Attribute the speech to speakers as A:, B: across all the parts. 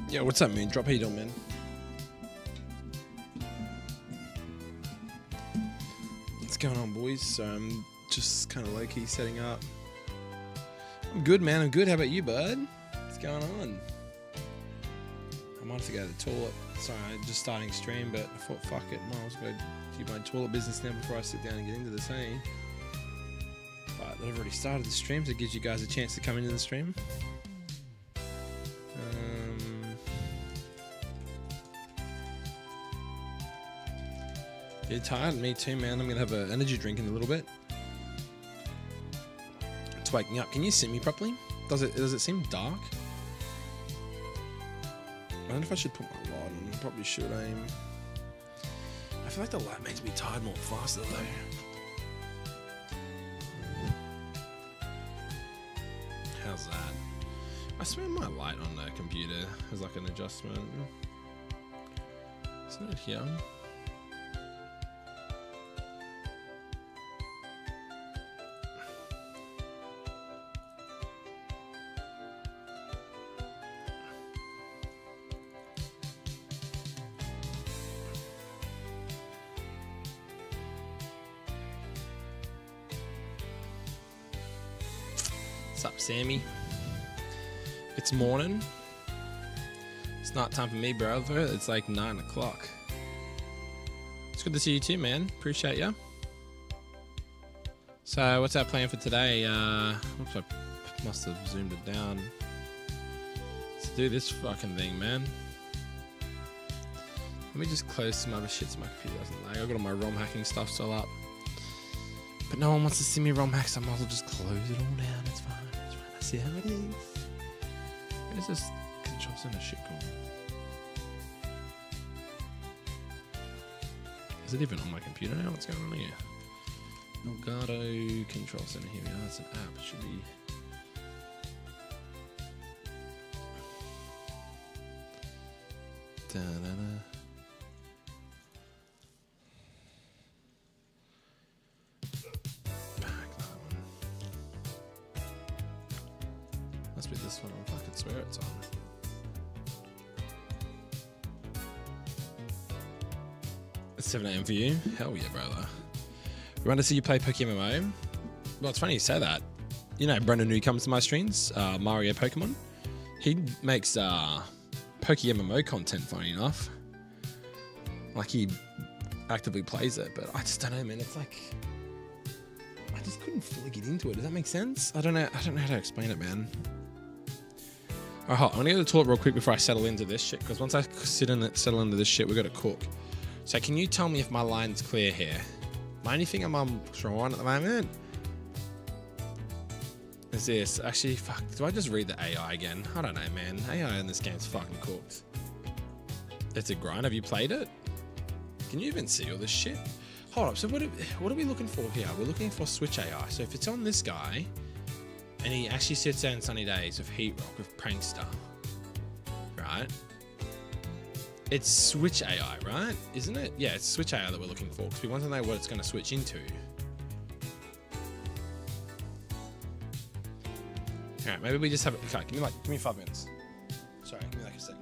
A: Yeah, what's up, Moon? Drop heat on, man. What's going on, boys? So I'm just kind of low-key setting up. I'm good, man. I'm good. How about you, bud? What's going on? I might have to go to the toilet. Sorry, I'm just starting stream, but I thought, fuck it. Might as well go do my toilet business now before I sit down and get into this, hey? But I've already started the stream, so it gives you guys a chance to come into the stream. You're tired? Me too, man. I'm going to have an energy drink in a little bit. It's waking up. Can you see me properly? Does it seem dark? I wonder if I should put my light on. I probably should aim. I feel like the light makes me tired more faster though. How's that? I swear my light on the computer has like an adjustment. Isn't it here? What's up, Sammy? It's morning. It's not time for me, brother. It's like 9 o'clock. It's good to see you too, man. Appreciate ya. So, what's our plan for today? Oops, I must have zoomed it down. Let's do this fucking thing, man. Let me just close some other shit so my computer doesn't lag. I've got all my ROM hacking stuff still up. But no one wants to see me ROM hack, so I might as well just close it all down. It's fine. It's fine. I see how it is. Where's this control center shit going? Is it even on my computer now? What's going on here? Elgato control center. Here we are. It's an app. It should be. Da-da-da. Must be this one. I fucking swear it's on. It's 7 AM for you? Hell yeah, brother. We want to see you play Pokemon Y. Well, it's funny you say that. You know Brendan who comes to my streams, Mario Pokemon. He makes Pokemon content, funny enough. Like he actively plays it, but I just don't know, man. It's like I just couldn't fully get into it. Does that make sense? I don't know how to explain it, man. Alright, I'm gonna go to the toilet real quick before I settle into this shit, because once I settle into this shit, we gotta cook. So can you tell me if my line's clear here? My only thing I'm unsure on at the moment is this. Actually, fuck, do I just read the AI again? I don't know, man. AI in this game's fucking cooked. It's a grind. Have you played it? Can you even see all this shit? Hold up, so what are we looking for here? We're looking for Switch AI. So if it's on this guy, and he actually sits there in sunny days with Heat Rock, with Prankster, right? It's Switch AI, right? Isn't it? Yeah, it's Switch AI that we're looking for, because we want to know what it's going to switch into. Alright, maybe we just have it. Okay, give me 5 minutes. Sorry, give me like a second.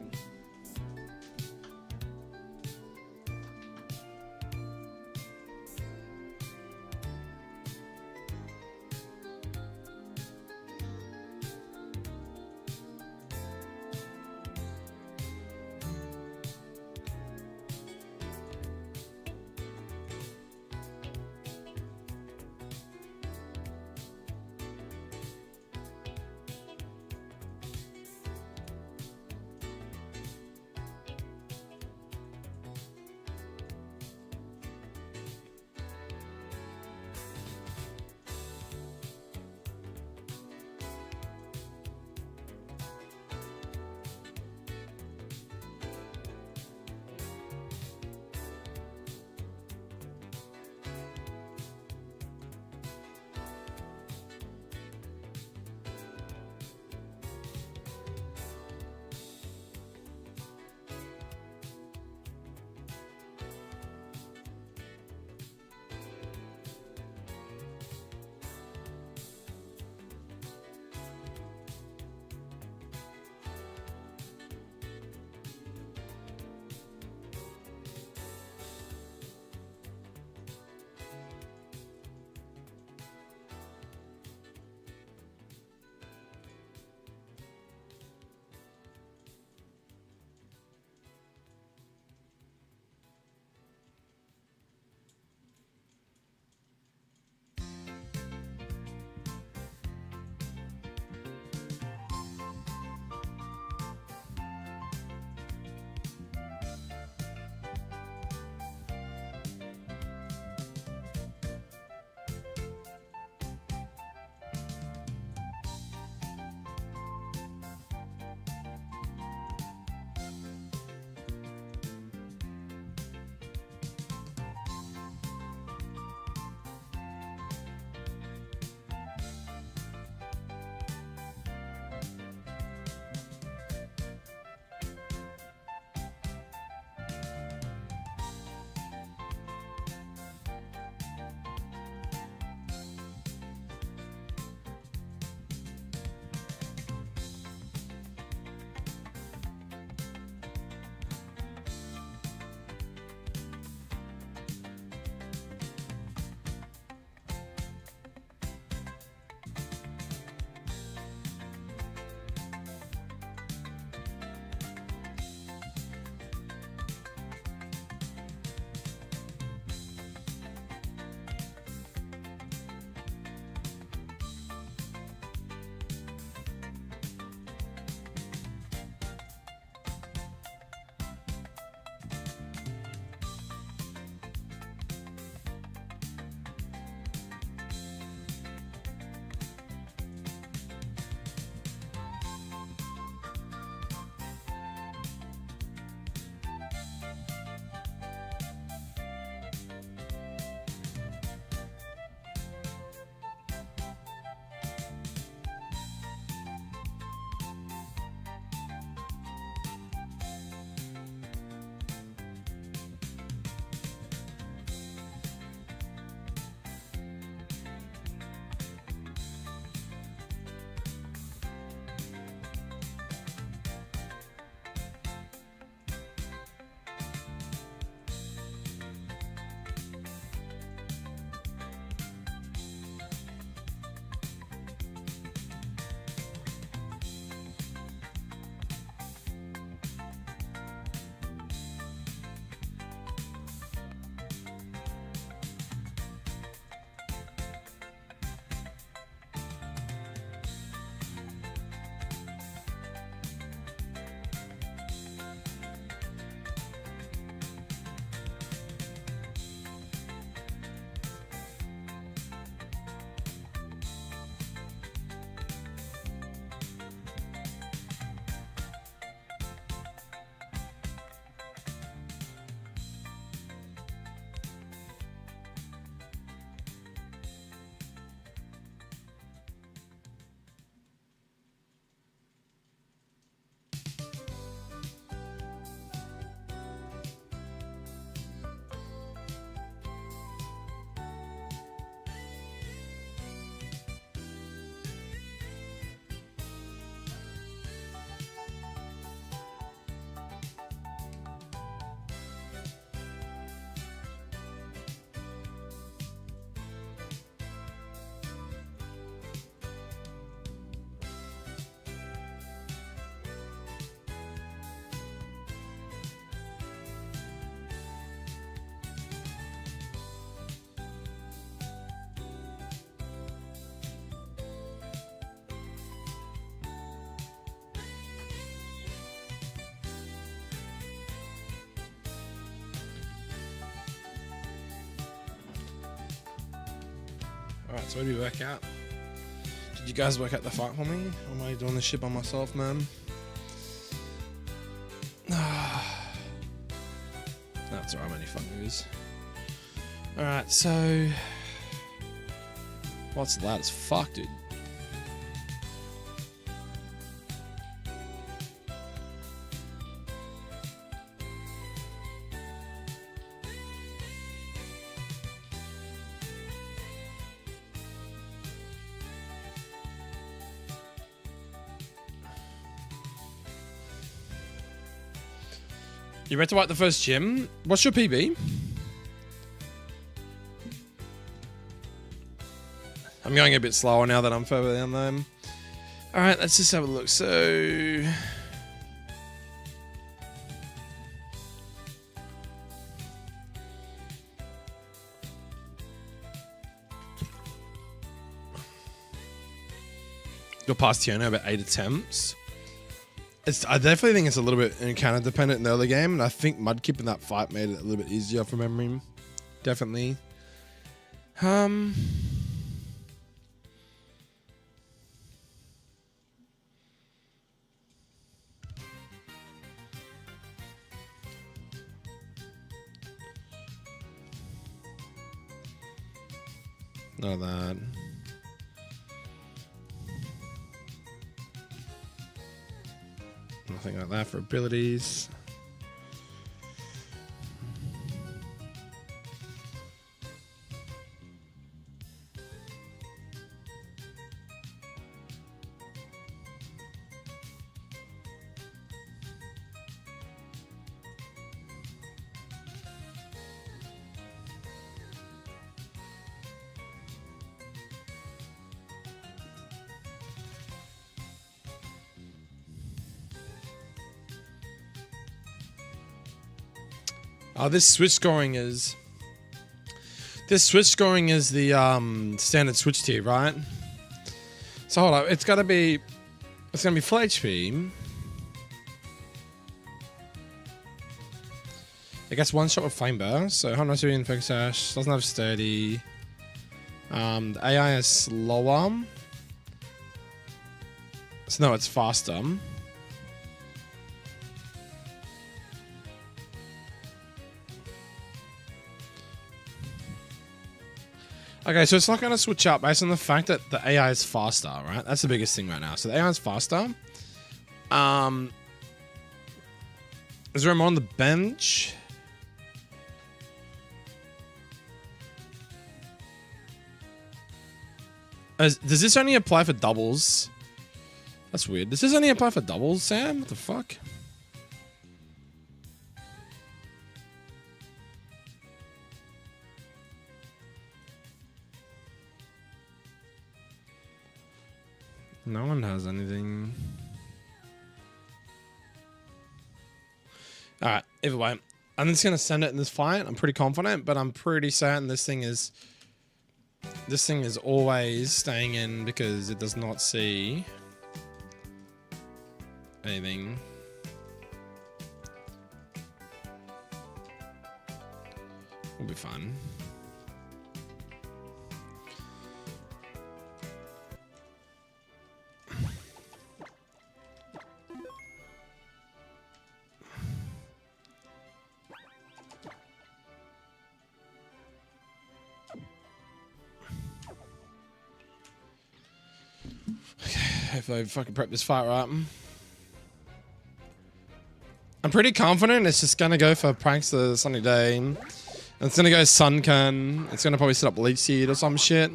A: Alright, so what did we work out? Did you guys work out the fight for me? Or am I doing this shit by myself, man? That's alright, I'm only fun moves. Alright, so... What's loud as fuck, dude? You ready to wipe the first gym? What's your PB? I'm going a bit slower now that I'm further down them. Alright, let's just have a look. So... You're past Tiona about 8 attempts. I definitely think it's a little bit encounter dependent in the early game, and I think Mudkip in that fight made it a little bit easier from memory. Definitely. Not that. Nothing like that for abilities. Oh, this switch scoring is the standard switch tier, right? So hold up, it's gonna be full HP. It gets one shot with Flame Burst, so 100 Focus Sash, doesn't have Sturdy. The AI is slower. So no, it's faster. Okay, so it's not going to switch up based on the fact that the AI is faster, right? That's the biggest thing right now. So the AI is faster. Is there more on the bench? Does this only apply for doubles? That's weird. Does this only apply for doubles, Sam? What the fuck? No one has anything. Alright, either way. I'm just gonna send it in this fight. I'm pretty confident, but I'm pretty certain this thing is always staying in because it does not see anything. Will be fun. If I fucking prep this fight right. I'm pretty confident it's just gonna go for Prankster Sunny Day. And it's gonna go Sunken. It's gonna probably set up Leech Seed or some shit.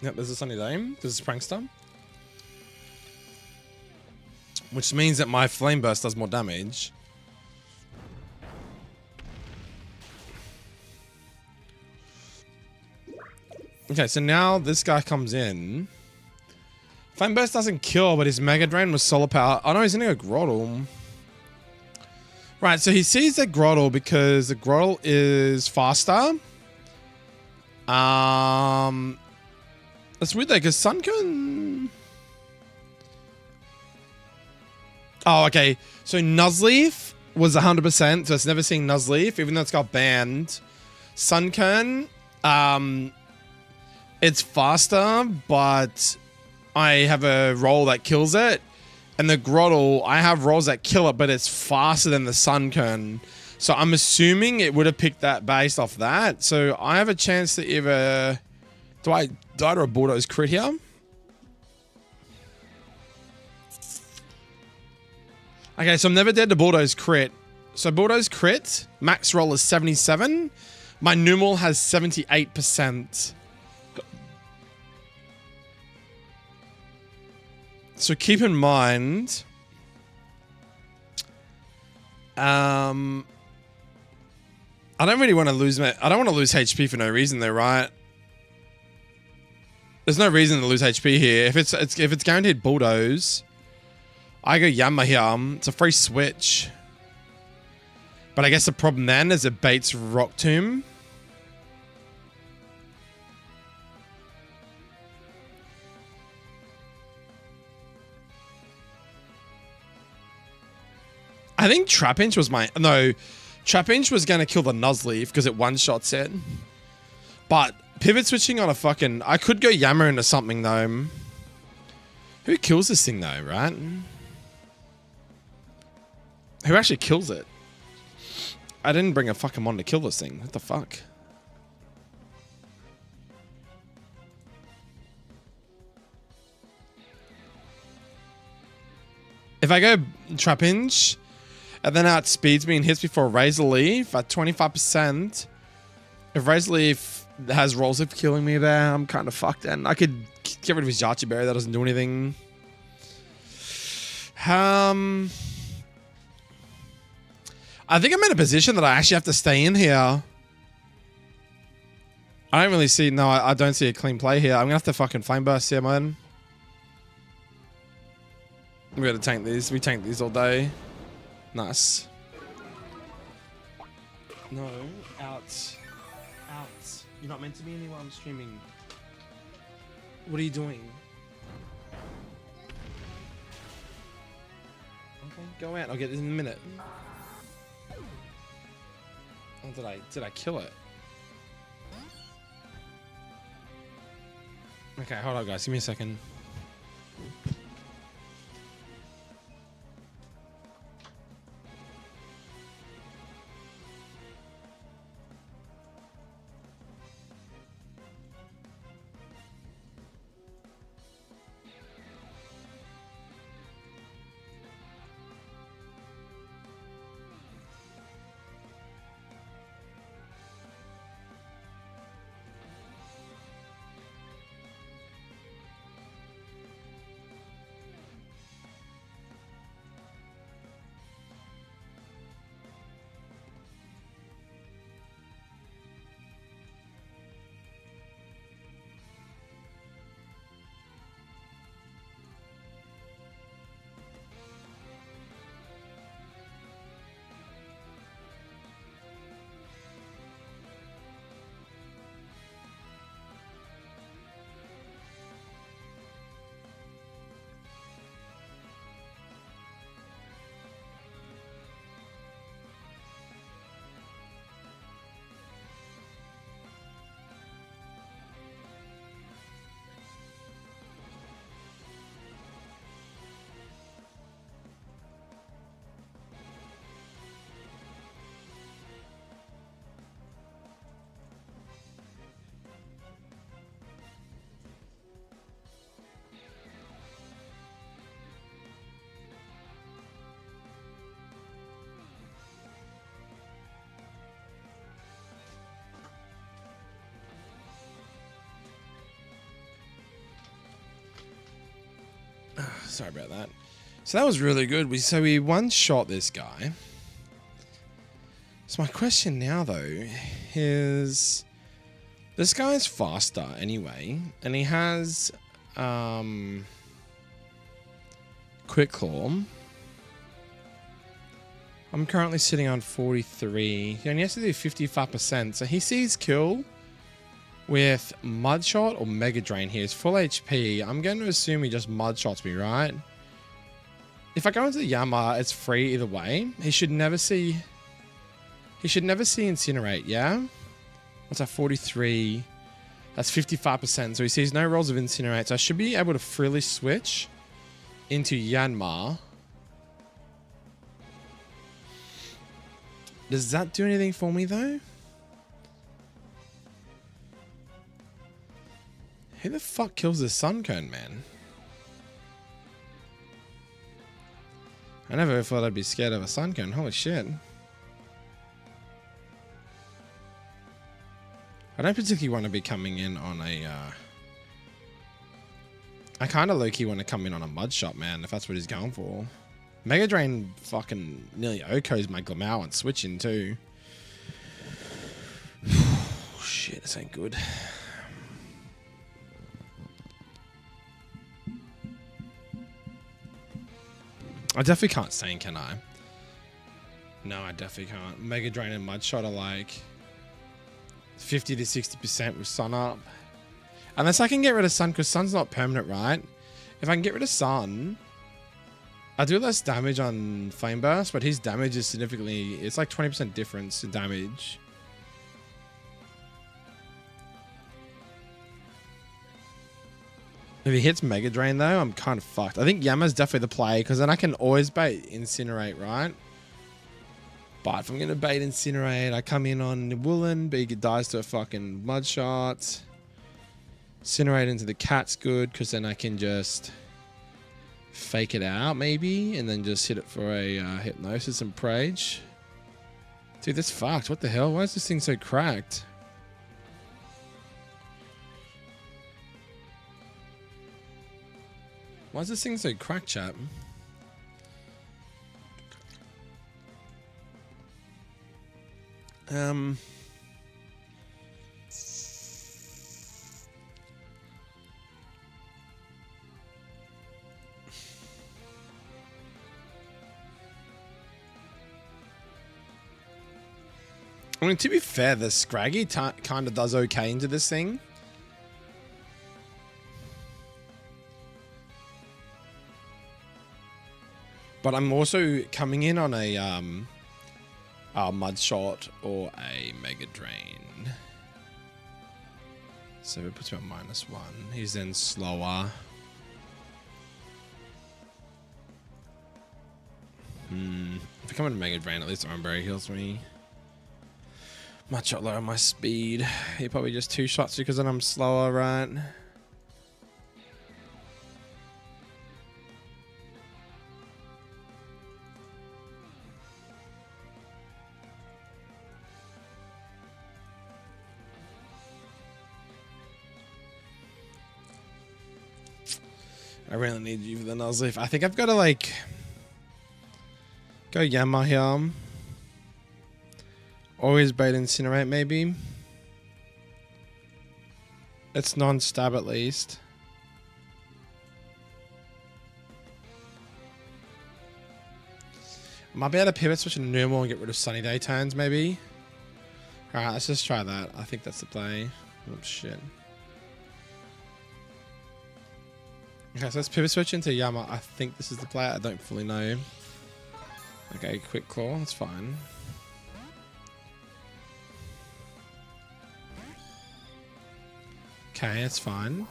A: Yep, there's a Sunny Day. This is Prankster. Which means that my Flame Burst does more damage. Okay, so now this guy comes in. Flame Burst doesn't kill, but his Mega Drain was Solar Power. Oh no, he's gonna go Groddle. Right, so he sees the Groddle because the Groddle is faster. That's weird though, because Sunken... Oh, okay. So Nuzleaf was 100%, so it's never seen Nuzleaf, even though it's got banned. Sunkern, it's faster, but I have a roll that kills it. And the Grottle, I have rolls that kill it, but it's faster than the Sunkern. So I'm assuming it would have picked that based off that. So I have a chance to either... Do I die to a Bulldoze crit here? Okay, so I'm never dead to Bulldoze crit. So Bulldoze crit, max roll is 77. My numeral has 78%. So keep in mind... I don't really want to lose my... I don't want to lose HP for no reason though, right? There's no reason to lose HP here. If it's guaranteed Bulldoze, I go Yama here. It's a free switch. But I guess the problem then is it baits Rock Tomb. I think Trapinch was my... No... Trapinch was going to kill the Nuzleaf because it one-shots it. But pivot switching on a fucking... I could go Yammer into something though. Who kills this thing though, right? Who actually kills it? I didn't bring a fucking mon to kill this thing. What the fuck? If I go Trapinch... and then outspeeds me and hits me for a Razor Leaf at 25%. If Razor Leaf has rolls of killing me there, I'm kind of fucked. And I could get rid of his Yachi Berry. That doesn't do anything. I think I'm in a position that I actually have to stay in here. I don't really see... No, I don't see a clean play here. I'm going to have to fucking Flame Burst here, man. We got to tank these. We tank these all day. Nice. No, out. Out. You're not meant to be in here while I'm streaming. What are you doing? Okay, go out. I'll get this in a minute. Oh, did I kill it? Okay, hold on, guys. Give me a second. Sorry about that. So that was really good. We one-shot this guy. So my question now, though, is... This guy's faster anyway. And he has... Quick Claw. I'm currently sitting on 43. He only has to do 55%. So he sees kill with Mudshot or Mega Drain here. He's full HP. I'm going to assume he just Mudshots me, right? If I go into the Yama, it's free either way. He should never see Incinerate, yeah? What's that, 43? That's 55%. So he sees no rolls of Incinerate. So I should be able to freely switch into Yanma. Does that do anything for me, though? Who the fuck kills the Suncone, man? I never thought I'd be scared of a Suncone. Holy shit. I don't particularly want to be coming in on a... I kind of low-key want to come in on a Mud Shot, man, if that's what he's going for. Mega Drain fucking nearly OHKOs my Glamau and switching too. Shit, this ain't good. I definitely can't stain, can I? No, I definitely can't. Mega Drain and Mud Shot are like 50 to 60% with Sun up. Unless I can get rid of Sun, because Sun's not permanent, right? If I can get rid of Sun, I do less damage on Flame Burst, but his damage is significantly... It's like 20% difference in damage. If he hits Mega Drain, though, I'm kind of fucked. I think Yama's definitely the play, because then I can always bait Incinerate, right? But if I'm going to bait Incinerate, I come in on Woolen, but he dies to a fucking Mud Shot. Incinerate into the Cat's good, because then I can just fake it out, maybe, and then just hit it for a Hypnosis and Prage. Dude, that's fucked. What the hell? Why is this thing so cracked? Why is this thing so cracked, chap? I mean, to be fair, the Scraggy kind of does okay into this thing. But I'm also coming in on a Mud Shot or a Mega Drain. So it puts me on -1. He's then slower. If I come in a Mega Drain, at least Umbra heals me. Mud Shot lower my speed. He probably just 2 shots because then I'm slower, right? I really need you for the Nuzleaf. I think I've got to like go Yama here. Always bait Incinerate, maybe. It's non-stab at least. Might be able to pivot switch into normal and get rid of Sunny Day turns, maybe. Alright, let's just try that. I think that's the play. Oh shit. Okay, so let's pivot switch into Yama. I think this is the play. I don't fully know. Okay, quick claw. That's fine. Okay, that's fine.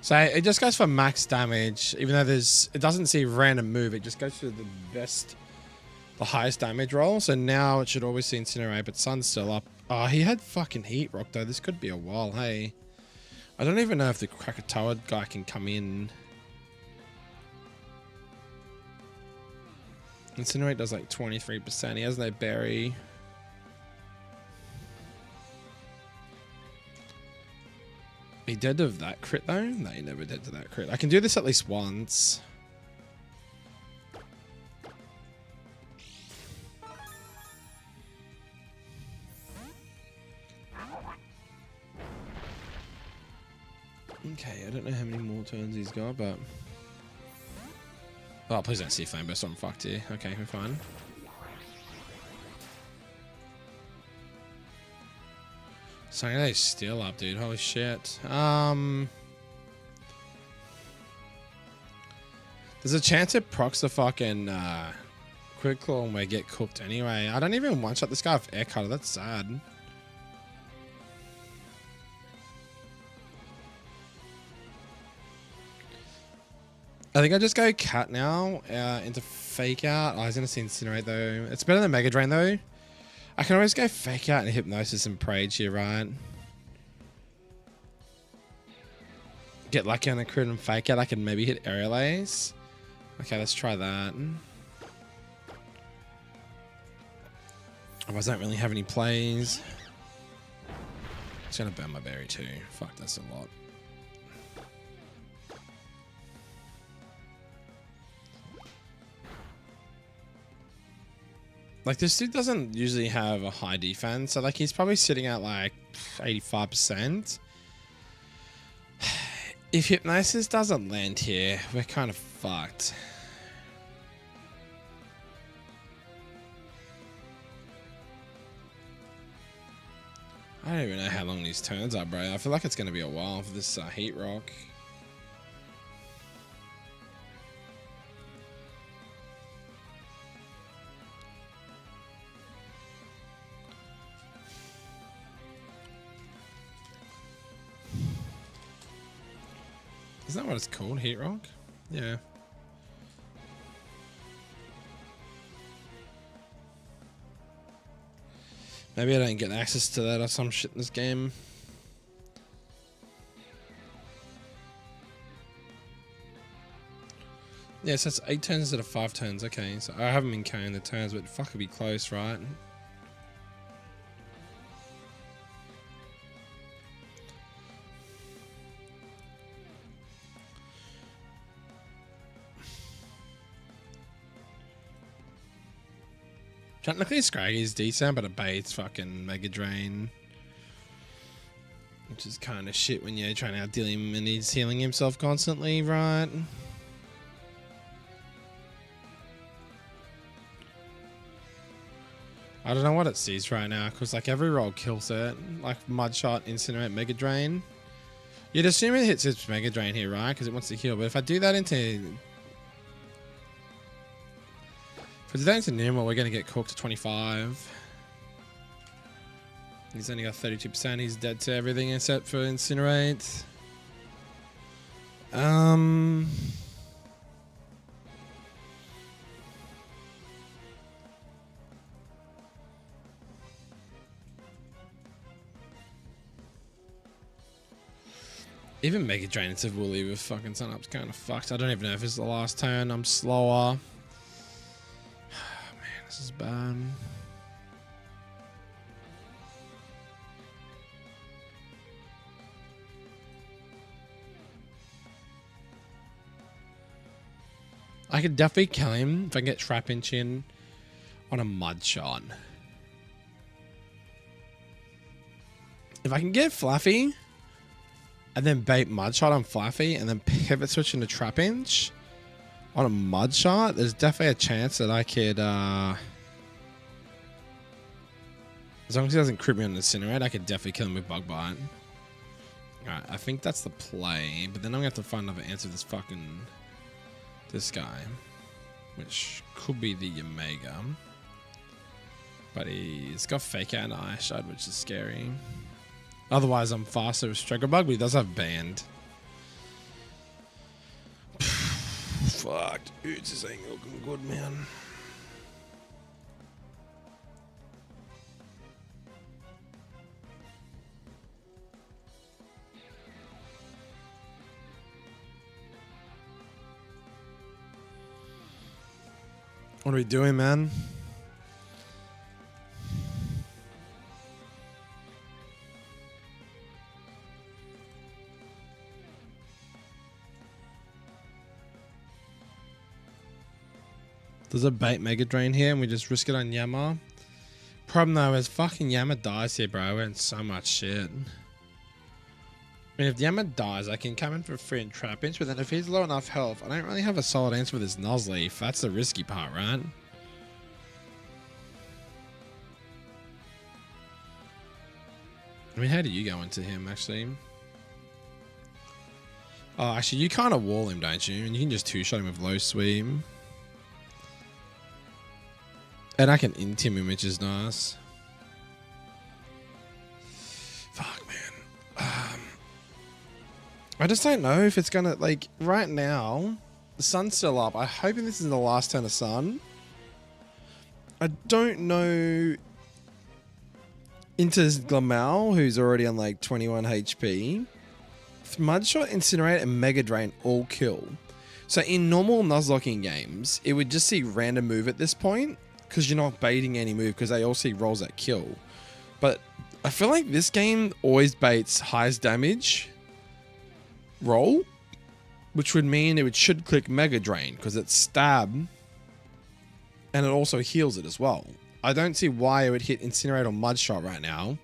A: So it just goes for max damage, even though it doesn't see random move. It just goes for the highest damage roll. So now it should always see Incinerate, but Sun's still up. Oh, he had fucking Heat Rock though. This could be a while. Hey. I don't even know if the Krakatoa guy can come in. Incinerate does like 23%. He has no berry. He dead of that crit though? No, he never dead to that crit. I can do this at least once. Okay, I don't know how many more turns he's got, but... Oh, please don't see Flame Burst. I'm fucked here. Okay, we're fine. Sorry, they're still up, dude. Holy shit. There's a chance it procs the fucking quick claw and we get cooked anyway. I don't even one shot this guy with air cutter. That's sad. I think I just go cat now into fake out. Oh, he's gonna see incinerate though. It's better than mega drain though. I can always go fake out and hypnosis and rage here, right? Get lucky on a crit and fake out. I can maybe hit aerial ace. Okay, let's try that. Otherwise, I don't really have any plays. It's gonna burn my berry too. Fuck, that's a lot. Like, this dude doesn't usually have a high defense, so like he's probably sitting at like 85%. If hypnosis doesn't land here, we're kind of fucked. I don't even know how long these turns are, bro. I feel like it's going to be a while for this heat rock. Is that what it's called? Heat rock? Yeah. Maybe I don't get access to that or some shit in this game. Yeah, so it's 8 turns instead of 5 turns. Okay, so I haven't been counting the turns, but fuck, it'll be close, right? Technically, Scraggy's decent, but it baits fucking Mega Drain. Which is kind of shit when you're trying to outdeal him and he's healing himself constantly, right? I don't know what it sees right now, because like every roll kills it. Like Mud Shot, Incinerate, Mega Drain. You'd assume it hits its Mega Drain here, right? Because it wants to heal. But if I do that into... If it's down to normal, we're going to get cooked to 25. He's only got 32%. He's dead to everything except for Incinerate. Even Mega Drain into Woolly with fucking Sun Up's kind of fucked. I don't even know if it's the last turn. I'm slower. This is bad. I could definitely kill him if I can get Trap Inch in on a Mud Shot. If I can get Fluffy and then bait Mud Shot on Fluffy and then pivot switch into Trap Inch on a Mud Shot, there's definitely a chance that I could, as long as he doesn't crit me on the Incinerate, I could definitely kill him with Bug Bite. Alright, I think that's the play, but then I'm gonna have to find another answer to this guy, which could be the Omega. But he's got Fake Out and Ice Shard, which is scary. Otherwise, I'm faster with Struggle Bug, but he does have Band. Fuck, dude, this ain't looking good, man. What are we doing, man? There's a bait Mega Drain here and we just risk it on Yama. Problem though is fucking Yama dies here, bro. We're in so much shit. I mean, if Yama dies, I can come in for free and Trap Inch, but then if he's low enough health, I don't really have a solid answer with his Nuzleaf. That's the risky part, right? I mean, how do you go into him, actually? Oh, actually, you kind of wall him, don't you? And you can just two-shot him with low sweep. And I can int him, which is nice. Fuck, man. I just don't know if it's gonna, like, right now, the sun's still up. I'm hoping this is the last turn of sun. I don't know into Glamal, who's already on like 21 HP. Mudshot, Incinerate, and Mega Drain all kill. So in normal Nuzlocking games, it would just see random move at this point because you're not baiting any move because they all see rolls that kill. But I feel like this game always baits highest damage roll, which would mean it should click Mega Drain because it's stab and it also heals it as well. I don't see why it would hit Incinerate or Mudshot right now.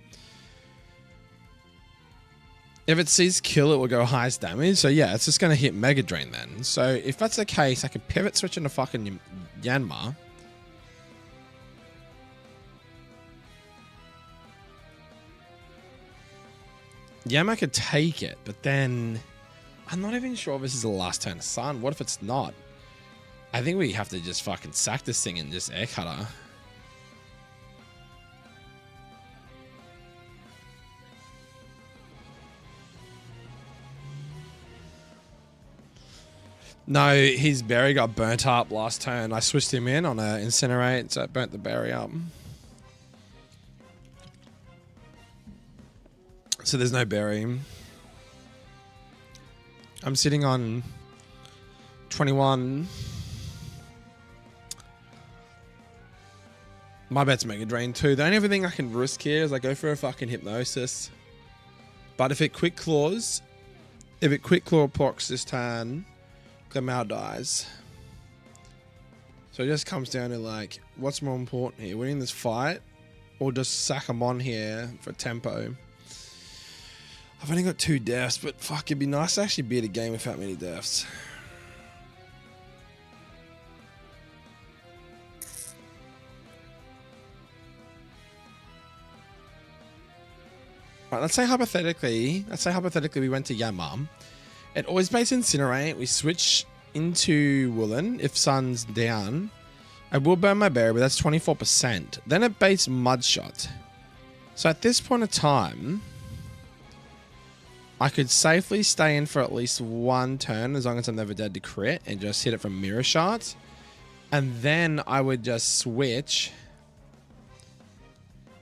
A: If it sees kill, it will go highest damage. So yeah, it's just going to hit Mega Drain then. So if that's the case, I could pivot switch into fucking Yanma. Yanma could take it, but then I'm not even sure if this is the last turn of sun. What if it's not? I think we have to just fucking sack this thing and just air cutter. No, his berry got burnt up last turn. I switched him in on a Incinerate, so it burnt the berry up. So there's no berry. I'm sitting on 21. My bet's Mega Drain too. The only thing I can risk here is I go for a fucking Hypnosis. But if it Quick Claws procs this turn, Glamal dies. So it just comes down to like, what's more important here? Winning this fight or just sack him on here for tempo? I've only got 2 deaths, but fuck, it'd be nice to actually beat a game without many deaths. Right, let's say hypothetically we went to Yanma. It always baits Incinerate. We switch into Woolen if sun's down. I will burn my berry, but that's 24%. Then it baits Mudshot. So at this point of time, I could safely stay in for at least 1 turn as long as I'm never dead to crit and just hit it from Mirror Shot. And then I would just switch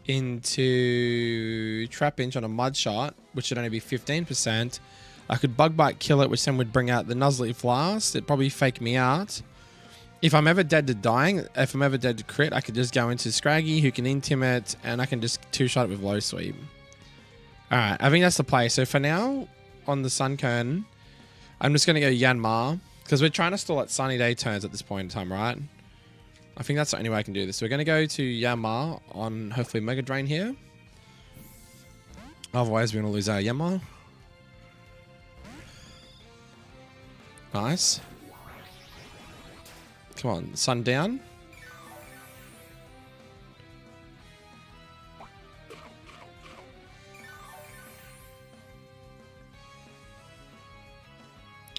A: into Trap Inch on a Mudshot, which should only be 15%. I could Bug Bite kill it, which then would bring out the Nuzleaf Blast. It'd probably fake me out. If I'm ever dead to dying, if I'm ever dead to crit, I could just go into Scraggy, who can Intimate, and I can just 2-shot it with Low Sweep. Alright, I think that's the play. So for now, on the Sunkern, I'm just going to go Yanma, because we're trying to stall at Sunny Day turns at this point in time, right? I think that's the only way I can do this. So we're going to go to Yanma on hopefully Mega Drain here. Otherwise, we're going to lose our Yanma. Nice. Come on, sun down.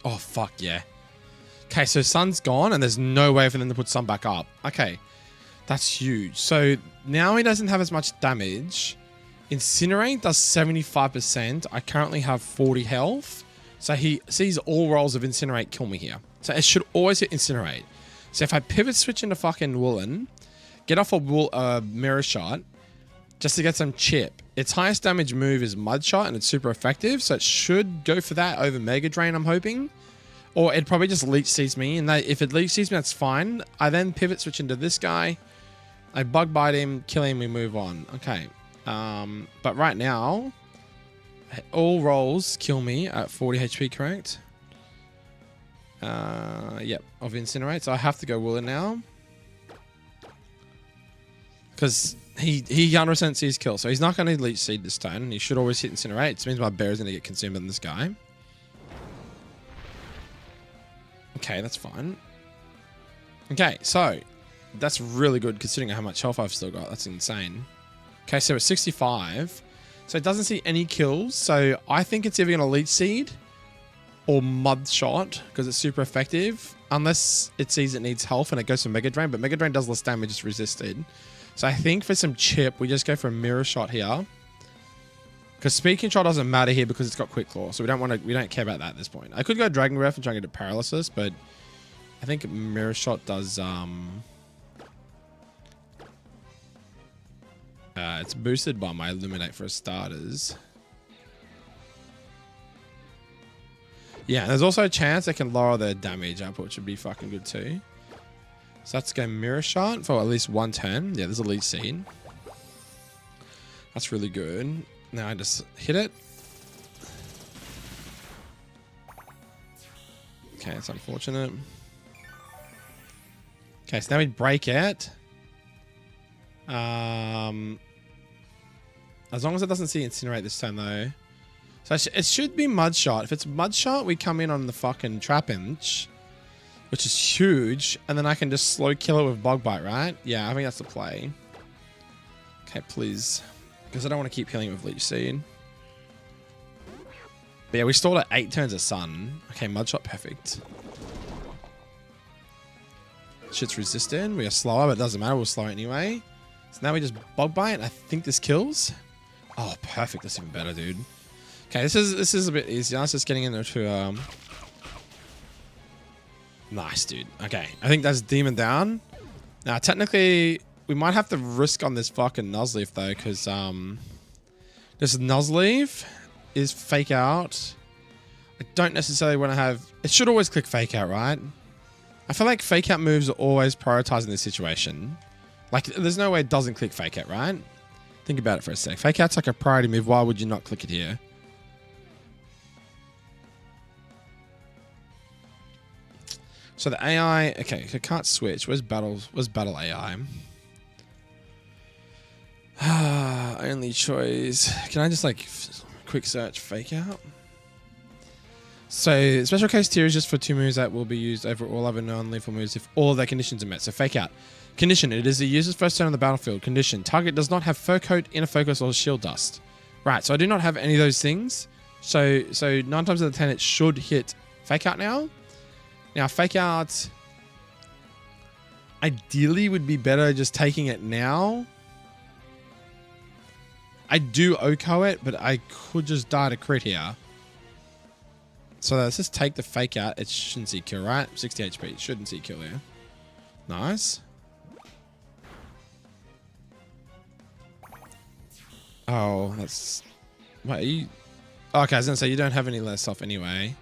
A: Oh, fuck yeah. Okay, so sun's gone and there's no way for them to put sun back up. Okay, that's huge. So now he doesn't have as much damage. Incinerate does 75%. I currently have 40 health. So he sees all rolls of Incinerate kill me here. So it should always hit Incinerate. So if I pivot switch into fucking Woolen, get off a Mirror Shot, just to get some chip. Its highest damage move is Mudshot and it's super effective. So it should go for that over Mega Drain, I'm hoping. Or it probably just Leech Seeds me. And if it Leech Seeds me, that's fine. I then pivot switch into this guy. I Bug Bite him, kill him, we move on. Okay. But right now, all rolls kill me at 40 HP, correct? Yep, of Incinerate. So I have to go Woolen now. Because he 100% sees kill. So he's not going to Leech Seed this turn. He should always hit Incinerate. It means my bear is going to get consumed in this guy. Okay, that's fine. Okay, so that's really good considering how much health I've still got. That's insane. Okay, so it's 65. So it doesn't see any kills. So I think it's either going to Leech Seed or Mud Shot because it's super effective. Unless it sees it needs health and it goes for Mega Drain. But Mega Drain does less damage, it's resisted. So I think for some chip, we just go for a Mirror Shot here. Because Speed Control doesn't matter here because it's got Quick Claw. So we don't care about that at this point. I could go Dragon Breath and try and get a Paralysis, but I think Mirror Shot does it's boosted by my Illuminate for starters. Yeah, and there's also a chance they can lower their damage up, which would be fucking good too. So let's go Mirror Shot for at least one turn. Yeah, there's a Leech Seed. That's really good. Now I just hit it. Okay, it's unfortunate. Okay, so now we break it. As long as it doesn't see Incinerate this turn though. So it should be Mud Shot. If it's Mud Shot, we come in on the fucking Trapinch, which is huge, and then I can just slow kill it with Bug Bite, right? Yeah, I think that's the play. Okay, please. Because I don't want to keep killing it with Leech Seed. But yeah, we stalled at 8 turns of Sun. Okay, Mud Shot, perfect. Shit's resistant. We are slower, but it doesn't matter. We'll slow it anyway. So now we just Bug Bite, and I think this kills. Oh, perfect. That's even better, dude. Okay, this is a bit easier. It's just getting into nice, dude. Okay, I think that's Demon down. Now, technically, we might have to risk on this fucking Nuzleaf though, because this Nuzleaf is Fake Out. I don't necessarily want to have. It should always click Fake Out, right? I feel like Fake Out moves are always prioritized in this situation. Like, there's no way it doesn't click Fake Out, right? Think about it for a sec. Fake Out's like a priority move. Why would you not click it here? So the AI, okay, I can't switch. Where's battle AI? Only choice. Can I just like quick search Fake Out? So special case tier is just for 2 moves that will be used over all other non-lethal moves if all of their conditions are met. So Fake Out. Condition, it is the user's first turn on the battlefield. Condition, target does not have Fur Coat, Inner Focus, or Shield Dust. Right, so I do not have any of those things. So 9 times out of 10 it should hit Fake Out now. Now, Fake Out ideally would be better just taking it now. I do OHKO it, but I could just die to crit here. So let's just take the Fake Out. It shouldn't see kill, right? 60 HP. It shouldn't see kill here. Nice. Oh, that's... Wait, are you... Okay, I was going to say, you don't have any less off anyway.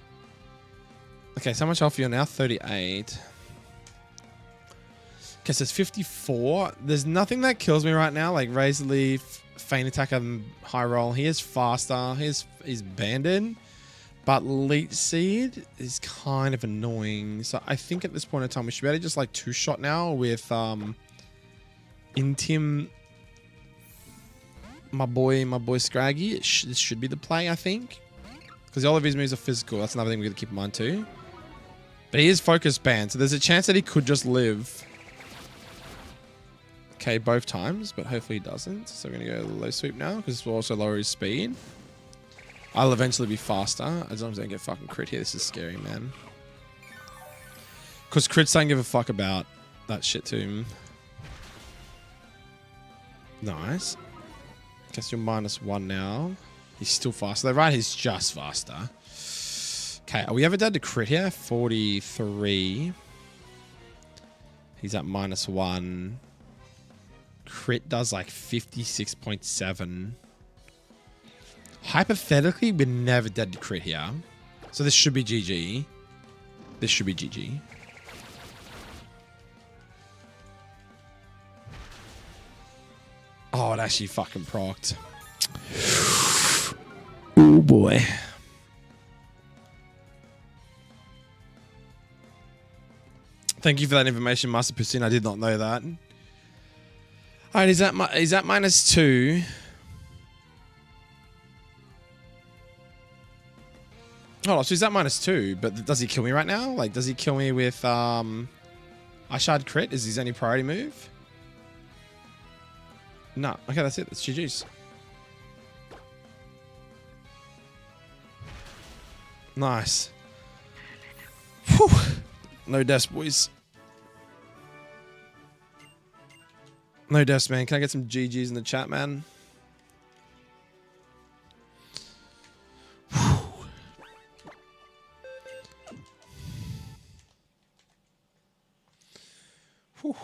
A: Okay, so how much off you're now? 38. Okay, so it's 54. There's nothing that kills me right now, like Razor Leaf, Feint Attack, and High Roll. He is faster. He's banded. But Leech Seed is kind of annoying. So I think at this point in time, we should be able to just like 2-shot now with Intim, my boy Scraggy. This should be the play, I think. Because all of his moves are physical. That's another thing we got to keep in mind too. But he is focus banned, so there's a chance that he could just live. Okay, both times, but hopefully he doesn't. So we're going to go low sweep now, because this will also lower his speed. I'll eventually be faster, as long as I don't get fucking crit here. This is scary, man. Because crits don't give a fuck about that shit to him. Nice. Guess you're -1 now. He's still faster. They're right, he's just faster. Okay, are we ever dead to crit here? 43. He's at -1. Crit does like 56.7. Hypothetically, we're never dead to crit here. So this should be GG. This should be GG. Oh, it actually fucking procced. Oh boy. Thank you for that information, Master Pursuit. I did not know that. All right, he's at -2. Oh, so he's at -2, but does he kill me right now? Like, does he kill me with Ishard crit? Is his only priority move? No. Okay, that's it. That's GG's. Nice. Whew. No deaths, boys. No deaths, man. Can I get some GGs in the chat, man? Whew. Whew.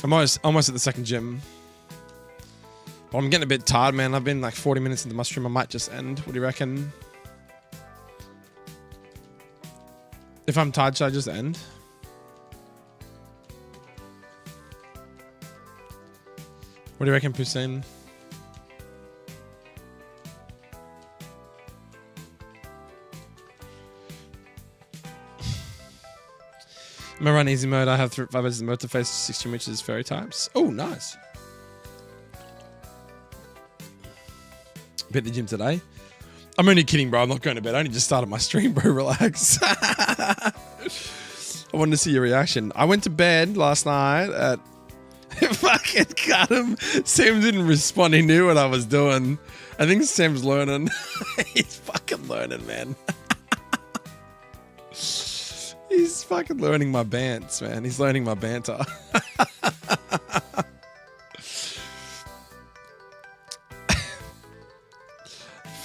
A: I'm almost at the second gym. But I'm getting a bit tired, man. I've been like 40 minutes into my stream. I might just end. What do you reckon? If I'm tired, should I just end? What do you reckon, Hussein? I'm gonna run easy mode. I have 5 minutes of motor face 16 inches fairy types. Oh, nice. Hit the gym today. I'm only kidding, bro. I'm not going to bed. I only just started my stream, bro. Relax. I wanted to see your reaction. I went to bed last night at fucking cut him. Sam didn't respond. He knew what I was doing. I think Sam's learning. He's fucking learning, man. He's fucking learning my bants, man. He's learning my banter.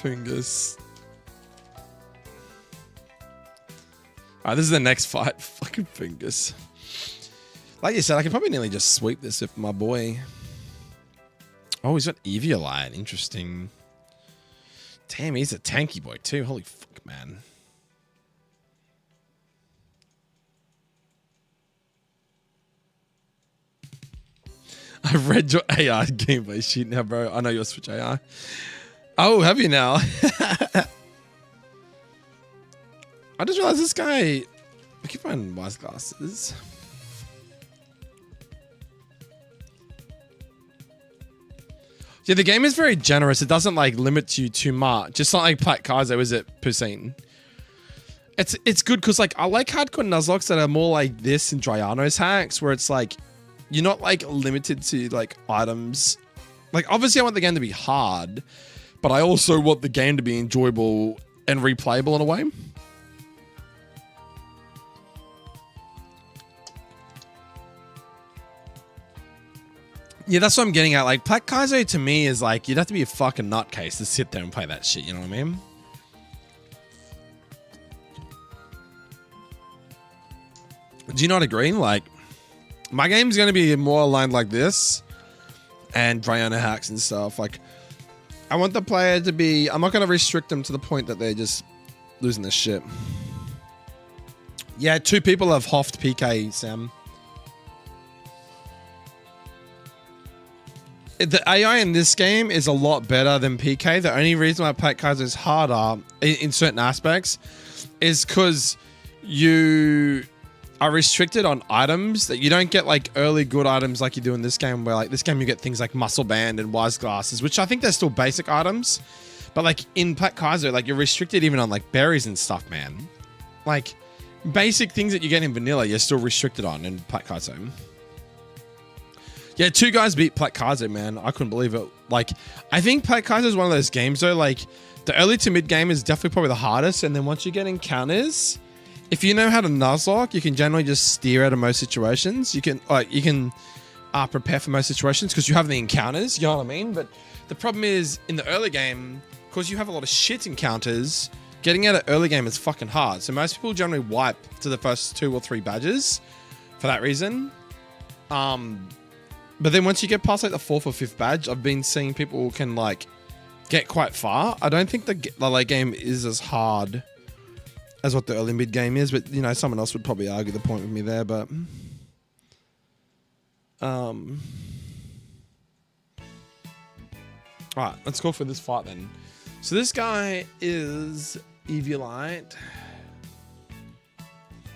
A: Fingers. Alright, this is the next fight. Fucking fingers. Like you said, I could probably nearly just sweep this with my boy. Oh, he's got Eviolite. Interesting. Damn, he's a tanky boy too. Holy fuck, man. I've read your AI gameplay sheet now, bro. I know your Switch AI. Oh, have you now? I just realized this guy... I keep wearing wise glasses. Yeah, the game is very generous. It doesn't like limit you too much. It's not like Plat Kaizo, is it, Pusine? It's good because like I like hardcore Nuzlocks that are more like this in Dryanos hacks, where it's like you're not like limited to like items. Like obviously I want the game to be hard, but I also want the game to be enjoyable and replayable in a way. Yeah, that's what I'm getting at. Like, Plat Kaizo to me is like, you'd have to be a fucking nutcase to sit there and play that shit, you know what I mean? Do you not agree? Like, my game's going to be more aligned like this and Dryanos hacks and stuff. Like, I want the player to be... I'm not going to restrict them to the point that they're just losing their shit. Yeah, 2 people have hoffed PK, Sam. The AI in this game is a lot better than PK. The only reason why Plat Kaizo is harder in certain aspects is because you are restricted on items that you don't get like early good items like you do in this game, where like this game you get things like muscle band and wise glasses, which I think they're still basic items. But like in Plat Kaizo, like you're restricted even on like berries and stuff, man. Like basic things that you get in vanilla, you're still restricted on in Plat Kaizo. Yeah, 2 guys beat Plat Kaizo, man. I couldn't believe it. Like, I think Plat Kaizo is one of those games, though. Like, the early to mid game is definitely probably the hardest. And then once you get encounters, if you know how to Nuzlocke, you can generally just steer out of most situations. You can prepare for most situations because you have the encounters. You know what I mean? But the problem is, in the early game, because you have a lot of shit encounters, getting out of early game is fucking hard. So most people generally wipe to the first 2 or 3 badges for that reason. But then once you get past like the 4th or 5th badge, I've been seeing people can like get quite far. I don't think the late game is as hard as what the early mid game is, but you know, someone else would probably argue the point with me there, but alright, let's go for this fight then. So this guy is Eviolite.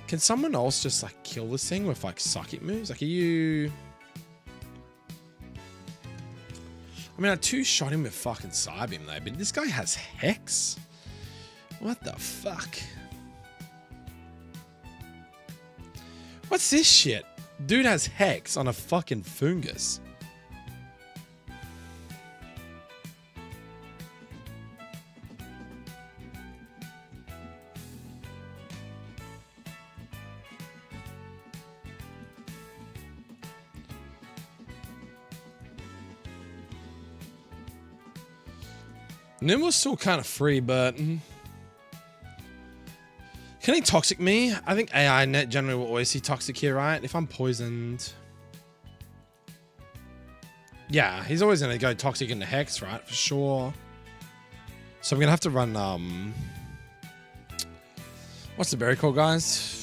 A: Can someone else just like kill this thing with like psychic moves? Like, are you... I mean, I 2-shot him with fucking Psybeam though, but this guy has Hex? What the fuck? What's this shit? Dude has Hex on a fucking fungus. Nimble's still kind of free, but can he toxic me? I think AI net generally will always see toxic here, right? If I'm poisoned, yeah, he's always gonna go toxic into Hex, right? For sure. So I'm gonna have to run what's the berry called, guys?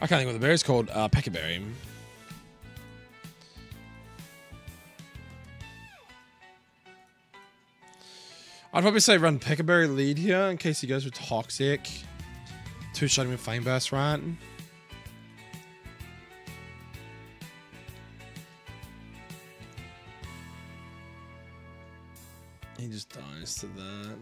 A: I can't think what the berry's called. Peckerberry. I'd probably say run Peckerberry lead here in case he goes with Toxic. Two-shot him with Flame Burst, right? He just dies to that.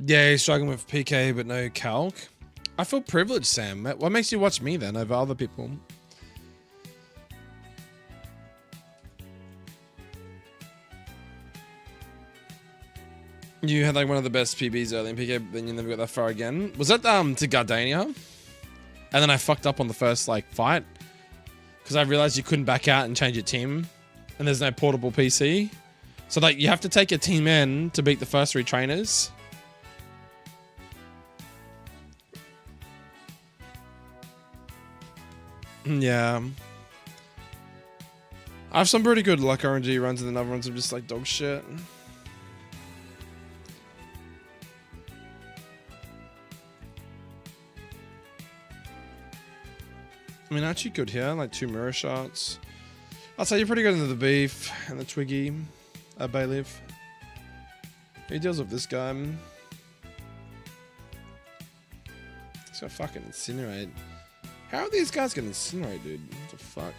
A: Yeah, he's struggling with PK but no calc. I feel privileged, Sam. What makes you watch me then over other people? You had like one of the best PBs early in PK, then you never got that far again. Was that to Gardania? And then I fucked up on the first like fight because I realized you couldn't back out and change your team, and there's no portable PC. So like you have to take your team in to beat the first 3 trainers. Yeah. I have some pretty good luck RNG runs, and then other ones are just like dog shit. I mean, actually good here, like 2 mirror shots. I'll say you're pretty good into the beef and the Twiggy, Bailiff. He deals with this guy. He's gonna fucking incinerate. How are these guys gonna incinerate, dude? What the fuck?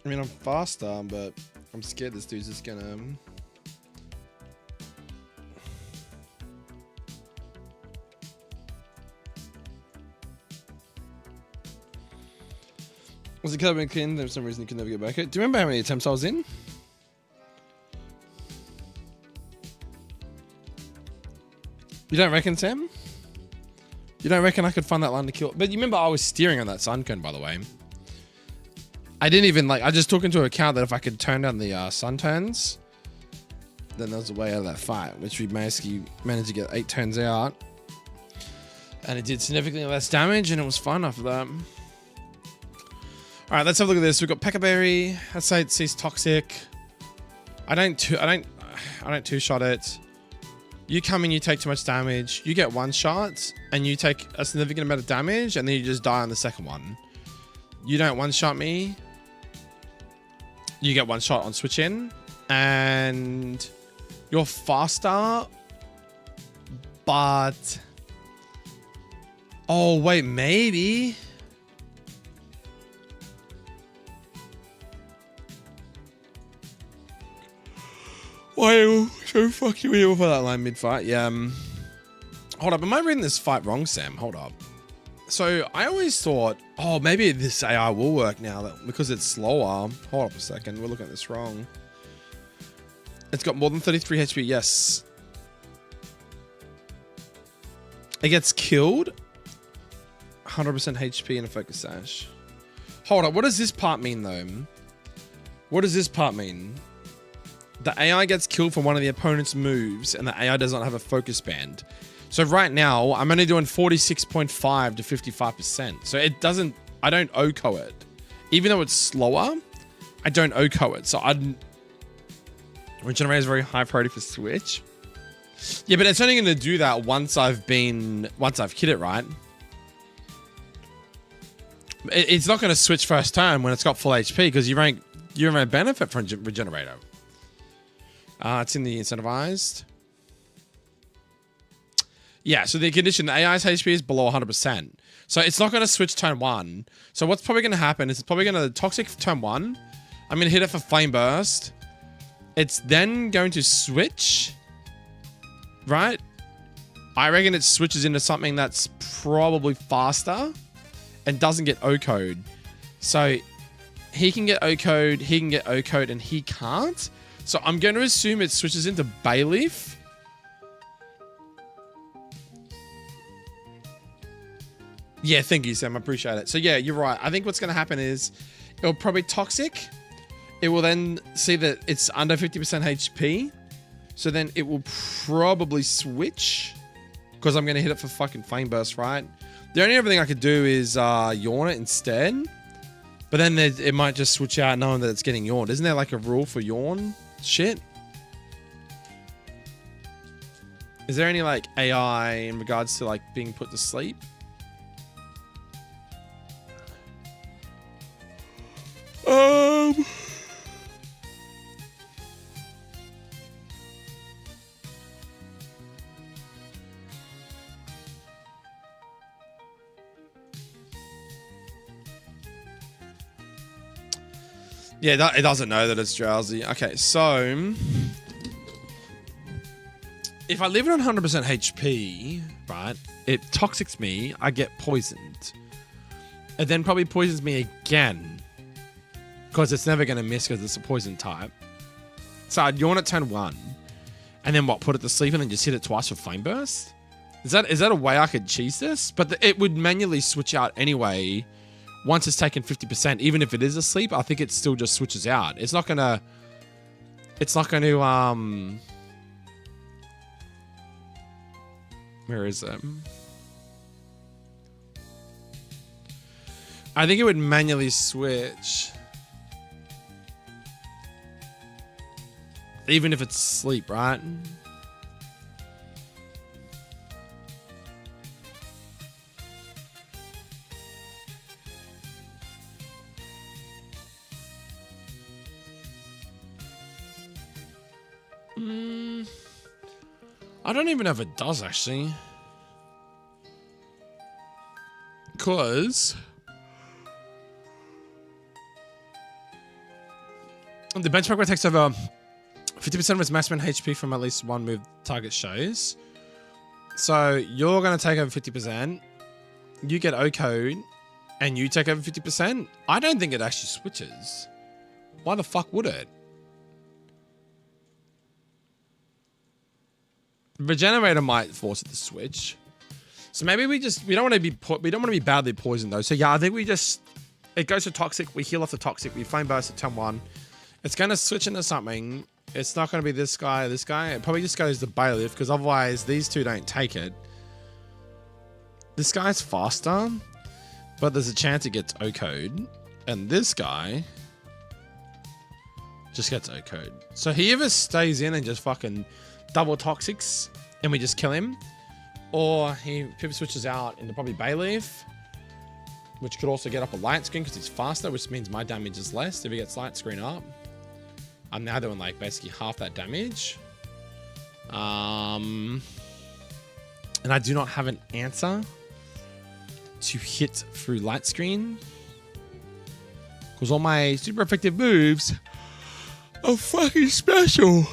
A: I mean, I'm faster, but I'm scared this dude's just gonna... Was the killer been clean? There was some reason you could never get back. Do you remember how many attempts I was in? You don't reckon, Sam? You don't reckon I could find that line to kill? But you remember I was steering on that sun cone, by the way. I didn't even like, I just took into account that if I could turn down the sun turns, then there was a way out of that fight, which we basically managed to get 8 turns out. And it did significantly less damage, and it was fun after that. All right, let's have a look at this. We've got Peckerberry. I'd say it sees toxic. I don't two-shot it. You come in, you take too much damage. You get 1 shot, and you take a significant amount of damage, and then you just die on the second one. You don't 1-shot me. You get 1 shot on switch in, and you're faster, but... Oh, wait, maybe... Why so fucking weird for that line mid-fight? Yeah. Hold up, am I reading this fight wrong, Sam? Hold up. So I always thought, oh, maybe this AI will work now because it's slower. Hold up a second, we're looking at this wrong. It's got more than 33 HP, yes. It gets killed. 100% HP in a focus sash. Hold up, what does this part mean though? What does this part mean? The AI gets killed for one of the opponent's moves, and the AI does not have a focus band. So right now, I'm only doing 46.5 to 55%. So it doesn't, I don't OHKO it. Even though it's slower, I don't OHKO it. So Regenerate is very high priority for Switch. Yeah, but it's only going to do that once I've hit it, right? It's not going to switch first turn when it's got full HP because you won't benefit from Regenerator. It's in the incentivized. Yeah, so the condition, the AI's HP is below 100%. So it's not going to switch turn 1. So what's probably going to happen is it's probably going to Toxic turn 1. I'm going to hit it for Flame Burst. It's then going to switch, right? I reckon it switches into something that's probably faster and doesn't get O-code. So he can get O-code, he can get O-code, and he can't. So I'm going to assume it switches into Bayleaf. Yeah, thank you, Sam. I appreciate it. So yeah, you're right. I think what's going to happen is it'll probably Toxic. It will then see that it's under 50% HP. So then it will probably switch because I'm going to hit it for fucking Flame Burst, right? The only other thing I could do is yawn it instead. But then it might just switch out knowing that it's getting yawned. Isn't there like a rule for yawn shit? Is there any like AI in regards to like being put to sleep? Yeah, it doesn't know that it's drowsy. Okay, so if I leave it on 100% HP, right, it toxics me, I get poisoned. It then probably poisons me again because it's never going to miss because it's a poison type. So I'd yawn at turn 1 and then what, put it to sleep and then just hit it twice for Flame Burst? Is that a way I could cheese this? But it would manually switch out anyway. Once it's taken 50%, even if it is asleep, I think it still just switches out. It's not gonna, where is it? I think it would manually switch. Even if it's asleep, right? I don't even know if it does, actually. Because the benchmark takes over 50% of its maximum HP from at least one move target shows. So you're going to take over 50%. You get O-code, and you take over 50%. I don't think it actually switches. Why the fuck would it? Regenerator might force it to switch. So maybe we don't want to be badly poisoned though. So yeah, I think it goes to Toxic, we heal off the Toxic, we Flame Burst at turn 1. It's going to switch into something. It's not going to be this guy. It probably just goes to Bayleaf because otherwise these two don't take it. This guy's faster, but there's a chance it gets O-code. And this guy just gets O-code. So he either stays in and just fucking double Toxics and we just kill him, or he pivot switches out into probably Bayleaf, which could also get up a light screen because he's faster, which means my damage is less if he gets light screen up. I'm now doing like basically half that damage. And I do not have an answer to hit through light screen because all my super effective moves are fucking special.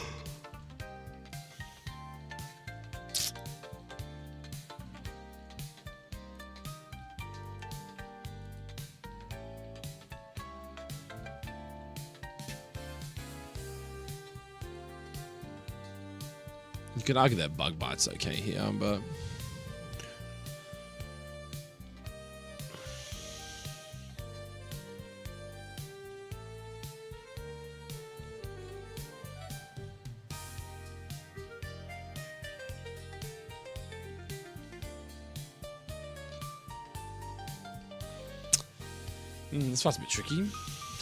A: You could argue that Bug Bite's okay here, but this must be tricky.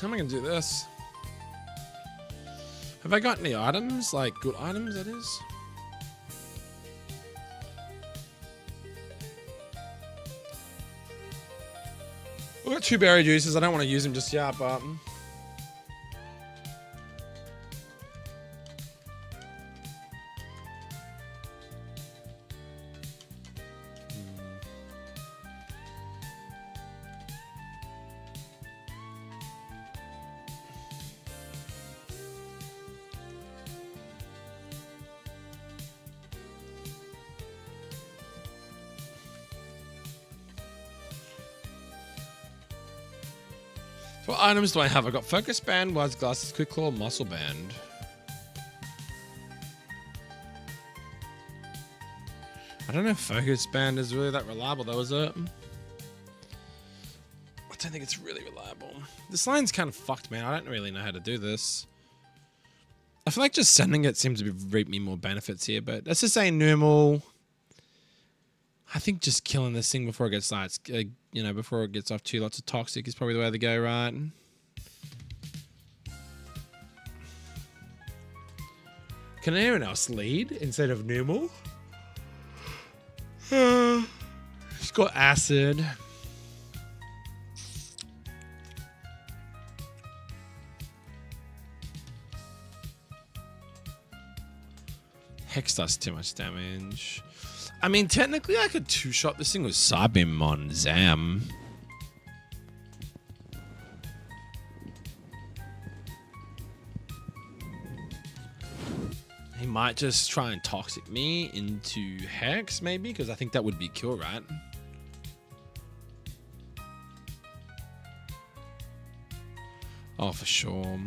A: How am I going to do this? Have Have I got any items? Like, good items, that is? We've got 2 berry juices. I don't want to use them just yet, but... So what items do I have? I got Focus Band, Wise Glasses, Quick Claw, Muscle Band. I don't know if Focus Band is really that reliable though, is it? I don't think it's really reliable. This line's kind of fucked, man. I don't really know how to do this. I feel like just sending it seems to reap me more benefits here, but let's just say normal. I think just killing this thing before it gets lights, you know, before it gets off too lots of toxic is probably the way to go, right? Can anyone else lead instead of normal? It's got acid. Hex does too much damage. I mean, technically, I could 2-shot this thing with Psybeam on Zam. He might just try and toxic me into Hex, maybe, because I think that would be kill, right? Oh, for sure.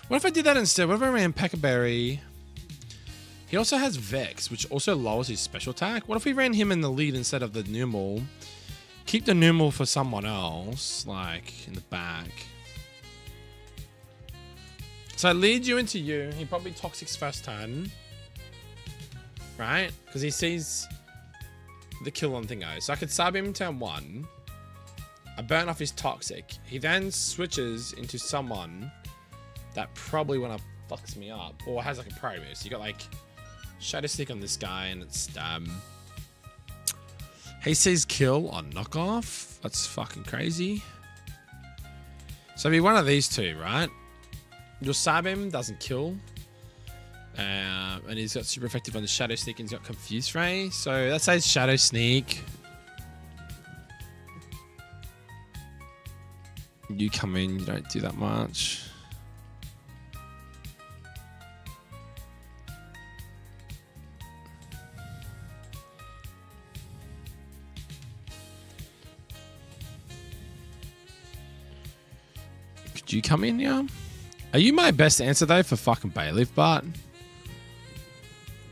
A: What if I did that instead? What if I ran Peckerberry? He also has Vex, which also lowers his special attack. What if we ran him in the lead instead of the normal? Keep the normal for someone else, like in the back. So I lead you into you. He probably toxics first turn. Right? Because he sees the kill on thingo. So I could sub him in turn 1. I burn off his toxic. He then switches into someone that probably wanna fucks me up. Or has like a pro move. So you got like Shadow Stick on this guy and it's he says kill on knockoff. That's fucking crazy. So it'd be one of these two, right? You'll stab him, doesn't kill. And he's got super effective on the Shadow Sneak and he's got Confuse Ray. So that says Shadow Sneak. You come in, you don't do that much. Could you come in, yeah? Are you my best answer though for fucking Bayleaf, Bart?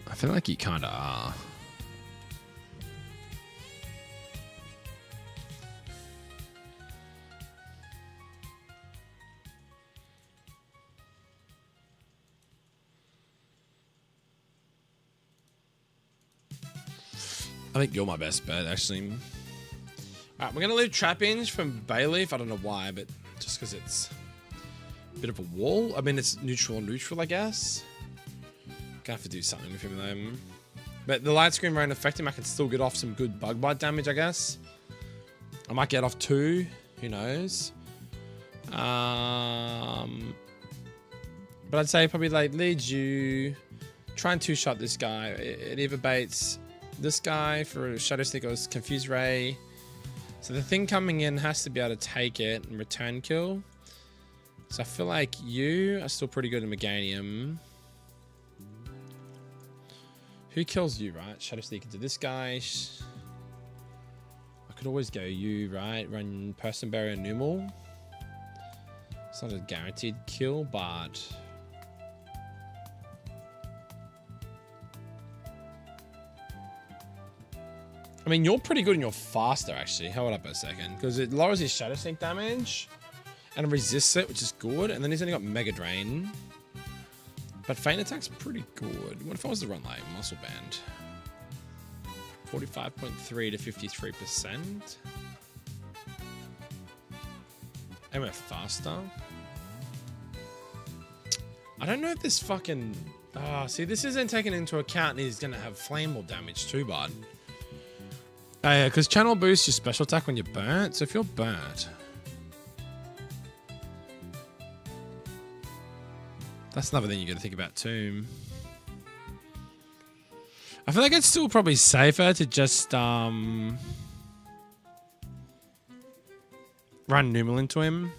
A: I feel like you kinda are. I think you're my best bet, actually. Alright, we're gonna leave Trapinch from Bayleaf. I don't know why, but just because it's a bit of a wall. I mean, it's neutral, I guess. Gonna have to do something with him though. But the light screen won't affect him. I can still get off some good bug bite damage, I guess. I might get off 2. Who knows? But I'd say probably like lead you. Try and 2-shot this guy. It either baits this guy for a Shadow Stick or Confuse Ray. So the thing coming in has to be able to take it and return kill. So I feel like you are still pretty good in Meganium. Who kills you, right? Shadow Sneak into this guy. I could always go you, right? Run Person Barrier Numal. It's not a guaranteed kill, but... I mean, you're pretty good and you're faster, actually. Hold up a second. Because it lowers his Shadow Sneak damage. And resists it, which is good. And then he's only got Mega Drain. But Feint Attack's pretty good. What if I was to run like Muscle Band? 45.3 to 53%. And we're faster. I don't know if this fucking... see, this isn't taken into account and he's going to have flammable damage too, bud. Oh, yeah, because channel boosts your special attack when you're burnt. So if you're burnt... That's another thing you got to think about too. I feel like it's still probably safer to just run Numal into him.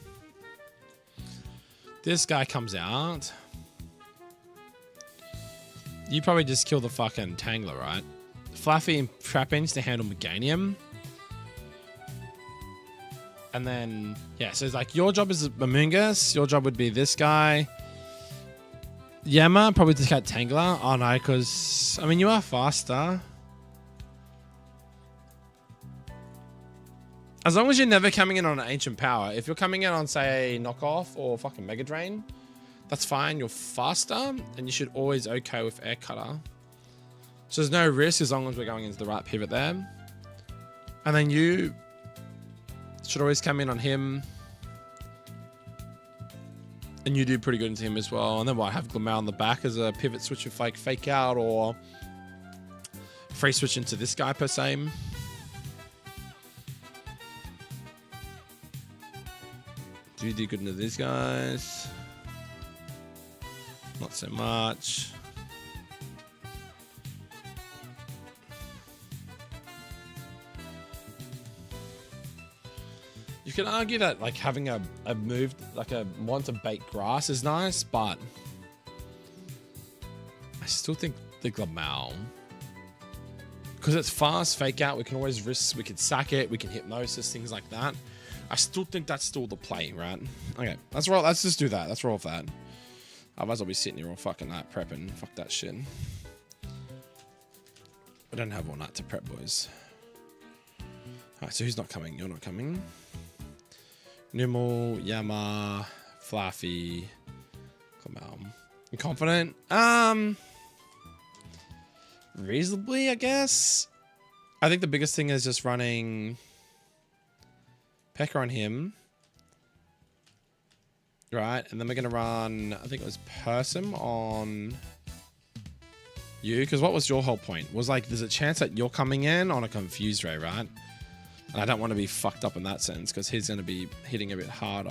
A: This guy comes out. You probably just kill the fucking Tangler, right? Fluffy and Trapinch to handle Meganium. And then, yeah, so it's like your job is Amoonguss. Your job would be this guy. Yama, probably just got Tangler. Oh no, because, I mean, you are faster. As long as you're never coming in on an Ancient Power. If you're coming in on, say, Knockoff or fucking Mega Drain, that's fine. You're faster, and you should always OK with Air Cutter. So there's no risk as long as we're going into the right pivot there. And then you should always come in on him. And you do pretty good into him as well. And then I have Glamau on the back as a pivot switch with like Fake Out or free switch into this guy per se. Do you do good into these guys? Not so much. You can argue that like having a move, like a one to bait grass is nice, but I still think the Glamau, because it's fast, Fake Out, we can always risk, we can sack it, we can Hypnosis, things like that. I still think that's still the play, right? Okay, let's roll. Let's just do that. Let's roll with that. Otherwise, I'll be sitting here all fucking night prepping. Fuck that shit. I don't have all night to prep, boys. Alright, so who's not coming? You're not coming. Numal, Yama, Fluffy, Glamau. You confident? Reasonably, I guess. I think the biggest thing is just running Pecker on him. Right, and then we're going to run, I think it was Persim on you. Because what was your whole point? Was like, there's a chance that you're coming in on a Confused Ray, right? And I don't want to be fucked up in that sense because he's going to be hitting a bit harder.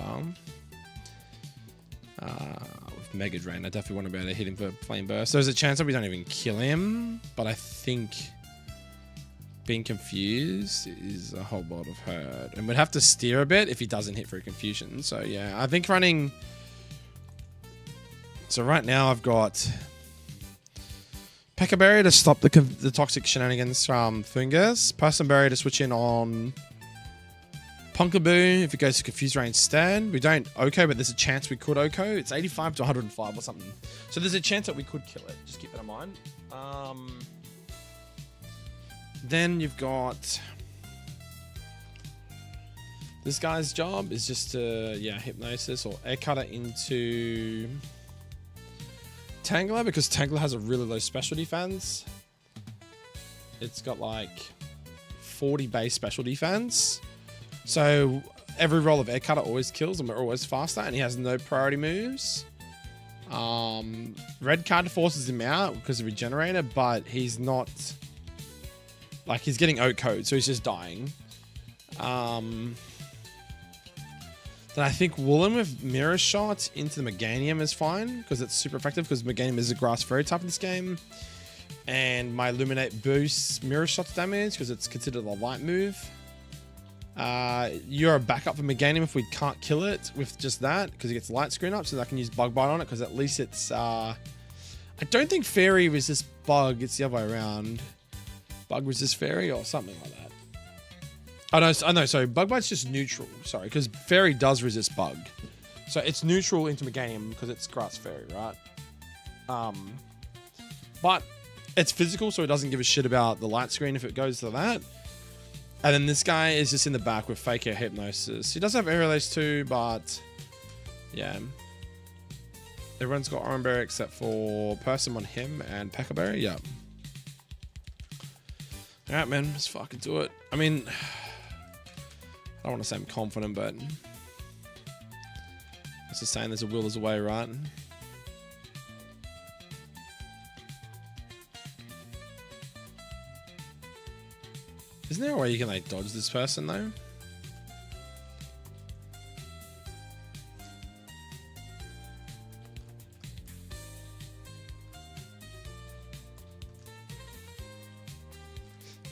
A: With Mega Drain, I definitely want to be able to hit him for Flame Burst. There's a chance that we don't even kill him, but I think being confused is a whole lot of hurt. And we'd have to steer a bit if he doesn't hit for confusion. So yeah, I think running... So right now I've got Pecker Berry to stop the toxic shenanigans from Fungus. Person Berry to switch in on Punkaboo if it goes to Confused Ray instead. We don't OHKO, but there's a chance we could OHKO. It's 85 to 105 or something. So there's a chance that we could kill it. Just keep that in mind. Then you've got... This guy's job is just to, yeah, Hypnosis or Air Cutter into Tangler, because Tangler has a really low special defense. It's got like 40 base special defense. So every roll of Air Cutter always kills and we're always faster, and he has no priority moves. Red card forces him out because of Regenerator, but he's not... Like, he's getting OHKO'd, so he's just dying. Then I think Woolen with Mirror Shot into the Meganium is fine, because it's super effective, because Meganium is a Grass Fairy type in this game. And my Illuminate boosts Mirror Shot's damage, because it's considered a light move. You're a backup for Meganium if we can't kill it with just that, because it gets Light Screen up, so I can use Bug Bite on it, because at least it's... I don't think Fairy resists Bug, it's the other way around. Bug resist Fairy or something like that. Oh no, sorry. Bug Bite's just neutral. Sorry, because Fairy does resist Bug. So it's neutral into Meganium because it's Grass Fairy, right? But it's physical, so it doesn't give a shit about the light screen if it goes to that. And then this guy is just in the back with Fake Out Hypnosis. He does have Air Release too, but yeah. Everyone's got Oran Berry except for Person on him and Peckerberry. Yeah. Alright, man, let's fucking do it. I mean, I don't want to say I'm confident, but I was just saying there's a will, there's a way, right? Isn't there a way you can like dodge this person though?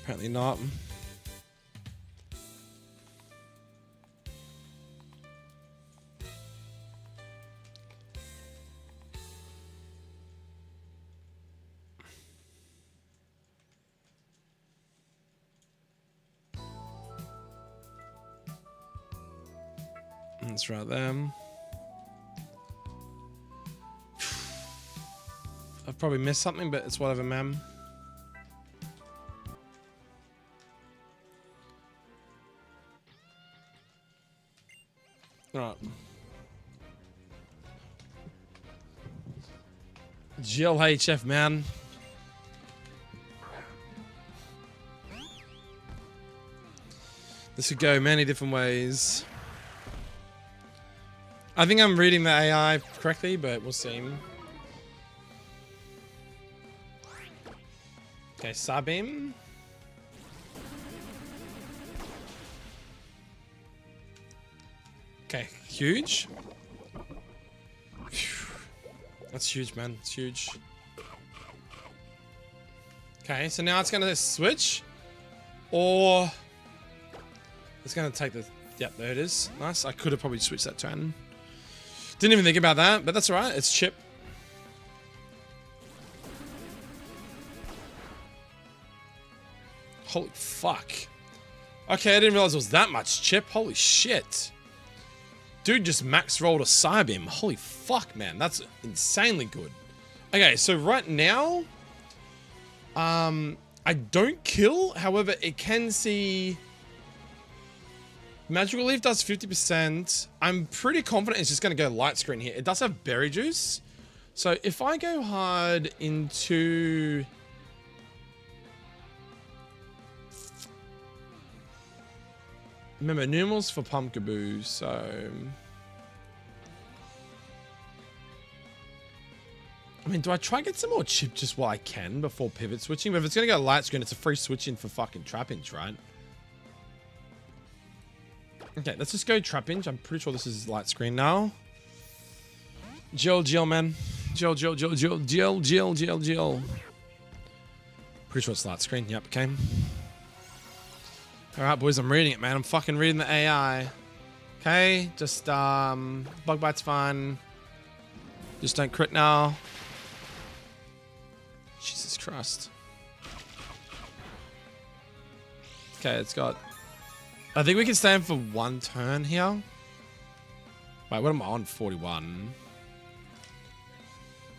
A: Apparently not. That's right there. I've probably missed something, but it's whatever, man. Alright. GLHF, man. This could go many different ways. I think I'm reading the AI correctly, but we'll see. Okay, Sabim. Okay, huge. Phew. That's huge, man. It's huge. Okay, so now it's gonna switch, or it's gonna take the. Yep, there it is. Nice. I could have probably switched that turn. Didn't even think about that, but that's alright. It's chip. Holy fuck. Okay, I didn't realize it was that much chip. Holy shit. Dude just max rolled a Psybeam. Holy fuck, man. That's insanely good. Okay, so right now, I don't kill. However, it can see... Magical Leaf does 50%. I'm pretty confident it's just going to go light screen here. It does have Berry Juice. So if I go hard into... Remember, numerals for Pumpkaboo, so... I mean, do I try and get some more chip just while I can before pivot switching? But if it's going to go light screen, it's a free switch in for fucking Trapinch, right? Okay, let's just go Trapinch. I'm pretty sure this is light screen now. Jill, man. Jill. Pretty sure it's light screen. Yep, okay. Alright, boys, I'm reading it, man. I'm fucking reading the AI. Okay, just, Bug Bite's fine. Just don't crit now. Jesus Christ. Okay, it's got... I think we can stay in for one turn here. Wait, what am I on? 41.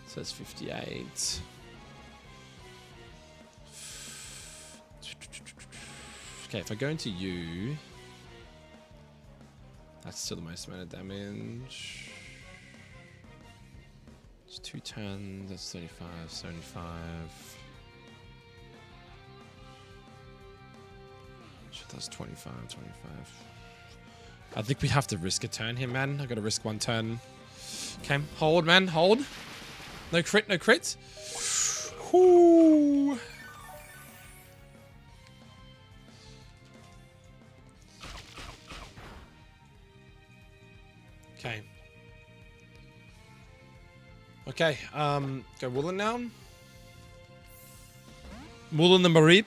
A: So it's 58. Okay, if I go into you, that's still the most amount of damage. It's 2 turns, that's 35, 75. That's 25. I think we have to risk a turn here, man. I gotta risk one turn. Okay, hold, man, hold. No crit, no crit. Whoo. Okay. Okay, go Woolen now. Woolen the Mareep.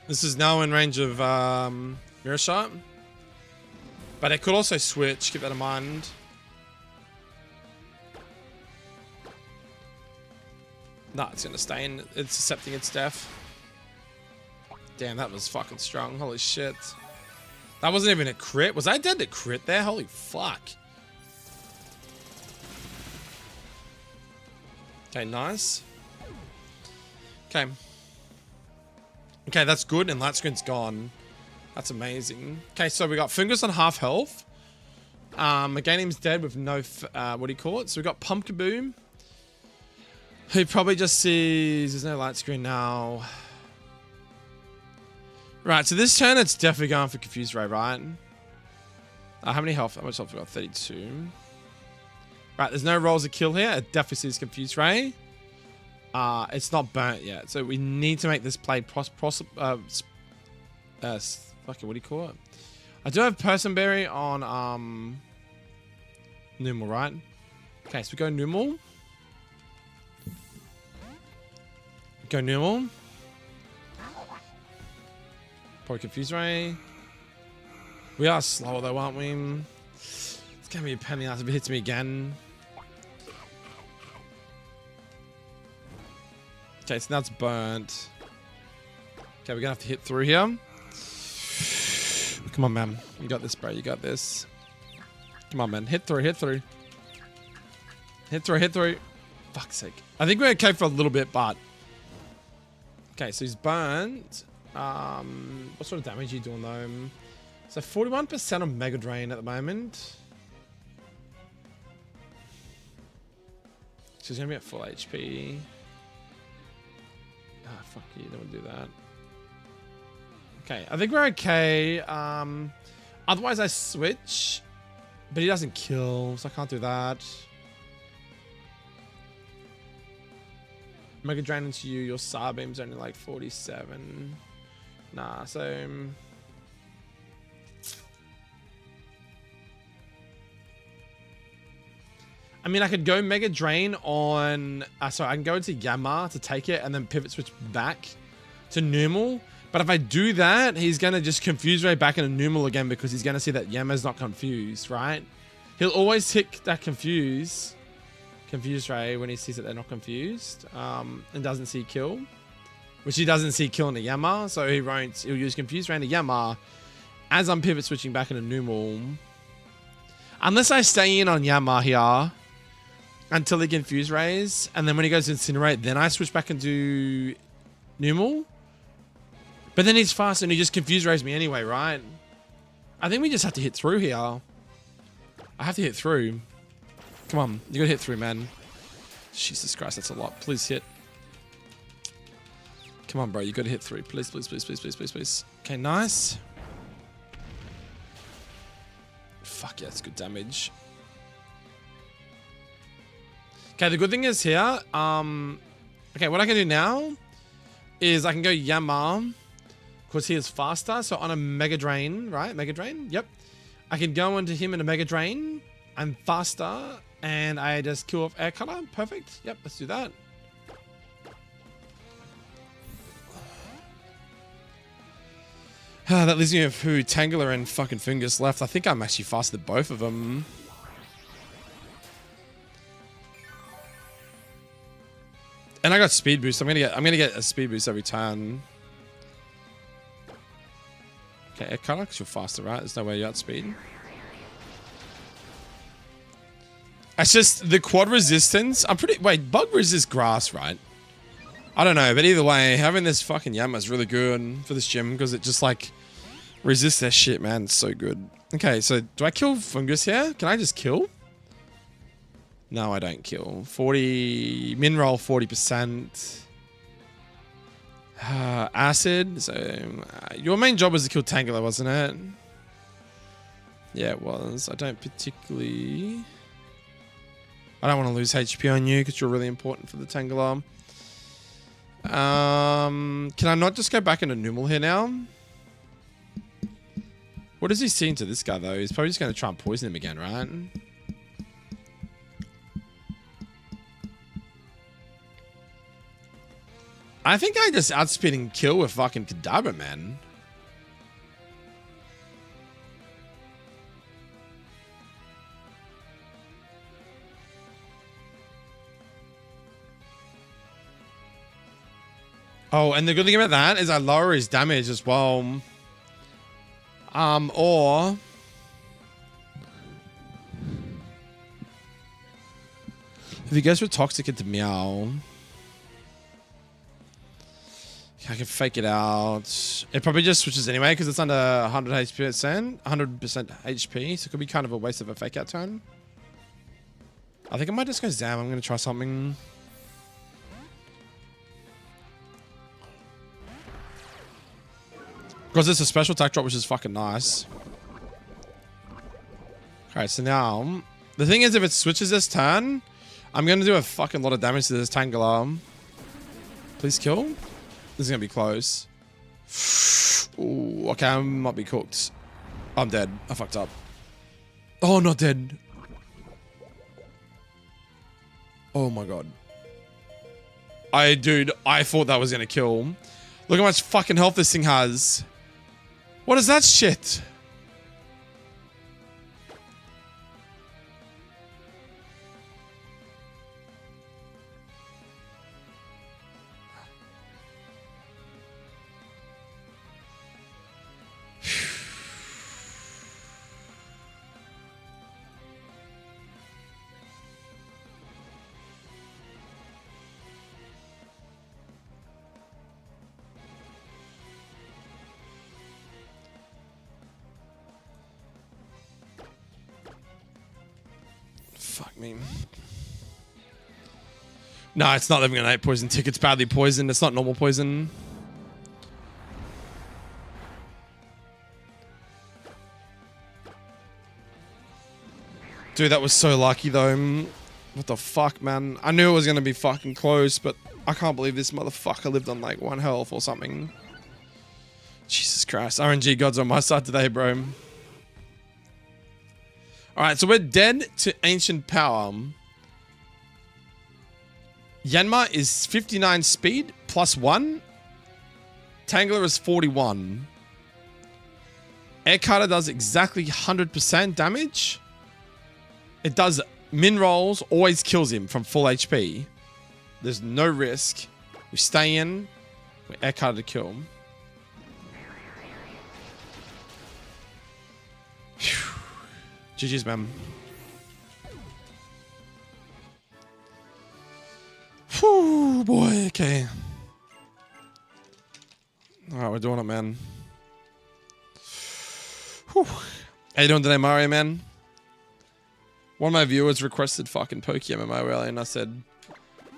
A: This is now in range of Mirror Shot. But it could also switch, keep that in mind. Nah, it's gonna stay in. It's accepting its death. Damn, that was fucking strong. Holy shit. That wasn't even a crit. Was I dead to crit there? Holy fuck. Okay, nice. Okay. Okay, that's good, and light screen's gone. That's amazing. Okay, so we got Fingers on half health. Meganim's dead with no, what do you call it? So we got Pumpkaboo, who probably just sees, there's no light screen now. Right, so this turn it's definitely going for Confused Ray, right? How many health? How much health we got? 32. Right, there's no rolls to kill here. It definitely sees Confused Ray. It's not burnt yet, so we need to make this play Fucking, what do you call it? I do have Person Berry on Numal, right? Okay, so we go Numal. Go Numal. Probably Confuse Ray. We are slower though, aren't we? It's gonna be a penny after it hits me again. Okay, so now it's burnt. Okay, we're gonna have to hit through here. Come on, man. You got this, bro. You got this. Come on, man. Hit through, hit through. Hit through, hit through. Fuck's sake. I think we're okay for a little bit, but... Okay, so he's burnt. What sort of damage are you doing, though? So 41% on Mega Drain at the moment. So he's gonna be at full HP. Ah, fuck you. Don't want to do that. Okay, I think we're okay. Otherwise, I switch. But he doesn't kill, so I can't do that. Mega Drain into you. Your Starbeam's only like 47. Nah, so... I mean, I could go Mega Drain on... sorry, I can go into Yama to take it and then pivot switch back to Numal. But if I do that, he's going to just Confuse Ray back into Numal again because he's going to see that Yama's not confused, right? He'll always tick that Confuse Ray when he sees that they're not confused and doesn't see kill. Which he doesn't see kill in the Yama, so he'll use Confuse Ray into Yama as I'm pivot switching back into Numal. Unless I stay in on Yama here until he Confuse Rays, and then when he goes to Incinerate, then I switch back into Numal. But then he's fast and he just Confuse Rays me anyway, right? I think we just have to hit through here. I have to hit through. Come on, you gotta hit through, man. Jesus Christ, that's a lot. Please hit. Come on, bro, you gotta hit through. Please, please, please, please, please, please, please. Okay, nice. Fuck yeah, that's good damage. Okay, the good thing is here, okay, what I can do now is I can go Yama, because he is faster, so on a Mega Drain, right? Mega Drain, yep. I can go into him in a Mega Drain. I'm faster, and I just kill off Air Cutter. Perfect. Yep, let's do that. That leaves me with who? Tangela and fucking Fungus left. I think I'm actually faster than both of them. And I got speed boost. I'm gonna get a speed boost every turn. Okay, Air Cutter, because you're faster, right? There's no way you outspeed. It's just the quad resistance. Wait, bug resist grass, right? I don't know, but either way, having this fucking Yama is really good for this gym because it just like resists that shit, man. It's so good. Okay, so do I kill Fungus here? Can I just kill? No, I don't kill. 40 min roll, 40%. Acid. So your main job was to kill Tangela, wasn't it? Yeah, it was. I don't want to lose HP on you because you're really important for the Tangela. Can I not just go back into Numal here now? What does he see into this guy though? He's probably just going to try and poison him again, right? I think I just outspeed and kill with fucking Kadabra, man. Oh, and the good thing about that is I lower his damage as well. Or... if he goes for Toxic into Meow... I can fake it out. It probably just switches anyway because it's under 100 HP, 100% HP, so it could be kind of a waste of a fake out turn. I think I might just go Zam. I'm going to try something. Because it's a special attack drop, which is fucking nice. Okay, so now... the thing is, if it switches this turn, I'm going to do a fucking lot of damage to this Tangela. Please kill. This is going to be close. Ooh, okay, I might be cooked. I'm dead. I fucked up. Oh, not dead. Oh my god. Dude, I thought that was gonna kill. Look how much fucking health this thing has. What is that shit? Fuck me. No, it's not living on 8 poison tick. It's badly poisoned. It's not normal poison. Dude, that was so lucky though. What the fuck, man? I knew it was gonna be fucking close, but I can't believe this motherfucker lived on like 1 health or something. Jesus Christ. RNG gods on my side today, bro. Alright, so we're dead to ancient power. Yanma is 59 speed plus 1. Tangler is 41. Air Cutter does exactly 100% damage. It does min rolls, always kills him from full HP. There's no risk. We stay in. We Air Cutter to kill him. GG's, man. Whew, boy, okay. Alright, we're doing it, man. Whew. How you doing today, Mario, man? One of my viewers requested fucking Pokemon earlier, and I said,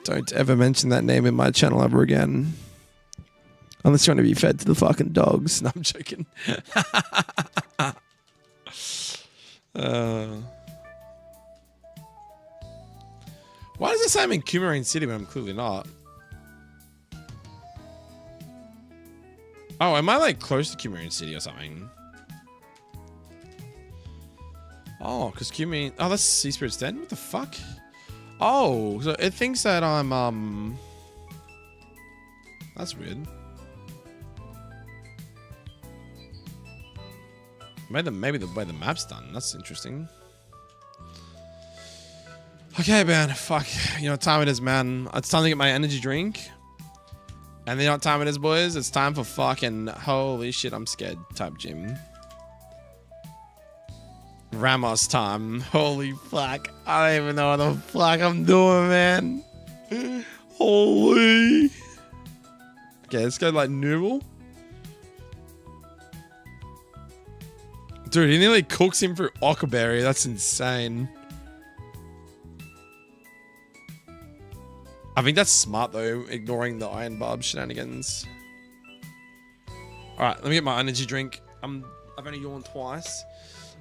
A: don't ever mention that name in my channel ever again. Unless you want to be fed to the fucking dogs. No, I'm joking. Why does it say I'm in Coumarine City when I'm clearly not? Oh, am I like close to Coumarine City or something? Oh, because Coumarine... Oh, that's Sea Spirit's Den? What the fuck? Oh, so it thinks that I'm, That's weird. Maybe the way the map's done. That's interesting. Okay, man. Fuck. You know what time it is, man. It's time to get my energy drink. And you know what time it is, boys? It's time for fucking holy shit, I'm scared type gym. Ramos time. Holy fuck. I don't even know what the fuck I'm doing, man. Holy. Okay, let's go like noodle. Dude, he nearly cooks him through Ockerberry. That's insane. I think that's smart though, ignoring the Iron Barb shenanigans. Alright, let me get my energy drink. I've only yawned twice.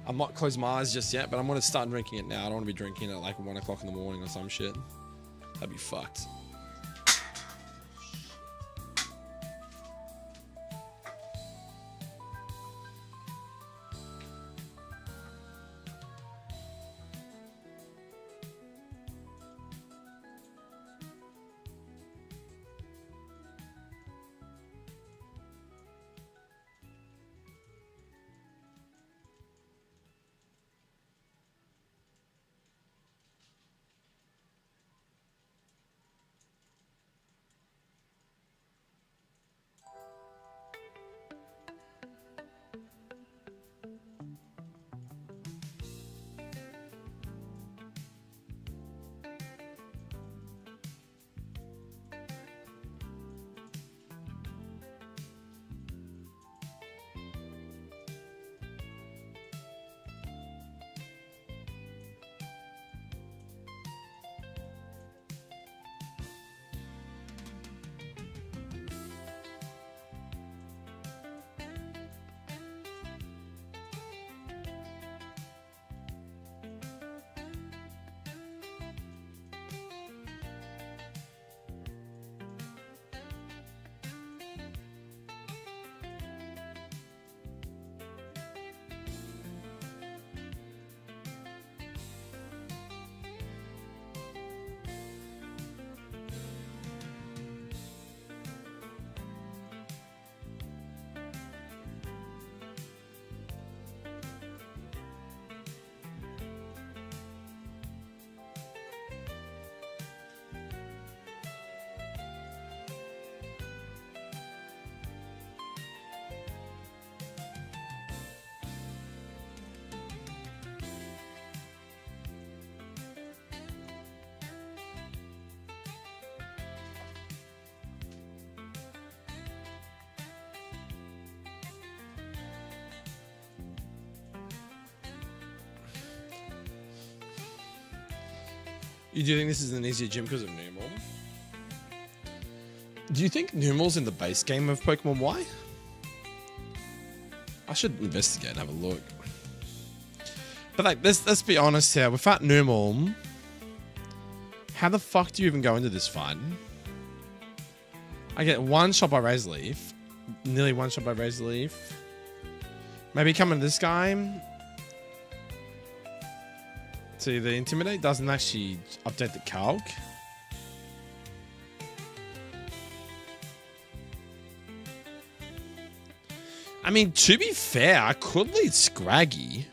A: I'm not closing my eyes just yet, but I'm gonna start drinking it now. I don't want to be drinking it at like 1 o'clock in the morning or some shit. That'd be fucked. You do think this is an easier gym because of normal? Do you think numerals in the base game of Pokemon Y? I should investigate and have a look. But like, let's be honest here. Without normal, how the fuck do you even go into this fight? I get one shot by Razor Leaf. Nearly one shot by Razor Leaf. Maybe come into this guy. See, the Intimidate doesn't actually update the calc. I mean, to be fair, I could lead Scraggy.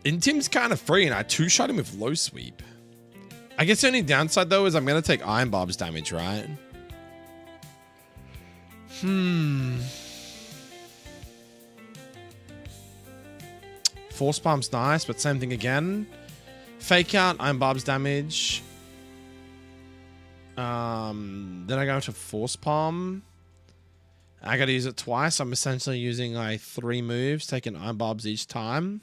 A: Intim's kind of free, and I two-shot him with low sweep. I guess the only downside, though, is I'm going to take Iron Barb's damage, right? Force Palm's nice, but same thing again. Fake out, Iron Barb's damage. Then I go to Force Palm. I got to use it twice. I'm essentially using like 3 moves, taking Iron Barbs each time.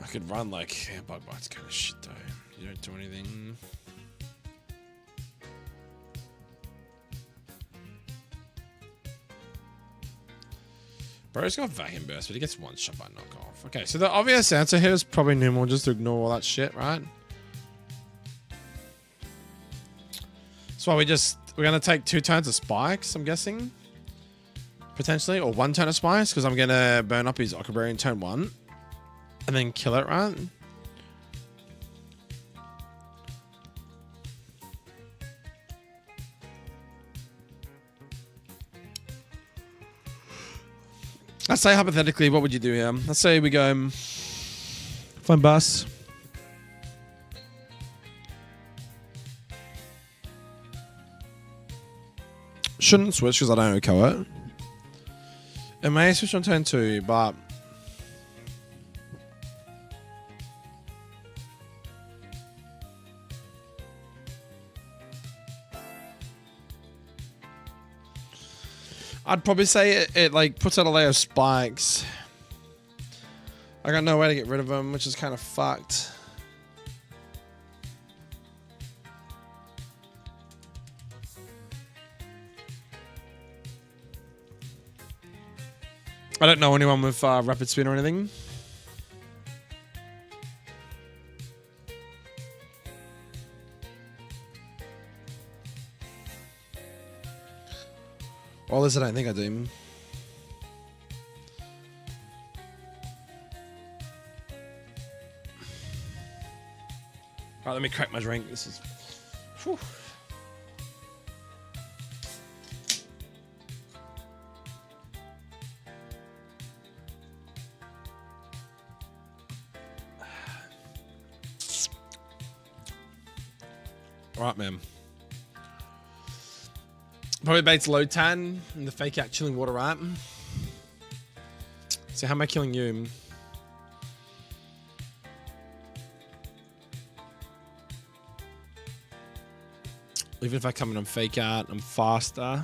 A: I could run like Bug Bite's kind of shit though. You don't do anything. Bro's got Vacuum Burst, but he gets one shot by knockoff. Okay, so the obvious answer here is probably normal, just to ignore all that shit, right? So we're gonna take 2 turns of spikes, I'm guessing. Potentially, or 1 turn of spikes, because I'm gonna burn up his Ockerberry in turn 1. And then kill it, right? Let's say hypothetically, what would you do here? Let's say we go find bus. Shouldn't switch because I don't echo it. It may switch on turn 2, but I'd probably say it like puts out a layer of spikes. I got no way to get rid of them, which is kind of fucked. I don't know anyone with rapid spin or anything. Well, this I don't think I do. Alright, let me crack my drink. This is... Whew. Alright, man. Probably baits low tan and the fake out chilling water, right? So how am I killing you? Even if I come in on fake out, I'm faster.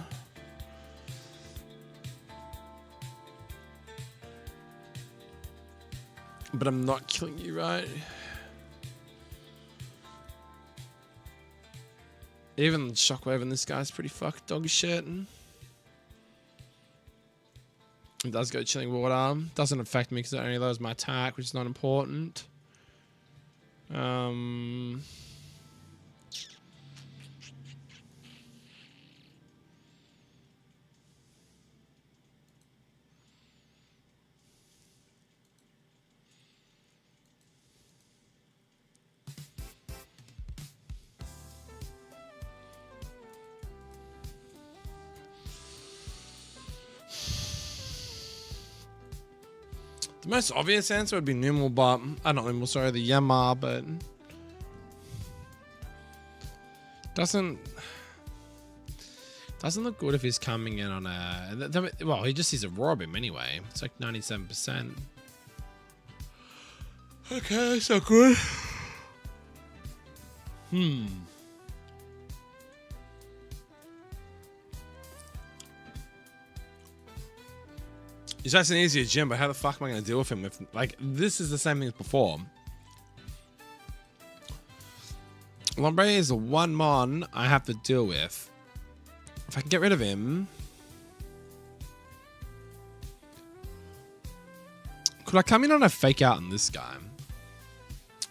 A: But I'm not killing you, right? Even Shockwave in this guy's pretty fucked dog shit. It does go chilling water. Doesn't affect me because it only lowers my attack, which is not important. The most obvious answer would be Numal, but not Numal, sorry, the Yamar, but doesn't look good if he's coming in on a well, he just sees a Robin anyway. It's like 97%. Okay, that's not good. He's nice and easy as gym, but how the fuck am I going to deal with him? If, like, this is the same thing as before. Lombre is the one mon I have to deal with. If I can get rid of him... Could I come in on a fake out on this guy?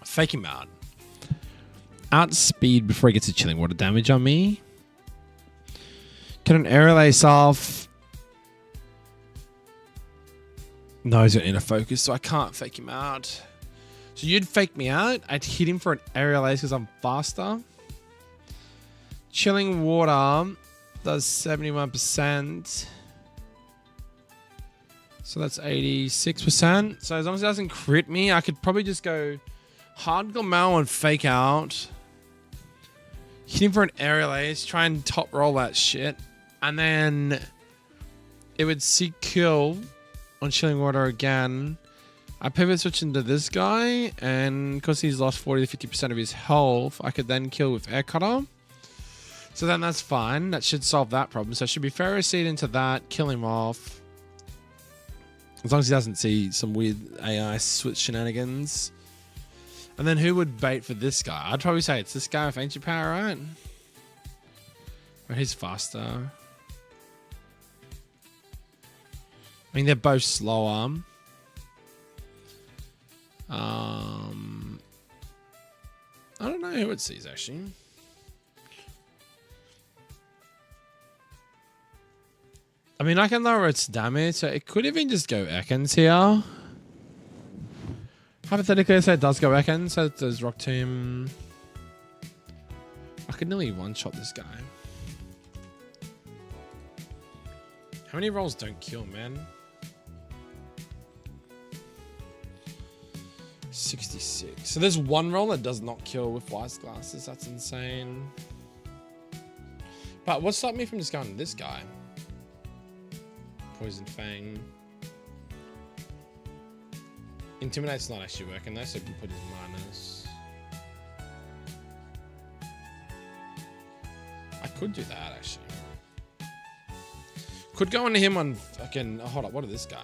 A: Fake him out. Outspeed before he gets a chilling water damage on me. Can an aerial ace off? No, he's got inner focus, so I can't fake him out. So you'd fake me out. I'd hit him for an aerial ace because I'm faster. Chilling water does 71%. So that's 86%. So as long as it doesn't crit me, I could probably just go hard Glamel and fake out. Hit him for an aerial ace. Try and top roll that shit. And then it would seek kill on chilling water again. I pivot switch into this guy. And because he's lost 40 to 50% of his health, I could then kill with air cutter. So then that's fine. That should solve that problem. So it should be Ferroseed into that. Kill him off. As long as he doesn't see some weird AI switch shenanigans. And then who would bait for this guy? I'd probably say it's this guy with Ancient Power, right? But he's faster. I mean, they're both slower. I don't know who it sees, actually. I mean, I can lower its damage, so it could even just go Ekans here. Hypothetically, so it does go Ekans, so it does Rock Tomb. I could nearly one-shot this guy. How many rolls don't kill, man? 66. So there's one roll that does not kill with Wise Glasses. That's insane. But what's stopping me from just going to this guy? Poison Fang. Intimidate's not actually working though, so I can put his minus. I could do that actually. Could go into him on fucking. Oh, hold up, what is this guy?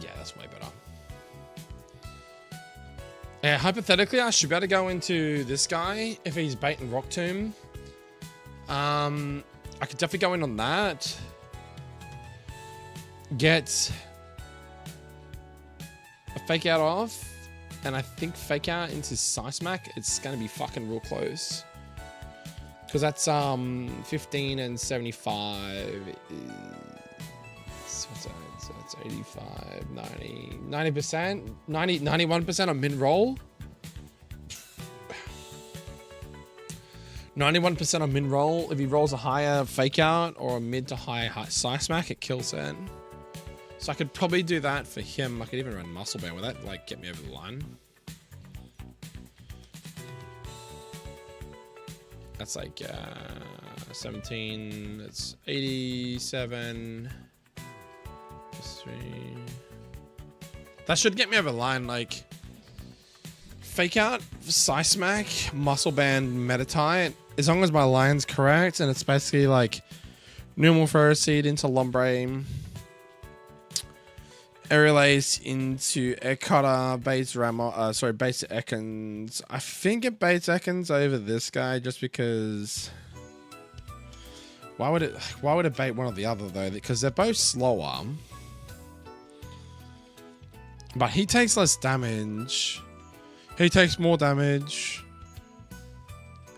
A: Yeah, that's way better. Yeah, hypothetically, I should be able to go into this guy if he's bait and Rock Tomb. I could definitely go in on that. Get a fake out off, and I think fake out into Smack. It's gonna be fucking real close. Because that's 15 and 75. So it's 85, 90, 90%, 91% on min-roll. 91% on min-roll. If he rolls a higher fake out or a mid to high smack, it kills it. So I could probably do that for him. I could even run Muscle Band with that, like get me over the line. That's like 17, that's 87. That should get me over the line. Like fake out, Smack, Muscle Band, Meditite. As long as my line's correct, and it's basically like normal Ferroseed into Lombre, Aerial Ace into Air Cutter, base Ramo, base Ekans. I think it baits Ekans over this guy just because. Why would it bait one or the other though? Because they're both slower. But he takes less damage. He takes more damage.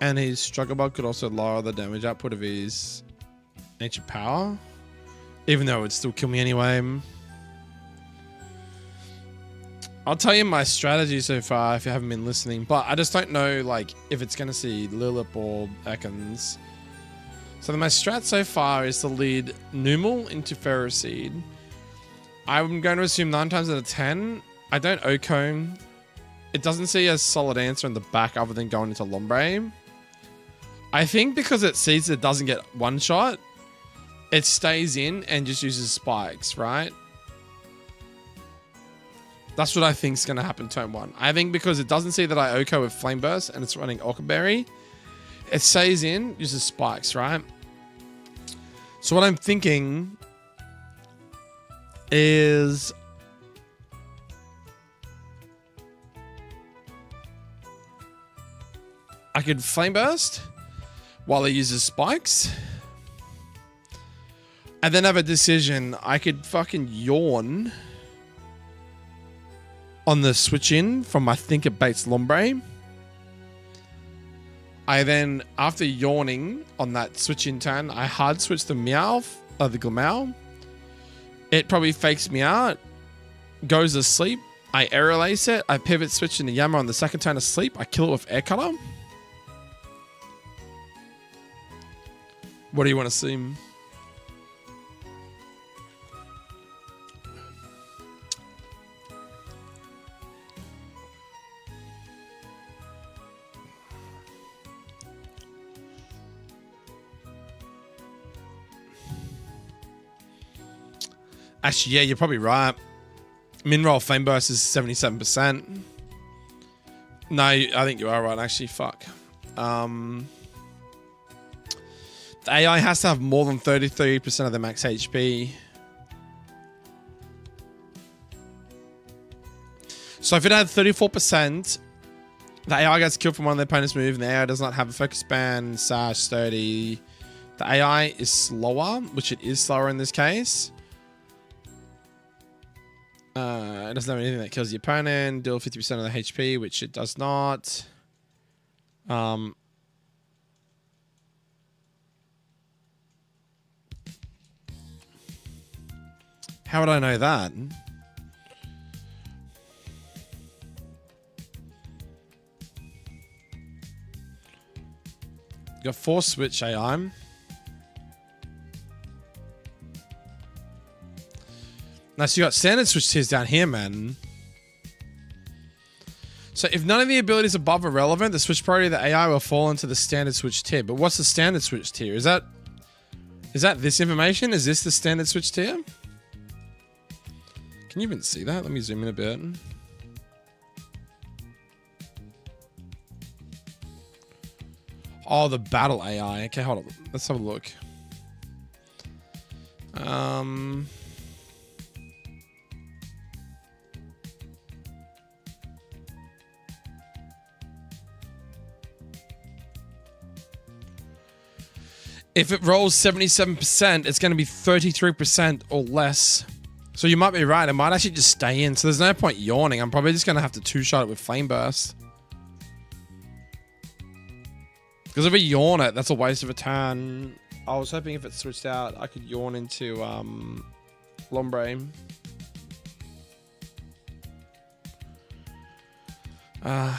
A: And his Struggle Bug could also lower the damage output of his Ancient Power. Even though it would still kill me anyway. I'll tell you my strategy so far if you haven't been listening. But I just don't know like if it's going to see Lilip or Ekans. So my strat so far is to lead Numal into Ferroseed. I'm going to assume 9 times out of 10, I don't O-Comb. It doesn't see a solid answer in the back other than going into Lombre. I think because it sees it doesn't get one shot, it stays in and just uses spikes, right? That's what I think is going to happen turn 1. I think because it doesn't see that I OHKO with Flame Burst and it's running Ockerberry, it stays in, uses spikes, right? So what I'm thinking is I could Flame Burst while it uses spikes. And then have a decision. I could fucking yawn on the switch in from I think it baits Lombre. I then, after yawning on that switch in turn, I hard switch the the Glameow. It probably fakes me out, goes to sleep. I aerial ace it. I pivot switch into Yammer on the second turn of sleep. I kill it with Air Cutter. What do you want to see? Actually, yeah, you're probably right. Min-roll Flame Burst is 77%. No, I think you are right, actually. Fuck. The AI has to have more than 33% of the max HP. So if it had 34%, the AI gets killed from one of the opponent's move, and the AI does not have a focus band, sash, 30. The AI is slower, which it is slower in this case. It doesn't have anything that kills the opponent. Deal 50% of the HP, which it does not. How would I know that? You got 4 switch AI. Now, so you got standard switch tiers down here, man. So if none of the abilities above are relevant, the switch priority of the AI will fall into the standard switch tier. But what's the standard switch tier? Is that this information? Is this the standard switch tier? Can you even see that? Let me zoom in a bit. Oh, the battle AI. Okay, hold on. Let's have a look. If it rolls 77%, it's going to be 33% or less. So you might be right. It might actually just stay in. So there's no point yawning. I'm probably just going to have to 2-shot it with Flame Burst. Because if I yawn it, that's a waste of a turn. I was hoping if it switched out, I could yawn into Lombre.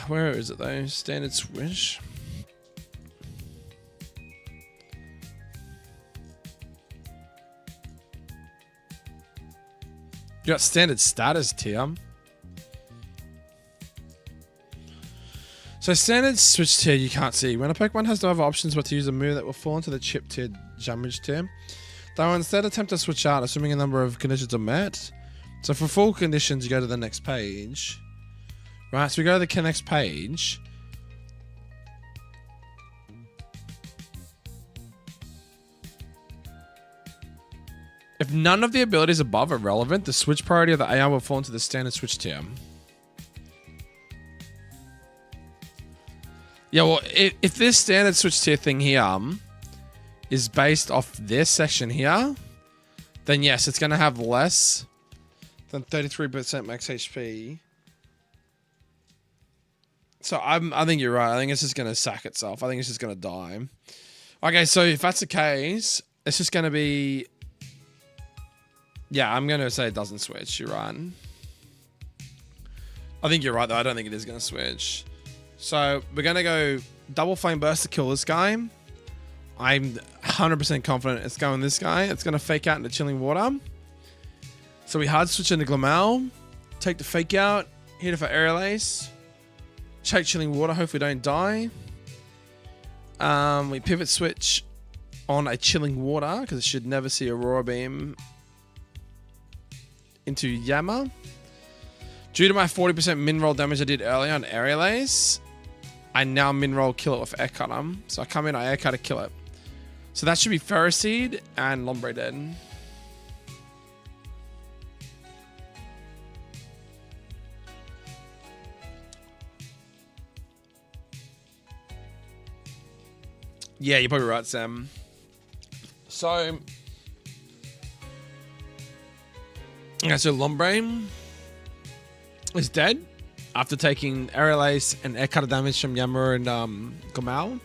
A: Where is it though? Standard switch. You got standard status tier. So standard switch tier you can't see. When a Pokemon has no other options but to use a move that will fall into the chip tier damage tier, they will instead attempt to switch out, assuming a number of conditions are met. So for full conditions, you go to the next page. Right, so we go to the next page. If none of the abilities above are relevant, the switch priority of the AI will fall into the standard switch tier. Yeah, well, if this standard switch tier thing here is based off this section here, then yes, it's going to have less than 33% max HP. So I think you're right. I think it's just going to sack itself. I think it's just going to die. Okay, so if that's the case, it's just going to be... Yeah, I'm going to say it doesn't switch. You're right. I think you're right, though. I don't think it is going to switch. So we're going to go double Flame Burst to kill this guy. I'm 100% confident it's going this guy. It's going to fake out into Chilling Water. So we hard switch into Glameow. Take the fake out. Hit it for Aerial Ace. Take Chilling Water. Hopefully don't die. We pivot switch on a chilling water because it should never see Aurora Beam into Yama. Due to my 40% min roll damage I did earlier on Aerial Ace, I now min roll kill it with Air Cutter. So I come in, I Air Cutter, kill it. So that should be Ferroseed and Lombre dead. Yeah, you're probably right, Sam. So, yeah, so Lombre is dead after taking Aerial Ace and Air Cutter damage from Yama and Gomal.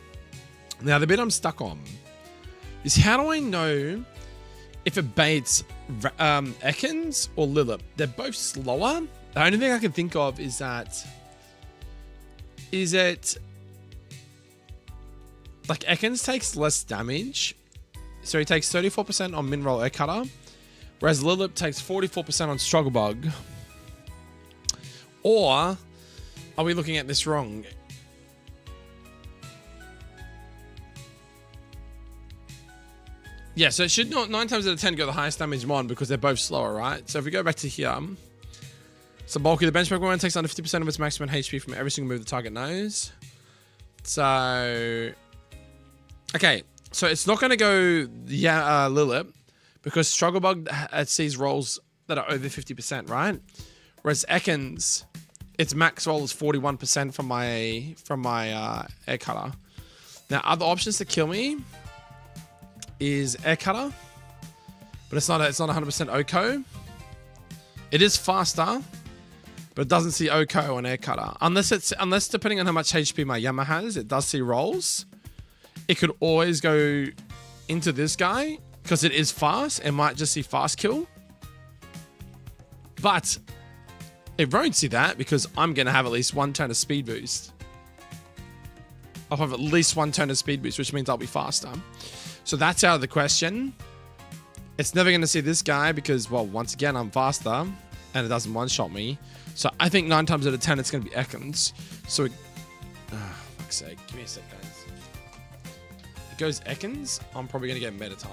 A: Now, the bit I'm stuck on is how do I know if it baits Ekans or Lilip? They're both slower. The only thing I can think of is that like Ekans takes less damage, so he takes 34% on min roll Air Cutter, whereas Lilip takes 44% on Struggle Bug. Or are we looking at this wrong? Yeah, so it should not 9 times out of 10 go the highest damage mod because they're both slower, right? So if we go back to here, so Bulky, the bench Pokemon takes under 50% of its maximum HP from every single move the target knows. So, okay, so it's not going to go Lilip because Struggle Bug sees rolls that are over 50%, right? Whereas Ekans, its max roll is 41% from my Air Cutter. Now, other options to kill me is Air Cutter, but it's not 100% OHKO. It is faster, but it doesn't see OHKO on Air Cutter. Unless depending on how much HP my Yama has, it does see rolls. It could always go into this guy because it is fast. It might just see fast kill. But it won't see that because I'm going to have at least one turn of speed boost. I'll have at least one turn of speed boost, which means I'll be faster. So that's out of the question. It's never going to see this guy because, well, once again, I'm faster and it doesn't one-shot me. So I think 9 times out of 10, it's going to be Ekans. So, fuck's sake. Give me a sec, guys. It goes Ekans. I'm probably going to get Meta type.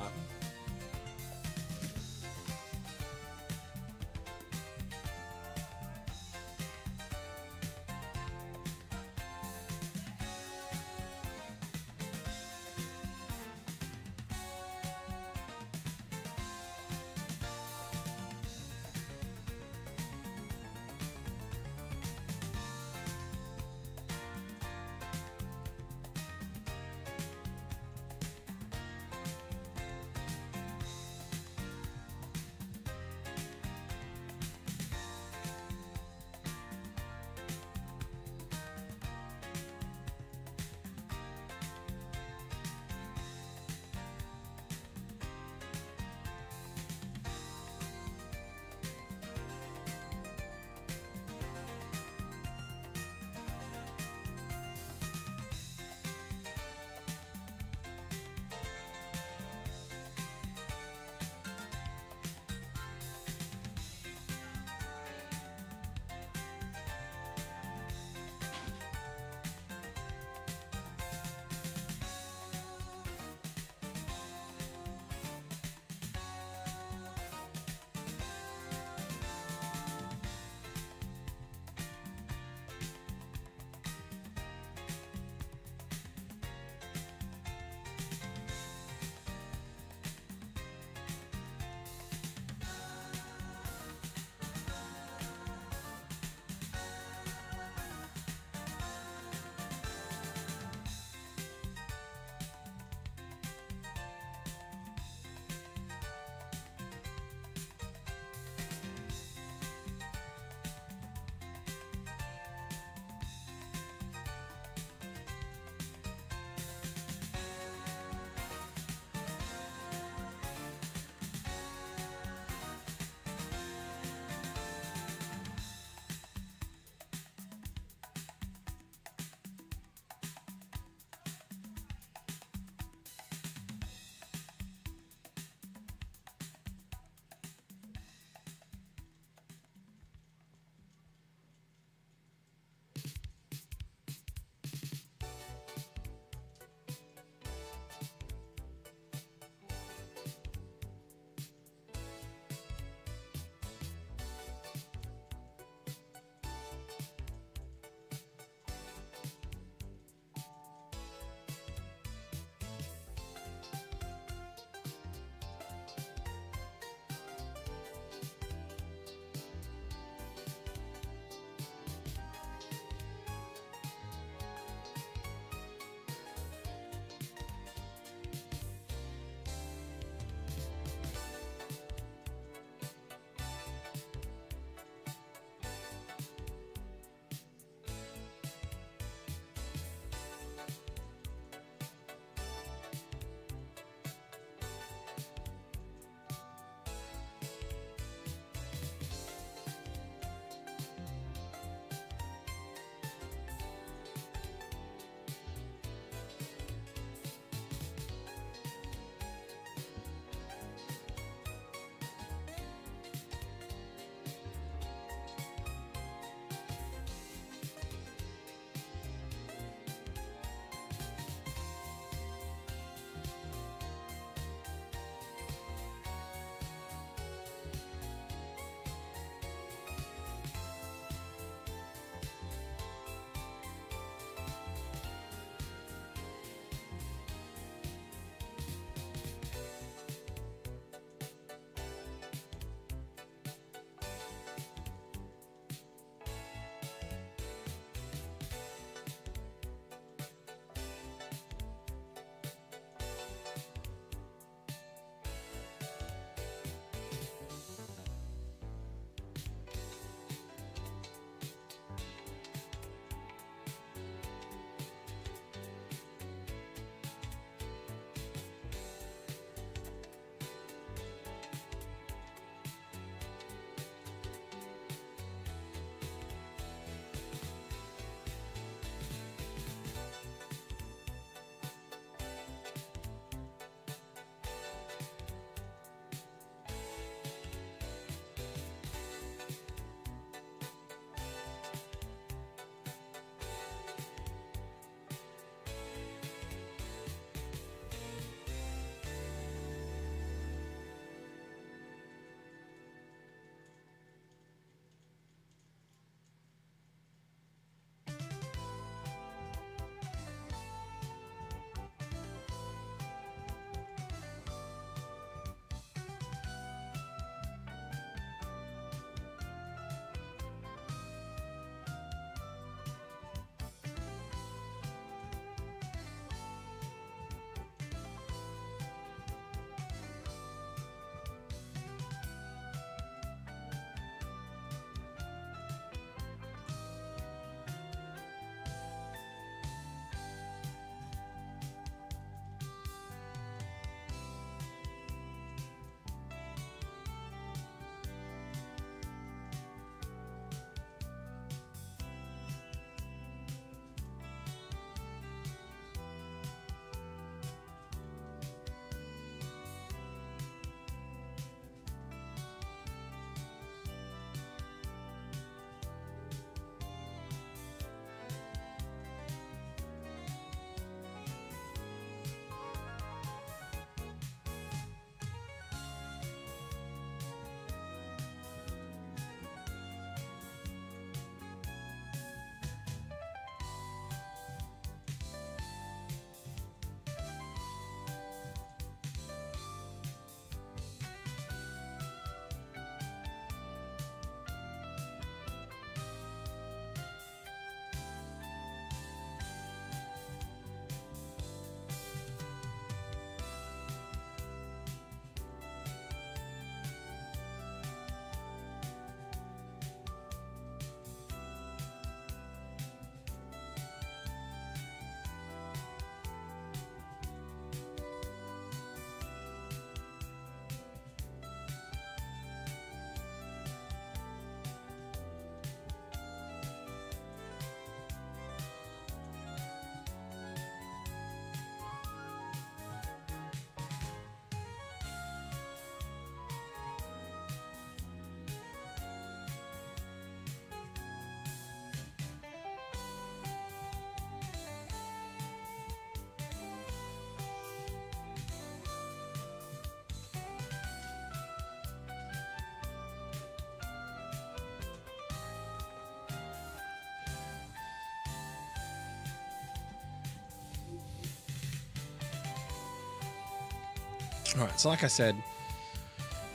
A: Alright, so like I said,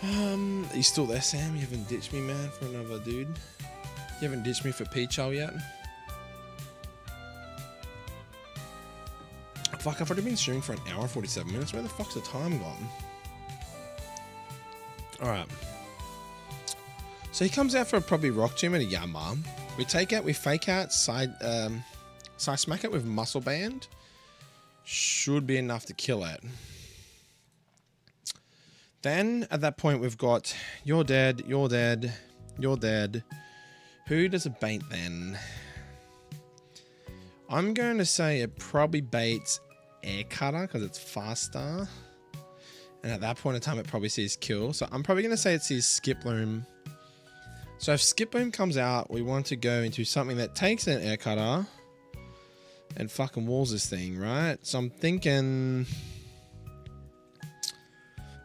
A: are you still there, Sam? You haven't ditched me, man, for another dude? You haven't ditched me for Peachel yet? Fuck, I've already been streaming for an hour and 47 minutes. Where the fuck's the time gone? Alright. So he comes out for a probably rock gym at a Yama. We fake out, side smack it with muscle band. Should be enough to kill it. Then at that point we've got you're dead, you're dead, you're dead. Who does it bait then? I'm going to say it probably baits Air Cutter because it's faster. And at that point in time it probably sees kill. So I'm probably going to say it sees Skip Loom. So if Skip Loom comes out, we want to go into something that takes an Air Cutter and fucking walls this thing, right? So I'm thinking...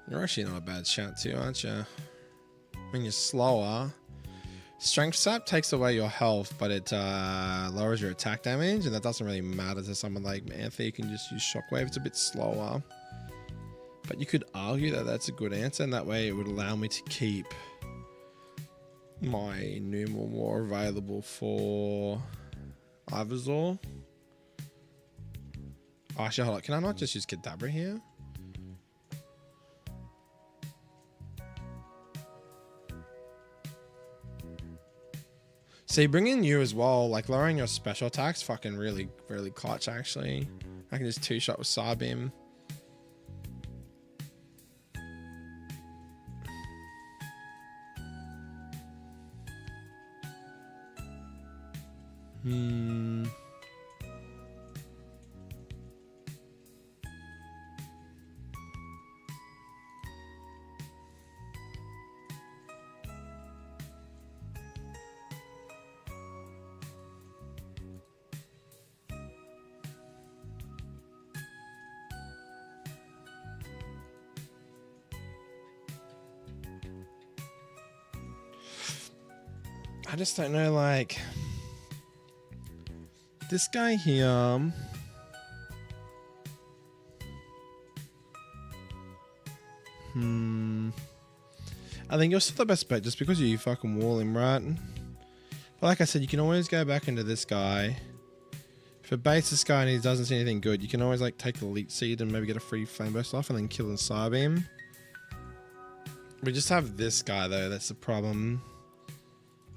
A: You're actually not a bad shout too, aren't you? When you're slower. Strength Sap takes away your health, but it lowers your attack damage, and that doesn't really matter to someone like Manthe. You can just use Shockwave. It's a bit slower. But you could argue that that's a good answer, and that way it would allow me to keep my Numel more available for Ivysaur. Oh, actually, hold on. Can I not just use Kadabra here? See, bring in you as well, like lowering your special attacks, fucking really clutch actually. I can just two-shot with Psybeam. I just don't know, like, this guy here. I think you're still the best bet just because you fucking wall him, right? But like I said, you can always go back into this guy. If it baits this guy and he doesn't see anything good, you can always like take the Leech Seed and maybe get a free Flame Burst off and then kill and Psybeam. We just have this guy though, that's the problem.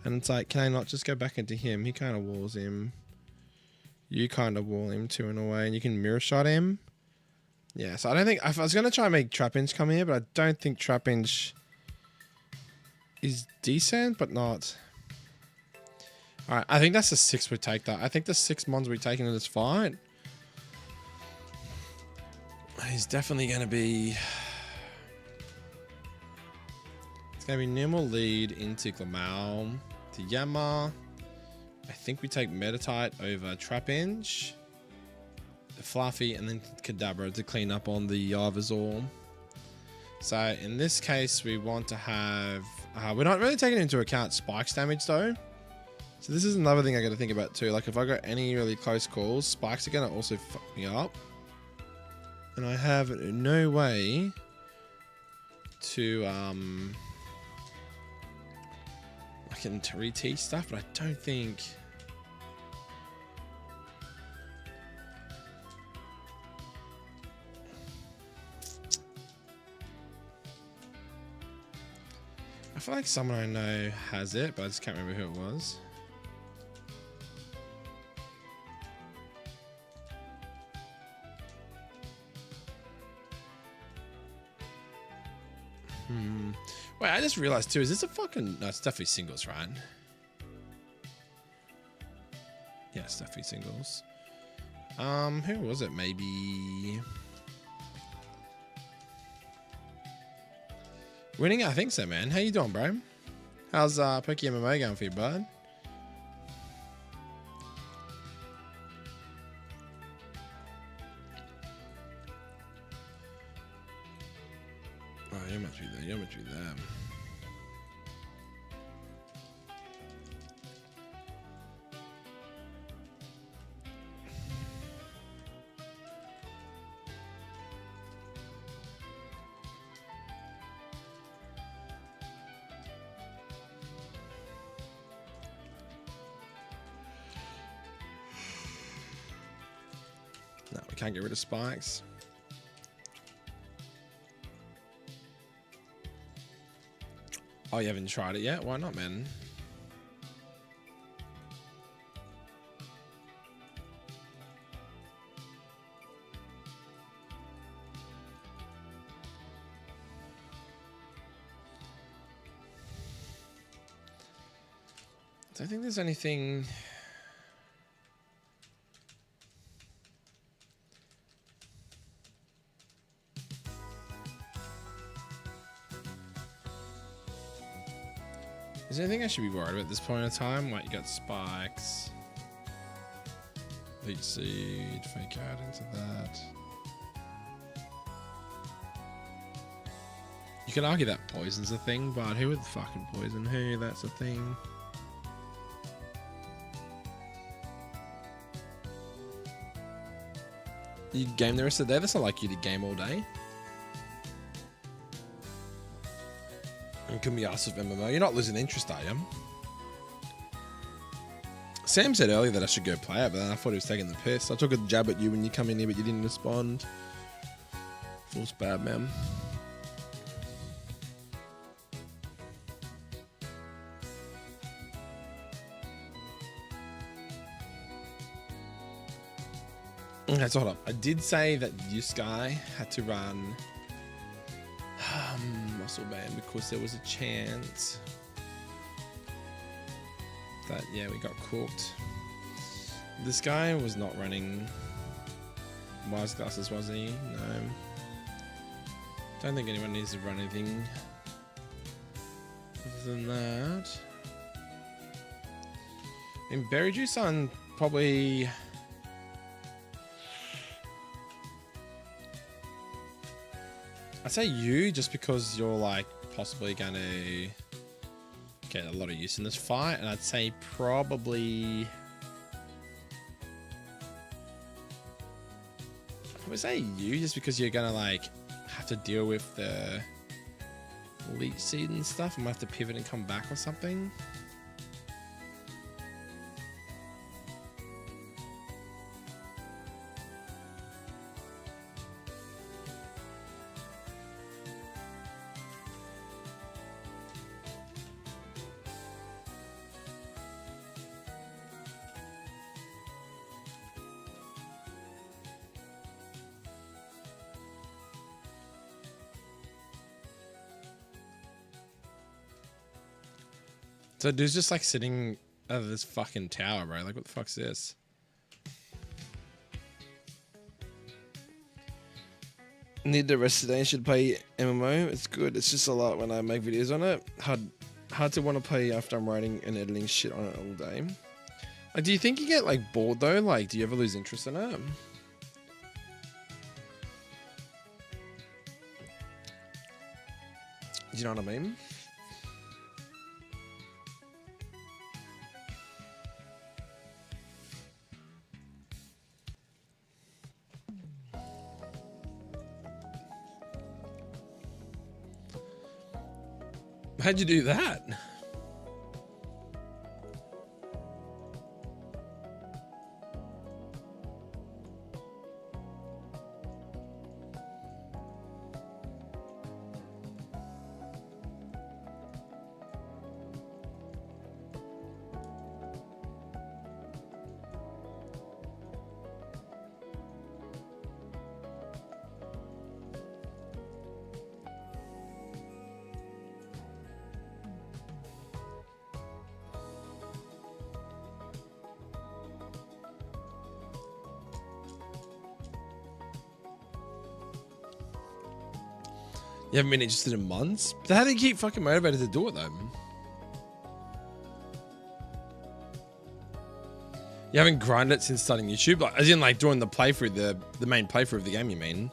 A: And it's like, can I not just go back into him? He kind of walls him. You kind of wall him too in a way, and you can Mirror Shot him. Yeah, so I don't think... I was going to try and make Trapinch come here, but I don't think Trapinch is decent, but not... Alright, I think that's the 6 we take, though. I think the 6 mons we take into this fight... He's definitely going to be... It's going to be Numel lead into Glamour to Yama. I think we take Meditite over Trapinch, Fluffy, and then Kadabra to clean up on the Ivysaur. So in this case, we want to have... we're not really taking into account Spike's damage though. So this is another thing I got to think about too. Like if I got any really close calls, Spikes are going to also fuck me up. And I have no way to... I can re-teach stuff, but I don't think... I feel like someone I know has it, but I just can't remember who it was. Wait, I just realized too, is this a fucking... No, it's definitely singles, right? Yeah, it's definitely singles. Who was it? Maybe... Winning? I think so, man. How you doing, bro? How's Pokemon MMO going for you, bud? Oh, you must be there. You must be there. can't get rid of spikes. Oh, you haven't tried it yet? Why not, man? I don't think there's anything... Is there anything I should be worried about at this point in time? Like, you got spikes. Leech seed, fake out into that. You could argue that poison's a thing, but who would fucking poison who? That's a thing. You game the rest of the day? That's not like you to game all day. And can be asked with MMO. You're not losing interest, are you? Sam said earlier that I should go play it, but then I thought he was taking the piss. I took a jab at you when you come in here, but you didn't respond. Feels bad, man. Okay, so hold up. I did say that this guy had to run muscle band because there was a chance that, yeah, we got cooked. This guy was not running wise glasses, was he? No. Don't think anyone needs to run anything other than that. And berry juice on probably... I'd say you, just because you're like possibly going to get a lot of use in this fight, and I'd say probably say you, just because you're gonna like have to deal with the leech seed and stuff, and might have to pivot and come back or something. So dude's just like sitting out of this fucking tower, bro. Like, what the fuck's this? Need the rest of the day. Should play MMO. It's good. It's just a lot when I make videos on it. Hard to want to play after I'm writing and editing shit on it all day. Like, do you think you get like bored though? Like, do you ever lose interest in it? Do you know what I mean? How'd you do that? You haven't been interested in months? So how do you keep fucking motivated to do it though? You haven't grinded it since starting YouTube? Like, as in like doing the playthrough, the main playthrough of the game, you mean?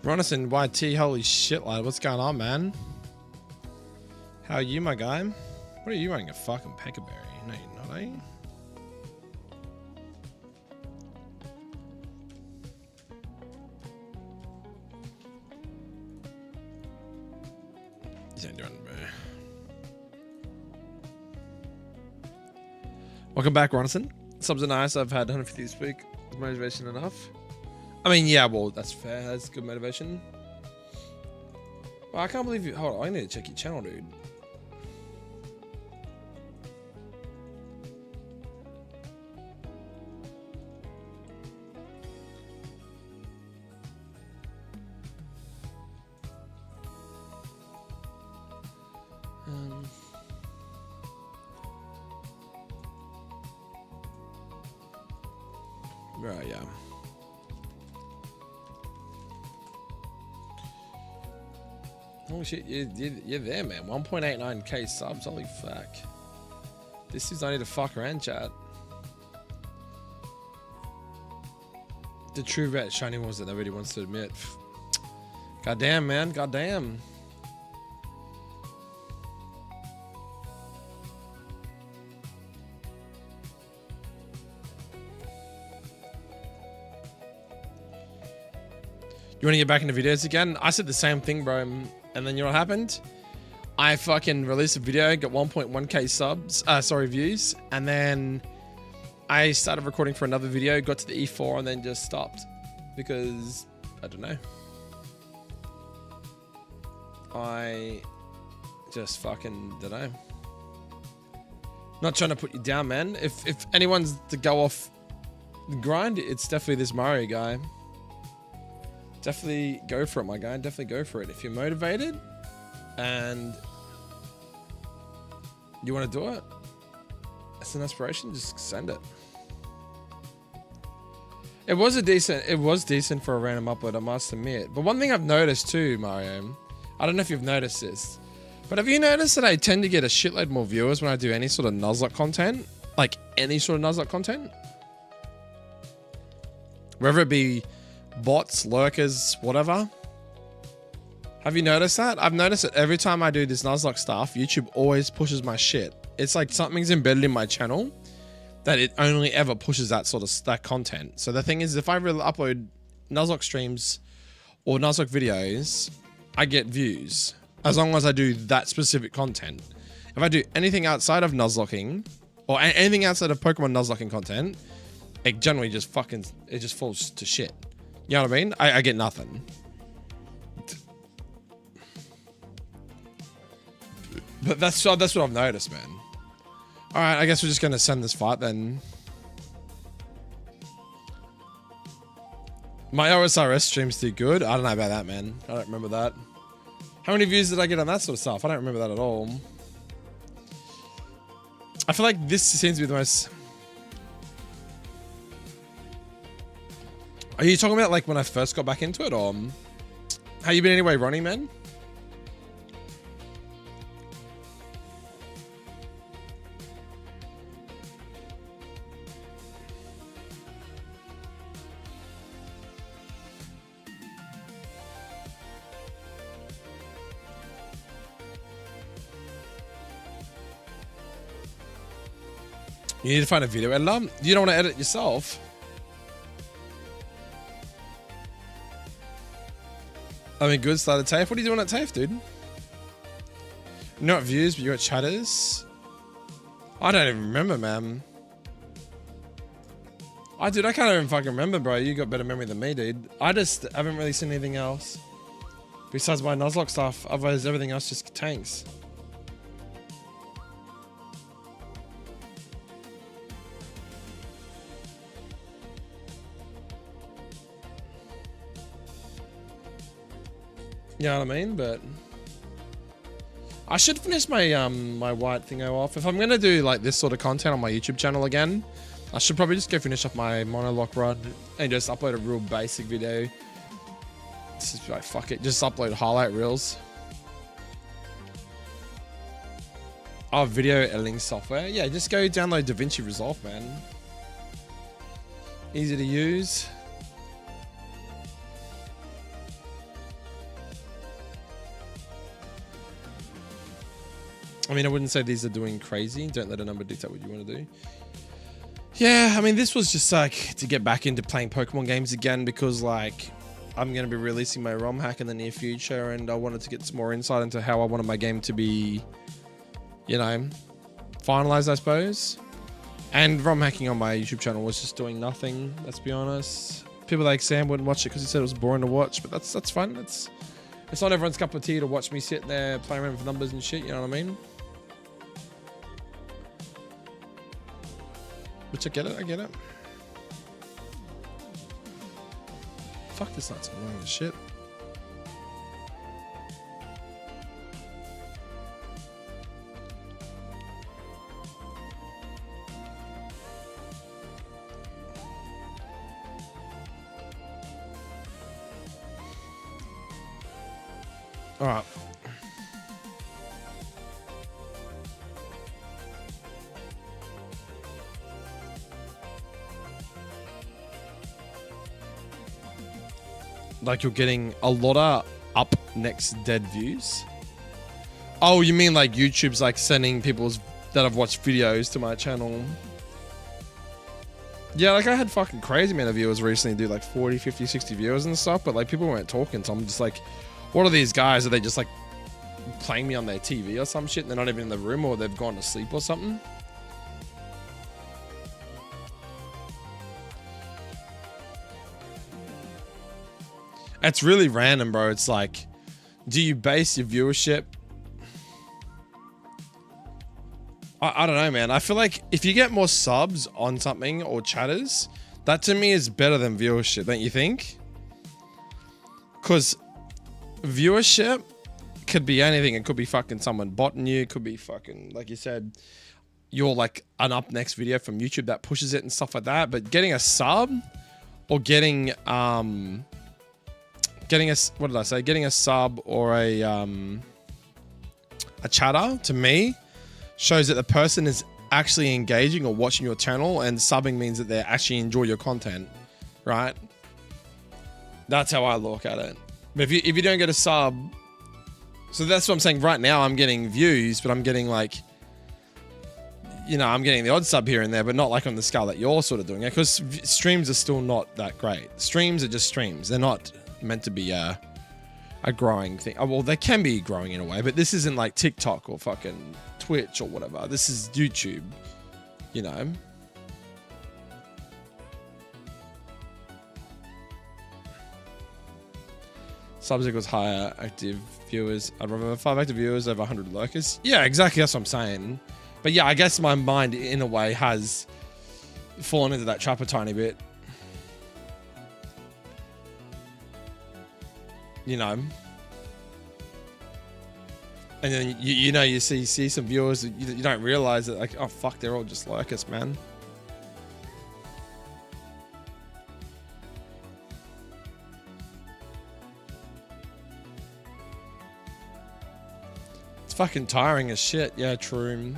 A: Ronison YT, holy shit, lad. What's going on, man? How are you, my guy? What are you running, a fucking peckerberry? No, you're not, eh? He's ain't doing it, bro. Welcome back, Ronison. Subs are nice. I've had 150 this week. Is motivation enough? I mean, yeah, well, that's fair. That's good motivation. Well, I can't believe you. Hold on, I need to check your channel, dude. Right, yeah. Oh shit, you're there, man. 1.89k subs, holy fuck. This is only to fuck around, chat. The true vet shiny ones that nobody wants to admit. Goddamn, man, goddamn. You want to get back into videos again? I said the same thing, bro. And then you know what happened? I fucking released a video, got 1.1k subs, views. And then I started recording for another video, got to the E4 and then just stopped. Because, I don't know. I just fucking don't know. Not trying to put you down, man. If anyone's to go off the grind, it's definitely this Mario guy. Definitely go for it, my guy. Definitely go for it. If you're motivated and you want to do it, it's an aspiration, just send it. It was decent for a random upload, I must admit. But one thing I've noticed too, Mario, I don't know if you've noticed this, but have you noticed that I tend to get a shitload more viewers when I do any sort of Nuzlocke content? Like any sort of Nuzlocke content? Whether it be bots, lurkers, whatever. Have you noticed that? I've noticed that every time I do this Nuzlocke stuff, YouTube always pushes my shit. It's like something's embedded in my channel that it only ever pushes that content. So the thing is, if I really upload Nuzlocke streams or Nuzlocke videos, I get views as long as I do that specific content. If I do anything outside of Nuzlocking or anything outside of Pokemon Nuzlocking content, it generally just falls to shit. You know what I mean? I get nothing. But that's what I've noticed, man. All right, I guess we're just gonna send this fight then. My OSRS streams do good. I don't know about that, man. I don't remember that. How many views did I get on that sort of stuff? I don't remember that at all. I feel like this seems to be the most... Are you talking about like when I first got back into it, or how you been anyway, Ronnie, man? You need to find a video editor. You don't want to edit yourself. I mean, good start at TAFE. What are you doing at TAFE, dude? Not views, but you're at chatters. I don't even remember, man. I can't even fucking remember, bro. You got better memory than me, dude. I just haven't really seen anything else besides my Nuzlocke stuff. Otherwise, everything else just tanks. You know what I mean? But I should finish my my white thingo off. If I'm gonna do like this sort of content on my YouTube channel again, I should probably just go finish off my monologue run and just upload a real basic video. Just like fuck it, just upload highlight reels. Oh, video editing software. Yeah, just go download DaVinci Resolve, man. Easy to use. I mean, I wouldn't say these are doing crazy. Don't let a number dictate what you want to do. Yeah, I mean, this was just like to get back into playing Pokemon games again because like
B: I'm going to be releasing my ROM hack in the near future, and I wanted to get some more insight into how I wanted my game to be, you know, finalized, I suppose. And ROM hacking on my YouTube channel was just doing nothing, let's be honest. People like Sam wouldn't watch it because he said it was boring to watch, but that's fun. It's not everyone's cup of tea to watch me sit there playing around with numbers and shit, you know what I mean? Which I get it. Fuck, this nut's annoying as shit. All right. Like you're getting a lot of up next dead views. Oh, you mean like YouTube's like sending people's that have watched videos to my channel? Yeah, like I had fucking crazy amount of viewers recently do like 40, 50, 60 viewers and stuff, but like people weren't talking, so I'm just like, what are these guys? Are they just like playing me on their TV or some shit and they're not even in the room, or they've gone to sleep or something? It's really random, bro. It's like, do you base your viewership? I don't know, man. I feel like if you get more subs on something or chatters, that to me is better than viewership, don't you think? Because viewership could be anything. It could be fucking someone botting you. It could be fucking, like you said, you're like an up next video from YouTube that pushes it and stuff like that. But getting a sub or getting a, what did I say? Getting a sub or a chatter, to me, shows that the person is actually engaging or watching your channel, and subbing means that they actually enjoy your content, right? That's how I look at it. But if you don't get a sub, so that's what I'm saying. Right now I'm getting views, but I'm getting like, you know, I'm getting the odd sub here and there, but not like on the scale that you're sort of doing it, because streams are still not that great. Streams are just streams. They're not meant to be a growing thing. Oh, well, they can be growing in a way, but this isn't like TikTok or fucking Twitch or whatever. This is YouTube, you know. Subs equals higher active viewers. I'd rather 5 active viewers over 100 lurkers. Yeah, exactly. That's what I'm saying. But yeah, I guess my mind in a way has fallen into that trap a tiny bit. You know. And then you know, you see some viewers that you don't realize that, like, oh fuck, they're all just lurkers, man. Fucking tiring as shit. Yeah, true.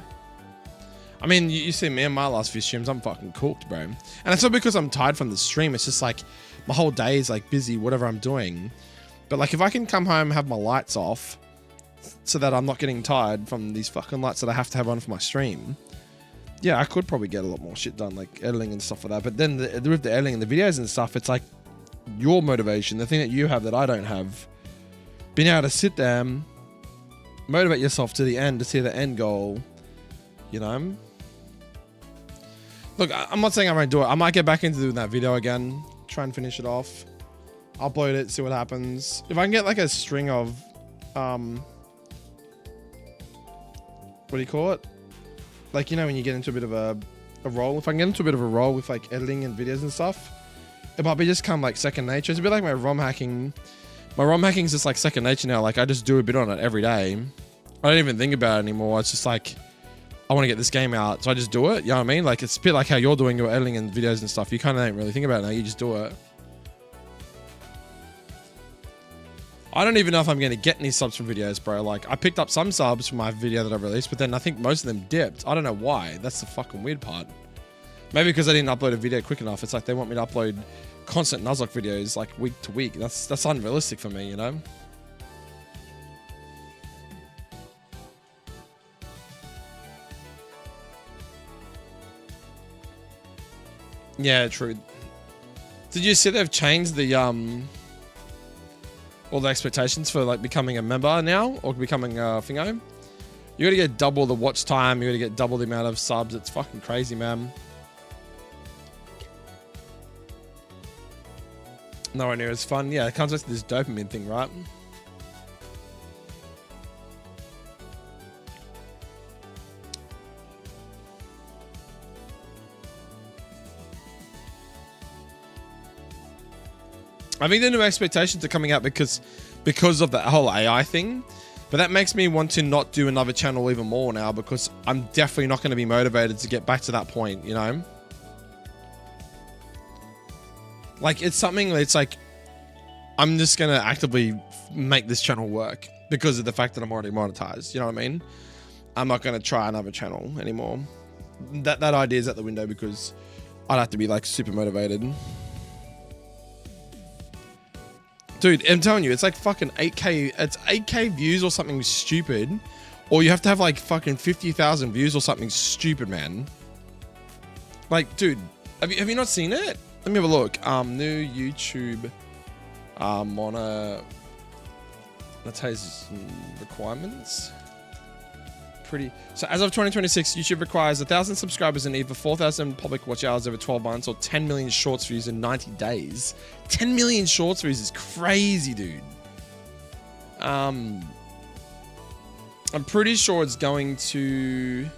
B: I mean, you see me in my last few streams, I'm fucking cooked, bro. And it's not because I'm tired from the stream. It's just like my whole day is like busy, whatever I'm doing. But like if I can come home, have my lights off so that I'm not getting tired from these fucking lights that I have to have on for my stream. Yeah, I could probably get a lot more shit done, like editing and stuff like that. But then with the editing and the videos and stuff, it's like your motivation, the thing that you have that I don't have. Being able to sit there, motivate yourself to the end to see the end goal, you know. Look, I'm not saying I won't do it. I might get back into doing that video again, try and finish it off, upload it, see what happens. If I can get like a string of what do you call it, like, you know, when you get into a bit of a roll, if I can get into a bit of a roll with like editing and videos and stuff, it might be just come like second nature. It's a bit like my ROM hacking. My ROM hacking is just like second nature now. Like I just do a bit on it every day. I don't even think about it anymore. It's just like, I want to get this game out, so I just do it. You know what I mean? Like it's a bit like how you're doing your editing and videos and stuff. You kind of don't really think about it now. You just do it. I don't even know if I'm going to get any subs from videos, bro. Like I picked up some subs from my video that I released, but then I think most of them dipped. I don't know why. That's the fucking weird part. Maybe because I didn't upload a video quick enough. It's like they want me to upload constant Nuzlocke videos like week to week. That's unrealistic for me, you know? Yeah, true. Did you see they've changed the all the expectations for like becoming a member now or becoming a thingo. You gotta get double the watch time. You gotta get double the amount of subs. It's fucking crazy, man. Nowhere near as fun. Yeah, it comes with this dopamine thing, right? I think the new expectations are coming out because of the whole AI thing. But that makes me want to not do another channel even more now because I'm definitely not going to be motivated to get back to that point, you know? Like, it's something that's like, I'm just going to actively make this channel work because of the fact that I'm already monetized. You know what I mean? I'm not going to try another channel anymore. That idea is out the window because I'd have to be like super motivated. Dude, I'm telling you, it's like fucking 8K. It's 8K views or something stupid. Or you have to have like fucking 50,000 views or something stupid, man. Like, dude, have you not seen it? Let me have a look. New YouTube monetization requirements. So as of 2026, YouTube requires 1,000 subscribers and either 4,000 public watch hours over 12 months or 10 million shorts views in 90 days. 10 million shorts views is crazy, dude. I'm pretty sure it's going to...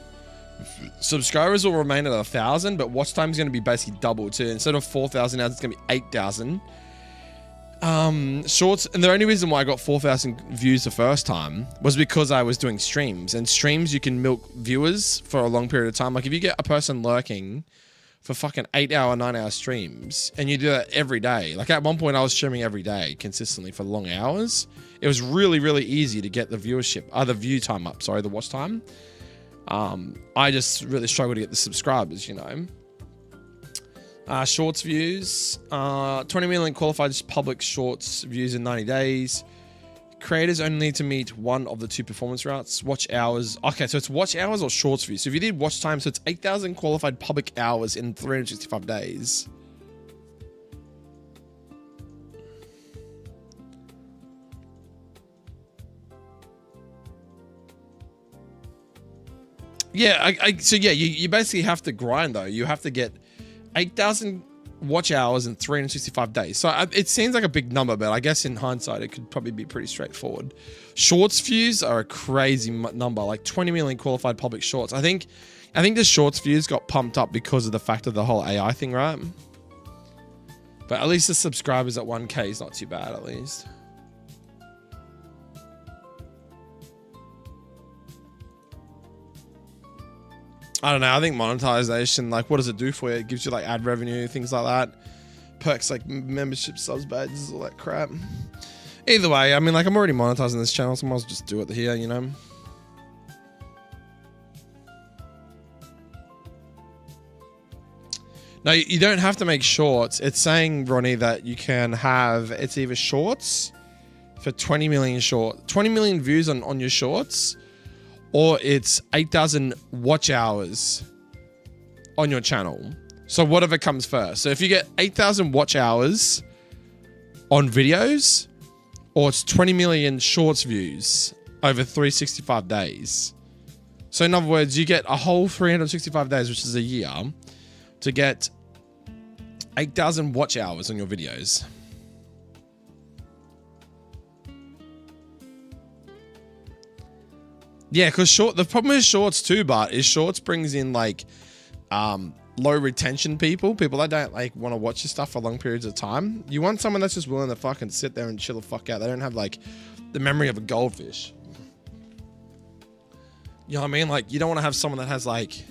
B: Subscribers will remain at 1,000, but watch time is going to be basically double too. Instead of 4,000 hours, it's going to be 8,000. Shorts, and the only reason why I got 4,000 views the first time was because I was doing streams, and streams you can milk viewers for a long period of time. Like if you get a person lurking for fucking 8-hour, 9-hour streams and you do that every day, like at one point I was streaming every day consistently for long hours. It was really, really easy to get the viewership, the view time up, sorry, the watch time. I just really struggled to get the subscribers, you know. Shorts views, 20 million qualified public shorts views in 90 days. Creators only need to meet one of the two performance routes. Watch hours. Okay, so it's watch hours or shorts views. So if you did watch time, so it's 8,000 qualified public hours in 365 days. Yeah, so yeah, you basically have to grind though. You have to get 8,000 watch hours in 365 days. So it seems like a big number, but I guess in hindsight, it could probably be pretty straightforward. Shorts views are a crazy number, like 20 million qualified public shorts. I think the shorts views got pumped up because of the fact of the whole AI thing, right? But at least the subscribers at 1K is not too bad, at least. I don't know. I think monetization, like, what does it do for you? It gives you, like, ad revenue, things like that. Perks like membership, subs, badges, all that crap. Either way, I mean, like, I'm already monetizing this channel, so I might as well just do it here, you know? No, you don't have to make shorts. It's saying, Ronnie, that you can have, it's either shorts for 20 million views on your shorts, or it's 8,000 watch hours on your channel. So whatever comes first. So if you get 8,000 watch hours on videos, or it's 20 million shorts views over 365 days. So in other words, you get a whole 365 days, which is a year, to get 8,000 watch hours on your videos. Yeah, because the problem with shorts too, Bart, is shorts brings in like low retention people that don't like want to watch your stuff for long periods of time. You want someone that's just willing to fucking sit there and chill the fuck out. They don't have like the memory of a goldfish. You know what I mean? Like, you don't want to have someone that has like,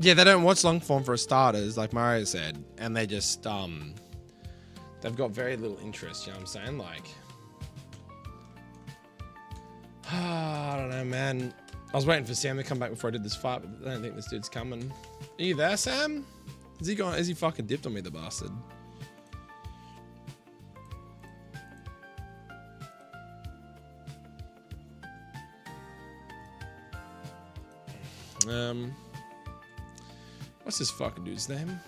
B: yeah, they don't watch long form for starters, like Mario said, and they just they've got very little interest. You know what I'm saying? Like, I don't know, man. I was waiting for Sam to come back before I did this fight, but I don't think this dude's coming. Are you there, Sam? Is he gone? Is he fucking dipped on me, the bastard? What's this fucking dude's name?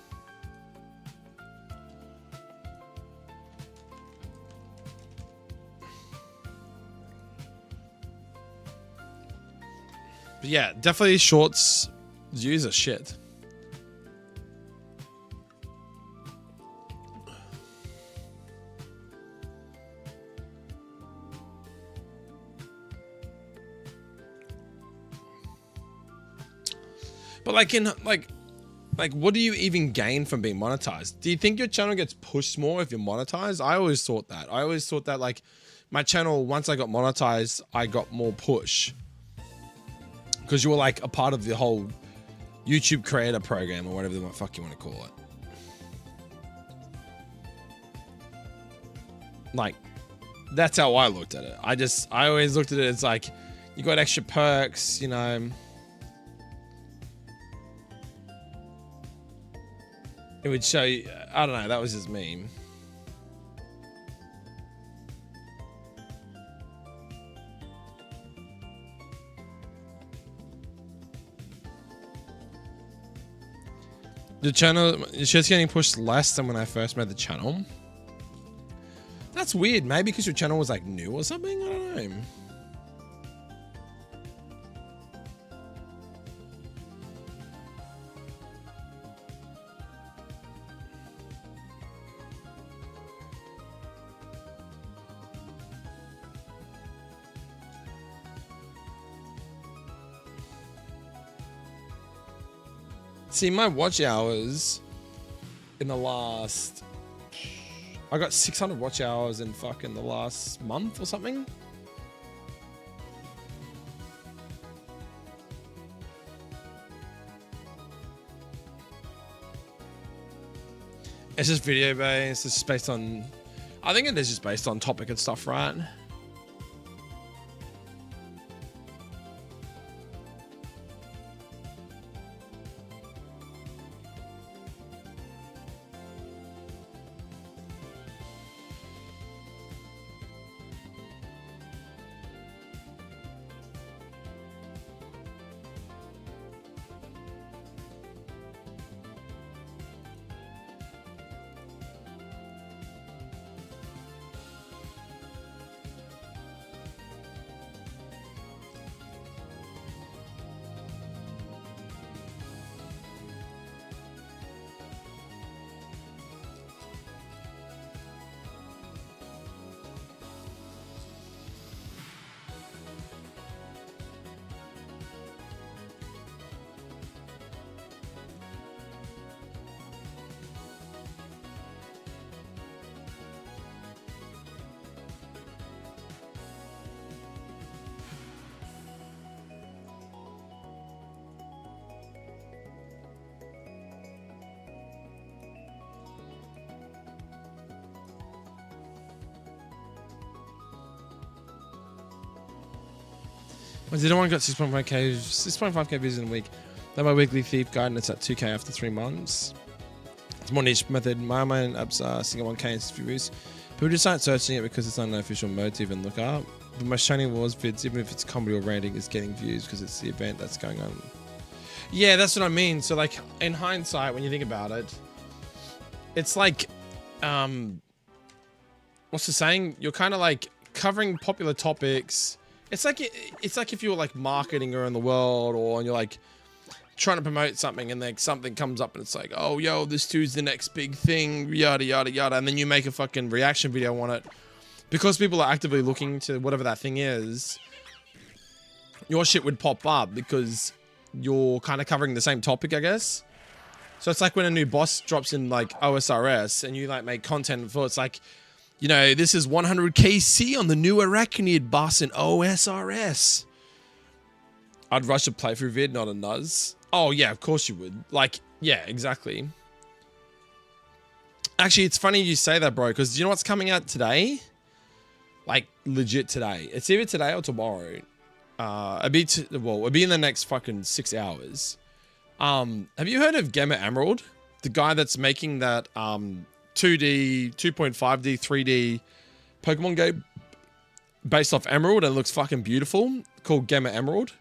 B: But yeah, definitely shorts views are shit. But like what do you even gain from being monetized? Do you think your channel gets pushed more if you're monetized? I always thought that. Like my channel, once I got monetized, I got more push. Because you were like a part of the whole YouTube creator program or whatever the fuck you want to call it. Like, that's how I looked at it. I always looked at it as like, you got extra perks, you know. It would show you, I don't know, that was just me. The channel, it's just getting pushed less than when I first made the channel. That's weird. Maybe because your channel was like new or something? I don't know. See, my watch hours in the last... I got 600 watch hours in fucking the last month or something. It's just video based. It's just based on... I think it is just based on topic and stuff, right? My Zero one got 6.5k views in a week. Then my weekly thief guide, and it's at 2k after 3 months. It's more niche method. My main apps are seeing 1k in 60 views. People just aren't searching it because it's not an official mode to even look up. But my Shining Wars vids, even if it's comedy or rating, is getting views because it's the event that's going on. Yeah, that's what I mean. So like in hindsight, when you think about it, it's like, what's the saying? You're kind of like covering popular topics. It's like if you were like marketing around the world, or you're like trying to promote something, and like something comes up and it's like, oh yo, this dude's the next big thing, yada yada yada, and then you make a fucking reaction video on it because people are actively looking to whatever that thing is. Your shit would pop up because you're kind of covering the same topic, I guess. So it's like when a new boss drops in like OSRS and you like make content for, it's like, you know, this is 100 KC on the new Arachnid boss in OSRS. I'd rush a playthrough vid, not a nuzz. Oh yeah, of course you would. Like, yeah, exactly. Actually, it's funny you say that, bro, because you know what's coming out today? Like, legit today. It's either today or tomorrow. It'll be in the next fucking 6 hours. Have you heard of Gamma Emerald? The guy that's making that 2D, 2.5D, 3D Pokemon game based off Emerald, and it looks fucking beautiful, called Gamma Emerald.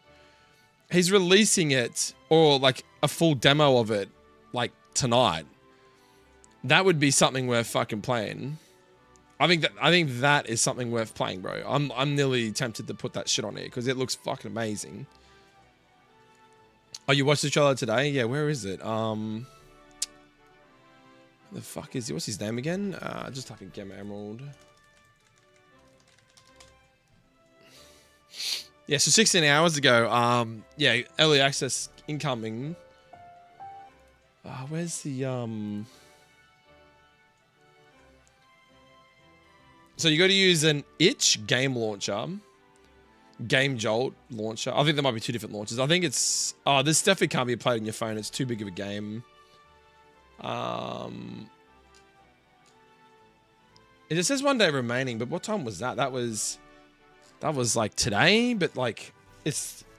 B: He's releasing it, or like a full demo of it, like tonight. That would be something worth fucking playing. I think that is something worth playing, bro. I'm nearly tempted to put that shit on here because it looks fucking amazing. Oh, you watched the trailer today? Yeah, where is it? The fuck is he? What's his name again? Just type in Gamma Emerald. Yeah, so 16 hours ago, yeah, early access incoming. Where's the, So you got to use an itch game launcher, Game Jolt launcher. I think there might be two different launchers. I think it's, this definitely can't be played on your phone. It's too big of a game. It just says 1 day remaining, but what time was that? That was like today, but like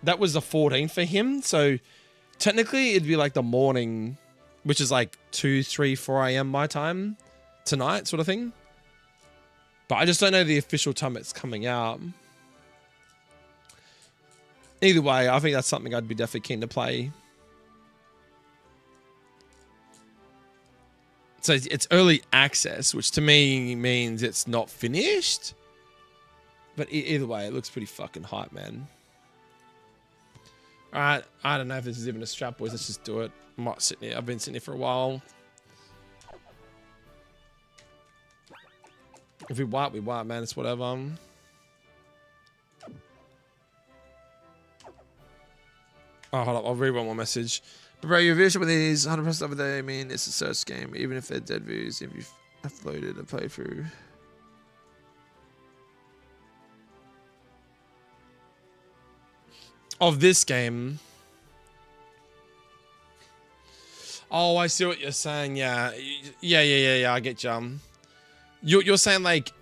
B: that was the 14th for him. So technically it'd be like the morning, which is like 2, 3, 4 a.m. my time tonight sort of thing. But I just don't know the official time it's coming out. Either way, I think that's something I'd be definitely keen to play. So it's early access, which to me means it's not finished. But either way, it looks pretty fucking hype, man. All right, I don't know if this is even a strap, boys. Let's just do it. I might sit here. I've been sitting here for a while. If we wipe, man. It's whatever. Oh, hold up. I'll read one more message. But bro, your viewership with these 100% over there. I mean, it's a search game. Even if they're dead views, if you've uploaded a playthrough. Of this game. Oh, I see what you're saying. Yeah. I get you. You're saying like,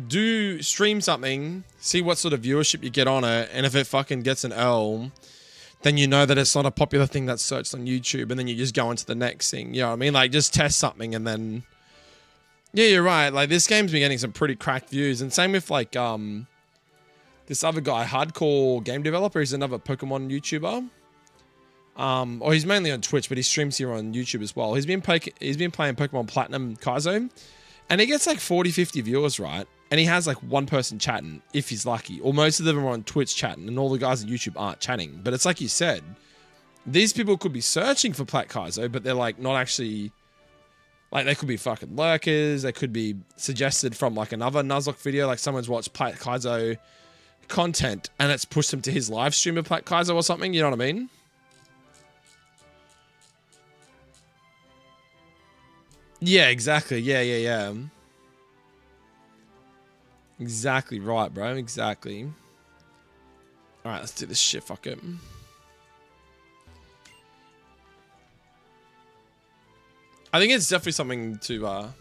B: do stream something, see what sort of viewership you get on it, and if it fucking gets an L, then you know that it's not a popular thing that's searched on YouTube, and then you just go into the next thing. You know what I mean? Like, just test something, and then... Yeah, you're right. Like, this game's been getting some pretty cracked views, and same with, like, this other guy, Hardcore Game Developer. He's another Pokemon YouTuber. Or he's mainly on Twitch, but he streams here on YouTube as well. He's been playing Pokemon Platinum Kaizo, and he gets like 40, 50 viewers, right? And he has like one person chatting, if he's lucky. Or most of them are on Twitch chatting, and all the guys on YouTube aren't chatting. But it's like you said, these people could be searching for Plat Kaizo, but they're like not actually... Like, they could be fucking lurkers. They could be suggested from like another Nuzlocke video. Like, someone's watched Plat Kaizo content, and it's pushed them to his live stream of Plat Kaizo or something. You know what I mean? Yeah, exactly. Yeah. Exactly right, bro. Exactly. All right, let's do this shit. Fuck it. I think it's definitely something to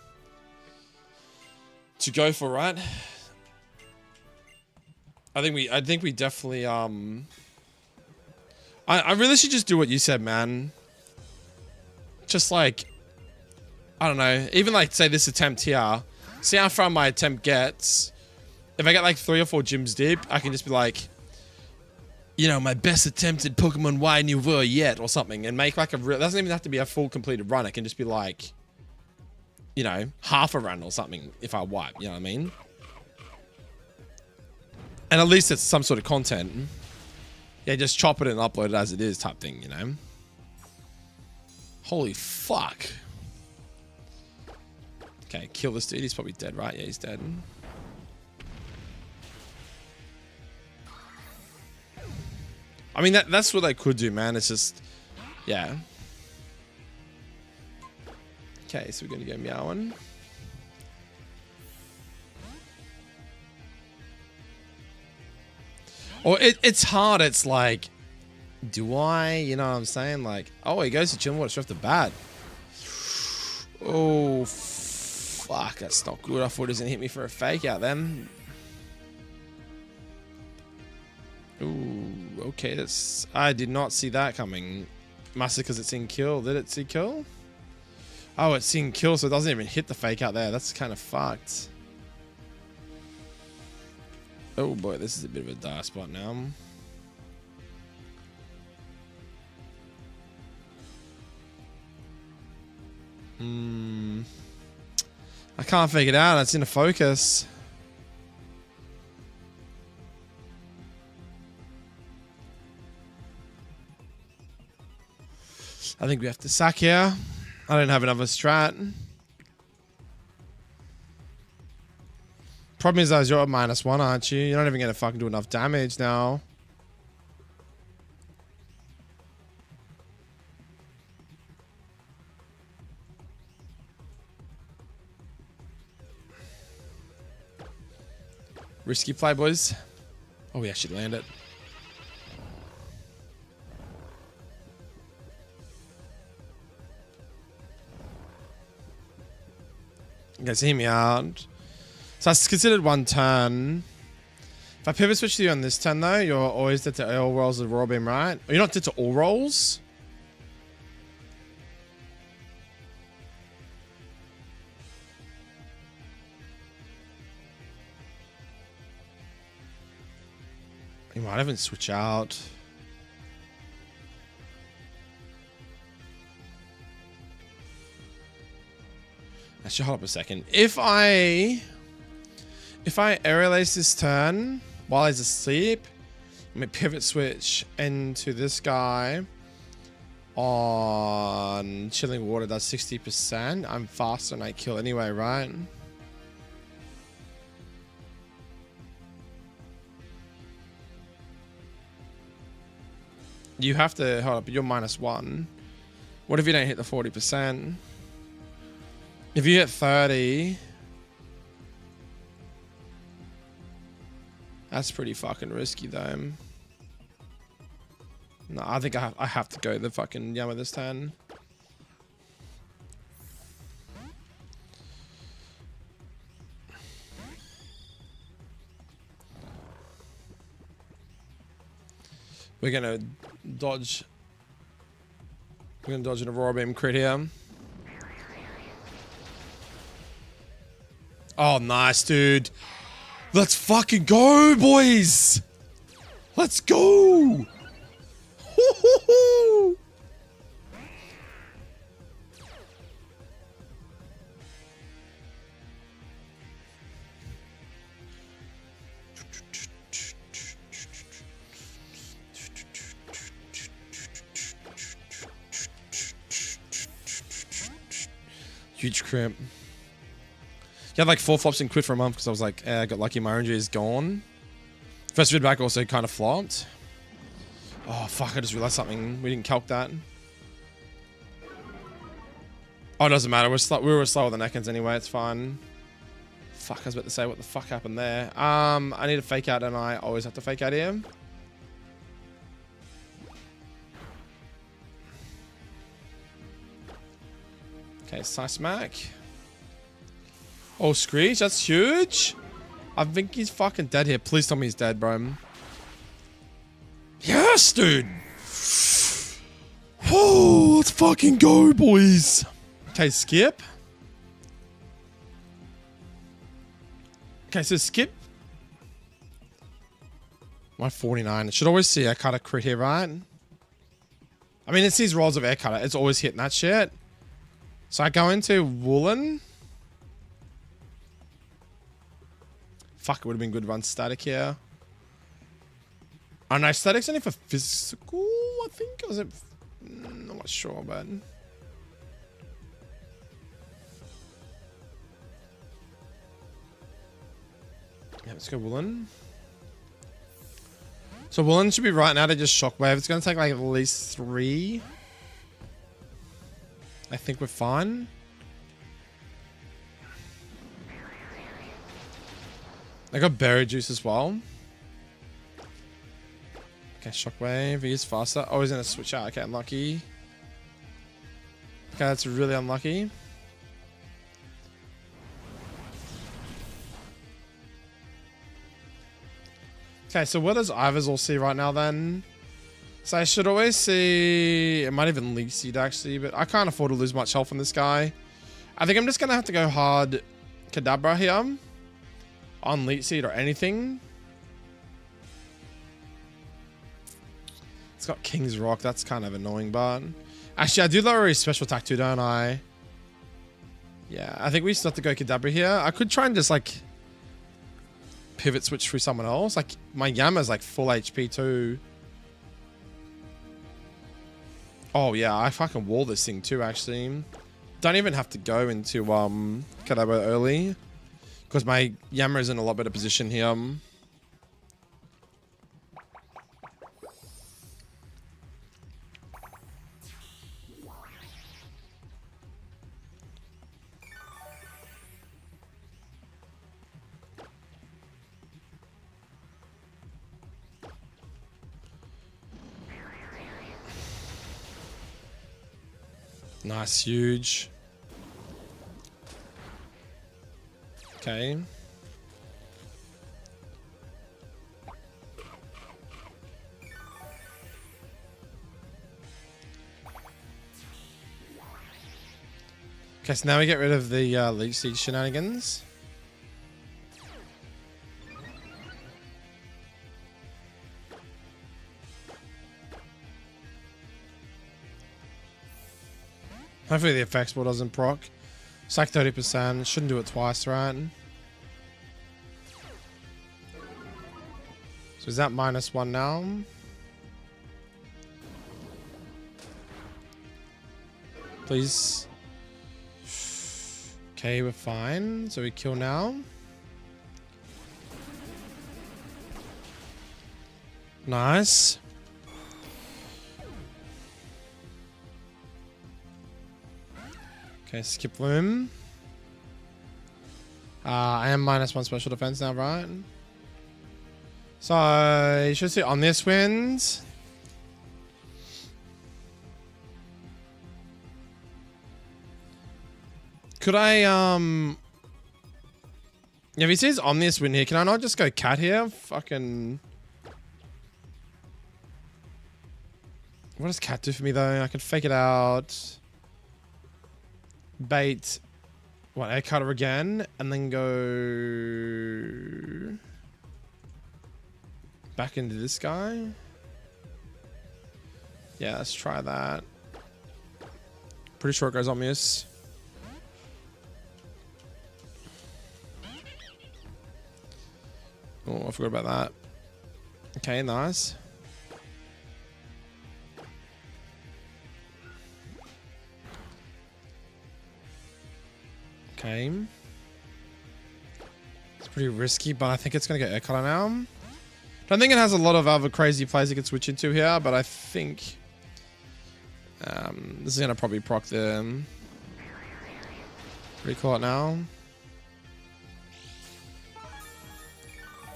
B: go for, right? I think we definitely I really should just do what you said, man. Just like, I don't know, even like say this attempt here, see how far my attempt gets. If I get like 3 or 4 gyms deep, I can just be like, you know, my best attempt at Pokemon Y Nouveau yet, or something, and make like a real, doesn't even have to be a full completed run. It can just be like, you know, half a run or something if I wipe, you know what I mean? And at least it's some sort of content. Yeah, just chop it and upload it as it is type thing, you know? Holy fuck. Okay, kill this dude. He's probably dead, right? Yeah, he's dead. I mean, that's what they could do, man. It's just, yeah. Okay, so we're going to go meowing. Or it's hard. It's like, do I, you know what I'm saying? Like, oh, he goes to chill water straight off the bat. Oh, fuck. That's not good. I thought he was going to hit me for a fake out then. Ooh, okay, that's... I did not see that coming. Must have because it's in kill. Did it see kill? Oh, it's in kill, so it doesn't even hit the fake out there. That's kind of fucked. Oh boy, this is a bit of a dire spot now. I can't figure it out. It's in a focus. I think we have to sack here. I don't have another strat. Problem is, you're at -1, aren't you? You're not even going to fucking do enough damage now. Risky play, boys. Oh, we actually landed. Okay, so hear me out. So that's considered one turn. If I pivot switch to you on this turn, though, you're always dead to all rolls of Raw Beam, right? You're not dead to all rolls? You might even switch out. Actually, hold up a second. If I aerial ace this turn while he's asleep, let me pivot switch into this guy on Chilling Water does 60%. I'm faster and I kill anyway, right? You have to hold up, you're -1. What if you don't hit the 40%? If you hit 30, that's pretty fucking risky though. No, I think I have to go the fucking Yama this turn. We're gonna dodge. We're gonna dodge an Aurora Beam crit here. Oh, nice, dude. Let's fucking go, boys. Let's go. Hoo-hoo-hoo. Huge crimp. You had like 4 flops and quit for a month because I was like, I got lucky. My RNG is gone. First feedback also kind of flopped. Oh, fuck. I just realized something. We didn't calc that. Oh, it doesn't matter. We were slower than Ekans anyway. It's fine. Fuck. I was about to say what the fuck happened there. I need to fake out and I always have to fake out here. Okay, Size Smack. Oh, Screech, that's huge. I think he's fucking dead here. Please tell me he's dead, bro. Yes, dude. Oh, let's fucking go, boys. Okay, skip. Okay, so skip. 149. It should always see air cutter crit here, right? I mean, it sees rolls of air cutter. It's always hitting that shit. So I go into Woolen. Fuck, it would have been good to run static here. Oh no, static's only for physical, I think. Or was it? I'm not sure, but. Yeah, let's go Woolen. So Woolen should be right now to just Shockwave. It's going to take like at least 3. I think we're fine. I got Berry Juice as well. Okay, Shockwave. He is faster. Oh, he's going to switch out. Okay, unlucky. Okay, that's really unlucky. Okay, so what does Iversall see right now then? So I should always see... It might even Leak Seed actually, but I can't afford to lose much health on this guy. I think I'm just going to have to go hard Kadabra here. On Leak Seed or anything. It's got King's Rock. That's kind of annoying, but... Actually, I do lower his special attack too, don't I? Yeah, I think we still have to go Kadabra here. I could try and just like... Pivot switch through someone else. Like, my Yama's like full HP too. Oh yeah, I fucking wall this thing too, actually. Don't even have to go into Kadabo early. Because my Yammer is in a lot better position here. Nice, huge. Okay. Okay, so now we get rid of the Leech Seed shenanigans. Hopefully the effects ball doesn't proc. It's like 30%. Shouldn't do it twice, right? So is that -1 now? Please. Okay, we're fine. So we kill now. Nice. Okay, skip room. I am -1 special defense now, right? So you should see on this wind. Could I yeah, if he says Omnius win here, can I not just go cat here? Fucking. What does cat do for me though? I can fake it out. Bait. What, air cutter again? And then go back into this guy. Yeah, let's try that. Pretty sure it goes Omnius. Oh, I forgot about that. Okay, nice. Okay. It's pretty risky, but I think it's going to get air cutter now. Don't think it has a lot of other crazy plays it can switch into here, but I think this is going to probably proc the recall it now.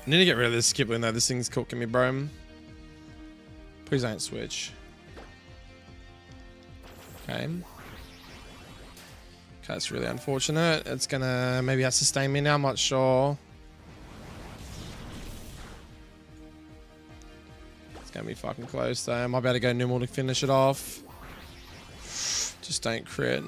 B: I need to get rid of this skip window. This thing's cooking me, bro. Please don't switch. Okay. Okay, that's really unfortunate. It's gonna maybe have to sustain me now. I'm not sure. It's gonna be fucking close though. I might be able to go normal to finish it off. Just don't crit.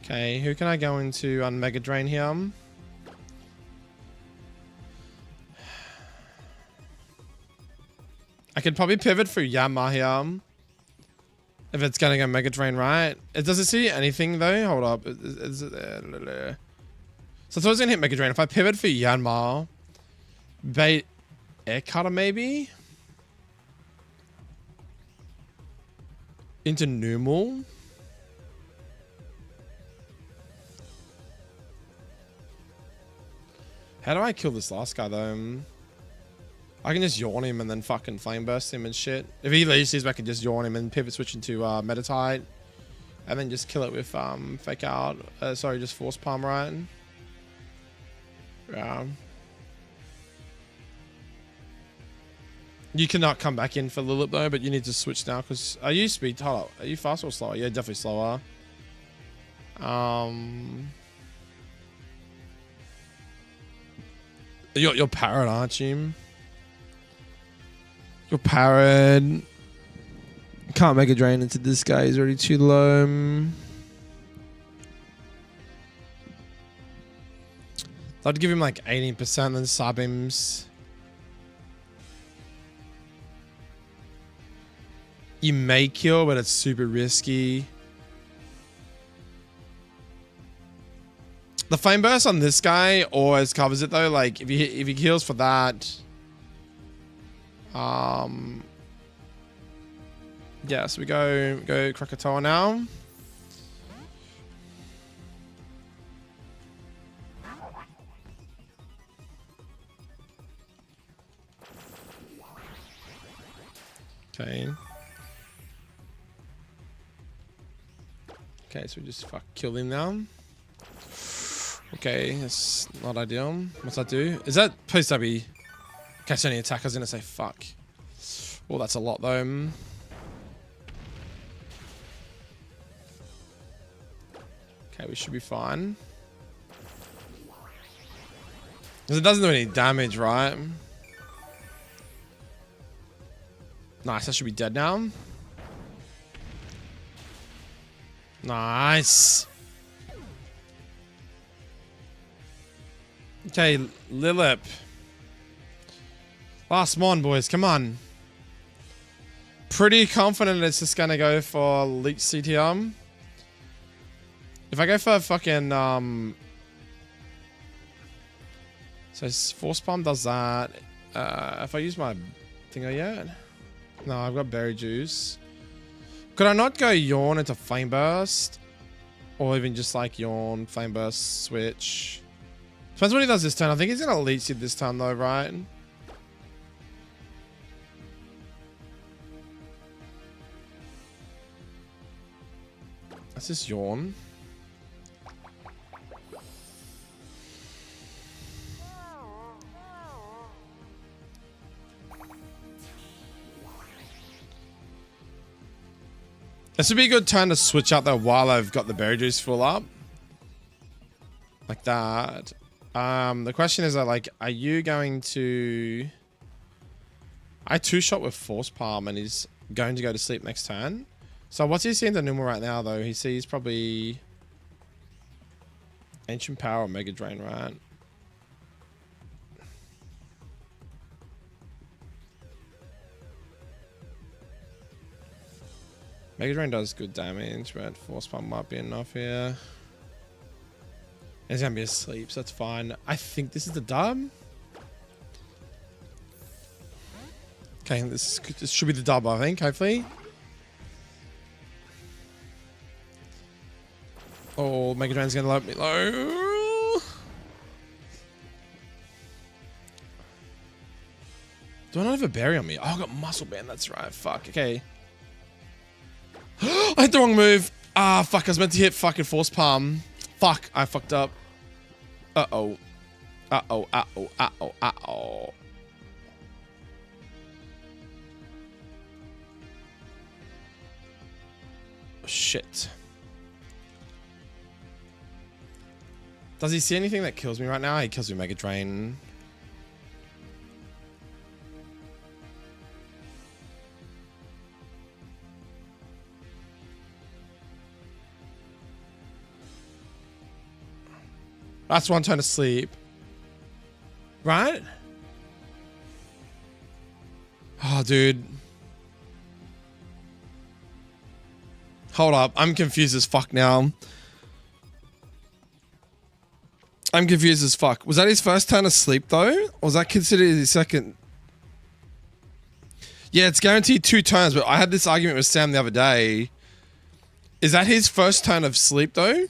B: Okay, who can I go into on Mega Drain here? I could probably pivot for Yama here. If it's gonna go Mega Drain, right? Does it see anything though? Hold up. Is it there? So I thought it was gonna hit Mega Drain. If I pivot for Yanma, bait air cutter maybe? Into normal? How do I kill this last guy though? I can just yawn him and then fucking flame burst him and shit. If he leaves these, I can just yawn him and pivot switch into Meditite. And then just kill it with fake out. Sorry, just force palm right. Yeah. You cannot come back in for Lilith though, but you need to switch now because are you speed? Hold up. Are you fast or slower? Yeah, definitely slower. You're parrot, aren't you? You're parrot. Can't make a drain into this guy. He's already too low. I'd give him like 18% then sub him. You may kill, but it's super risky. The flame burst on this guy always covers it though. Like if he heals for that, yeah. So we go Krakatoa now. Okay. Okay, so we just kill him now. Okay, that's not ideal. What's that do? Is that supposed to be catch any attack? I was gonna say fuck. Oh, that's a lot though. Okay, we should be fine. Because it doesn't do any damage, right? Nice, that should be dead now. Nice. Okay, Lilip. Last one, boys. Come on. Pretty confident it's just gonna go for Leech CTM. If I go for fucking so Force Palm does that. If I use my thingo yet? No, I've got Berry Juice. Could I not go Yawn into Flame Burst? Or even just like Yawn, Flame Burst, switch. Depends what he does this turn. I think he's gonna Leech Seed this time though, right? That's just Yawn. This would be a good turn to switch out though while I've got the Berry Juice full up. Like that. The question is, like, are you going to... I two-shot with Force Palm and he's going to go to sleep next turn. So what's he seeing the Numel right now though? He sees probably... Ancient Power or Mega Drain, right? Mega Drain does good damage, but Force Palm might be enough here. It's gonna be asleep, so that's fine. I think this is the dub. Okay, this should be the dub, I think, hopefully. Oh, Mega Drain's gonna let me low. Do I not have a berry on me? Oh, I got Muscle Band, that's right. Fuck, okay. I hit the wrong move. Ah, fuck. I was meant to hit fucking Force Palm. Fuck. I fucked up. Uh-oh. Uh-oh. Uh-oh. Uh-oh. Uh-oh. Shit. Does he see anything that kills me right now? He kills me Mega Drain. That's one turn to sleep. Right? Oh, dude. Hold up. I'm confused as fuck now. I'm confused as fuck. Was that his first turn of sleep, though? Or was that considered his second? Yeah, it's guaranteed 2 turns, but I had this argument with Sam the other day. Is that his first turn of sleep, though?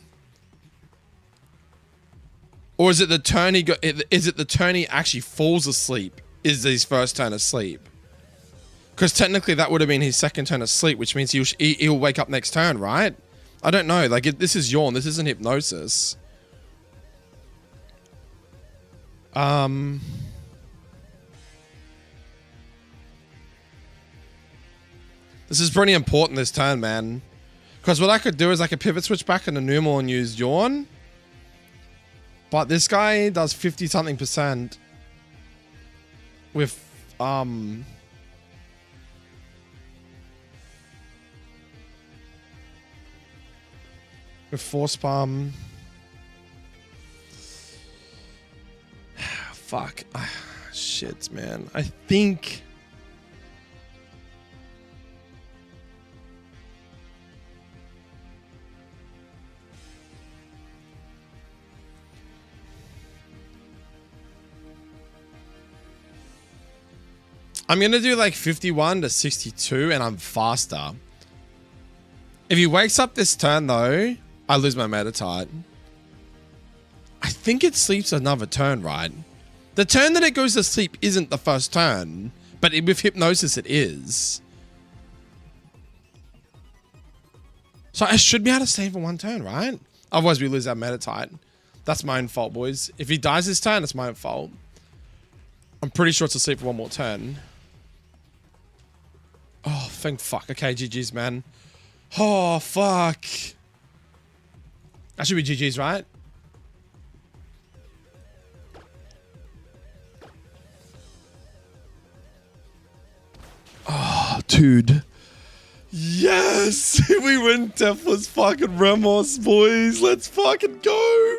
B: Or is it the turn he got? Is it the turn he actually falls asleep? Is his first turn of sleep? Because technically that would have been his second turn of sleep, which means he'll wake up next turn, right? I don't know. Like this is Yawn. This isn't hypnosis. This is pretty important this turn, man. Because what I could do is I could pivot switch back into Numel and use Yawn. But this guy does 50-something% with Force Palm. Fuck. Shit, man. I think I'm going to do like 51 to 62 and I'm faster. If he wakes up this turn though, I lose my Meditite. I think it sleeps another turn, right? The turn that it goes to sleep isn't the first turn, but with hypnosis it is. So I should be able to stay for one turn, right? Otherwise we lose our Meditite. That's my own fault, boys. If he dies this turn, it's my own fault. I'm pretty sure it's asleep for one more turn. Oh, thank fuck. Okay, GG's, man. Oh, fuck. That should be GG's, right? Oh, dude. Yes! We win Deathless fucking Ramos, boys. Let's fucking go.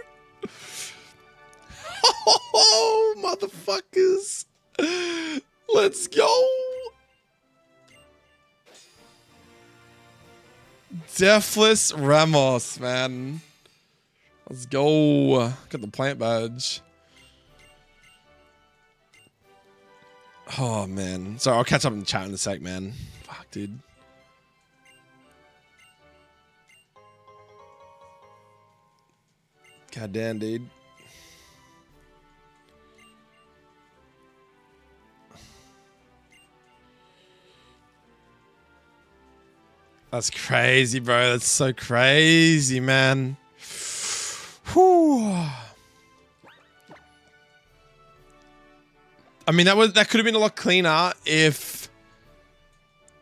B: Oh, motherfuckers. Let's go. Deathless Ramos, man. Let's go. Got the plant badge. Oh, man. Sorry, I'll catch up in the chat in a sec, man. Fuck, dude. God damn, dude. That's crazy, bro. That's so crazy, man. Whew. I mean, that could have been a lot cleaner if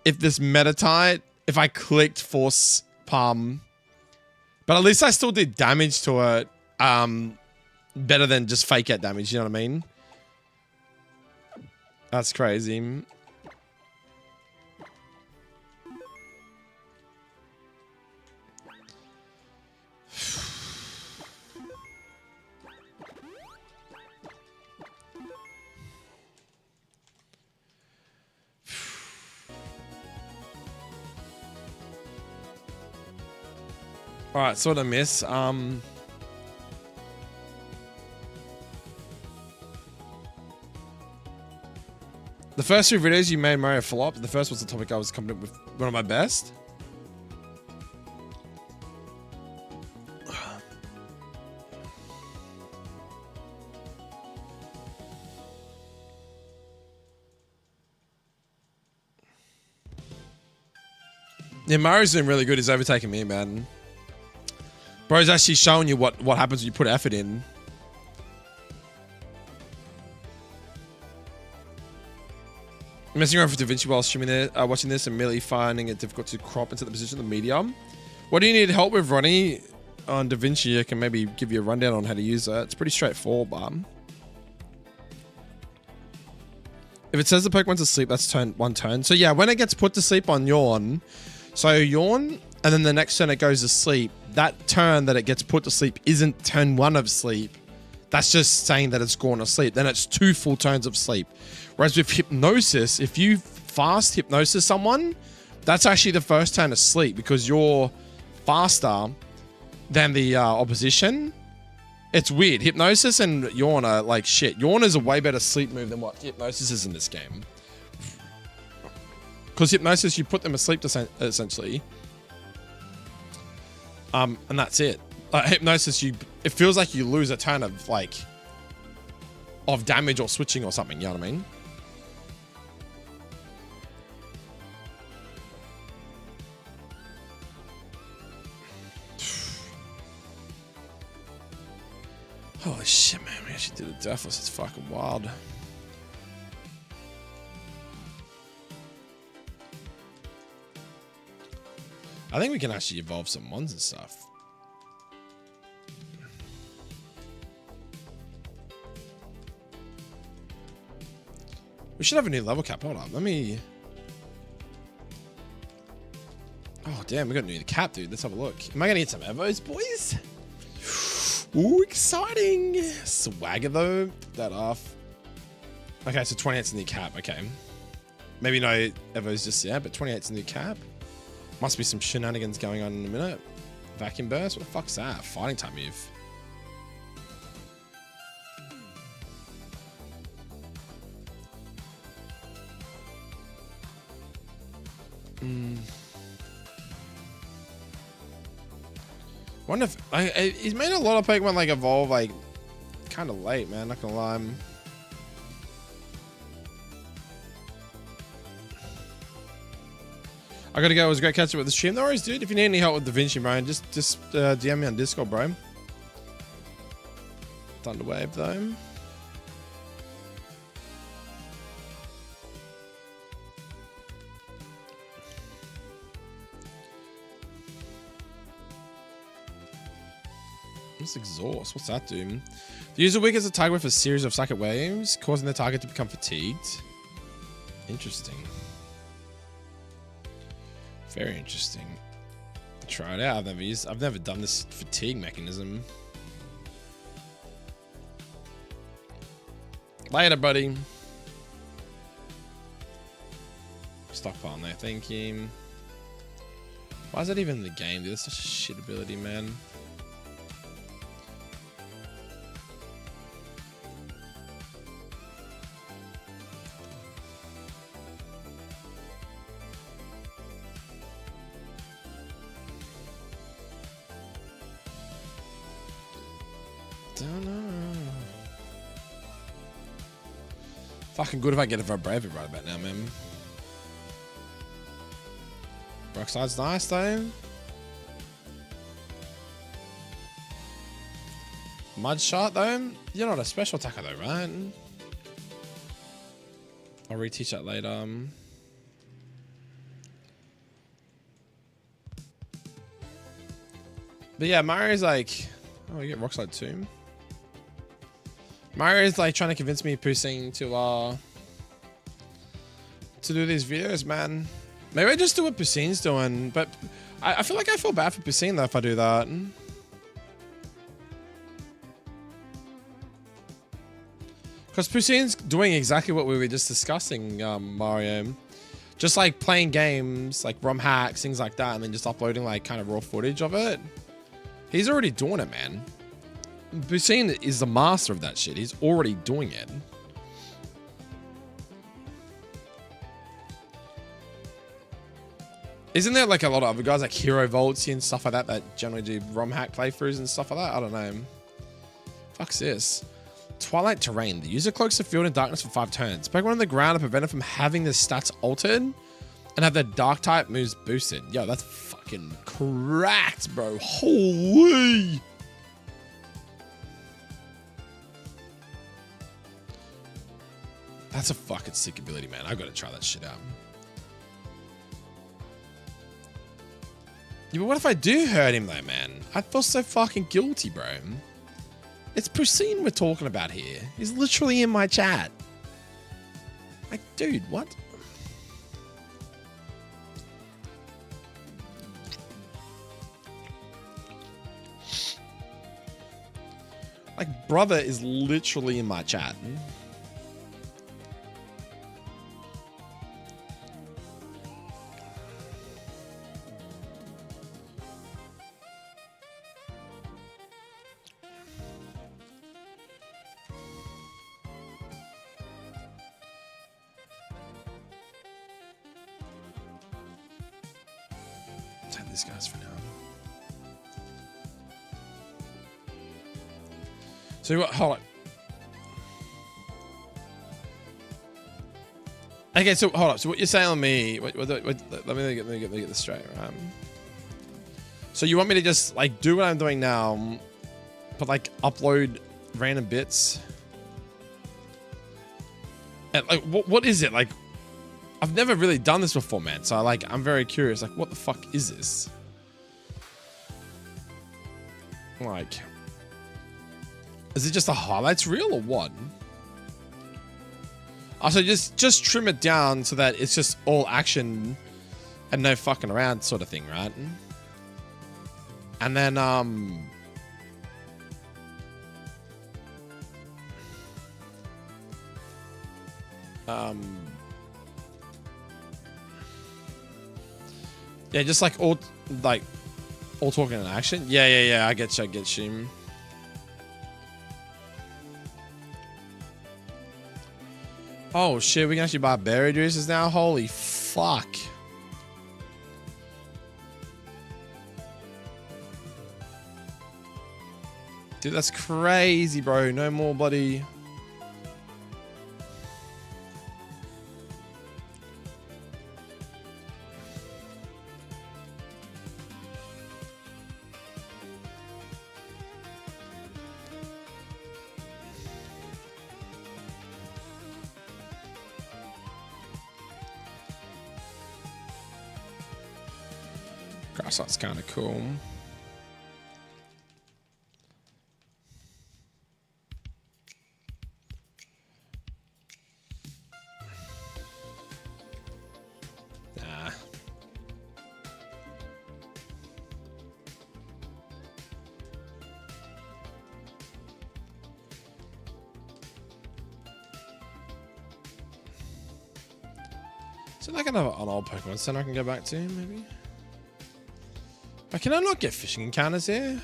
B: this Meditite, if I clicked Force Palm, but at least I still did damage to it. Better than just fake out damage. You know what I mean? That's crazy. All right, so what I miss? The first two videos you made Mario flop. The first was the topic I was coming up with one of my best. Yeah, Mario's doing really good. He's overtaking me, man. Bro's actually showing you what happens when you put effort in. Messing around with DaVinci while streaming it, watching this and merely finding it difficult to crop into the position of the medium. What do you need help with, Ronnie? On DaVinci, I can maybe give you a rundown on how to use it. It's pretty straightforward, but if it says the Pokemon's asleep, that's one turn. So yeah, when it gets put to sleep on Yawn, so Yawn, and then the next turn it goes to sleep, that turn that it gets put to sleep isn't turn one of sleep. That's just saying that it's gone to sleep. Then it's 2 full turns of sleep. Whereas with Hypnosis, if you fast Hypnosis someone, that's actually the first turn of sleep because you're faster than the opposition. It's weird. Hypnosis and Yawn are like shit. Yawn is a way better sleep move than what Hypnosis is in this game. Because Hypnosis, you put them asleep essentially. And that's it. Hypnosis, it feels like you lose a turn of damage or switching or something. You know what I mean? Holy shit, man. We actually did a Deathless. It's fucking wild. I think we can actually evolve some ones and stuff. We should have a new level cap. Hold up. Let me... Oh, damn. We got a new cap, dude. Let's have a look. Am I going to get some Evos, boys? Ooh, exciting. Swagger, though. Get that off. Okay, so 28's the new cap. Okay. Maybe no Evos just yet, but 28's the new cap. Must be some shenanigans going on in a minute. Vacuum burst? What the fuck's that? Fighting type move. Wonder if he's made a lot of Pokemon like evolve like kind of late, man. Not gonna lie. I gotta go. It was a great catch up with the stream. No worries, dude. If you need any help with Da Vinci, bro, just DM me on Discord, bro. Thunderwave though. What's exhaust? What's that do? The user weakens the target with a series of psychic waves, causing the target to become fatigued. Interesting. Very interesting. Try it out. I've never done this fatigue mechanism. Later, buddy. Stockpile there, thank you. Why is that even in the game, dude? That's such a shit ability, man. Fucking good if I get a Vibrator right about now, man. Rockside's nice though. Mud Shot though? You're not a special attacker though, right? I'll reteach that later. But yeah, Mario's like... Oh, you get Rockslide too. Mario's like trying to convince me, Pusing, to do these videos, man. Maybe I just do what Pusing's doing, but I feel like I feel bad for Pusing though if I do that. Because Pusing's doing exactly what we were just discussing, Mario. Just like playing games, like ROM hacks, things like that, and then just uploading like kind of raw footage of it. He's already doing it, man. Pusing is the master of that shit. He's already doing it. Isn't there like a lot of other guys like Hero Voltsy and stuff like that that generally do ROM hack playthroughs and stuff like that? I don't know. Fuck's this. Twilight Terrain. The user cloaks the field in darkness for 5 turns. Pokemon on the ground are prevented from having their stats altered and have their dark type moves boosted. Yo, that's fucking cracked, bro. Holy. That's a fucking sick ability, man. I gotta try that shit out. Yeah, but what if I do hurt him though, man? I feel so fucking guilty, bro. It's Pusing we're talking about here. He's literally in my chat. Like, dude, what? Like, brother is literally in my chat. Take these guys for now. So what? Hold on. Okay, so hold up. So what you're saying on me? Let me get this straight. Right? So you want me to just like do what I'm doing now, but like upload random bits? And like, what is it like? I've never really done this before, man. So like, I'm very curious. Like, what the fuck is this? Like, is it just a highlights reel or what? Also, just trim it down so that it's just all action and no fucking around sort of thing, right? And then yeah, just like all talking and action. Yeah. I get you. Oh shit, we can actually buy berry juices now? Holy fuck. Dude, that's crazy, bro. No more bloody... Gosh, that's kind of cool. Nah. Is it like an old Pokemon Center I can go back to, maybe? Can I not get fishing encounters here?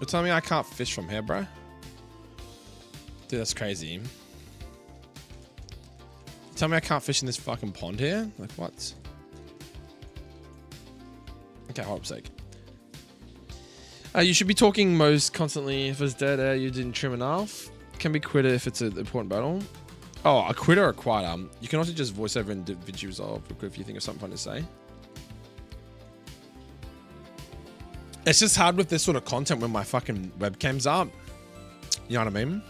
B: You're telling me I can't fish from here, bro? Dude, that's crazy. You tell me I can't fish in this fucking pond here? Like, what? Okay, hold up a sec. You should be talking most constantly. If it's dead air, you didn't trim enough. Can be quitter if it's an important battle. Oh, a quitter or a quieter. You can also just voice over in DaVinci Resolve if you think of something fun to say. It's just hard with this sort of content when my fucking webcam's up. You know what I mean?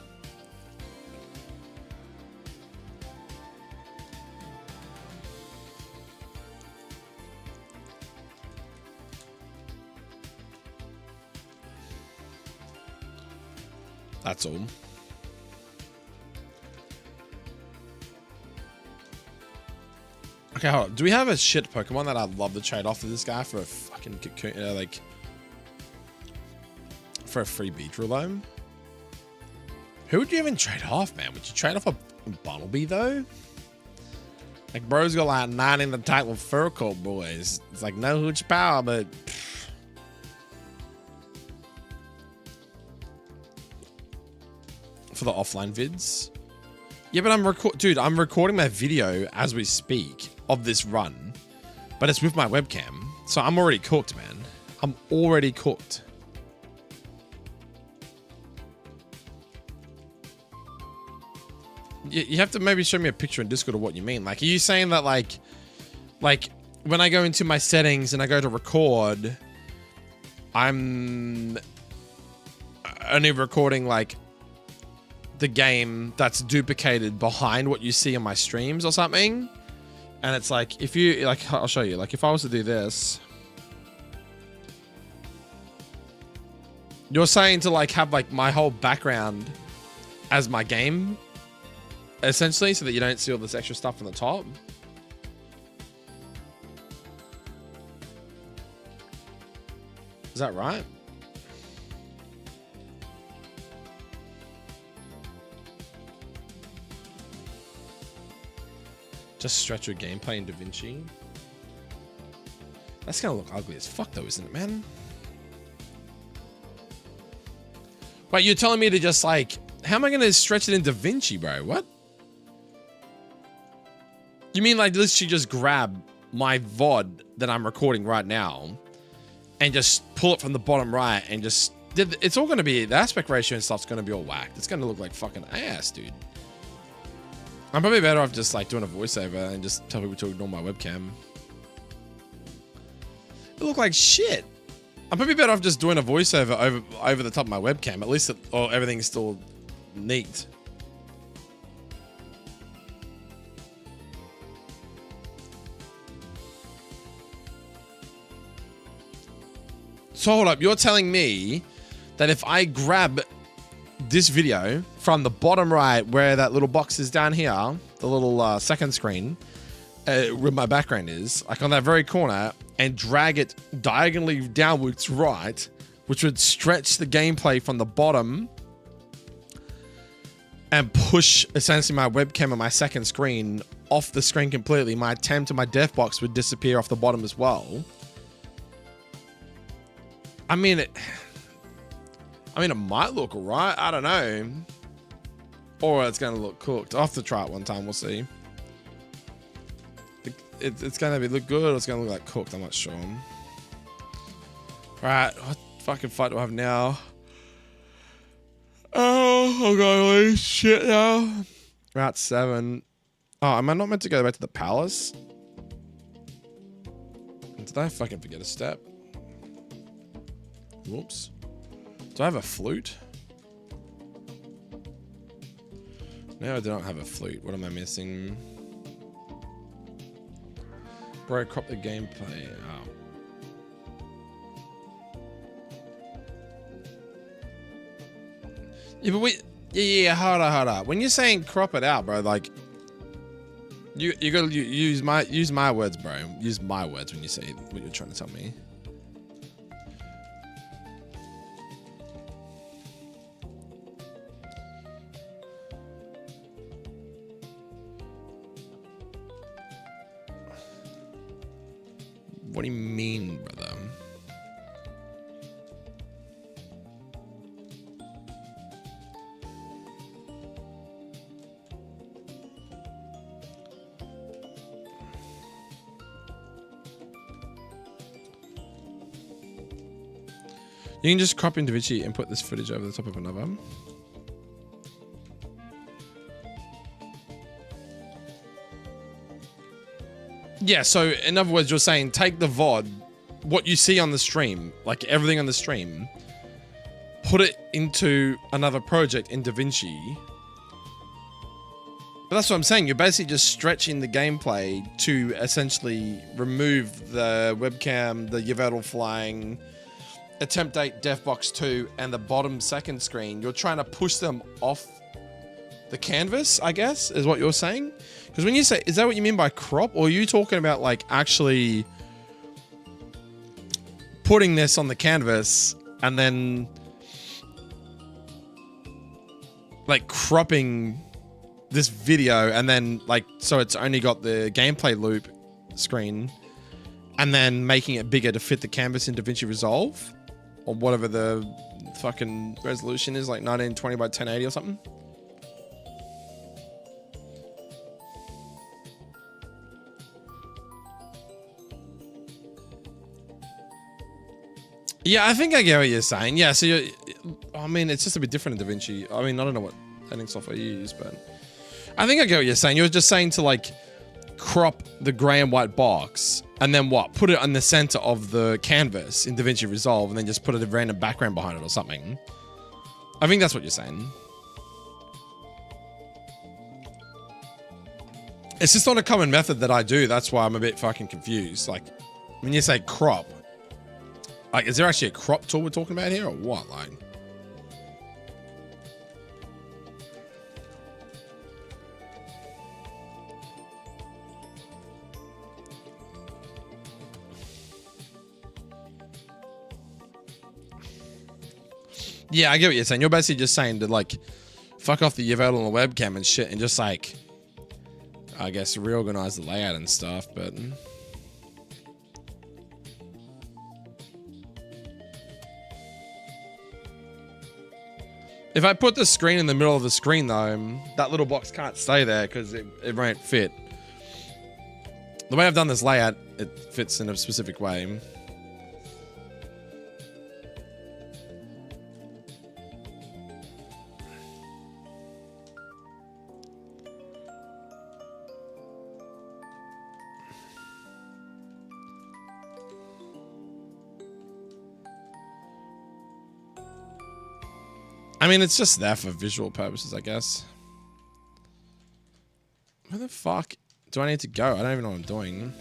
B: That's all. Okay, hold on. Do we have a shit Pokemon that I'd love to trade off to this guy for a fucking cocoon, like for a free Beedrill? Who would you even trade off, man? Would you trade off a Bunnelby though? Like, bro's got like 9 in the title fur coat, boys. It's like no huge power, but for the offline vids. Yeah, but I'm recording my video as we speak of this run, but it's with my webcam, so I'm already cooked, man. I'm already cooked. You have to maybe show me a picture in Discord of what you mean. Like, are you saying that like when I go into my settings and I go to record, I'm only recording like the game that's duplicated behind what you see in my streams or something? And it's like, if you like, I'll show you, like if I was to do this, you're saying to like have like my whole background as my game essentially, so that you don't see all this extra stuff on the top. Is that right? Just stretch your gameplay in DaVinci. That's gonna look ugly as fuck though, isn't it, man? Wait, you're telling me to just like, how am I gonna stretch it in DaVinci, bro? What? You mean like literally just grab my VOD that I'm recording right now and just pull it from the bottom right and just, it's all gonna be, the aspect ratio and stuff's gonna be all whacked. It's gonna look like fucking ass, dude. I'm probably better off just like doing a voiceover and just tell people to ignore my webcam. It look like shit. I'm probably better off just doing a voiceover over the top of my webcam. At least everything's still neat. So hold up, you're telling me that if I grab this video from the bottom right where that little box is down here, the little second screen, where my background is, like on that very corner, and drag it diagonally downwards right, which would stretch the gameplay from the bottom and push essentially my webcam and my second screen off the screen completely, my temp to my dev box would disappear off the bottom as well. I mean, it might look alright. I don't know. or it's going to look cooked. I'll have to try it one time. We'll see. It's going to look good or it's going to look like cooked. I'm not sure. Right, what fucking fight do I have now? Oh, God, holy shit now. Route 7. Oh, am I not meant to go back to the palace? Did I fucking forget a step? Whoops. Do I have a flute? No, I do not have a flute. What am I missing? Bro, crop the gameplay. Oh. Yeah, but hold on. When you're saying crop it out, bro, like you gotta use my words, bro. Use my words when you say what you're trying to tell me. What do you mean, brother? You can just crop in DaVinci and put this footage over the top of another. Yeah, so in other words, you're saying take the VOD, what you see on the stream, like everything on the stream, put it into another project in DaVinci. But that's what I'm saying. You're basically just stretching the gameplay to essentially remove the webcam, the Yveltal flying, Attempt 8, Deathbox 2, and the bottom second screen. You're trying to push them off the canvas, I guess, is what you're saying? Because when you say, is that what you mean by crop? Or are you talking about like actually putting this on the canvas and then like cropping this video and then like, so it's only got the gameplay loop screen and then making it bigger to fit the canvas in DaVinci Resolve? Or whatever the fucking resolution is, like 1920 by 1080 or something. Yeah, I think I get what you're saying. Yeah, so I mean, it's just a bit different in DaVinci. I mean, I don't know what editing software you use, but I think I get what you're saying. You're just saying to like crop the gray and white box and then what? Put it on the center of the canvas in DaVinci Resolve and then just put a random background behind it or something. I think that's what you're saying. It's just not a common method that I do. That's why I'm a bit fucking confused. Like, when you say crop, like, is there actually a crop tool we're talking about here or what? Like, yeah, I get what you're saying. You're basically just saying to like fuck off the Yveltal on the webcam and shit and just like, I guess, reorganize the layout and stuff, but if I put the screen in the middle of the screen though, that little box can't stay there because it won't fit. The way I've done this layout, it fits in a specific way. I mean, it's just there for visual purposes, I guess. Where the fuck do I need to go? I don't even know what I'm doing.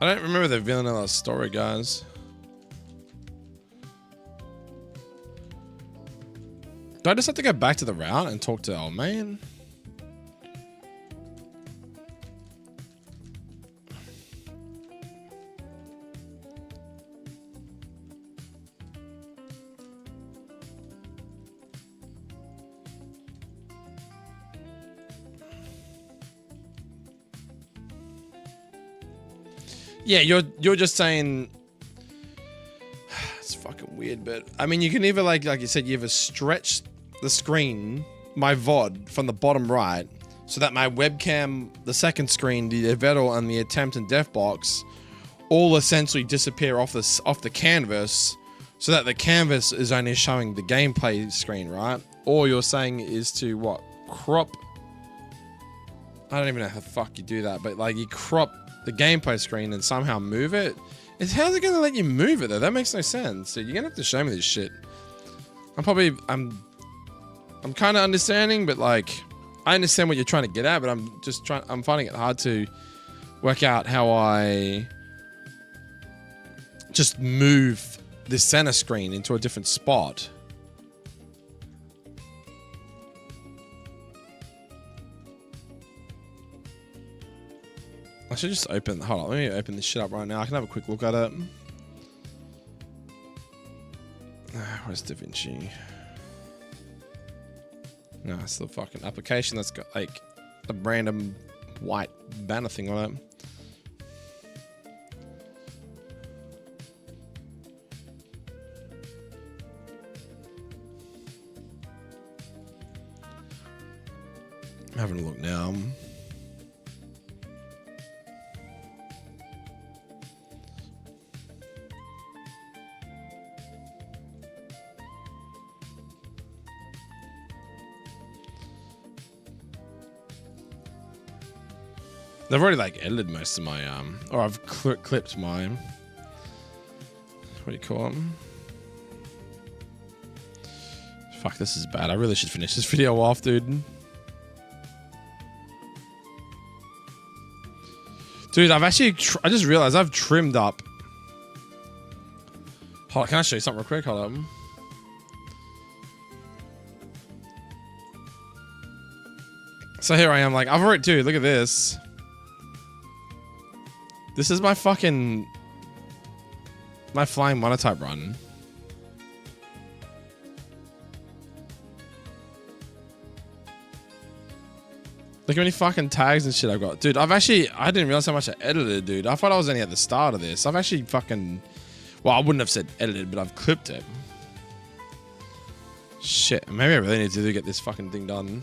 B: I don't remember the vanilla story, guys. Do I just have to go back to the route and talk to old man? Yeah, you're just saying it's fucking weird, but I mean, you can either like you said, you either stretch the screen, my VOD, from the bottom right, so that my webcam, the second screen, the Evettle, and the attempt and def box all essentially disappear off the canvas, so that the canvas is only showing the gameplay screen, right? Or you're saying is to what? Crop. I don't even know how the fuck you do that, but like you crop the gameplay screen and somehow move it. How's it gonna let you move it though? That makes no sense. So you're gonna have to show me this shit. I'm kind of understanding, but like I understand what you're trying to get at, but I'm finding it hard to work out how I just move the center screen into a different spot. I should just open. Hold on, let me open this shit up right now. I can have a quick look at it. Where's DaVinci? No, it's the fucking application that's got like a random white banner thing on it. I'm having a look now. They've already like edited most of my or I've clipped my, what do you call them? Fuck, this is bad. I really should finish this video off, dude. Dude, I've actually, I just realized I've trimmed up. Hold on, can I show you something real quick? Hold on. So here I am, like, I've already, dude, look at this. This is my fucking, my flying monotype run. Look how many fucking tags and shit I've got. Dude, I didn't realize how much I edited, dude. I thought I was only at the start of this. I've actually fucking, well, I wouldn't have said edited, but I've clipped it. Shit, maybe I really need to get this fucking thing done.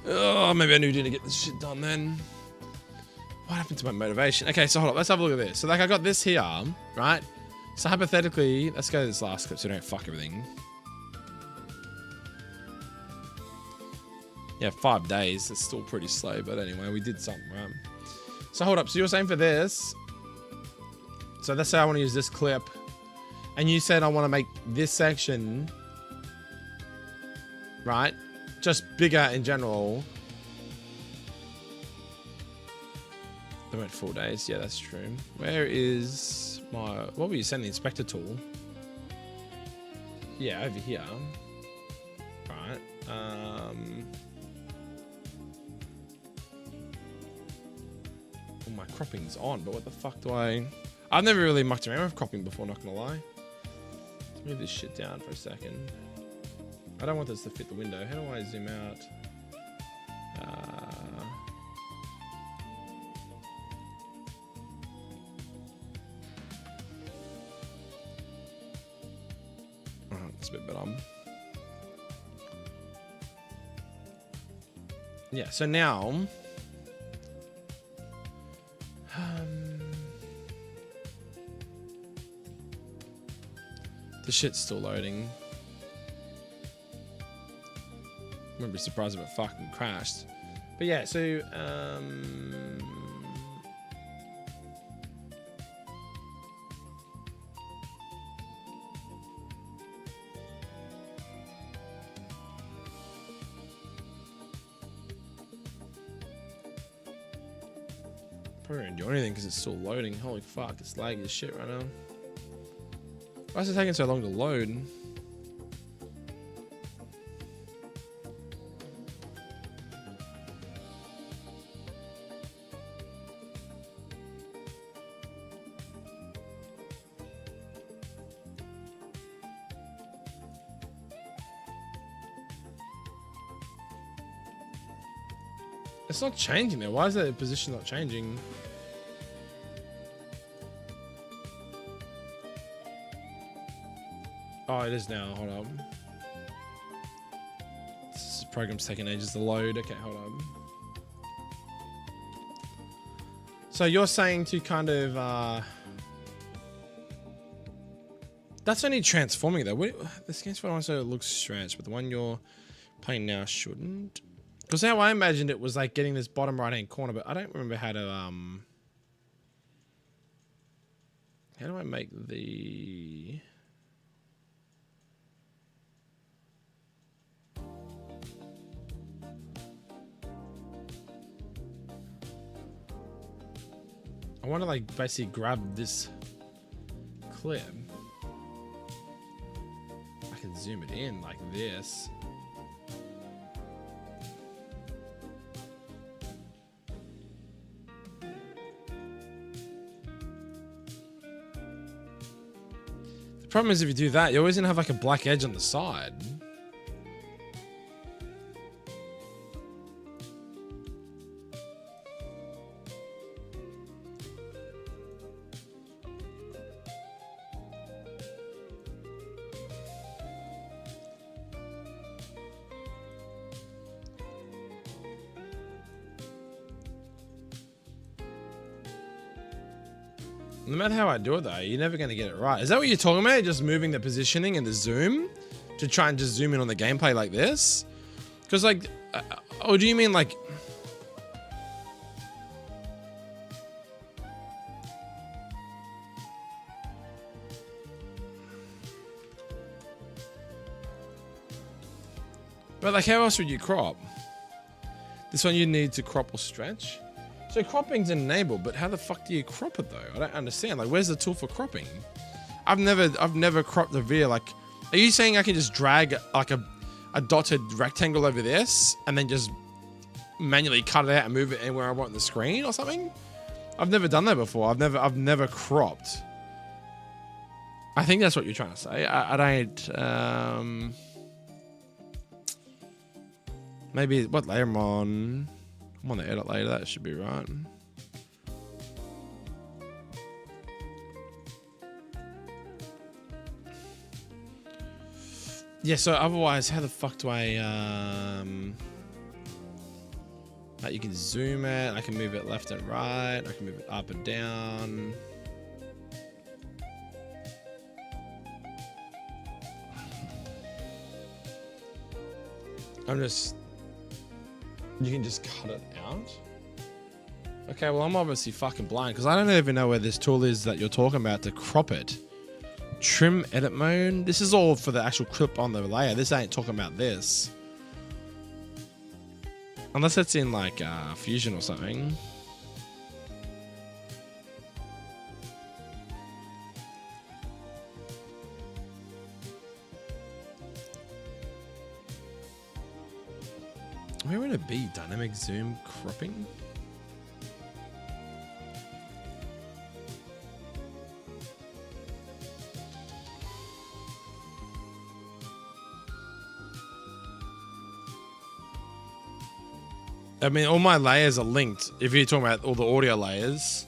B: Oh, maybe I need to get this shit done then. What happened to my motivation? Okay, so hold on. Let's have a look at this. So, like, I got this here, right? So, hypothetically, let's go to this last clip so we don't fuck everything. Yeah, 5 days. It's still pretty slow, but anyway, we did something, right? So, hold up. So, you're saying for this. So, let's say I want to use this clip. And you said I want to make this section, right? Just bigger in general. They went 4 days. Yeah, that's true. Where is my... What were you saying? The inspector tool? Yeah, over here. Right. Oh, my cropping's on, but what the fuck do I... I've never really mucked around with cropping before, not gonna lie. Let's move this shit down for a second. I don't want this to fit the window. How do I zoom out? That's a bit better. Yeah, so now... the shit's still loading. I wouldn't be surprised if it fucking crashed. But yeah, so... probably don't do anything because it's still loading. Holy fuck, it's laggy as shit right now. Why is it taking so long to load? It's not changing there. Why is that position not changing?
A: Oh, it is now. Hold on. This program's taking ages to load. Okay, hold on. So you're saying to kind of... That's only transforming though. This game's one also looks strange, but the one you're playing now shouldn't. Because how I imagined it was like getting this bottom right hand corner, but I don't remember how to how do I make the... I want to like basically grab this clip. I can zoom it in like this. The problem is if you do that, you're always gonna have like a black edge on the side. No matter how I do it though, you're never going to get it right. Is that what you're talking about? Just moving the positioning and the zoom to try and just zoom in on the gameplay like this? Because like, or do you mean like... But like how else would you crop? This one you need to crop or stretch? So cropping's enabled, but how the fuck do you crop it though? I don't understand. Like, where's the tool for cropping? I've never cropped the video. Like, are you saying I can just drag like a dotted rectangle over this and then just manually cut it out and move it anywhere I want on the screen or something? I've never done that before. I've never cropped. I think that's what you're trying to say. I don't. Maybe what layer I'm on? I'm on the edit later, that should be right. Yeah, so otherwise, how the fuck do I, like you can zoom it, I can move it left and right, I can move it up and down. You can just cut it out. Okay, well I'm obviously fucking blind because I don't even know where this tool is that you're talking about to crop it. Trim edit mode. This is all for the actual clip on the layer. This ain't talking about this. Unless it's in like Fusion or something. Where would it be? Dynamic zoom cropping? I mean, all my layers are linked. If you're talking about all the audio layers.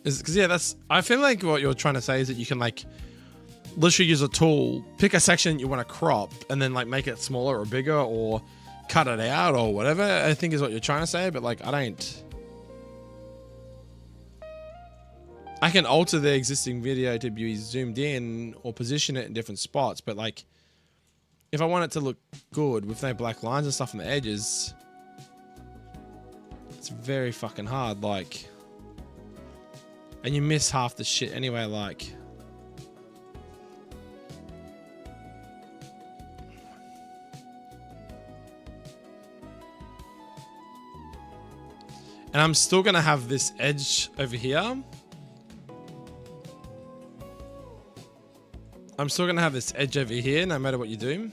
A: Because yeah, I feel like what you're trying to say is that you can like literally use a tool, pick a section you want to crop, and then like make it smaller or bigger or cut it out or whatever. I think is what you're trying to say, but like I can alter the existing video to be zoomed in or position it in different spots, but like if I want it to look good with no black lines and stuff on the edges, it's very fucking hard. Like. And you miss half the shit anyway, like. And I'm still gonna have this edge over here. I'm still gonna have this edge over here, no matter what you do.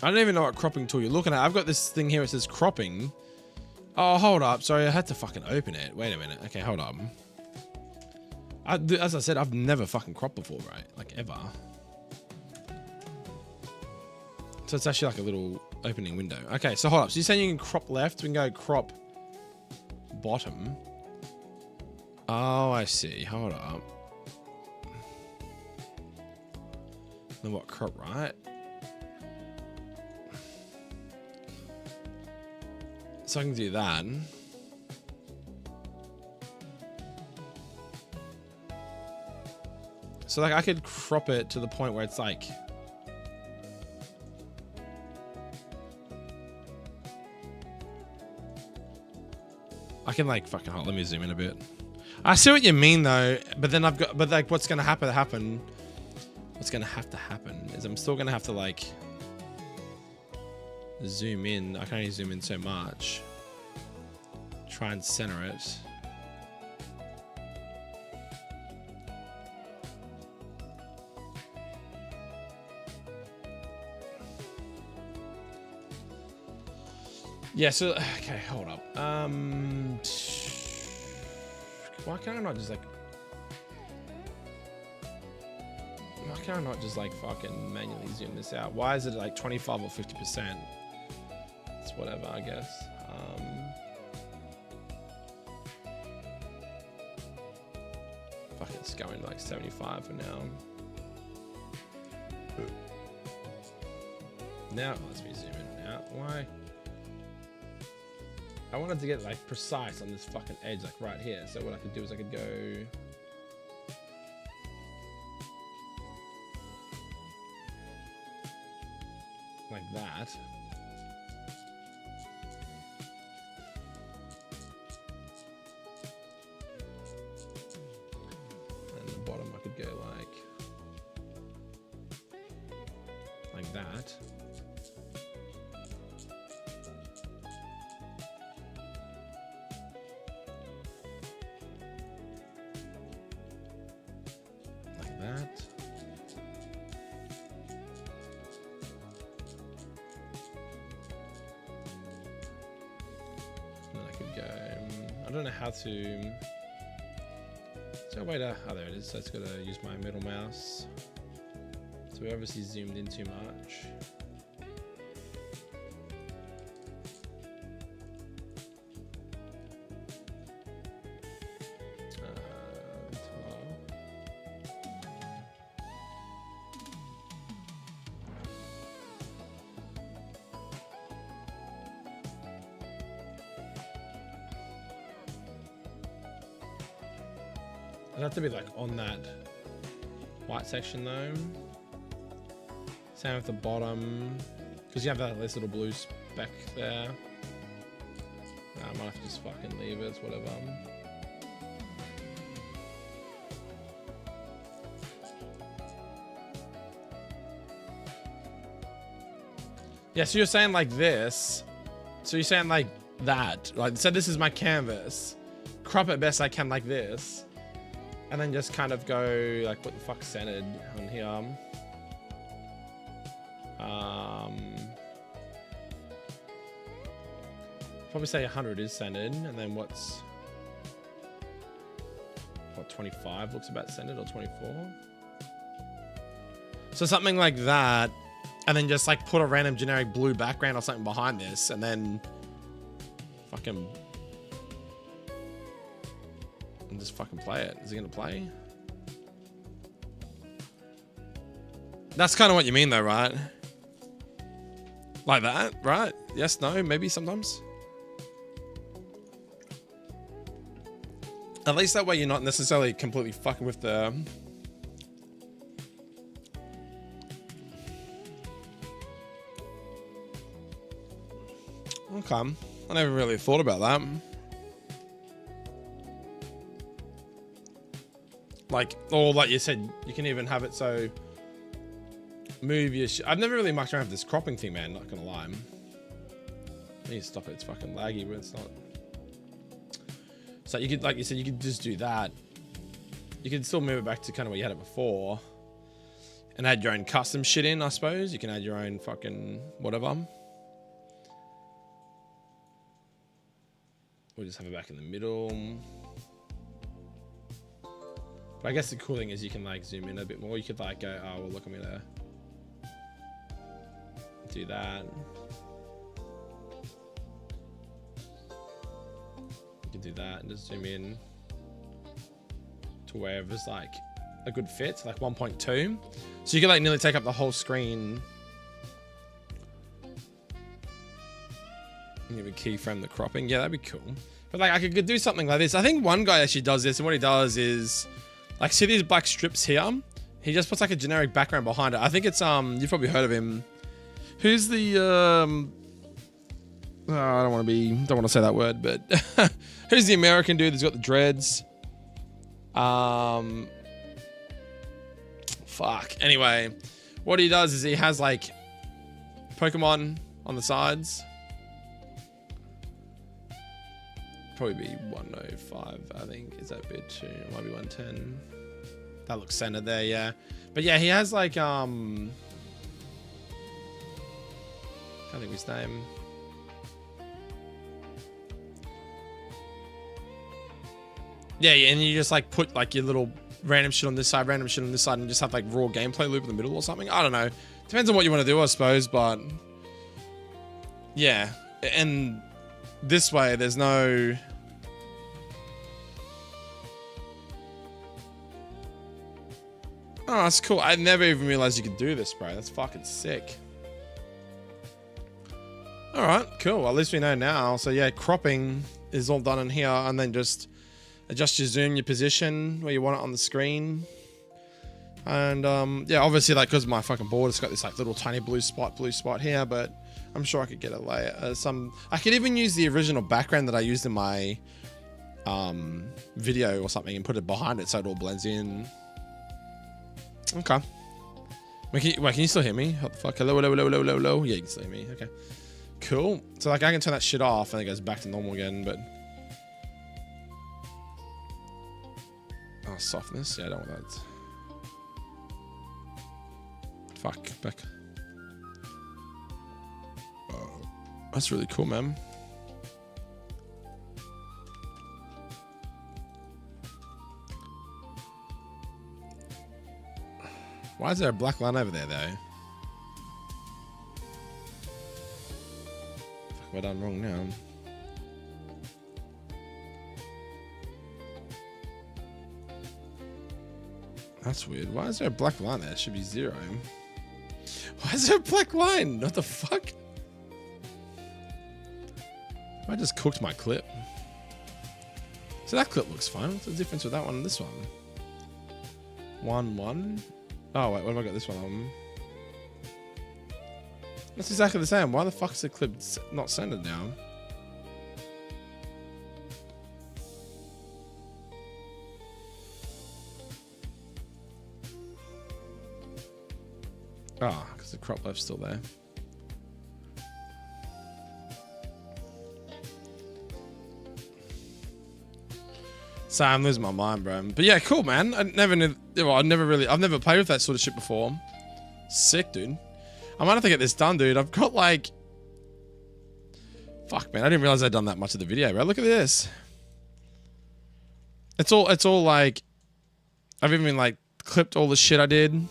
A: I don't even know what cropping tool you're looking at. I've got this thing here. It says cropping. Oh, hold up. Sorry, I had to fucking open it. Wait a minute. Okay, hold up. As I said, I've never fucking cropped before, right? Like, ever. So it's actually like a little opening window. Okay, so hold up. So you're saying you can crop left? We can go crop bottom. Oh, I see. Hold up. Then what? Crop right? So I can do that. So like I could crop it to the point where it's like I can like fucking hold. Let me zoom in a bit. I see what you mean though, but then but like what's gonna happen? What's gonna have to happen is I'm still gonna have to like zoom in. I can only zoom in so much. Try and center it. Yeah, so okay, hold up. Why can I not just like fucking manually zoom this out? Why is it like 25 or 50%? It's whatever, I guess. Fuck, it's going to like 75 for now. Now, let's me zoom in now. Why? I wanted to get like precise on this fucking edge, like right here. So what I could do is I could go like that. And the bottom I could go like that. I don't know how to. Is there a way to? Oh, there it is. So it's got to use my middle mouse. So we obviously zoomed in too much. It'd have to be like on that white section though. Same with the bottom, because you have that this little blue speck there. I might have to just fucking leave it. It's whatever. Yeah, so you're saying like this. So you're saying like that. Like, so this is my canvas. Crop it best I can like this. And then just kind of go like, what the fuck centered on here? Probably say 100 is centered, and then what 25 looks about centered, or 24. So something like that, and then just like put a random generic blue background or something behind this, and then fucking. And just fucking play it. Is it gonna play? That's kind of what you mean though, right? Like that, right? Yes, no, maybe sometimes. At least that way you're not necessarily completely fucking with the... Okay. I never really thought about that. Like, or like you said, you can even have it so move your I've never really mucked around with this cropping thing, man, not gonna lie. I need to stop it, it's fucking laggy, but it's not. So you could, like you said, you could just do that. You could still move it back to kind of where you had it before and add your own custom shit in, I suppose. You can add your own fucking whatever. We'll just have it back in the middle. But I guess the cool thing is you can like zoom in a bit more. You could like go, oh, well, look, I'm gonna do that. You can do that and just zoom in to wherever's like a good fit, like 1.2. So you can like nearly take up the whole screen. And you would keyframe the cropping. Yeah, that'd be cool. But like I could do something like this. I think one guy actually does this, and what he does is like, see these black strips here? He just puts like a generic background behind it. I think it's you've probably heard of him. Who's the oh, I don't want to say that word, but who's the American dude that's got the dreads? Fuck. Anyway, what he does is he has like Pokemon on the sides. Probably be 105, I think. Is that bit too? It might be 110. That looks centered there, yeah. But yeah, he has like can't think of his name. Yeah, and you just like put like your little random shit on this side, random shit on this side, and just have like raw gameplay loop in the middle or something. I don't know. Depends on what you want to do, I suppose, but yeah. And this way, there's no... Oh, that's cool. I never even realized you could do this, bro. That's fucking sick. Alright, cool. At least we know now. So yeah, cropping is all done in here, and then just adjust your zoom, your position, where you want it on the screen. And yeah, obviously, like, because my fucking board has got this like little tiny blue spot here, but I'm sure I could get a layer. I could even use the original background that I used in my video or something and put it behind it so it all blends in. Okay. Wait, can you still hear me? What the fuck? Hello, hello, hello, hello, hello, hello. Yeah, you can still hear me. Okay. Cool. So like I can turn that shit off and it goes back to normal again, but... Oh, softness. Yeah, I don't want that. Fuck, back. Oh, that's really cool, man. Why is there a black line over there, though? Fuck, what I'm wrong now. That's weird. Why is there a black line there? It should be 0. Why is there a black line? What the fuck? I just cooked my clip. So that clip looks fine. What's the difference with that one and this one? 1-1. Oh wait, what have I got this one on? That's exactly the same. Why the fuck is the clip not centered now? Ah, because the crop left's still there. So I'm losing my mind, bro. But yeah, cool, man. I've never played with that sort of shit before. Sick, dude. I might have to get this done, dude. I've got like... Fuck, man. I didn't realize I'd done that much of the video, bro. Look at this. It's all like... I've even like clipped all the shit I did.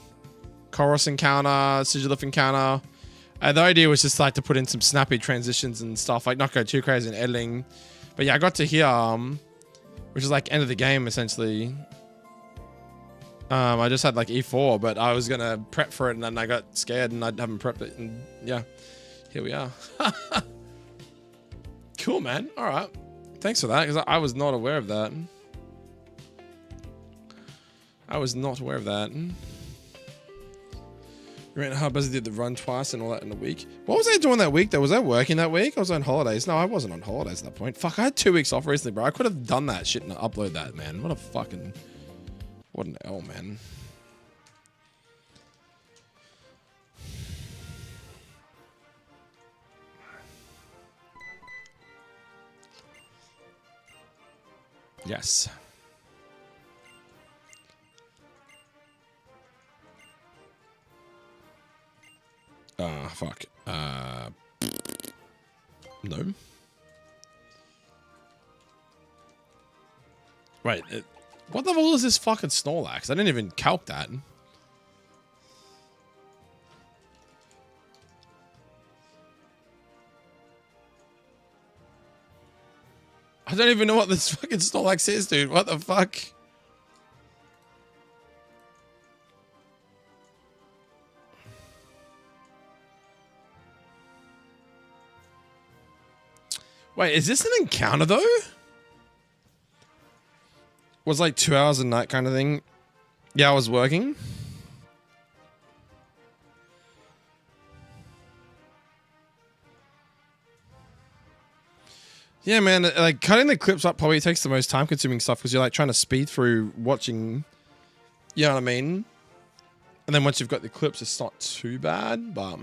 A: Chorus encounter, Sigilif encounter. The idea was just like to put in some snappy transitions and stuff. Like not go too crazy in editing. But yeah, I got to here... which is like end of the game, essentially. I just had like E4, but I was going to prep for it, and then I got scared, and I haven't prepped it, and yeah. Here we are. Cool, man. All right. Thanks for that, because I was not aware of that. I was not aware of that. Ran how busy did the run twice and all that in a week. What was I doing that week though? Was I working that week? I was on holidays. No, I wasn't on holidays at that point. Fuck, I had 2 weeks off recently, bro. I could have done that shit and upload that, man. What a fucking... What an L, man. Yes. Fuck. No. Wait, what the hell is this fucking Snorlax? I didn't even calc that.
B: I don't even know what this fucking Snorlax is, dude. What the fuck? Wait, is this an encounter though? Was like 2 hours a night kind of thing. Yeah, I was working. Yeah, man, like cutting the clips up probably takes the most time consuming stuff because you're like trying to speed through watching, you know what I mean? And then once you've got the clips, it's not too bad, but...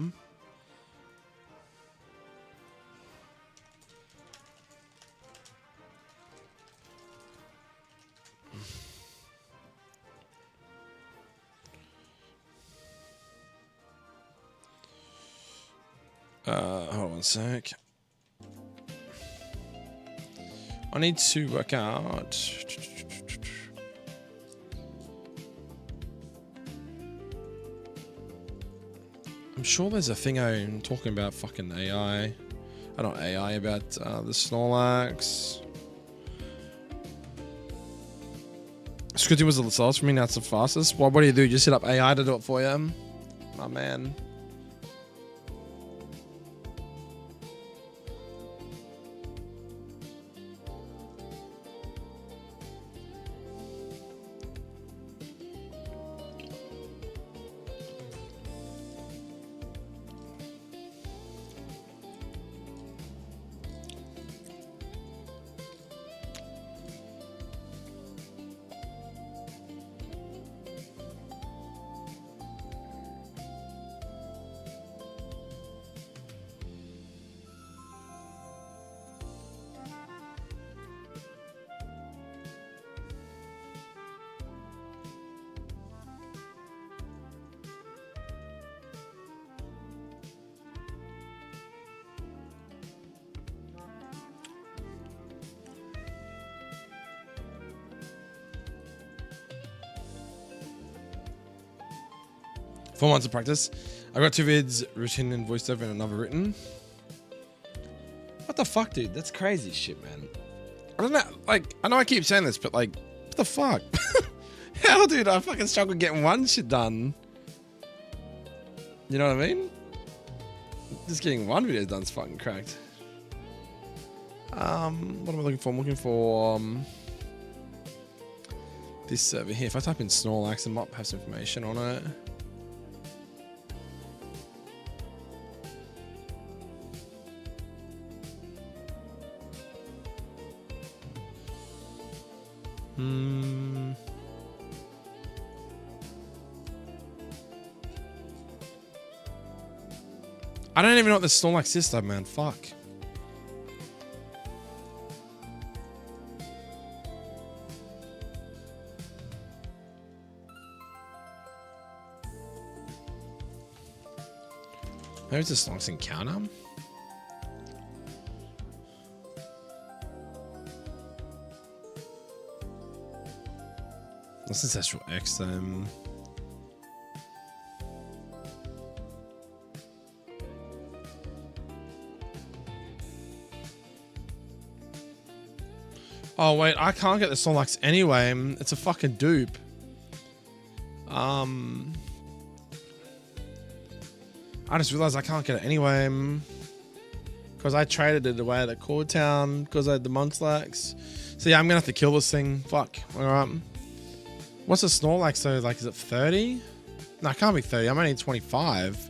B: hold on one sec. I need to work out. I'm sure there's a thing I'm talking about fucking AI. Not AI, about the Snorlax. Scripting was the slowest for me, now it's the fastest. What do you do? Just hit up AI to do it for you? My man. Four months of practice. I got 2 vids, written and voiced over, and another written. What the fuck, dude? That's crazy shit, man. I don't know. Like, I know I keep saying this, but like, what the fuck? Hell, dude, I fucking struggle getting one shit done. You know what I mean? Just getting one video done is fucking cracked. What am I looking for? I'm looking for this server here. If I type in Snorlax, it might have some information on it. I don't even know what the Snorlax is though, man. Fuck. Maybe it's a Snorlax encounter? That's Ancestral X then. Oh wait, I can't get the Snorlax anyway. It's a fucking dupe. I just realized I can't get it anyway. Because I traded it away at Core Town because I had the Munchlax. So yeah, I'm gonna have to kill this thing. Fuck. Alright. What's a Snorlax though? Like, is it 30? No, it can't be 30. I'm only 25.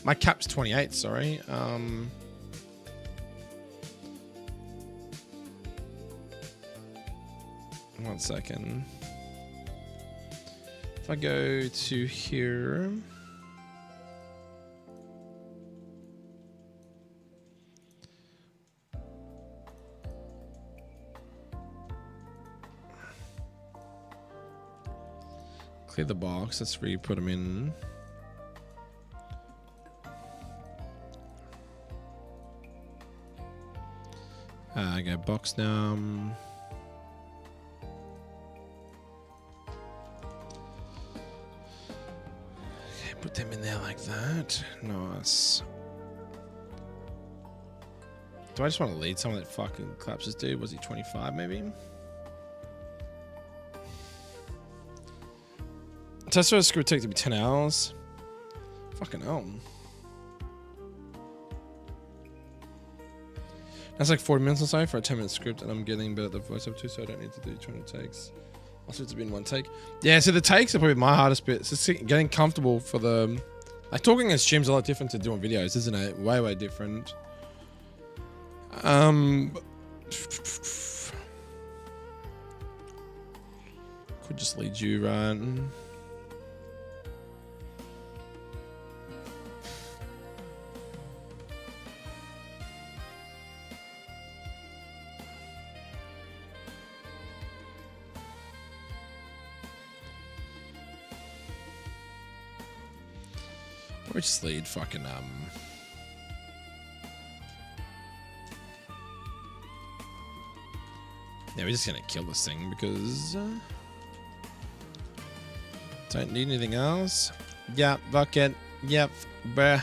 B: My cap's 28, sorry. 1 second. If I go to here. Clear the box. That's where you put them in. I got box now. Put them in there like that. Nice.
A: Do I just want to lead someone that fucking collapses, dude? Was he 25 maybe? Test for a script take to be 10 hours. Fucking hell. That's like 40 minutes or so for a 10-minute script, and I'm getting better at the voiceover too, so I don't need to do 200 takes. Also, it's been one take. Yeah, so the takes are probably my hardest bit. It's just getting comfortable for the... Like, talking in streams is a lot different to doing videos, isn't it? Way, way different. Could just lead you, right? Probably just lead fucking yeah, we're just gonna kill this thing because don't need anything else. Yeah, bucket. Yep, bruh.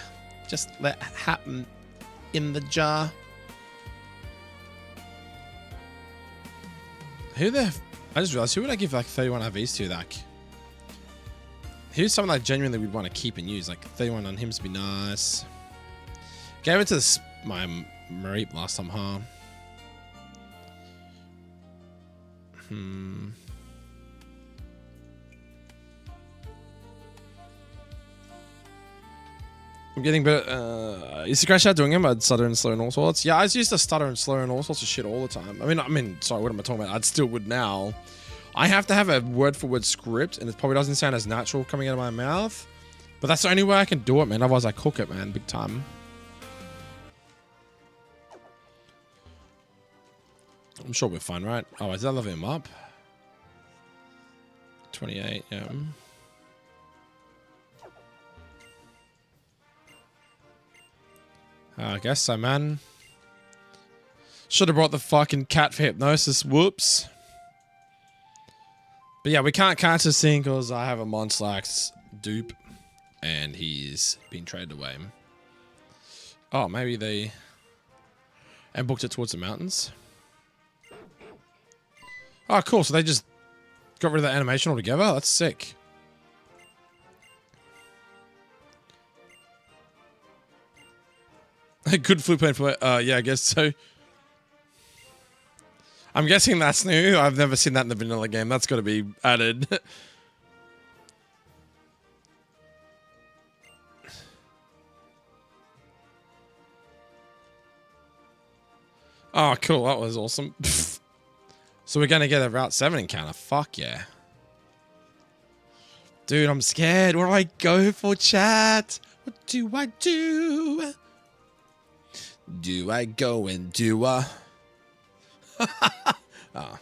A: Just let it happen in the jar. I just realized, who would I give like 31 RVs to? Like, who's someone I genuinely would want to keep and use? Like 31 on him would be nice. Gave it to my Mareep last time, huh? I'm getting better. Is the crash out doing him? I'd stutter and slow and all sorts. Yeah, I used to stutter and slow and all sorts of shit all the time. I mean, sorry, what am I talking about? I still would now. I have to have a word-for-word script, and it probably doesn't sound as natural coming out of my mouth. But that's the only way I can do it, man. Otherwise, I cook it, man, big time. I'm sure we're fine, right? Oh, is that leveling him up? 28, yeah. I guess so, man. Should have brought the fucking cat for hypnosis. Whoops. But yeah, we can't catch this thing because I have a Monslax dupe and he's been traded away. Oh, maybe they... And booked it towards the mountains. Oh, cool. So they just got rid of that animation altogether? That's sick. A good flip point for yeah, I guess so. I'm guessing that's new. I've never seen that in the vanilla game. That's got to be added. Oh, cool. That was awesome. So we're going to get a Route 7 encounter. Fuck yeah. Dude, I'm scared. What do I go for, chat? What do I do? Do I go and do a... Oh.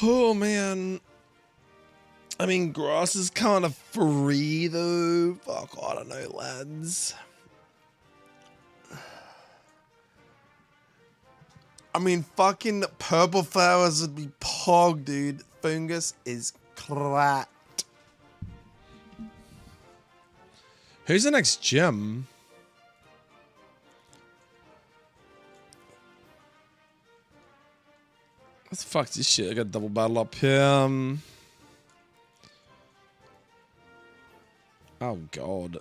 A: Oh, man. I mean, grass is kind of free, though. Fuck, I don't know, lads. I mean, fucking purple flowers would be pog, dude. Fungus is cracked. Who's the next gym? What the fuck is this shit? I got double battle up here. Oh, God.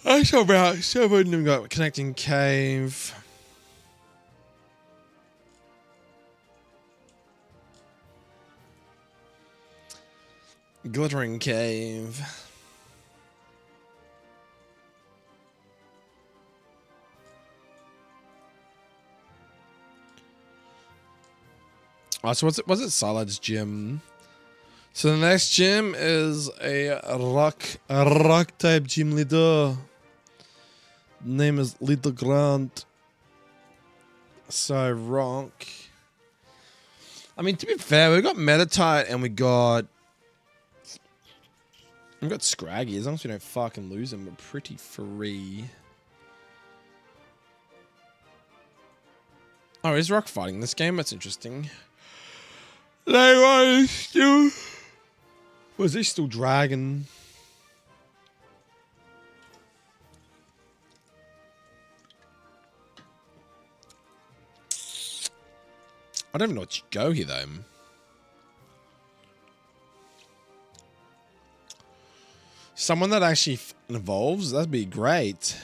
A: I saw about 7 got connecting cave. Glittering cave. Oh, so was it Salad's gym? So the next gym is a rock type gym leader. Name is Little Grant. So rock. I mean, to be fair, we got Metatite and we got Scraggy. As long as we don't fucking lose them, we're pretty free.
B: Oh, is rock fighting in this game? That's interesting. They still. Was he still dragon? I don't even know what you go here though. Someone that actually evolves, that'd be great.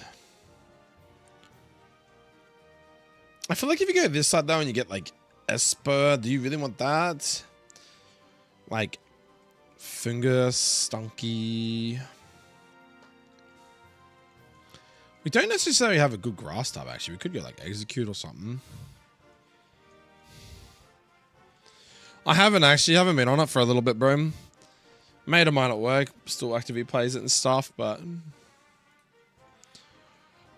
B: I feel like if you go this side though and you get like Esper, do you really want that? Like Fungus, Stunky. We don't necessarily have a good grass type actually. We could go like Execute or something. I haven't been on it for a little bit, bro. Mate of mine at work still actively plays it and stuff, but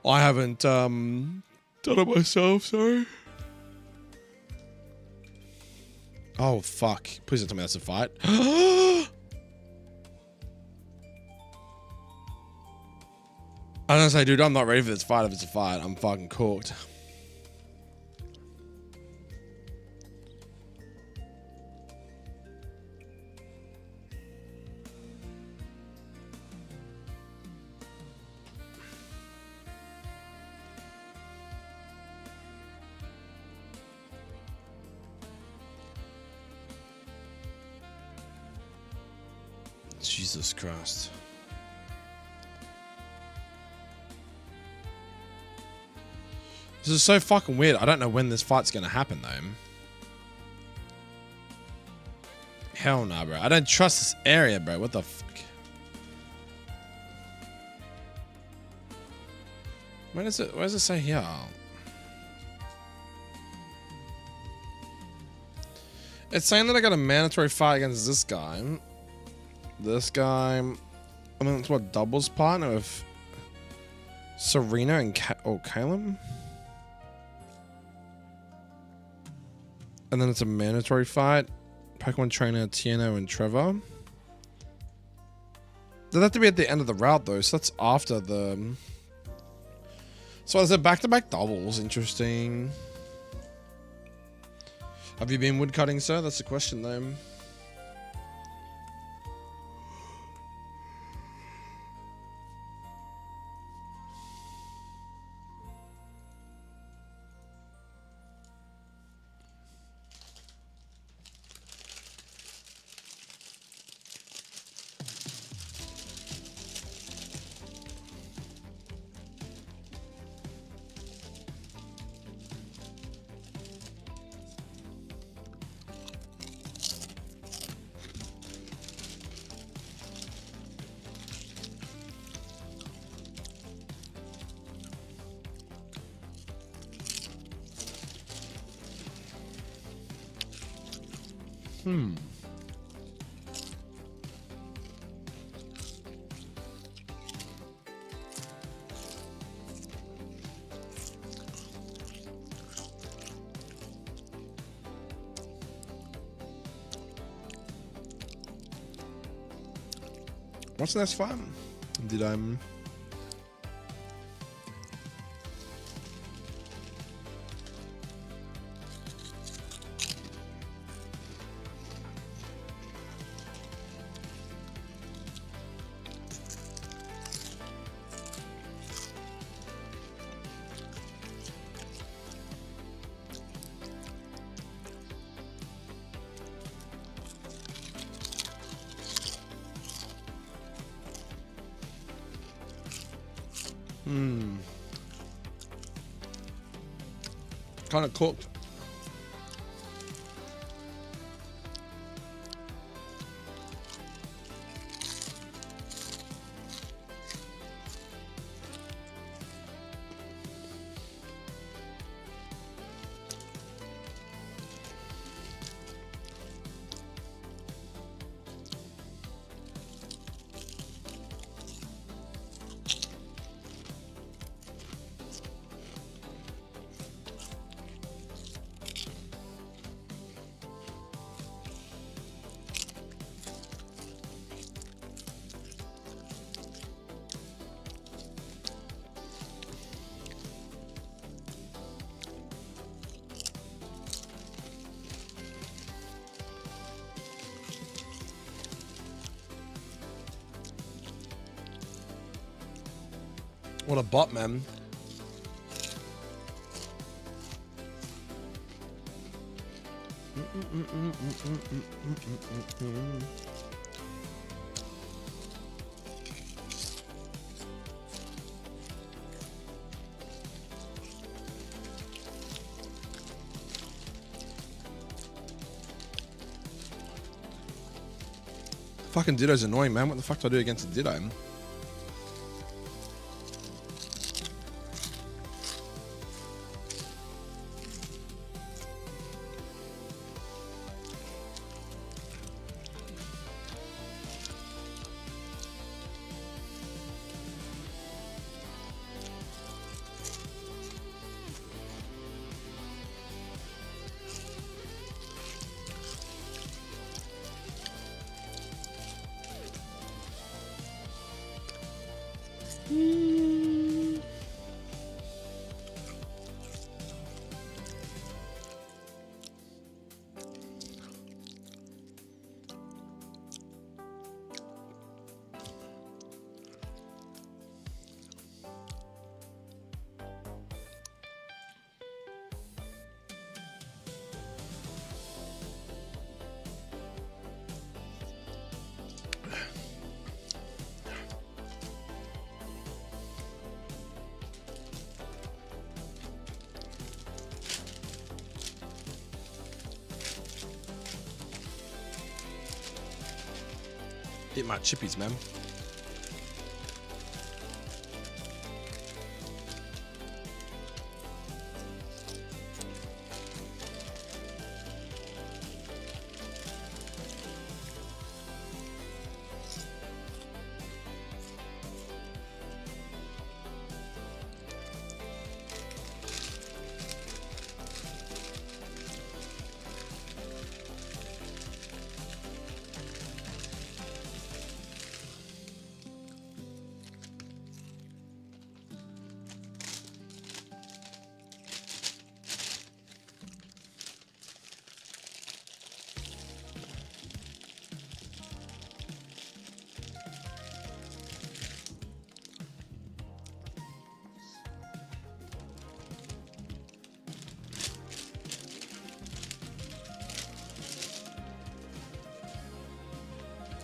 B: I haven't done it myself, sorry. Oh, fuck. Please don't tell me that's a fight. I was gonna say, dude, I'm not ready for this fight. If it's a fight, I'm fucking cooked. Jesus Christ. This is so fucking weird. I don't know when this fight's gonna happen though. Hell nah, bro. I don't trust this area, bro. What the fuck? Where does it say here? It's saying that I got a mandatory fight against this guy. This guy. I mean, it's what, doubles partner with Serena and Caleb? And then it's a mandatory fight. Pokemon trainer Tiano and Trevor. They'd have to be at the end of the route though, so that's after the... So is it back-to-back doubles? Interesting. Have you been woodcutting, sir? That's the question though. What's the next fight? Did I... Kind of cooked. What a bot, man. Fucking Ditto's annoying, man. What the fuck do I do against a Ditto? Hit my chippies, man.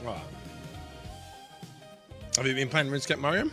B: Right. Have you been playing RuneScape, Mario?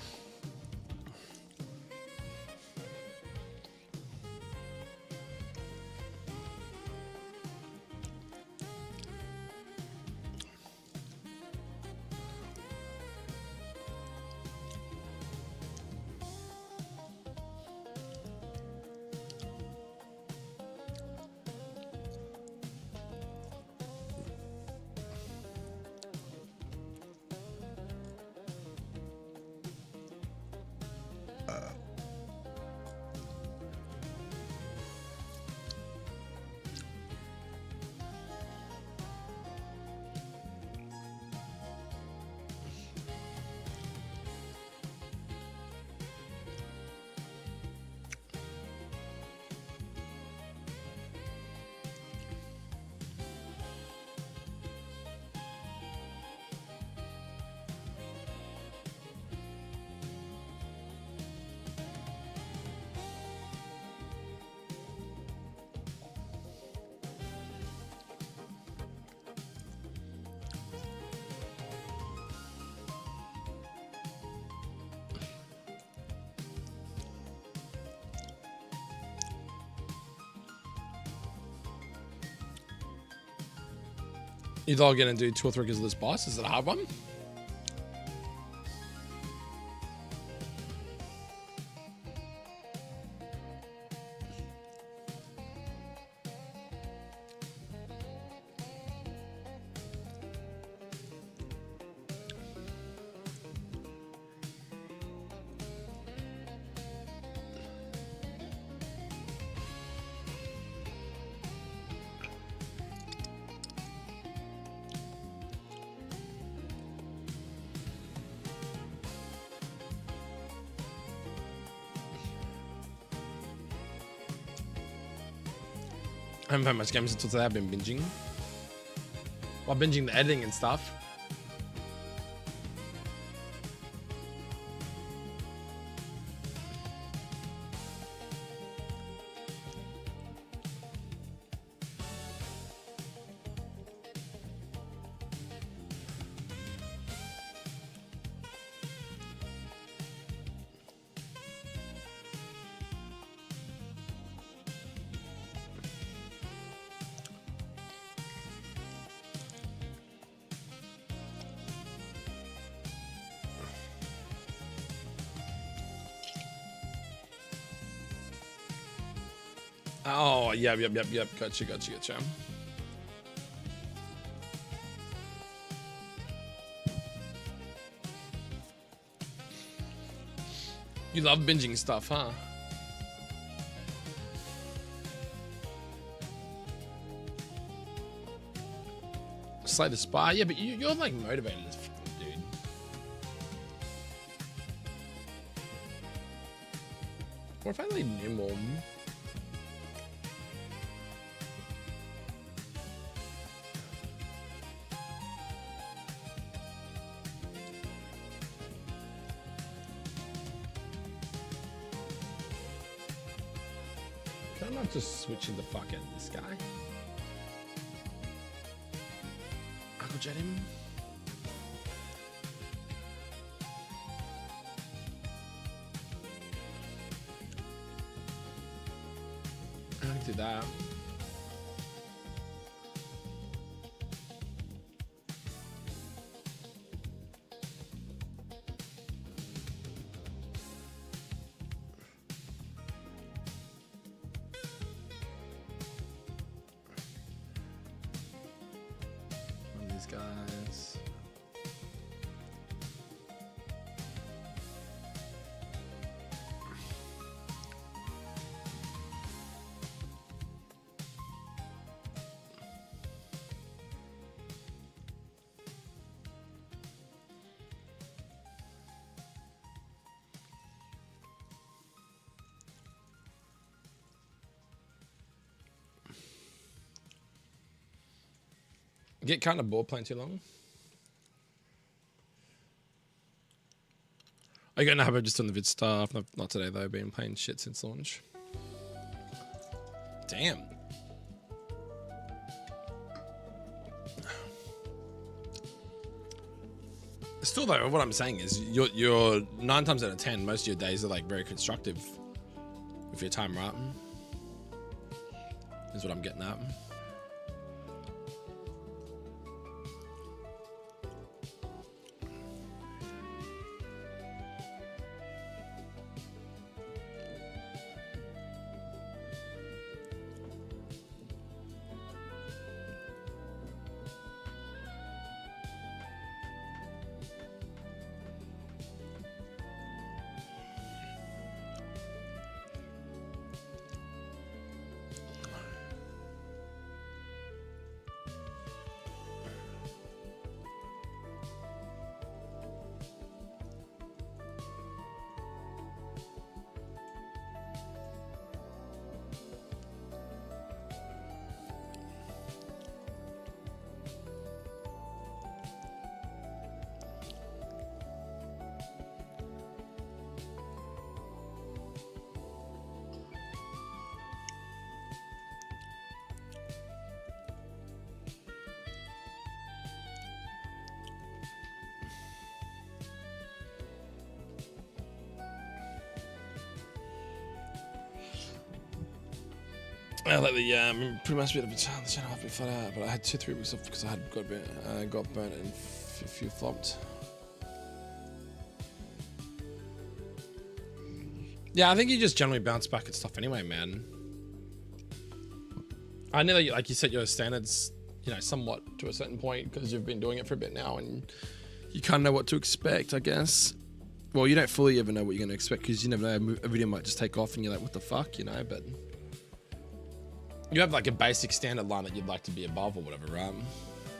B: You thought gonna do 2 or 3 kills of this boss? Is it a hard one? I haven't played much games until today. I've been binging. While binging the editing and stuff.
A: Oh, yep. Gotcha. You love binging stuff, huh? Slay the Spy? Yeah, but you're like motivated as fuck, dude. What if I like Nimble? Can I not just switch in the fuck out of this guy? Uncle Jet him. I can do that. Guys. Get kind of bored playing too long. I got no habit just on the vid stuff. Not today though. Been playing shit since launch. Damn. Still though, what I'm saying is you're 9 times out of 10, most of your days are like very constructive with your time, right? Is what I'm getting at. Lately, pretty much a bit of a challenge. The channel have been flat out, but I had 2-3 weeks off because I had got burnt and a few flopped. Yeah, I think you just generally bounce back at stuff anyway, man. I know that you set your standards, somewhat to a certain point because you've been doing it for a bit now, and you kind of know what to expect, I guess. Well, you don't fully ever know what you're going to expect because you never know, a video might just take off and you're like, what the fuck, but you have like a basic standard line that you'd like to be above or whatever, right?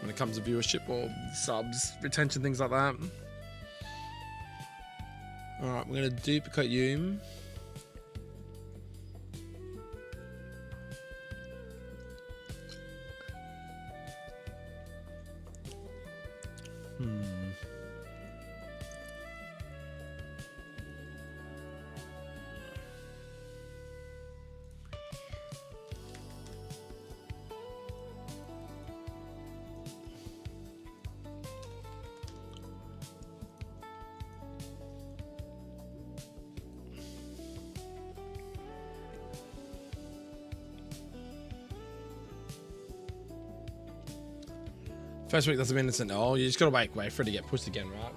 A: When it comes to viewership or subs, retention, things like that. All right, we're going to duplicate you. First week doesn't mean it's an L. You just gotta wait for it to get pushed again, right?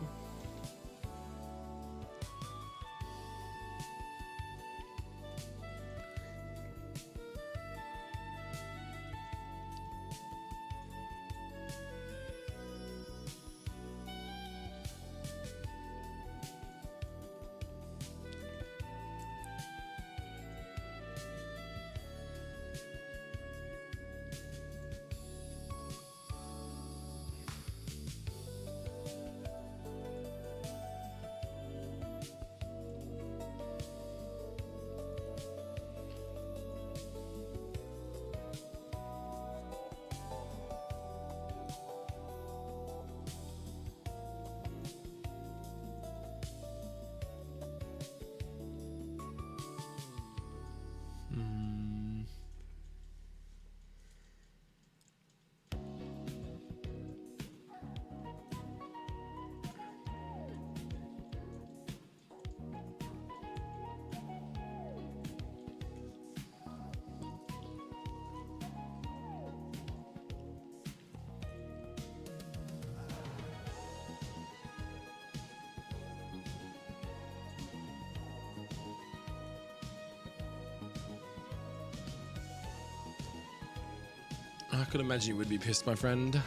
A: I could imagine you would be pissed, my friend.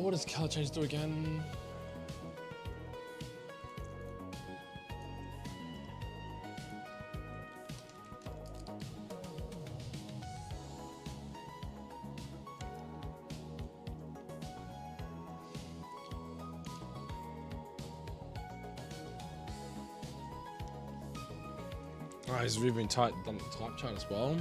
A: What does color change do again? Oh, he's really been done the type chart as well.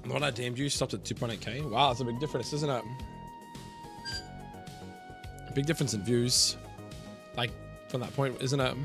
A: What I damned you stopped at 2.8k. Wow, that's a big difference, isn't it? A big difference in views. Like, from that point, isn't it?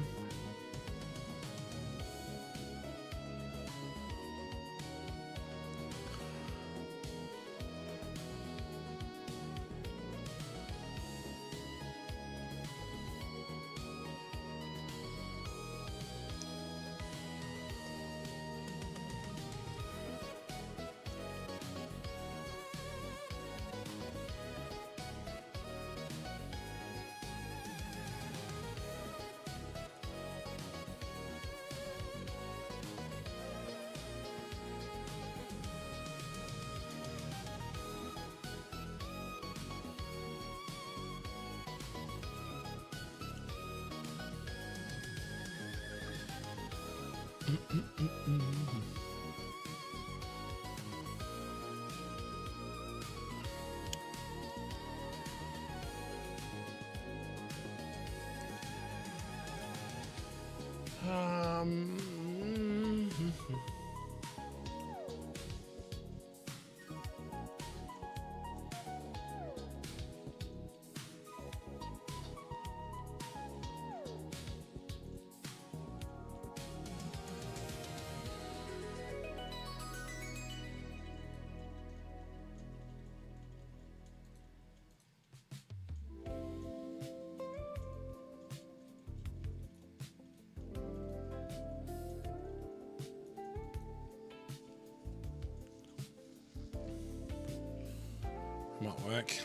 A: Might work.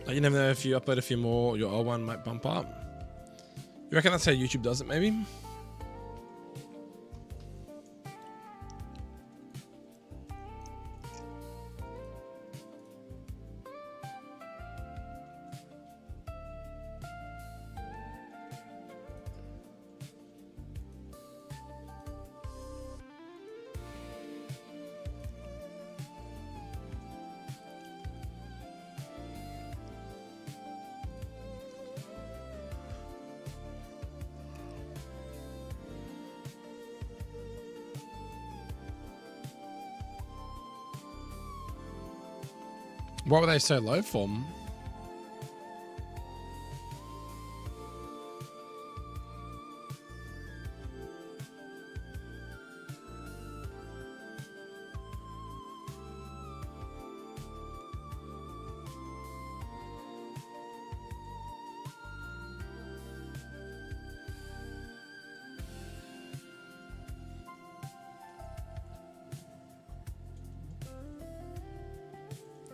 A: You never know, if you upload a few more, your old one might bump up. You reckon that's how YouTube does it, maybe? What were they so low for?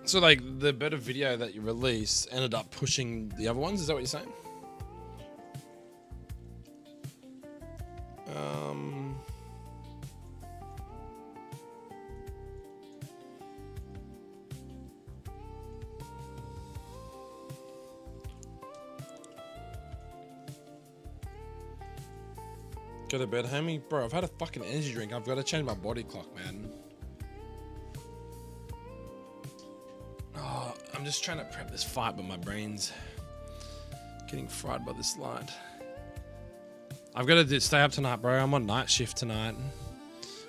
A: So, like, the better video that you release ended up pushing the other ones? Is that what you're saying? Go to bed, homie. Bro, I've had a fucking energy drink. I've got to change my body clock, man. Oh, I'm just trying to prep this fight, but my brain's getting fried by this light. I've got to stay up tonight, bro. I'm on night shift tonight.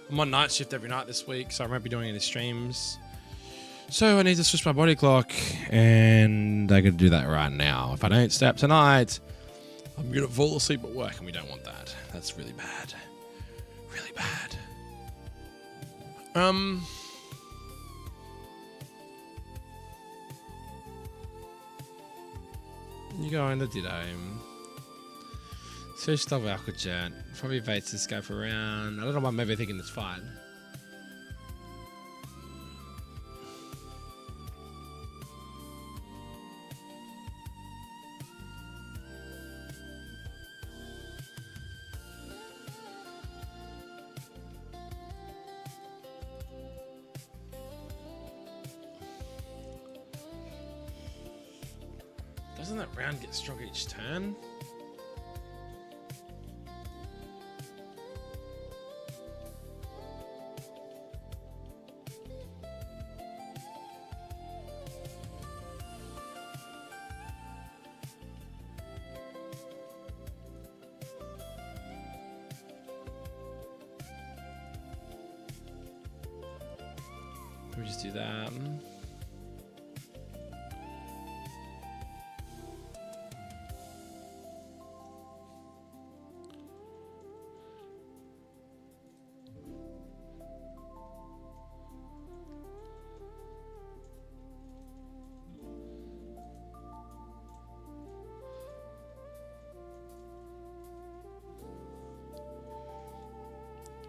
A: I'm on night shift every night this week, so I won't be doing any streams. So I need to switch my body clock, and I got to do that right now. If I don't stay up tonight, I'm going to fall asleep at work, and we don't want that. That's really bad. Really bad. You go in the ditto. Search double alcohol jet. Probably baits to scope around. I don't know why I'm maybe thinking it's fine. Doesn't that round get stronger each turn? Let me just do that.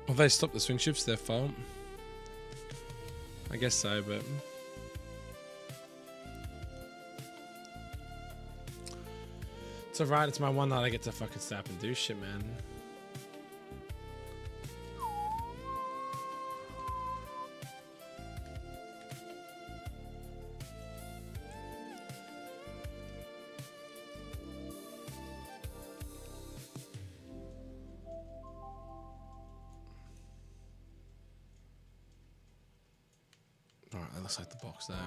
A: Well, they stopped the swing shifts, their fault. I guess so, but it's alright, it's my one night I get to fucking stay up and do shit, man. Alright, that looks like the box there.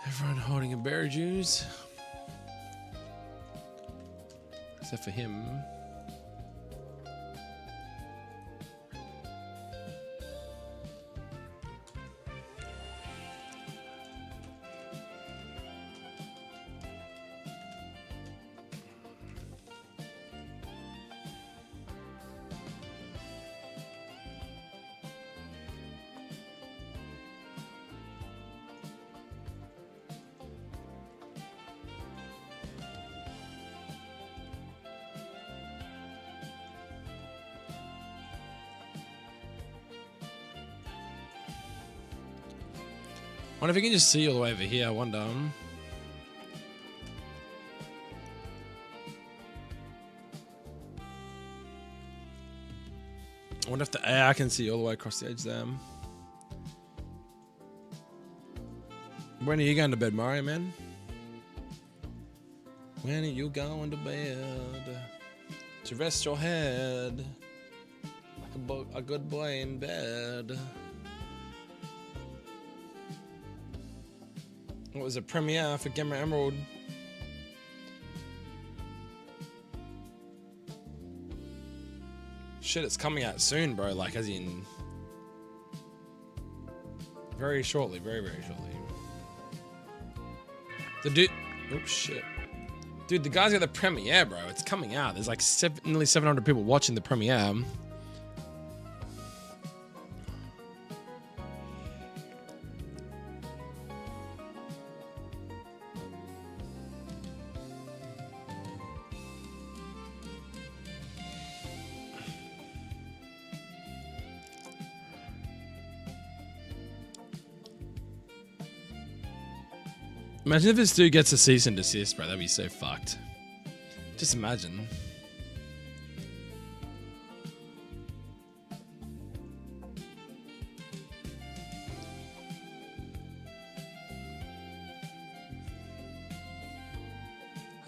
A: Everyone holding a berry juice. Except for him. I wonder if you can just see all the way over here. I wonder. I wonder if the AI can see all the way across the edge there. When are you going to bed, Mario, man? When are you going to bed? To rest your head like a good boy in bed. What was a premiere for Gamma Emerald? Shit, it's coming out soon, bro. Like, as in... very shortly. Very, very shortly. The dude... oops, shit. Dude, the guy's got the premiere, bro. It's coming out. There's like nearly 700 people watching the premiere. Imagine if this dude gets a cease and desist, bro. That'd be so fucked. Just imagine.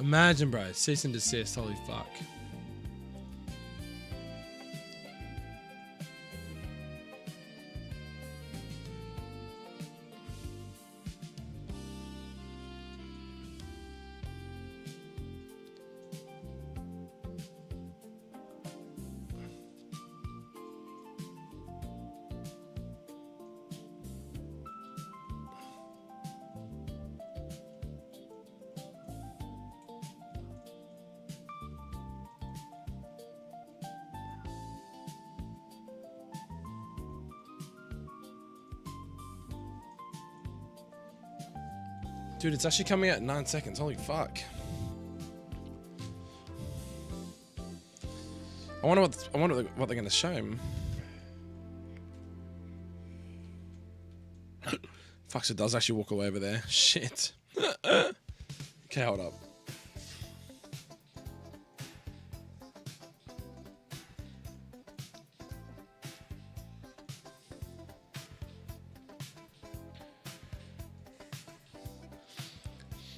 A: Imagine, bro. Cease and desist. Holy fuck. Dude, it's actually coming out in 9 seconds. Holy fuck. I wonder what they're gonna show him. Fuck, so it does actually walk away over there. Shit. Okay, hold up.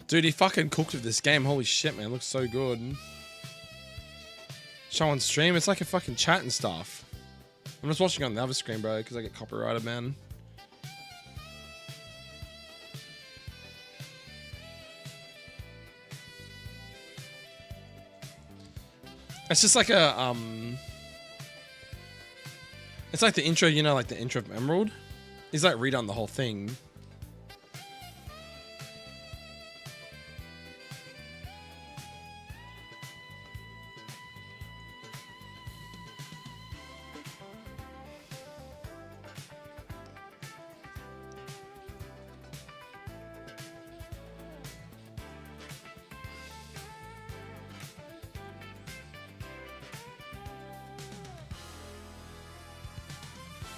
A: Dude, he fucking cooked with this game. Holy shit, man. It looks so good. Show on stream. It's like a fucking chat and stuff. I'm just watching on the other screen, bro, because I get copyrighted, man. It's just like a, it's like the intro, you know, like the intro of Emerald. He's like redone the whole thing.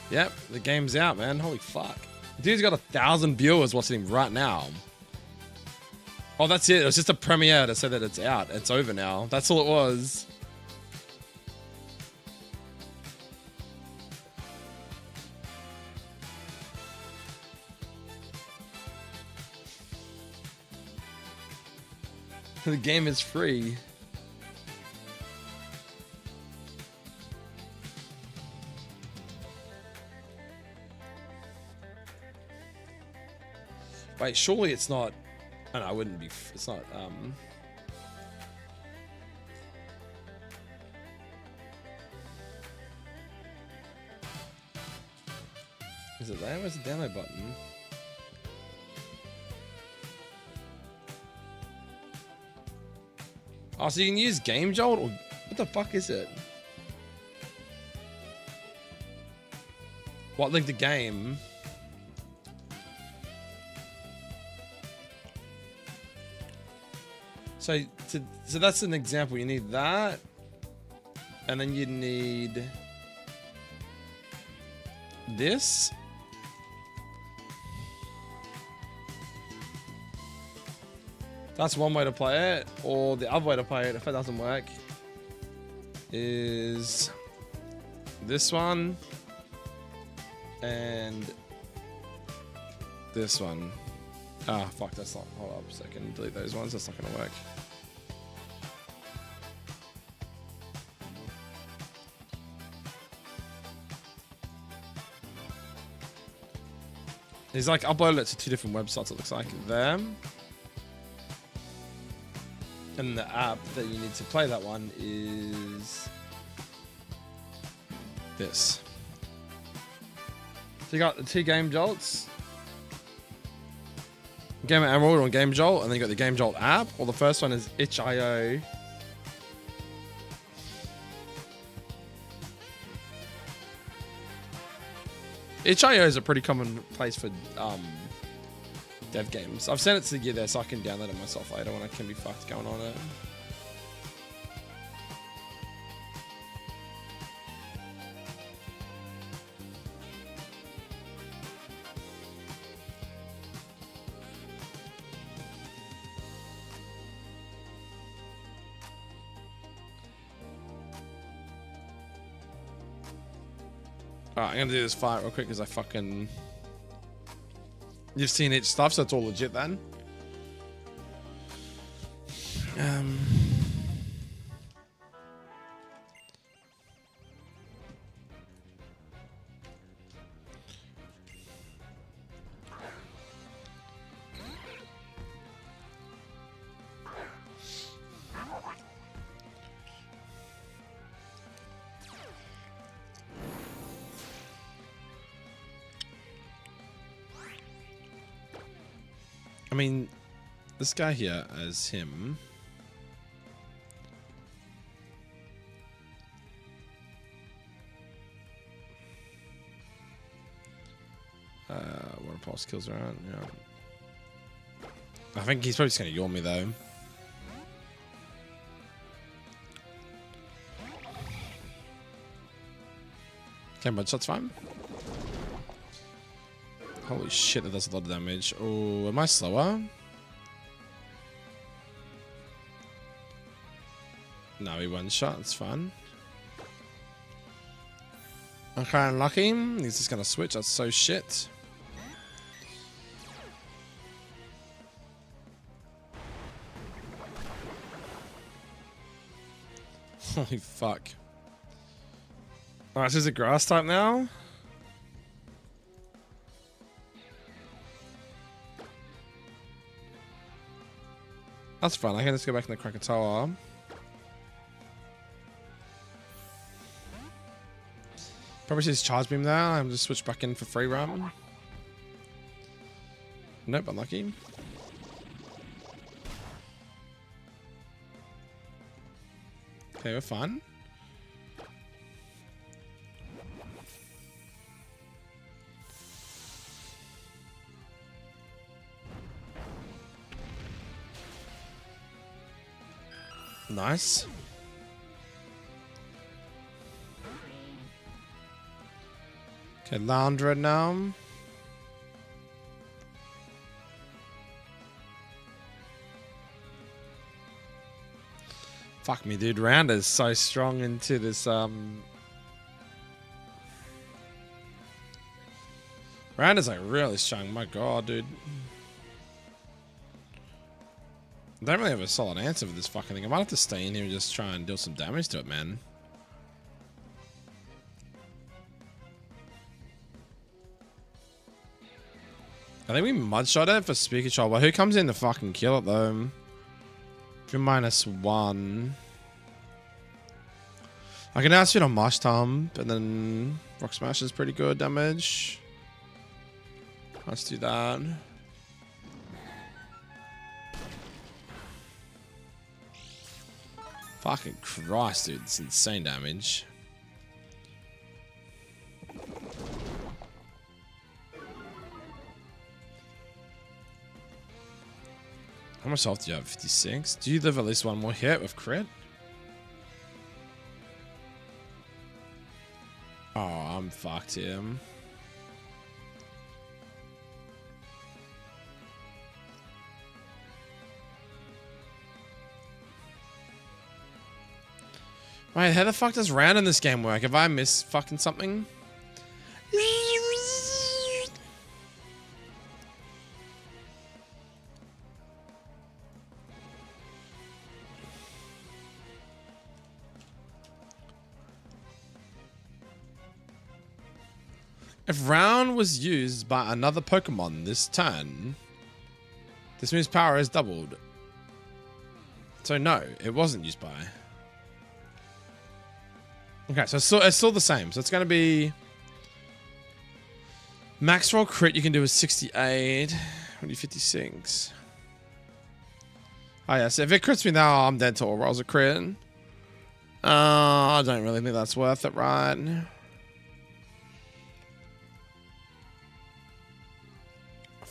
A: Yep, the game's out, man. Holy fuck. Dude's got 1,000 viewers watching him right now. Oh, that's it. It was just a premiere to say that it's out. It's over now. That's all it was. The game is free. Wait, surely it's not. Oh, no, I wouldn't be. It's not. Is it there? Where's the download button? Oh, so you can use Game Jolt? Or what the fuck is it? What, link the game? So that's an example. You need that, and then you need this. That's one way to play it, or the other way to play it, if it doesn't work, is this one and this one. Ah, fuck, that's not. Hold up a second. Delete those ones. That's not gonna work. He's like uploaded it to 2 different websites. It looks like them. And the app that you need to play that one is this. So you got the 2 Game Jolts. Game Emerald on Game Jolt, and then you got the Game Jolt app. Or the first one is itch.io. itch.io is a pretty common place for dev games. I've sent it to you there so I can download it myself later when I can be fucked going on it. Alright, I'm gonna do this fight real quick because I fucking... You've seen each stuff, so it's all legit then. mean, this guy here as him. Water pulse kills around. Yeah. I think he's probably just gonna yawn me though. Okay, mud shot's fine. Holy shit, that does a lot of damage. Oh, am I slower? No, he one shot. It's fine. Okay, unlucky. He's just gonna switch. That's so shit. Holy fuck. Alright, so is it grass type now? That's fine. I can just go back in the Krakatoa. Probably says charge beam there. I'm just switch back in for free run. Nope, unlucky. Okay, we're fine. Nice. Okay, Landra now. Fuck me, dude. Rounder's so strong into this, Rounder's like really strong. My god, dude. I don't really have a solid answer for this fucking thing. I might have to stay in here and just try and deal some damage to it, man. I think we mudshot it for speed control, but who comes in to fucking kill it though? If you're -1. I can ask you to Mush Thump, and then Rock Smash is pretty good damage. Let's do that. Fucking Christ, dude. It's insane damage. How much health do you have? 56? Do you live at least one more hit with crit? Oh, I'm fucked here. Wait, how the fuck does round in this game work? Have I missed fucking something? If round was used by another Pokemon this turn, this move's power is doubled. So no, it wasn't used by. Okay, so it's still the same. So it's going to be max roll crit you can do is 68. What do you 56? Oh yeah, so if it crits me now, I'm dead to all rolls of crit. I don't really think that's worth it, right?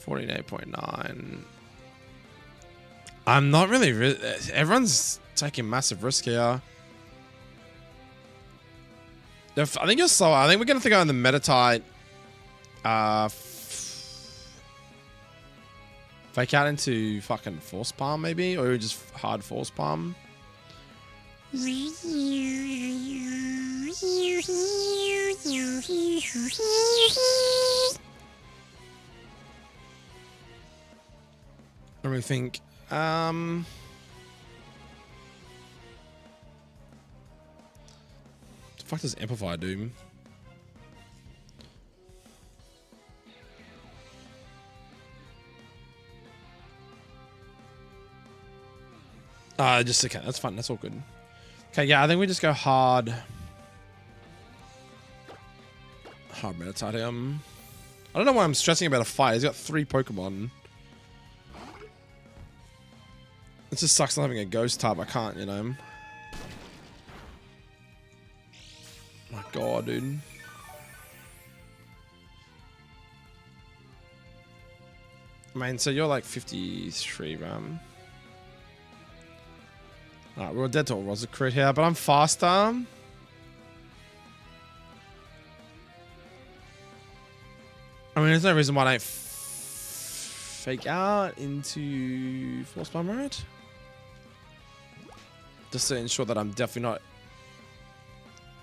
A: 48.9. I'm not really... Everyone's taking massive risk here. I think you're slower. I think we're going to have to go in the Meditite. Fake out into fucking Force Palm, maybe? Or just hard Force Palm. Let me think. The fuck does Amplify do? Just okay. That's fine. That's all good. Okay, yeah, I think we just go hard. Hard Meditite him. I don't know why I'm stressing about a fight. He's got 3 Pokemon.
B: It just sucks not having a ghost type. I can't, you know. My God, dude. I mean, so you're like 53 RAM. Alright, we're dead to a Rosa crit here, but I'm faster. I mean, there's no reason why I don't fake out into Force Bomb mode. Just to ensure that I'm definitely not...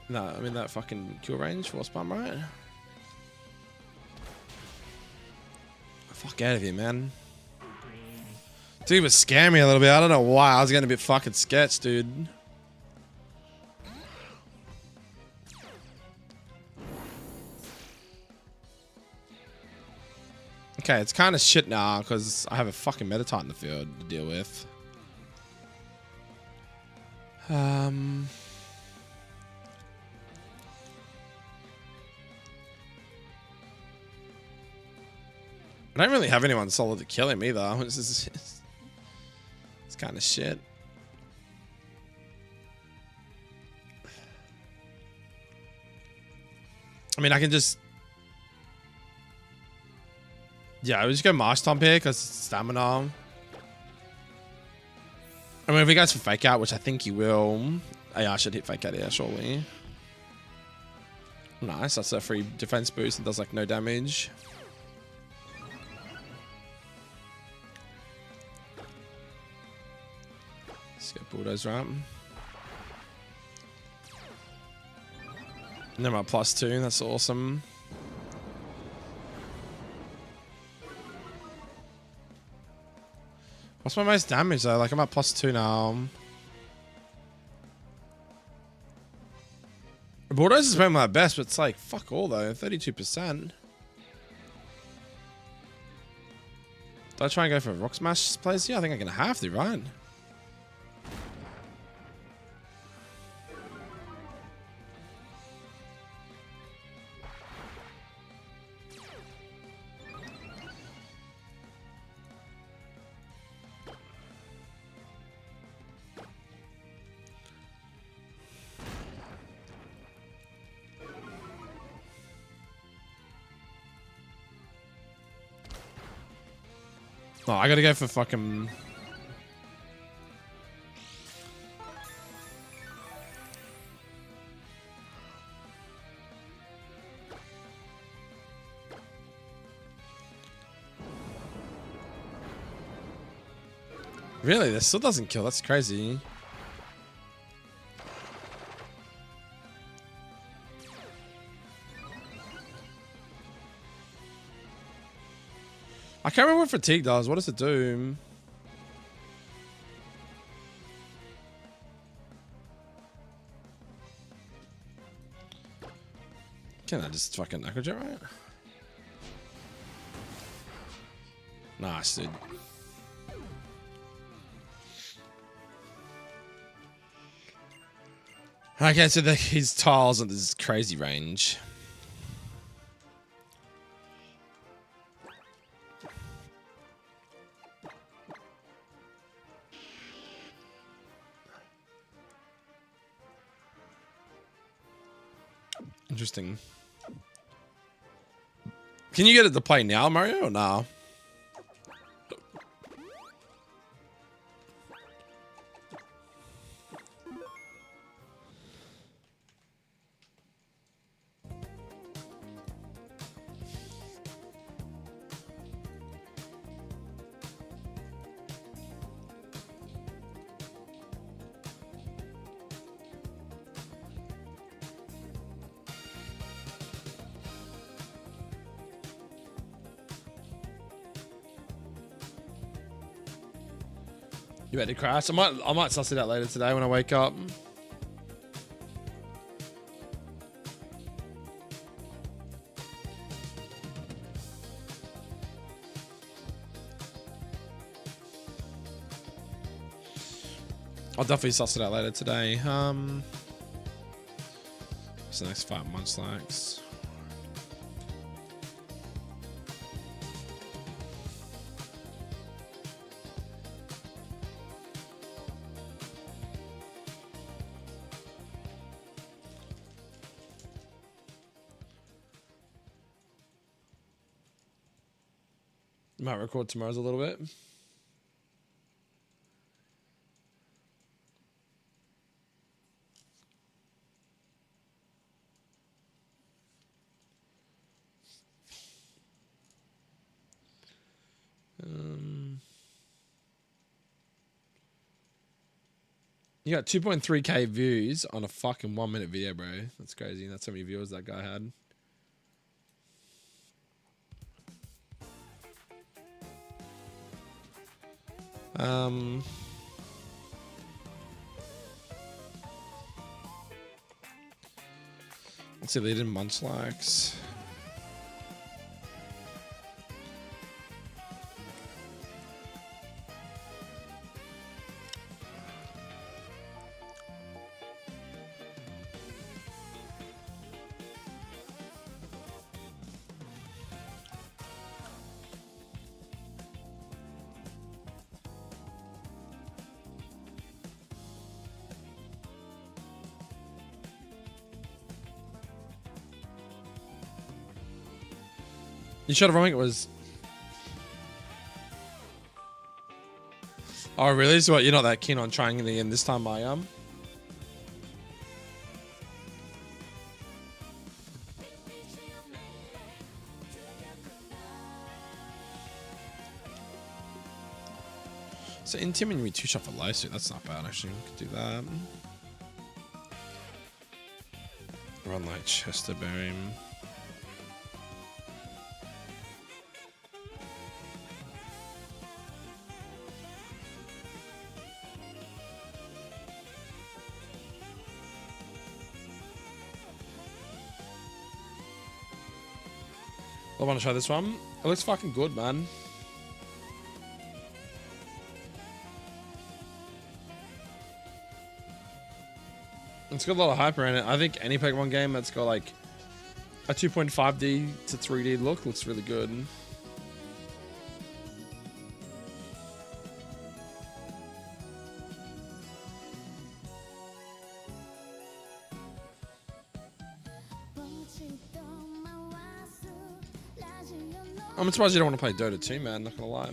B: No, I'm in that fucking kill range, Force Bomb, right? Fuck out of here, man. Dude was scaring me a little bit. I don't know why. I was getting a bit fucking sketched, dude. Okay, it's kind of shit now because I have a fucking Meditite in the field to deal with. I don't really have anyone solid to kill him either. It's kind of shit. I mean, I can just... Yeah, I would just go Marsh Stomp here because stamina. I mean, if he goes for Fake Out, which I think he will... Oh, yeah, I should hit Fake Out here, surely. Nice, that's a free defense boost and does like no damage. Let's get Bulldoze Ramp. And then my +2, that's awesome. What's my most damage though? Like I'm at +2 now. Bulldoze is playing my best, but it's like, fuck all though, 32%. Do I try and go for a Rock Smash plays here? I think I'm gonna have to, right? Oh, I gotta go for fucking... Really? This still doesn't kill. That's crazy. I can't remember what fatigue does. What does it do? Can I just fucking knuckle jet, right? Nice, dude. Okay, so his tiles and this crazy range. Interesting. Can you get it to play now, Mario, or no? You better crash. I might suss it out later today when I wake up. I'll definitely suss it out later today. What's the next 5 months like?
A: Might record tomorrow's a little bit. You got 2.3k views on a fucking 1 minute video, bro. That's crazy. That's how many viewers that guy had. Let's see, they did Munchlax. You should have wrong. It was. Oh, really? So what? You're not that keen on trying it again this time, I am. So Intim and 2 shot for low suit. That's not bad actually. We could do that. Run like Chester Beam. I want to try this one. It looks fucking good, man. It's got a lot of hype around it. I think any Pokemon game that's got like a 2.5D to 3D look looks really good. I'm surprised you don't want to play Dota 2, man. Not gonna lie.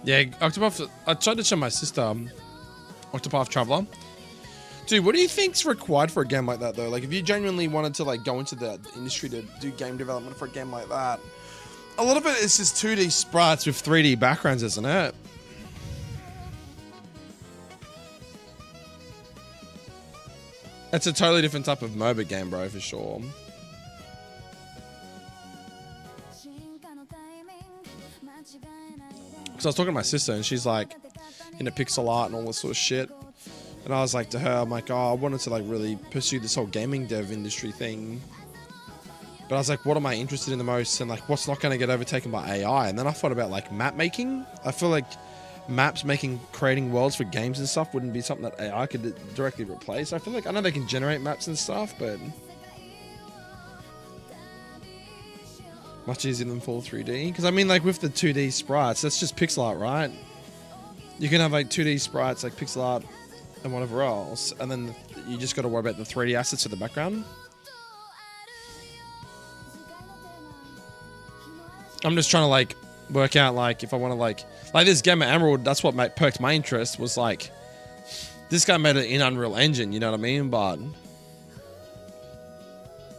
A: Yeah, Octopath. I tried to show my sister Octopath Traveler. Dude, what do you think's required for a game like that, though? Like, if you genuinely wanted to like go into the industry to do game development for a game like that, a lot of it is just 2D sprites with 3D backgrounds, isn't it? It's a totally different type of MOBA game, bro, for sure. So I was talking to my sister and she's like into pixel art and all this sort of shit. And I was like to her, I'm like, oh, I wanted to like really pursue this whole gaming dev industry thing. But I was like, what am I interested in the most? And like, what's not going to get overtaken by AI? And then I thought about like map making. I feel like creating worlds for games and stuff wouldn't be something that AI could directly replace. I feel like, I know they can generate maps and stuff, but much easier than full 3D. Because I mean, like with the 2D sprites, that's just pixel art, right? You can have like 2D sprites, like pixel art and whatever else, and then you just got to worry about the 3D assets of the background. I'm just trying to like work out like if I want to like this game at Emerald, that's what perked my interest, was like this guy made it in Unreal Engine, you know what I mean? But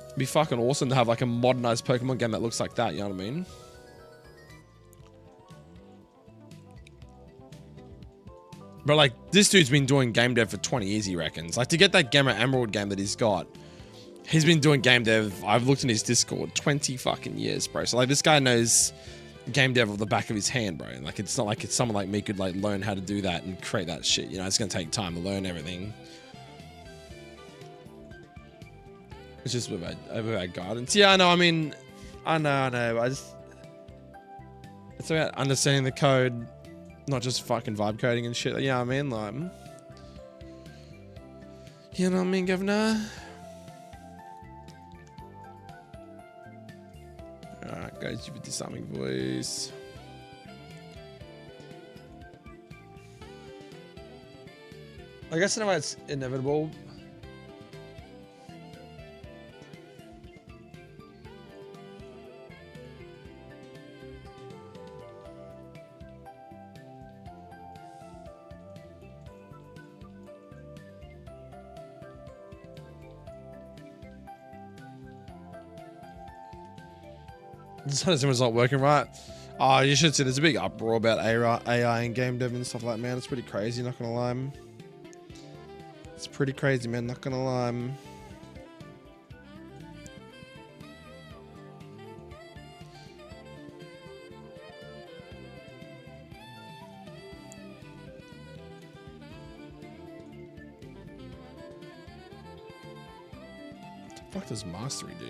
A: it'd be fucking awesome to have like a modernized Pokemon game that looks like that, you know what I mean? But like this dude's been doing game dev for 20 years, he reckons. Like to get that Gamma Emerald game that he's got, he's been doing game dev, I've looked in his Discord, 20 fucking years, bro. So like this guy knows game dev off the back of his hand, bro. Like it's not like someone like me could like learn how to do that and create that shit. You know, it's gonna take time to learn everything.
B: It's just we've had guidance. Yeah, I know. I mean, I know. It's about understanding the code, not just fucking vibe coding and shit. You know what I mean? Like, you know what I mean, Governor? Alright, guys, you with the disarming voice. I guess in a way it's inevitable. It's not working right. Oh, you should see there's a big uproar about AI and game dev and stuff like that, man. It's pretty crazy, not gonna lie. It's pretty crazy, man, not gonna lie. What the fuck does mastery do?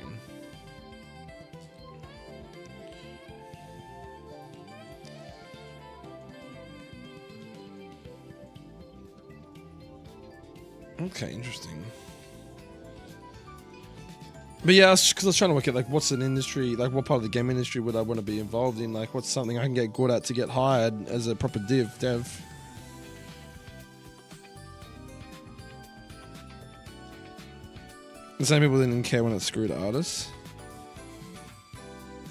B: Okay, interesting. But yeah, because I was trying to work at like what's an industry, like what part of the game industry would I want to be involved in? Like what's something I can get good at to get hired as a proper dev. The same people didn't care when it screwed artists.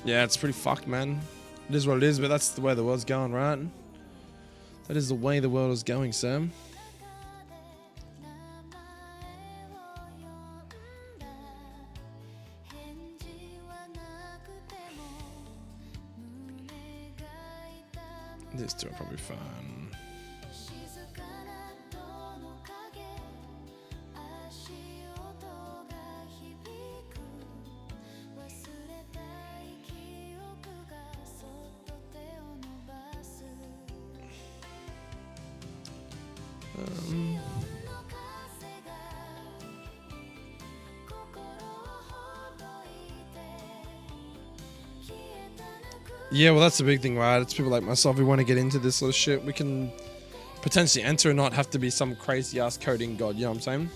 B: Yeah, it's pretty fucked, man. It is what it is, but that's the way the world's going, right? That is the way the world is going, Sam. These two are probably fun. Yeah, well, that's the big thing, right? It's people like myself who want to get into this sort of shit. We can potentially enter and not have to be some crazy ass coding god, you know what I'm saying?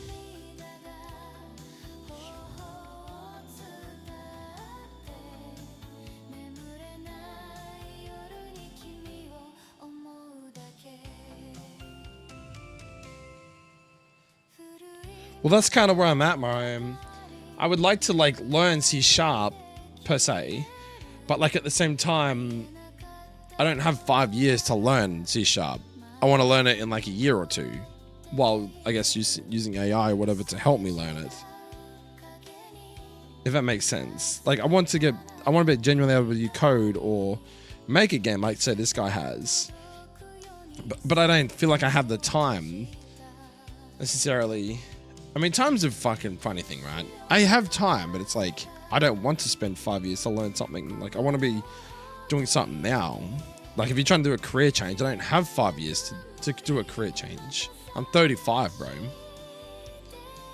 B: Well, that's kind of where I'm at, Mario. I would like to like learn C# per se, but like at the same time, I don't have 5 years to learn C#. I want to learn it in like a year or two, while I guess using AI or whatever to help me learn it. If that makes sense. Like I want to be genuinely able to code or make a game like say this guy has, but I don't feel like I have the time necessarily. I mean, time's a fucking funny thing, right? I have time, but it's like, I don't want to spend 5 years to learn something. Like, I want to be doing something now. Like, if you're trying to do a career change, I don't have 5 years to do a career change. I'm 35, bro.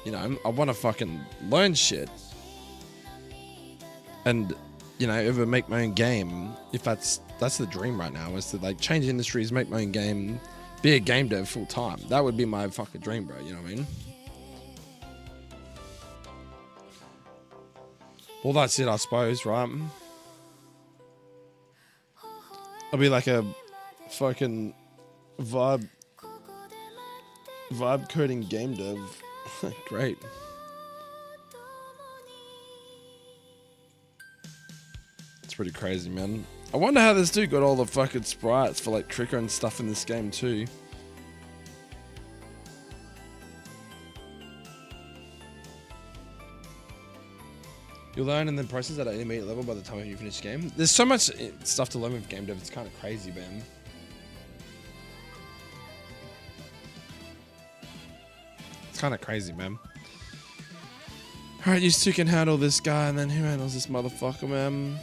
B: You know, I want to fucking learn shit. And, you know, ever make my own game. If that's the dream right now, is to, like, change industries, make my own game, be a game dev full time. That would be my fucking dream, bro. You know what I mean? Well, that's it, I suppose, right? I'll be like a fucking vibe coding game dev. Great. It's pretty crazy, man. I wonder how this dude got all the fucking sprites for like Trigger and stuff in this game too. You'll learn and then process at an intermediate level by the time you finish the game. There's so much stuff to learn with game dev, it's kind of crazy, man. It's kind of crazy, man. Alright, you two can handle this guy, and then who handles this motherfucker, man?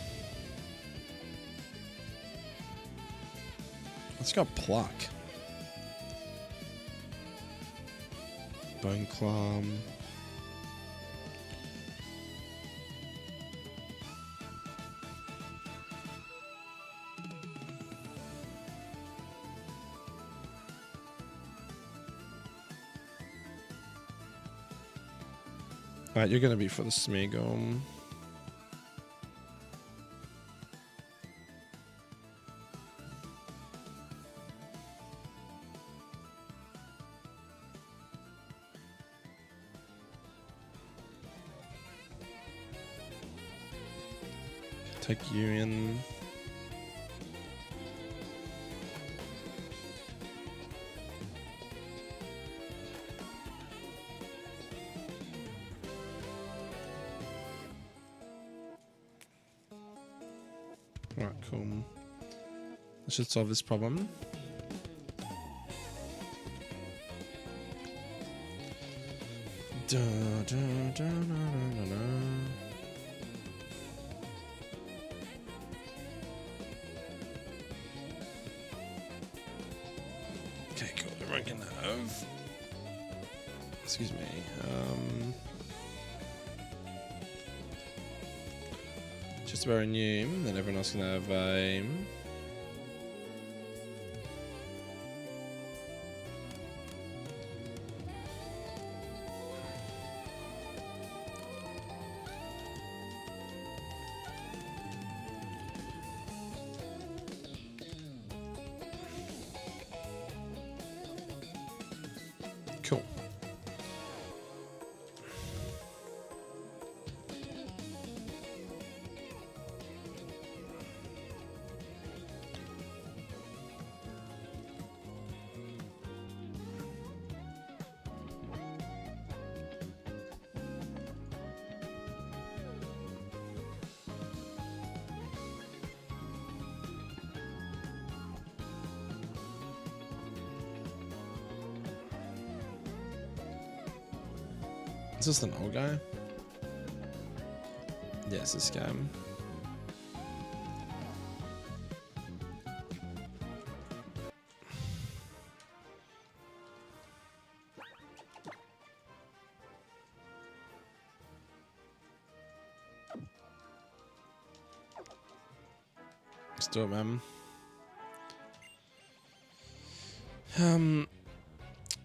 B: Let's go pluck. Bone climb. Right, you're gonna be for the Smeagol. Take you in. Alright, cool. That should solve this problem. Da, da, da, da, da, da. Okay, cool. Everyone can have. Excuse me. Just about a new, then everyone else can have a. Cool. Is this an old guy? Yes, this guy. Let's do it, man.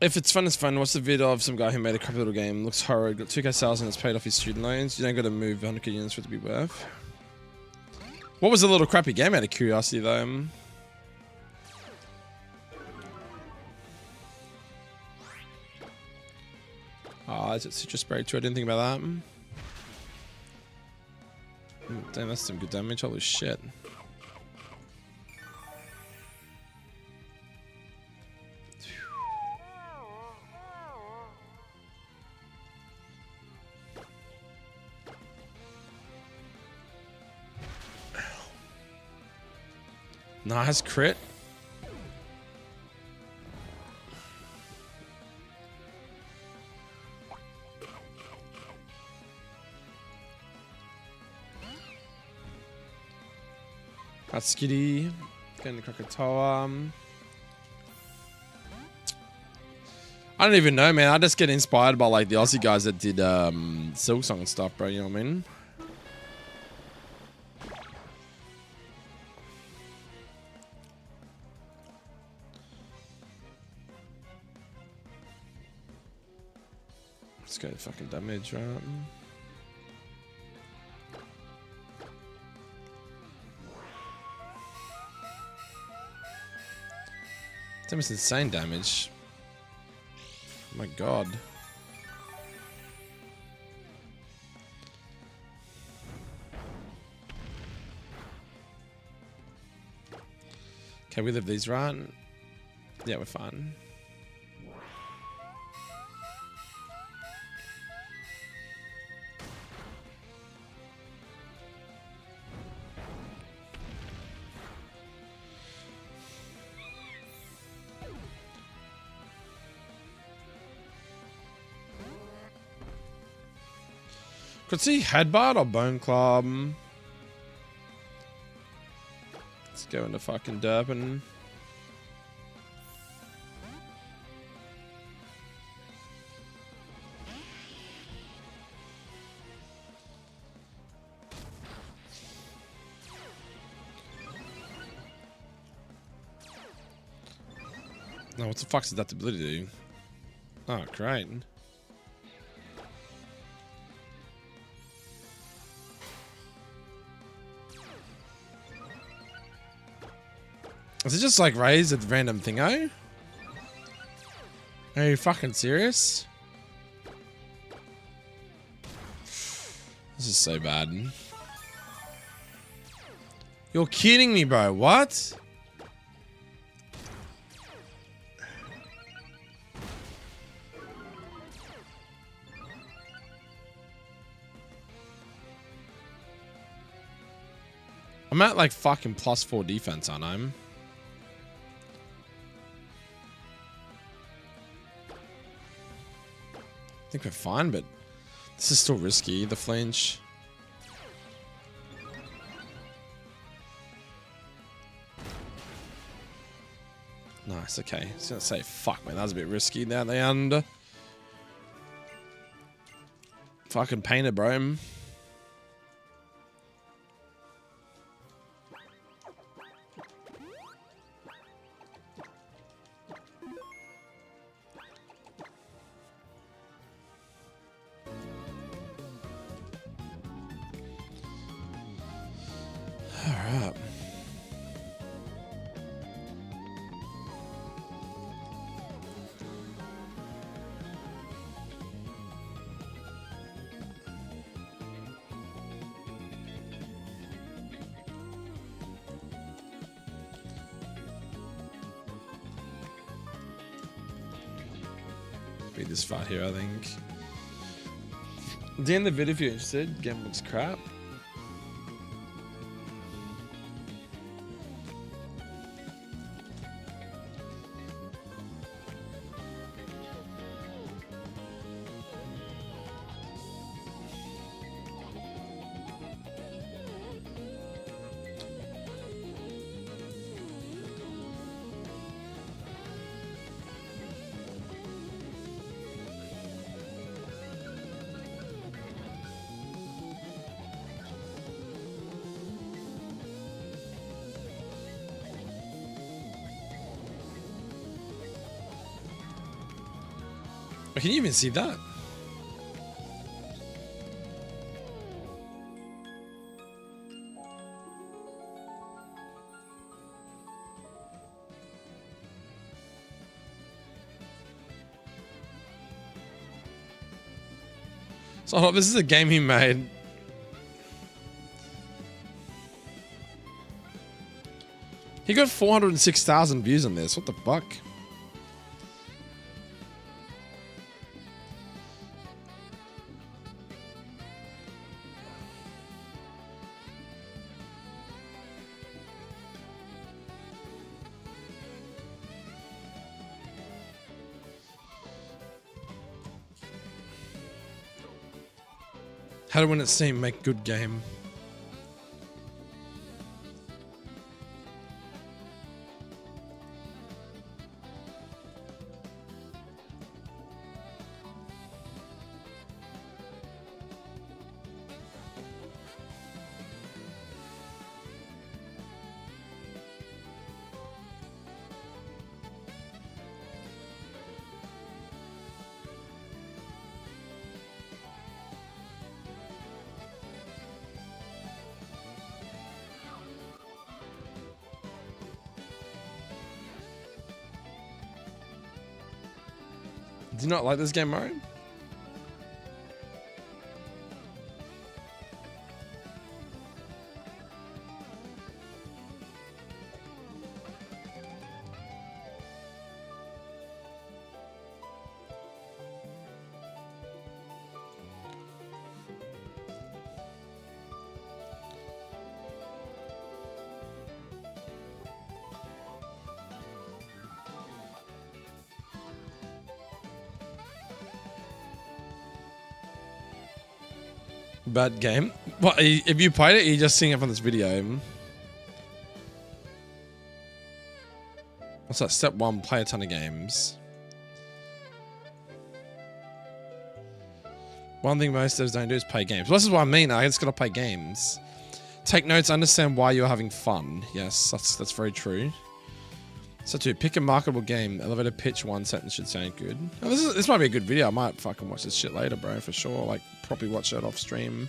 B: If it's fun, it's fun. Watch the video of some guy who made a crappy little game. Looks horrid. Got 2k sales and it's paid off his student loans. You don't got to move 100k units for it to be worth. What was the little crappy game out of curiosity, though? Ah, is it citrus spray too? I didn't think about that. Damn, that's some good damage. Holy shit. Nice crit. That's skitty. Getting the Krakatoa. I don't even know, man. I just get inspired by like the Aussie guys that did Silk Song and stuff, bro. You know what I mean? Let's go to fucking damage, right? Damn, it's insane damage. Oh my god. Okay, we live these, right? Yeah, we're fine. Could see Headbutt or Bone Club. Let's go into fucking Durban. No, what the fuck's adaptability do? Oh, great. Is it just like raised at random thingo? Are you fucking serious? This is so bad. You're kidding me, bro. What? I'm at like fucking +4 defense, aren't I? I think we're fine, but this is still risky, the flinch. Nice, okay. I was gonna say, fuck, man, that was a bit risky down the end. Fucking painted, bro. Alright. Be this far here, I think. At the end of the video, if you're interested, game looks crap. Can you even see that? So this is a game he made. He got 406,000 views on this. What the fuck? How to win at Steam, make good game. Do you not like this game, Mario? Bad game. What? If you played it, you just seeing it from this video. What's that? Step 1: play a ton of games. One thing most devs don't do is play games. Well, this is what I mean. I just gotta play games. Take notes. Understand why you're having fun. Yes, that's very true. So 2, pick a marketable game. Elevator pitch, 1 sentence should sound good. Oh, this might be a good video. I might fucking watch this shit later, bro, for sure. Like, probably watch it off stream.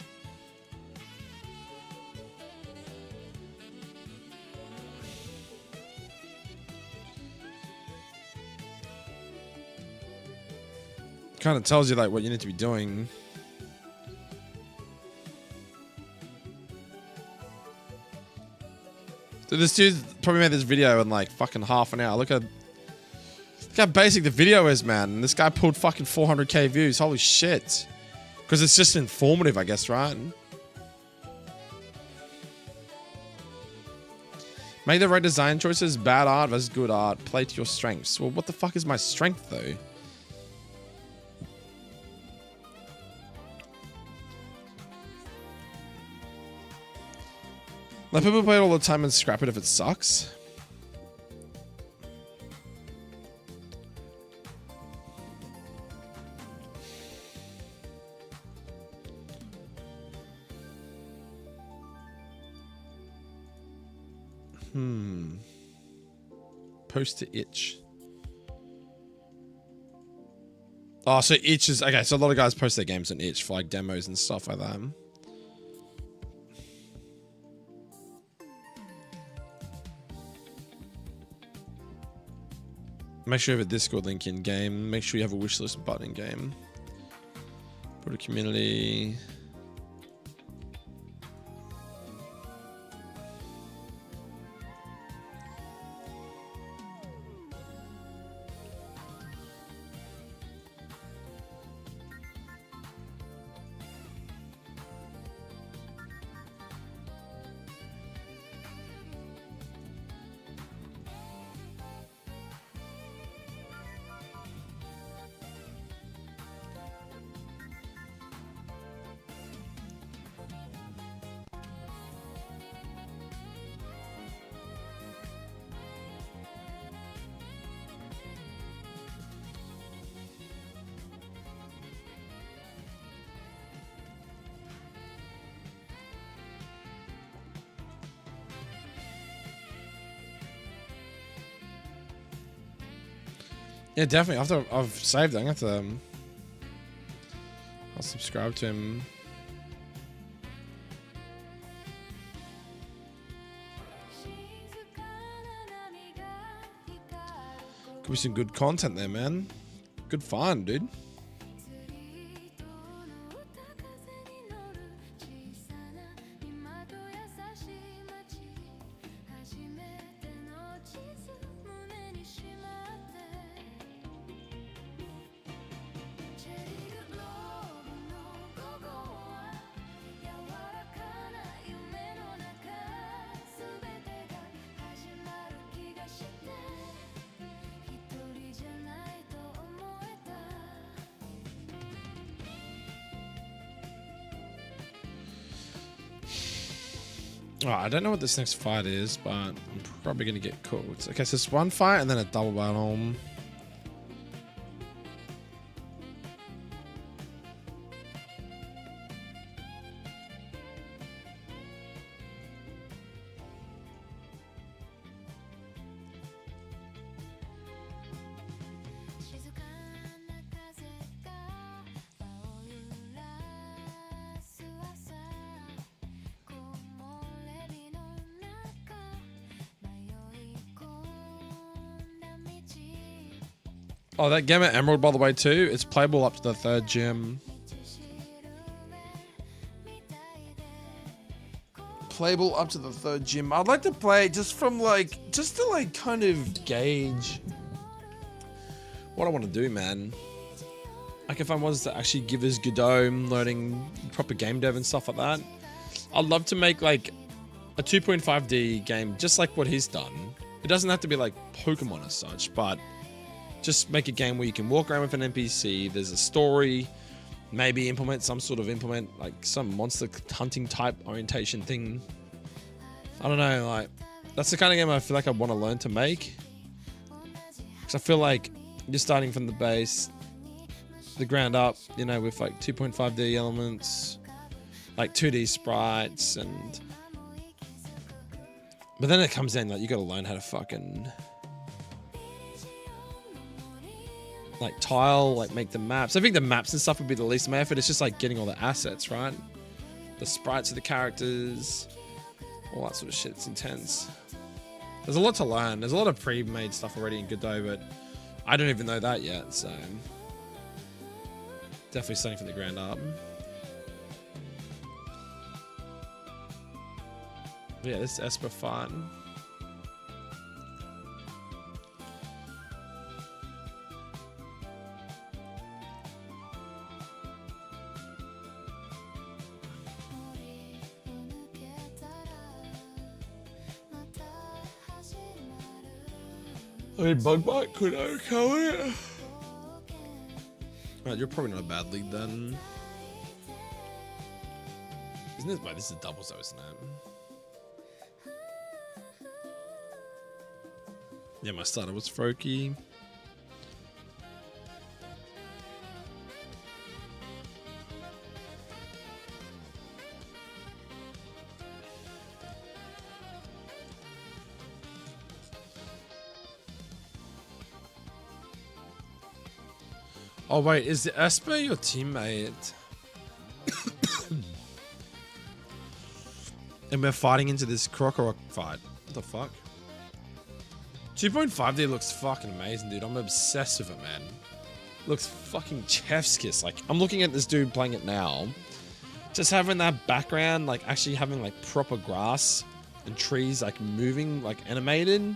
B: Kind of tells you like what you need to be doing. So this dude probably made this video in like fucking half an hour. Look how basic the video is, man. And this guy pulled fucking 400k views. Holy shit. Because it's just informative, I guess, right? Make the right design choices. Bad art versus good art. Play to your strengths. Well, what the fuck is my strength, though? Let people play it all the time and scrap it if it sucks. Post to itch. Oh, so itch is... Okay, so a lot of guys post their games on itch for like demos and stuff like that. Make sure you have a Discord link in game. Make sure you have a wishlist button in game. Put a community. Yeah, definitely. After I've saved it, I'm gonna have to. I'll subscribe to him. Could be some good content there, man. Good find, dude. Oh, I don't know what this next fight is, but I'm probably going to get cooked. Okay, so it's one fight and then a double battle. Oh, that game at Emerald, by the way, too. It's playable up to the 3rd gym. Playable up to the 3rd gym. I'd like to play just from just to kind of gauge what I want to do, man. Like if I was to actually give this Godot learning proper game dev and stuff like that, I'd love to make like a 2.5D game just like what he's done. It doesn't have to be like Pokemon as such, but just make a game where you can walk around with an NPC. There's a story. Maybe implement like some monster hunting type orientation thing. I don't know. Like that's the kind of game I feel like I want to learn to make. Because I feel like you're starting from the base, the ground up, you know, with like 2.5D elements, like 2D sprites, but then it comes in like you got to learn how to fucking like tile, like make the maps. I think the maps and stuff would be the least of my effort. It's just like getting all the assets, right? The sprites of the characters, all that sort of shit. It's intense. There's a lot to learn. There's a lot of pre-made stuff already in Godot, but I don't even know that yet, so.
A: Definitely starting from the ground up. But yeah, this is Esper fun. I mean, Bug Bite could overcome it. Right, you're probably not a bad lead then. Isn't this? Wait, this is doubles though, isn't it? Yeah, my starter was Froakie. Oh wait, is the Esper your teammate? And we're fighting into this Crocodile fight. What the fuck? 2.5D looks fucking amazing, dude. I'm obsessed with it, man. Looks fucking chef's kiss. Like, I'm looking at this dude playing it now. Just having that background, like actually having like proper grass and trees like moving, like animated.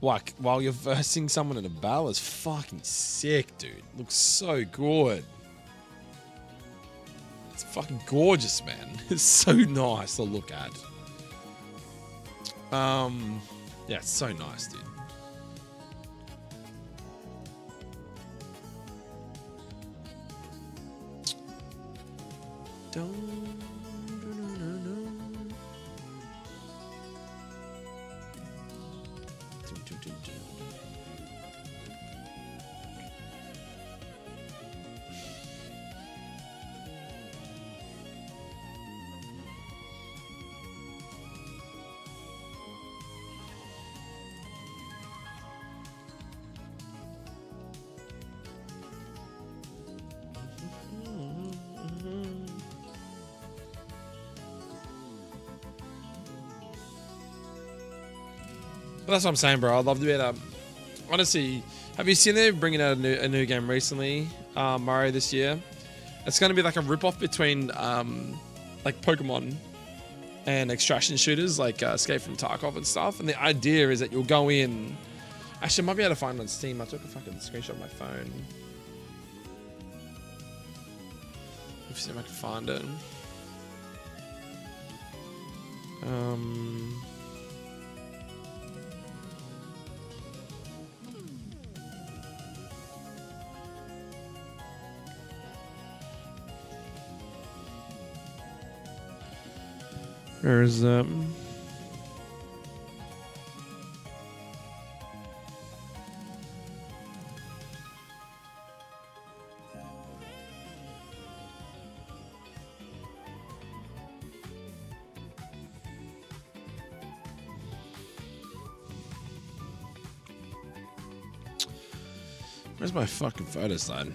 A: Like, while you're versing someone in a battle is fucking sick, dude. Looks so good. It's fucking gorgeous, man. It's so nice to look at. Yeah, it's so nice, dude. But that's what I'm saying, bro. I'd love to be able to... Honestly, have you seen they're bringing out a new game recently? Mario this year. It's going to be like a rip-off between like Pokemon and extraction shooters like Escape from Tarkov and stuff. And the idea is that you'll go in... Actually, I might be able to find it on Steam. I took a fucking screenshot of my phone. Let's see if I can find it. Where is that? Where's my fucking photo slide?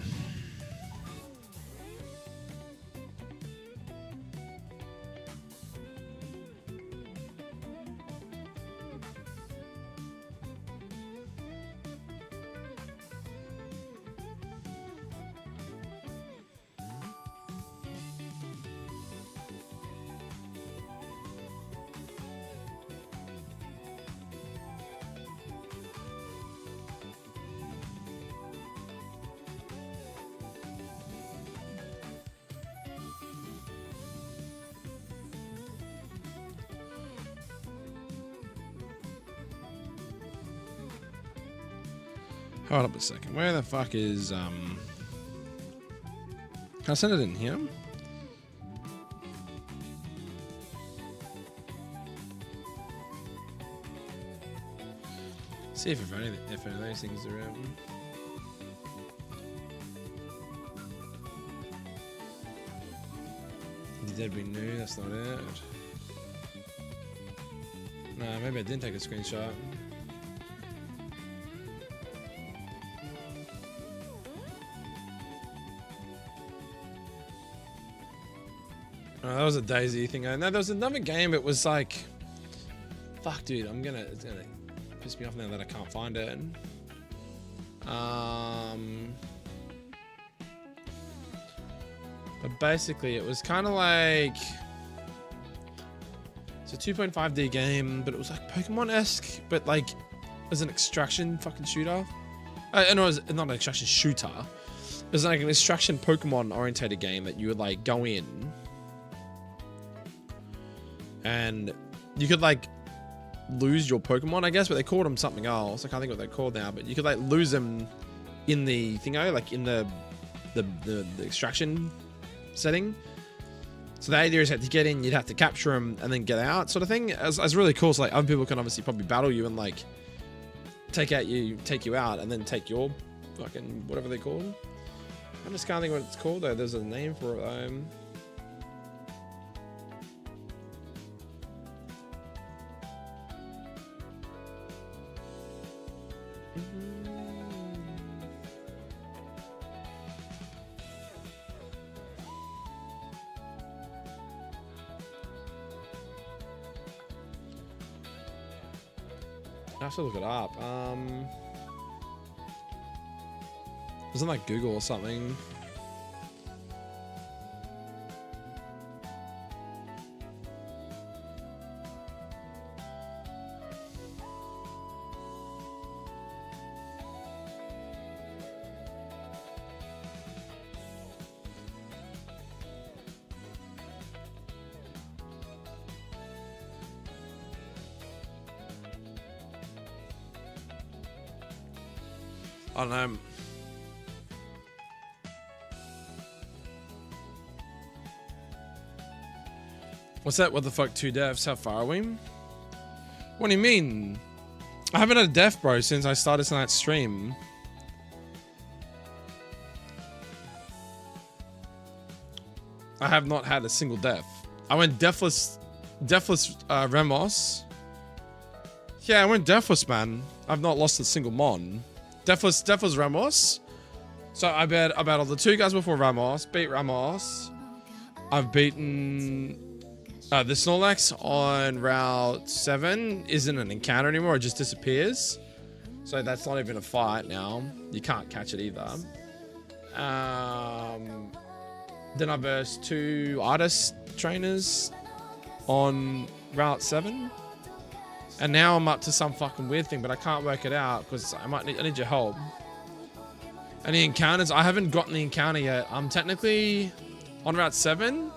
A: Hold up a second. Where the fuck is Can I send it in here? See if any of those things are out. Did we new? That's not it. Nah, maybe I didn't take a screenshot. Oh, that was a Daisy thing. No, there was another game. It was like, fuck, dude. It's gonna piss me off now that I can't find it.
B: But basically, it was kind of like it's a 2.5D game, but it was like Pokemon-esque, but like as an extraction fucking shooter. No, it was not an extraction shooter. It was like an extraction Pokemon orientated game that you would like go in and you could like lose your Pokemon, I guess, but they called them something else. I can't think what they're called now, but you could like lose them in the thingo, like in the extraction setting. So the idea is that to get in, you'd have to capture them and then get out, sort of thing. As really cool. So like other people can obviously probably battle you and like take you out and then take your fucking whatever they call. I just can't think what it's called though. There's a name for it. I have to look it up. Was it like Google or something? I don't know. What's that? What the fuck? 2 deaths? How far are we? What do you mean? I haven't had a death, bro, since I started tonight's stream. I have not had a single death. I went deathless Ramos. Yeah, I went deathless, man. I've not lost a single mon. Deathless Ramos. So I battled the 2 guys before Ramos, beat Ramos. I've beaten the Snorlax on Route 7. Isn't an encounter anymore, it just disappears. So that's not even a fight now. You can't catch it either. Then I versed 2 artist trainers on Route 7. And now I'm up to some fucking weird thing, but I can't work it out because I need your help. Any encounters? I haven't gotten the encounter yet. I'm technically on Route 7,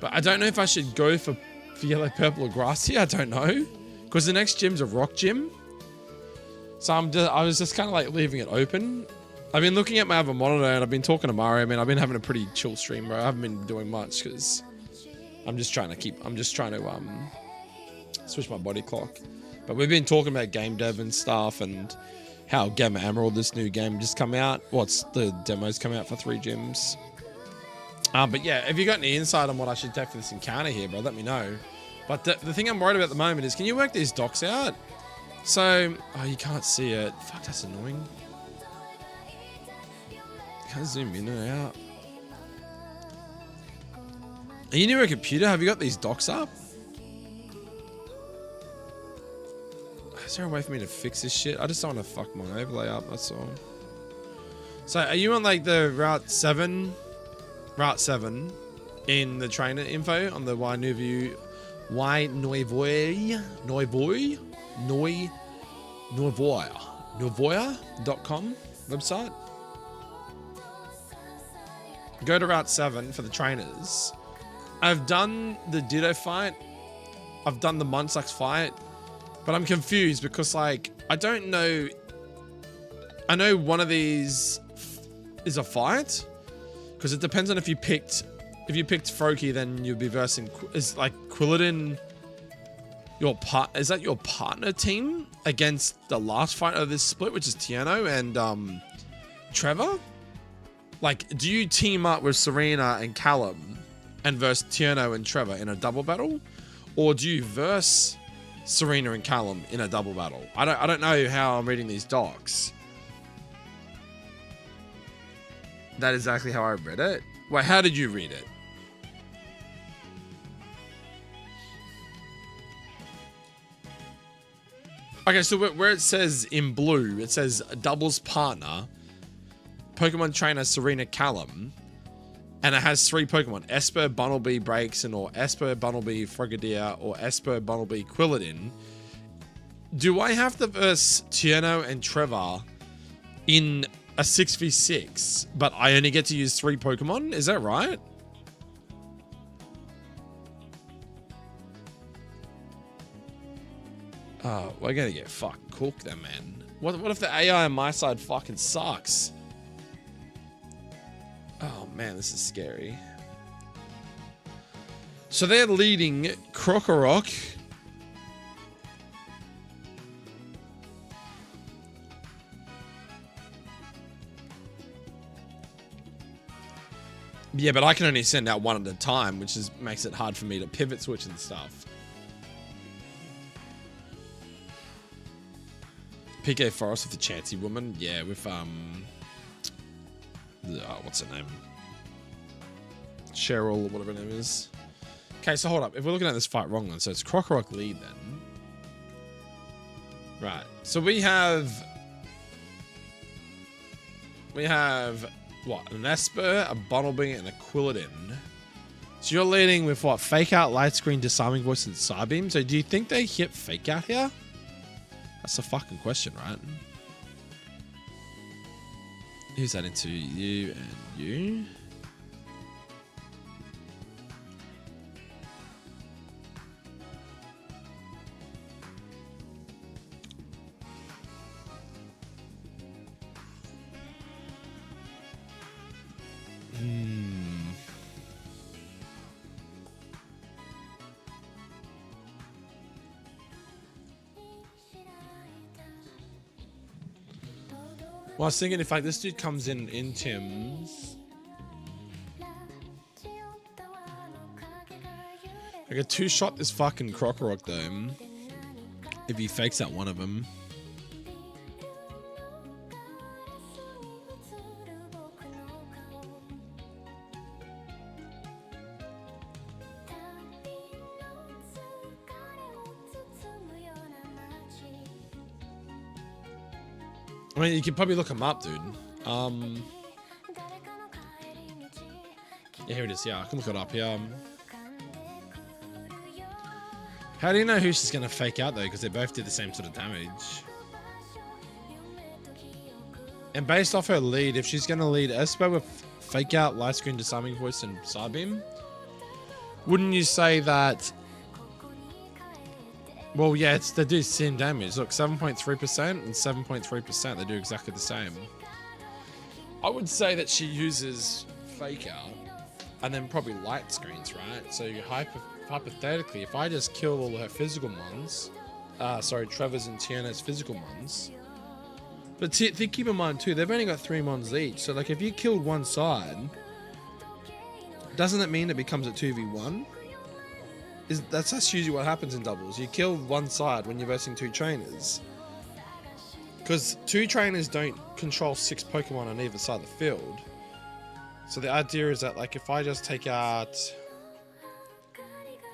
B: but I don't know if I should go for yellow, purple, or grassy. I don't know, because the next gym's a rock gym. So I was just kind of like leaving it open. I've been looking at my other monitor and I've been talking to Mario. I mean, I've been having a pretty chill stream, bro. I haven't been doing much because I'm just trying to switch my body clock. But we've been talking about game dev and stuff and how Gamma Emerald, this new game, just come out. The demo's come out for 3 gyms. But yeah, if you got any insight on what I should take for this encounter here, bro, let me know. But the thing I'm worried about at the moment is, can you work these docs out? So, oh, you can't see it. Fuck, that's annoying. Can't zoom in and out. Are you near a computer? Have you got these docs up? Is there a way for me to fix this shit? I just don't want to fuck my overlay up, that's all. So, are you on like the Route 7 in the trainer info on the Y Nouveau Nuvoi.com website? Go to Route 7 for the trainers. I've done the Ditto fight. I've done the Munchlax fight. But I'm confused because, like, I don't know. I know one of these is a fight. Because it depends on if you picked Froakie, then you'd be versing. Is like Quilladin is that your partner team against the last fight of this split, which is Tiano and Trevor? Like, do you team up with Serena and Callum and verse Tiano and Trevor in a double battle? Or do you verse Serena and Callum in a double battle? I don't know how I'm reading these docs. That is exactly how I read it. Wait, how did you read it? Okay, so where it says in blue, it says doubles partner, Pokemon trainer Serena Callum. and it has 3 Pokemon: Esper, Bunnelby, Braixen, or Esper, Bunnelby, Frogadier, or Esper, Bunnelby, Quilladin, do I have to verse Tierno and Trevor in a 6v6, but I only get to use 3 Pokemon? Is that right? Oh, we're gonna get fucking cooked then, man. What if the AI on my side fucking sucks? Oh man, this is scary. So they're leading Krokorok. Yeah, but I can only send out 1 at a time, which makes it hard for me to pivot switch and stuff. PK Forest with the Chansey woman. Yeah, with what's her name? Cheryl or whatever her name is. Okay, so hold up. If we're looking at this fight wrong then, so it's Krokorok lead then. Right. So we have what? An Esper, a Bunnelby, and a Quilladin. So you're leading with what? Fake Out, Light Screen, Disarming Voice, and Psybeam. So do you think they hit Fake Out here? That's the fucking question, right? Who's that into? You and you. Well, I was thinking if like this dude comes in Tim's, I could 2-shot this fucking Krokorok though. If he fakes out one of them. I mean, you could probably look him up, dude. Yeah, here it is. Yeah, I can look it up here. How do you know who she's going to fake out, though? Because they both did the same sort of damage. And based off her lead, if she's going to lead Esper with fake out, light screen, disarming voice, and Psybeam, wouldn't you say that... Well, yeah, they do the same damage. Look, 7.3% and 7.3%. They do exactly the same. I would say that she uses Fake Out and then probably light screens, right? So you hypothetically, if I just kill all her physical ones, Trevor's and Tiana's physical ones. But keep in mind too, they've only got 3 mons each. So like, if you killed one side, doesn't that mean it becomes a 2v1? That's usually what happens in doubles. You kill one side when you're versing 2 trainers. Because 2 trainers don't control 6 Pokemon on either side of the field. So the idea is that, like, if I just take out...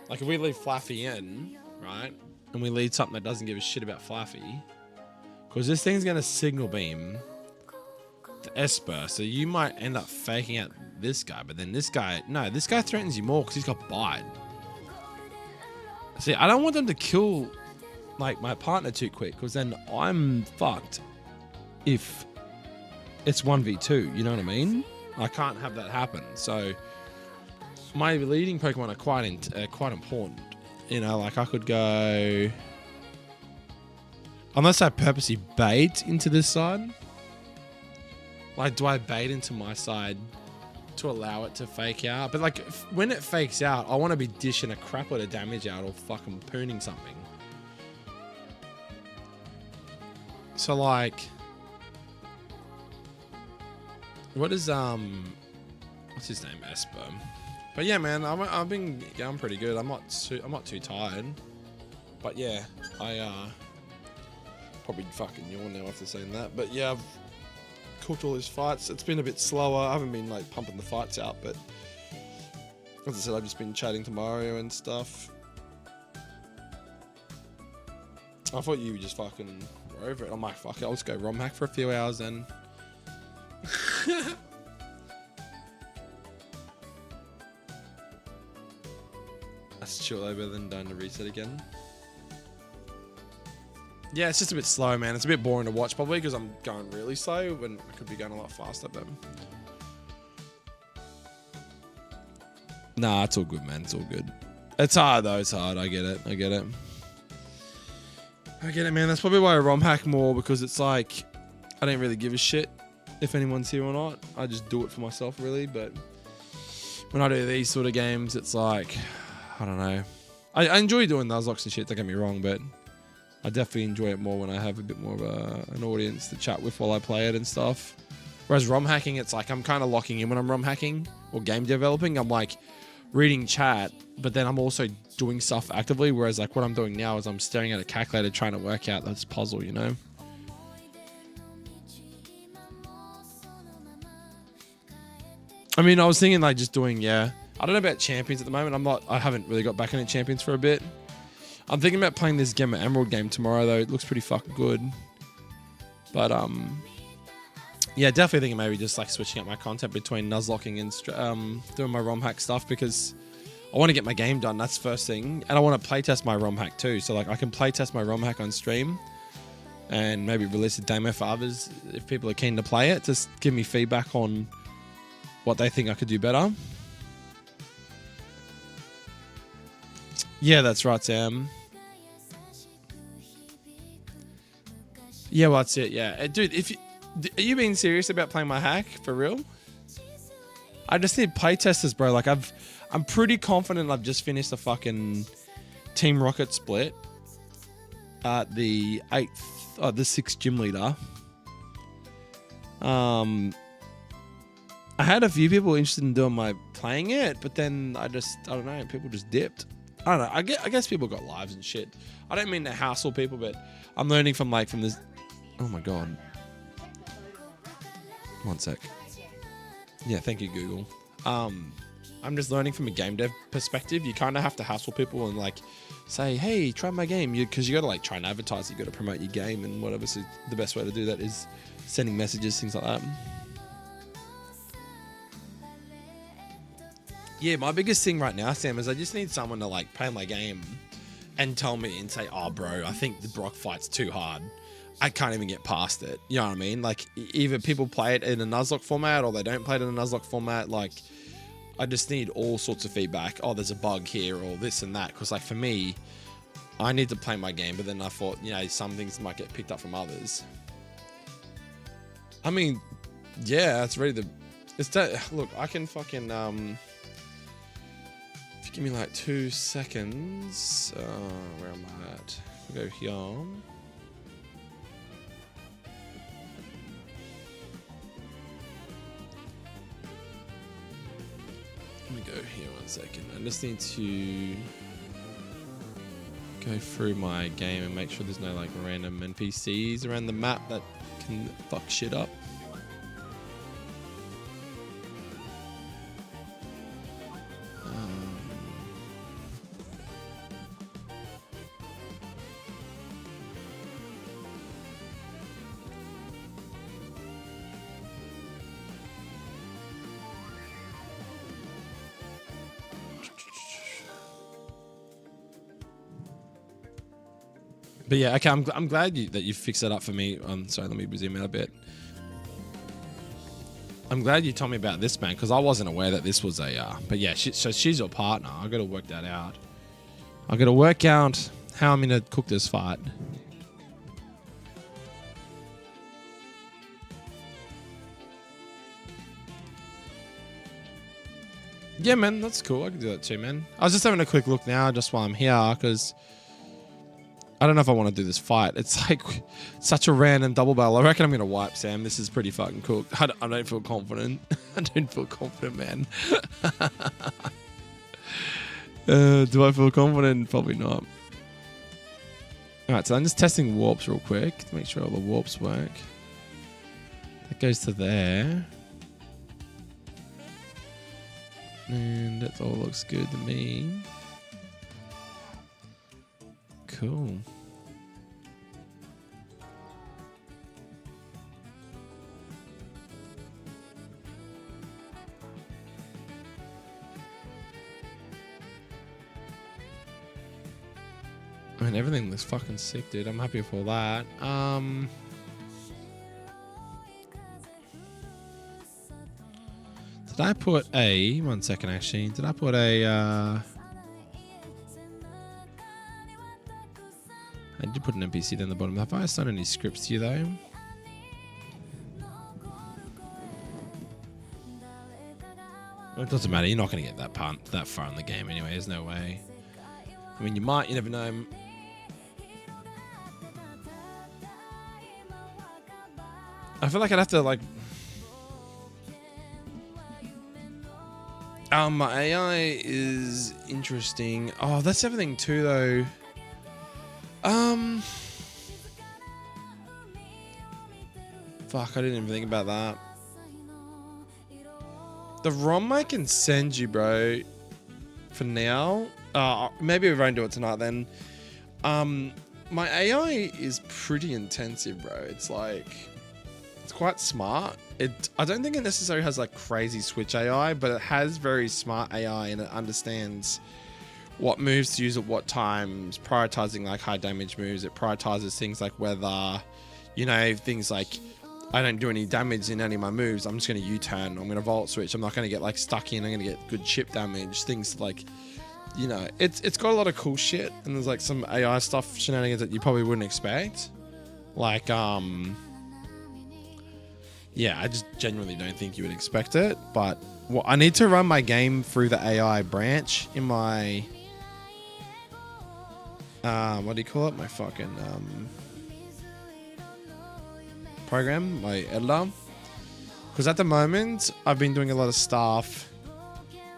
B: Like, if we leave Fluffy in, right? And we lead something that doesn't give a shit about Fluffy. Because this thing's going to Signal Beam to Esper. So you might end up faking out this guy. But then this guy... No, this guy threatens you more because he's got Bite. See, I don't want them to kill, like, my partner too quick, because then I'm fucked if it's 1v2, you know what I mean? I can't have that happen. So my leading Pokemon are quite important. You know, like I could go... Unless I purposely bait into this side. Like, do I bait into my side to allow it to fake out? But like, when it fakes out, I want to be dishing a crapload of damage out or fucking pooning something. So like, what is what's his name? Esper. But yeah, man, I've been going pretty good. I'm not too tired. But yeah, I probably fucking yawn now after saying that. But yeah, I've cooked all these fights. It's been a bit slower. I haven't been like pumping the fights out, but as I said, I've just been chatting to Mario and stuff. I thought you just fucking were over it. I'm like, fuck it, I'll just go Romhack for a few hours then.
A: shortly better than dying to reset again. Yeah, it's just a bit slow, man. It's a bit boring to watch probably because I'm going really slow when I could be going a lot faster. But nah, it's all good, man. It's all good. It's hard though. It's hard. I get it. I get it. I get it, man. That's probably why I Romhack more, because it's like I don't really give a shit if anyone's here or not. I just do it for myself, really. But when I do these sort of games, it's like, I don't know. I enjoy doing Nuzlocks and shit, don't get me wrong, but I definitely enjoy it more when I have a bit more of an audience to chat with while I play it and stuff. Whereas ROM hacking, it's like I'm kind of locking in when I'm ROM hacking or game developing. I'm like reading chat, but then I'm also doing stuff actively. Whereas like what I'm doing now is I'm staring at a calculator trying to work out this puzzle, you know? I mean, I was thinking like just doing, I don't know about champions at the moment. I haven't really got back into champions for a bit. I'm thinking about playing this Gemma Emerald game tomorrow though. It looks pretty fucking good. But yeah, definitely thinking maybe just like switching up my content between Nuzlocking and doing my ROM hack stuff, because I want to get my game done. That's the first thing. And I want to playtest my ROM hack too. So like I can playtest my ROM hack on stream and maybe release a demo for others if people are keen to play it. Just give me feedback on what they think I could do better. Yeah, that's right, Sam. Yeah, well, that's it. Yeah, dude, are you being serious about playing my hack for real? I just need playtesters, bro. Like I'm pretty confident I've just finished the fucking Team Rocket split at the 6th gym leader. I had a few people interested in doing my playing it, but then I don't know, people just dipped. I don't know. I guess people got lives and shit. I don't mean to hassle people, but I'm learning from this. Oh my god. 1 sec. Yeah, thank you, Google. I'm just learning from a game dev perspective. You kind of have to hassle people and like say, hey, try my game, because you got to like try and advertise. You got to promote your game and whatever. So the best way to do that is sending messages, things like that. Yeah, my biggest thing right now, Sam, is I just need someone to like play my game and tell me and say, oh, bro, I think the Brock fight's too hard. I can't even get past it. You know what I mean? Like, either people play it in a Nuzlocke format or they don't play it in a Nuzlocke format. Like, I just need all sorts of feedback. Oh, there's a bug here or this and that. Because, like, for me, I need to play my game. But then I thought, some things might get picked up from others. I mean, yeah, it's ready to... Look, I can fucking... if you give me, like, 2 seconds... where am I at? We'll go here... Let me go here 1 second. I just need to go through my game and make sure there's no like random NPCs around the map that can fuck shit up. But yeah, okay, I'm glad that you fixed that up for me. Sorry, let me zoom out a bit. I'm glad you told me about this, man, because I wasn't aware that this was a... but yeah, so she's your partner. I got to work that out. I got to work out how I'm going to cook this fight. Yeah, man, that's cool. I can do that too, man. I was just having a quick look now just while I'm here, because... I don't know if I want to do this fight. It's like such a random double battle. I reckon I'm going to wipe, Sam. This is pretty fucking cool. I don't feel confident. I don't feel confident, man. Do I feel confident? Probably not. Alright, so I'm just testing warps real quick to make sure all the warps work. That goes to there. And that all looks good to me. Cool. I mean, everything looks fucking sick, dude. I'm happy with all that. Did I put a... One second, actually. Did I put a... I did put an NPC down the bottom. Have I assigned any scripts to you, though? It doesn't matter. You're not going to get that far in the game anyway. There's no way. I mean, you might. You never know. I feel like I'd have to, like... my AI is interesting. Oh, that's everything too, though. Fuck, I didn't even think about that. The ROM I can send you, bro. For now. Maybe we won't do it tonight then. My AI is pretty intensive, bro. It's like... It's quite smart. I don't think it necessarily has like crazy Switch AI, but it has very smart AI and it understands what moves to use at what times, prioritizing like high damage moves. It prioritizes things like whether, you know, things like I don't do any damage in any of my moves. I'm just going to U-turn. I'm going to Volt Switch. I'm not going to get like stuck in. I'm going to get good chip damage. Things like, you know, it's got a lot of cool shit. And there's like some AI stuff, shenanigans that you probably wouldn't expect. Like, yeah, I just genuinely don't think you would expect it. But I need to run my game through the AI branch in my... what do you call it? My fucking program, my editor. Because at the moment, I've been doing a lot of stuff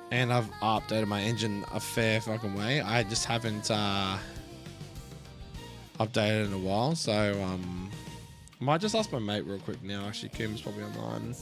A: and I've updated my engine a fair fucking way. I just haven't updated in a while. So, I might just ask my mate real quick now. Actually, Kim's probably online.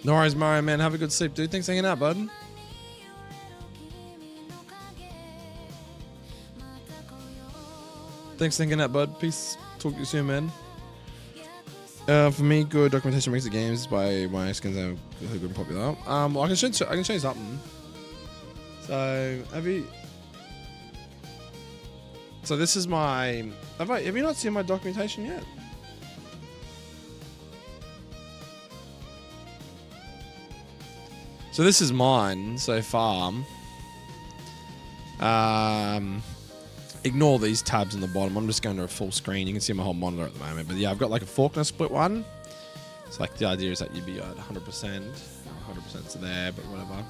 A: No worries, Mario, man. Have a good sleep, dude. Thanks for hanging out, bud. Thanks for hanging out, bud. Peace. Talk to you soon, man. For me, good documentation makes the games by my skins are good and popular. Well, I can show you something. So, So this is my... Have you not seen my documentation yet? So this is mine so far. Ignore these tabs in the bottom. I'm just going to a full screen. You can see my whole monitor at the moment. But yeah, I've got like a Faulkner split one. It's like the idea is that you'd be at 100%. 100%'s there, but whatever.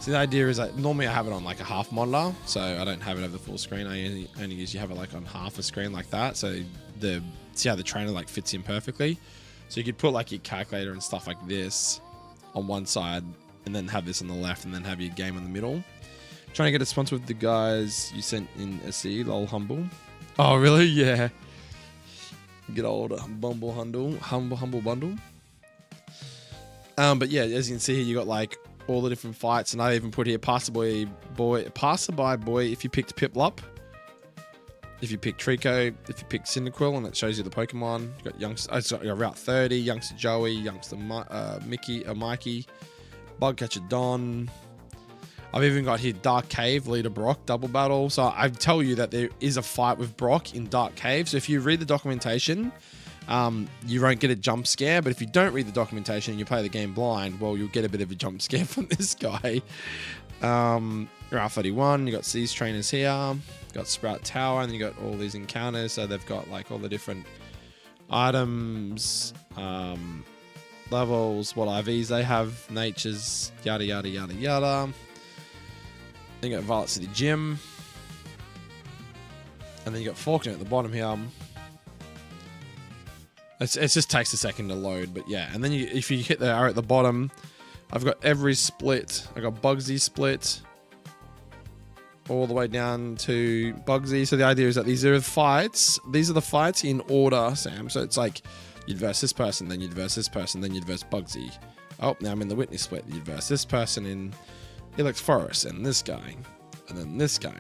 A: So the idea is that normally I have it on like a half monitor. So I don't have it over the full screen. I only usually have it like on half a screen like that. So see how the trainer like fits in perfectly. So you could put like your calculator and stuff like this on one side, and then have this on the left, and then have your game in the middle. Trying to get a sponsor with the guys you sent in SE, lol humble. Oh really? Yeah. Good old humble bundle. But yeah, as you can see here, you got like all the different fights, and I even put here passerby boy. If you picked Piplup, if you picked Trico, if you picked Cyndaquil, and it shows you the Pokemon. You got Route 30, Youngster Joey, Youngster Mikey. Bugcatcher Don. I've even got here Dark Cave, Leader Brock, double battle. So I tell you that there is a fight with Brock in Dark Cave. So if you read the documentation, you won't get a jump scare. But if you don't read the documentation and you play the game blind, well, you'll get a bit of a jump scare from this guy. Route 31, you got Seas Trainers here. Got Sprout Tower, and then you got all these encounters. So they've got like all the different items, levels, what IVs they have, natures, yada yada yada yada. Then you got Violet City Gym, and then you got Faulkner at the bottom here.
B: It just takes a second to load, but yeah. And then if you hit the arrow at the bottom, I've got every split. I got Bugsy split all the way down to Bugsy. So the idea is that these are fights. These are the fights in order, Sam. So it's like you'd verse this person, then you'd verse this person, then you'd verse Bugsy. Oh, now I'm in the Whitney split. You'd verse this person in Helix Forest, and this guy, and then this guy.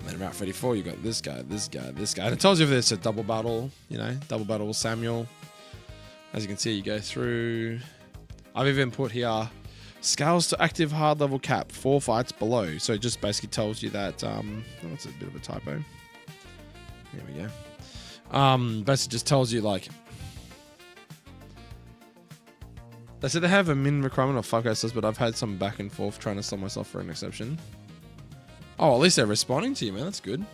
B: And then Route 34, you got this guy, this guy, this guy. And it tells you if there's a double battle, you know, double battle with Samuel. As you can see, you go through. I've even put here, scales to active hard level cap, 4 fights below. So it just basically tells you that, oh, that's a bit of a typo. There we go. Basically just tells you like, they said they have a min requirement of 5 cases, but I've had some back and forth trying to stop myself for an exception. Oh, at least they're responding to you, man. That's good.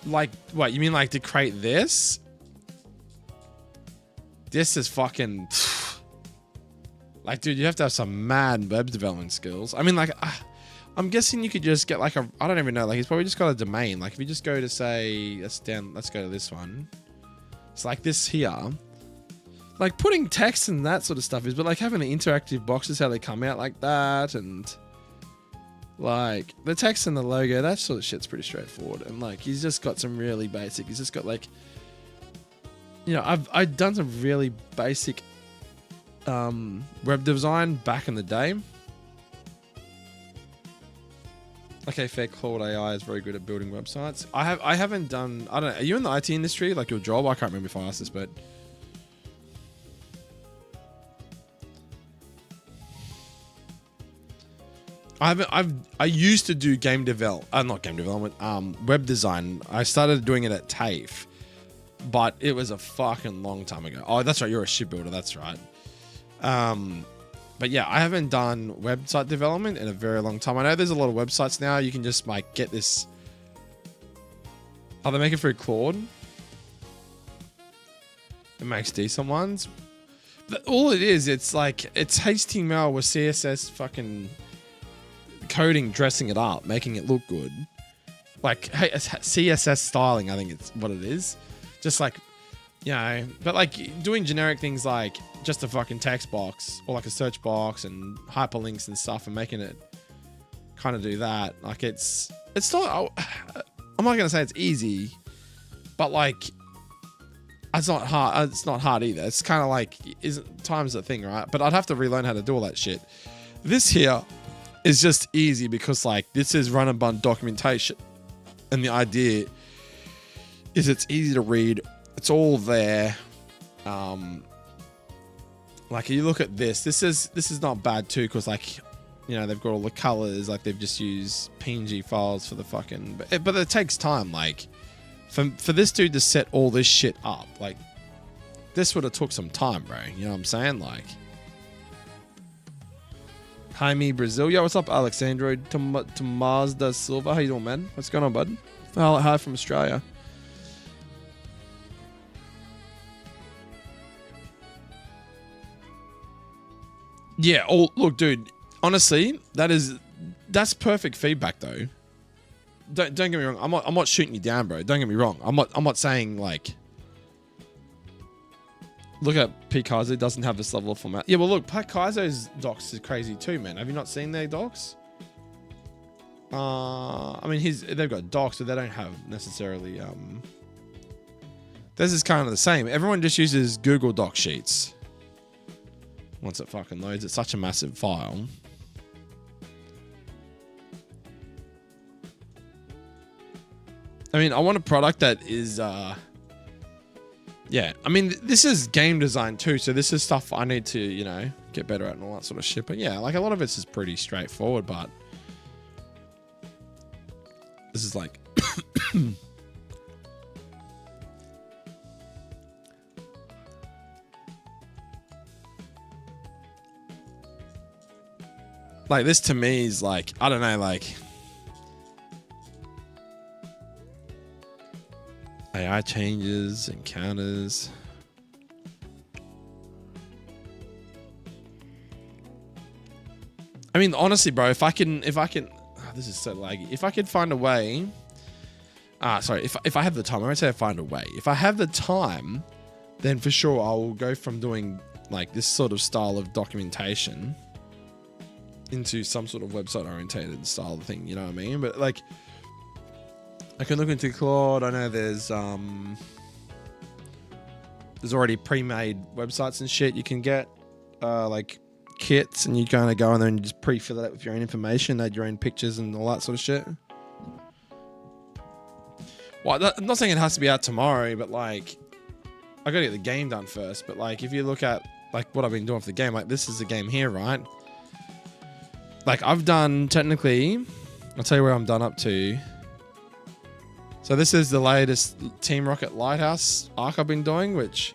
B: Like, what? You mean like to create this? This is fucking... Like, dude, you have to have some mad web development skills. I mean, like, I'm guessing you could just get like a... I don't even know. Like, he's probably just got a domain. Like, if you just go to say... Let's go to this one. It's like this here. Like putting text and that sort of stuff is, but like having the interactive boxes, how they come out like that, and like the text and the logo, that sort of shit's pretty straightforward. And like he's just got some really basic. He's just got like, you know, I've done some really basic web design back in the day. Okay, fair. Claude AI is very good at building websites. I haven't done. I don't know. Are you in the IT industry? Like your job? I can't remember if I asked this, but. I used to do game development, not game development, web design. I started doing it at TAFE, but it was a fucking long time ago. Oh, that's right, you're a shipbuilder, that's right. But yeah, I haven't done website development in a very long time. I know there's a lot of websites now. You can just like get this. Oh, they make it through Claude. It makes decent ones. But all it is, it's like, it's HTML with CSS fucking coding, dressing it up, making it look good. Like, hey, CSS styling, I think it's what it is. Just like, you know, but like doing generic things like just a fucking text box or like a search box and hyperlinks and stuff and making it kind of do that. Like it's not, I'm not going to say it's easy, but like, it's not hard. It's not hard either. It's kind of like, time's a thing, right? But I'd have to relearn how to do all that shit. This here is just easy because like this is run and bun documentation. And the idea is it's easy to read. It's all there. Like you look at this is not bad too, because like, you know, they've got all the colors, like they've just used PNG files for the fucking, but it takes time. Like for this dude to set all this shit up, like this would have took some time, bro. You know what I'm saying? Like, Jaime Brazil. Yo, what's up, Alexandro Tomaz da Silva? How you doing, man? What's going on, bud? Hi from Australia. Yeah. Oh, look, dude. Honestly, that's perfect feedback, though. Don't get me wrong. I'm not shooting you down, bro. Don't get me wrong. I'm not saying like. Look at P. Kaiser, doesn't have this level of format. Yeah, well, look, Pat Kaiser's docs is crazy too, man. Have you not seen their docs? I mean, they've got docs, but they don't have necessarily. This is kind of the same. Everyone just uses Google Doc Sheets. Once it fucking loads, it's such a massive file. I mean, I want a product that is, yeah. I mean, this is game design too, so this is stuff I need to, you know, get better at and all that sort of shit. But yeah, like a lot of it's is pretty straightforward, but this is like, like this to me is like, I don't know, like AI changes, encounters. I mean, honestly, bro, if I can, this is so laggy. If I could find a way Sorry, if I have the time, I won't say I find a way. If I have the time, then for sure I will go from doing like this sort of style of documentation into some sort of website orientated style thing, you know what I mean? But like, I can look into Claude. I know there's already pre-made websites and shit you can get, like kits, and you kind of go in there and you just pre-fill it out with your own information, add your own pictures and all that sort of shit. Well, I'm not saying it has to be out tomorrow, but like, I gotta get the game done first. But like, if you look at like what I've been doing for the game, like this is the game here, right? Like I've done technically, I'll tell you where I'm done up to. So this is the latest Team Rocket Lighthouse arc I've been doing, which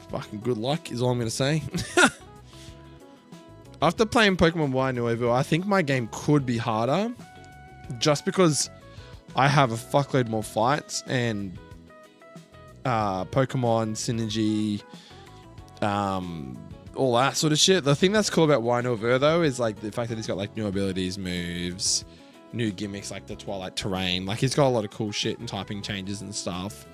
B: fucking good luck is all I'm gonna say. After playing Pokemon Y Nouveau, I think my game could be harder, just because I have a fuckload more fights and Pokemon synergy, all that sort of shit. The thing that's cool about Y Nouveau though is like the fact that he's got like new abilities, moves, new gimmicks like the Twilight Terrain. Like he's got a lot of cool shit and typing changes and stuff.